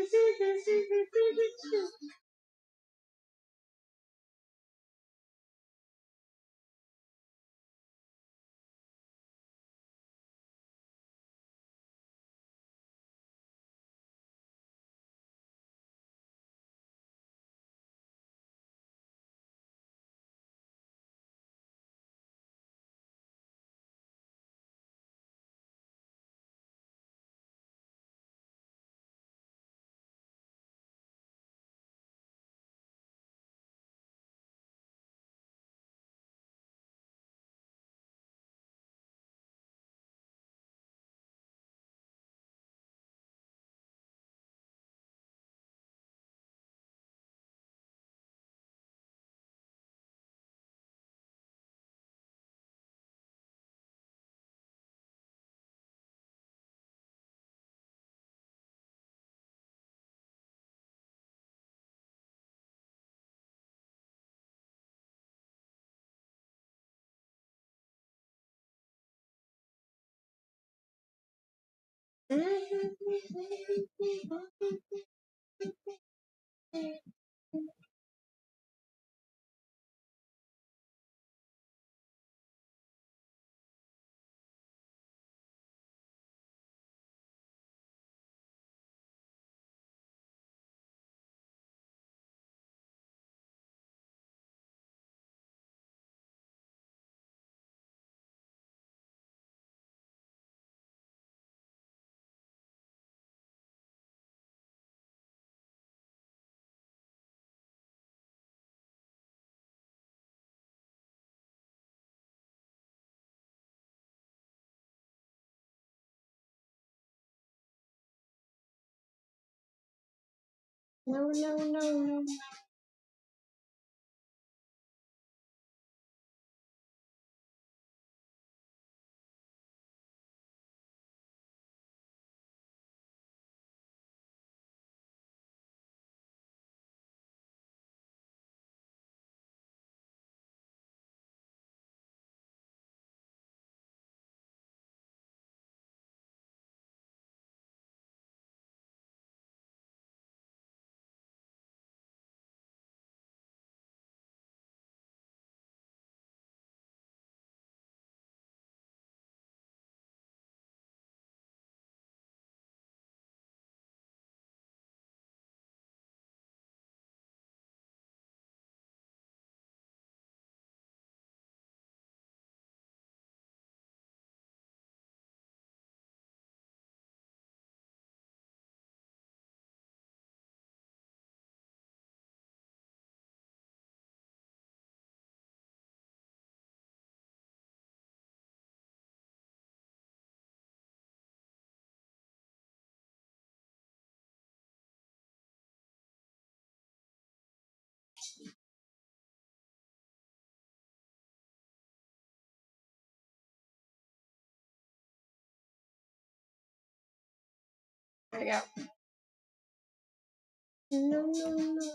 [SPEAKER 1] no, no, no. There we go. No, no, no.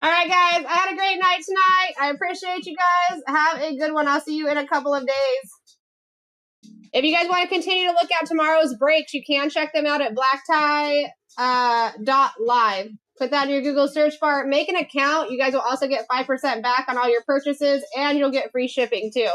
[SPEAKER 1] All right, guys. I had a great night tonight. I appreciate you guys. Have a good one. I'll see you in a couple of days. If you guys want to continue to look at tomorrow's breaks, you can check them out at BlackTie.live. Put that in your Google search bar. Make an account. You guys will also get 5% back on all your purchases, and you'll get free shipping too.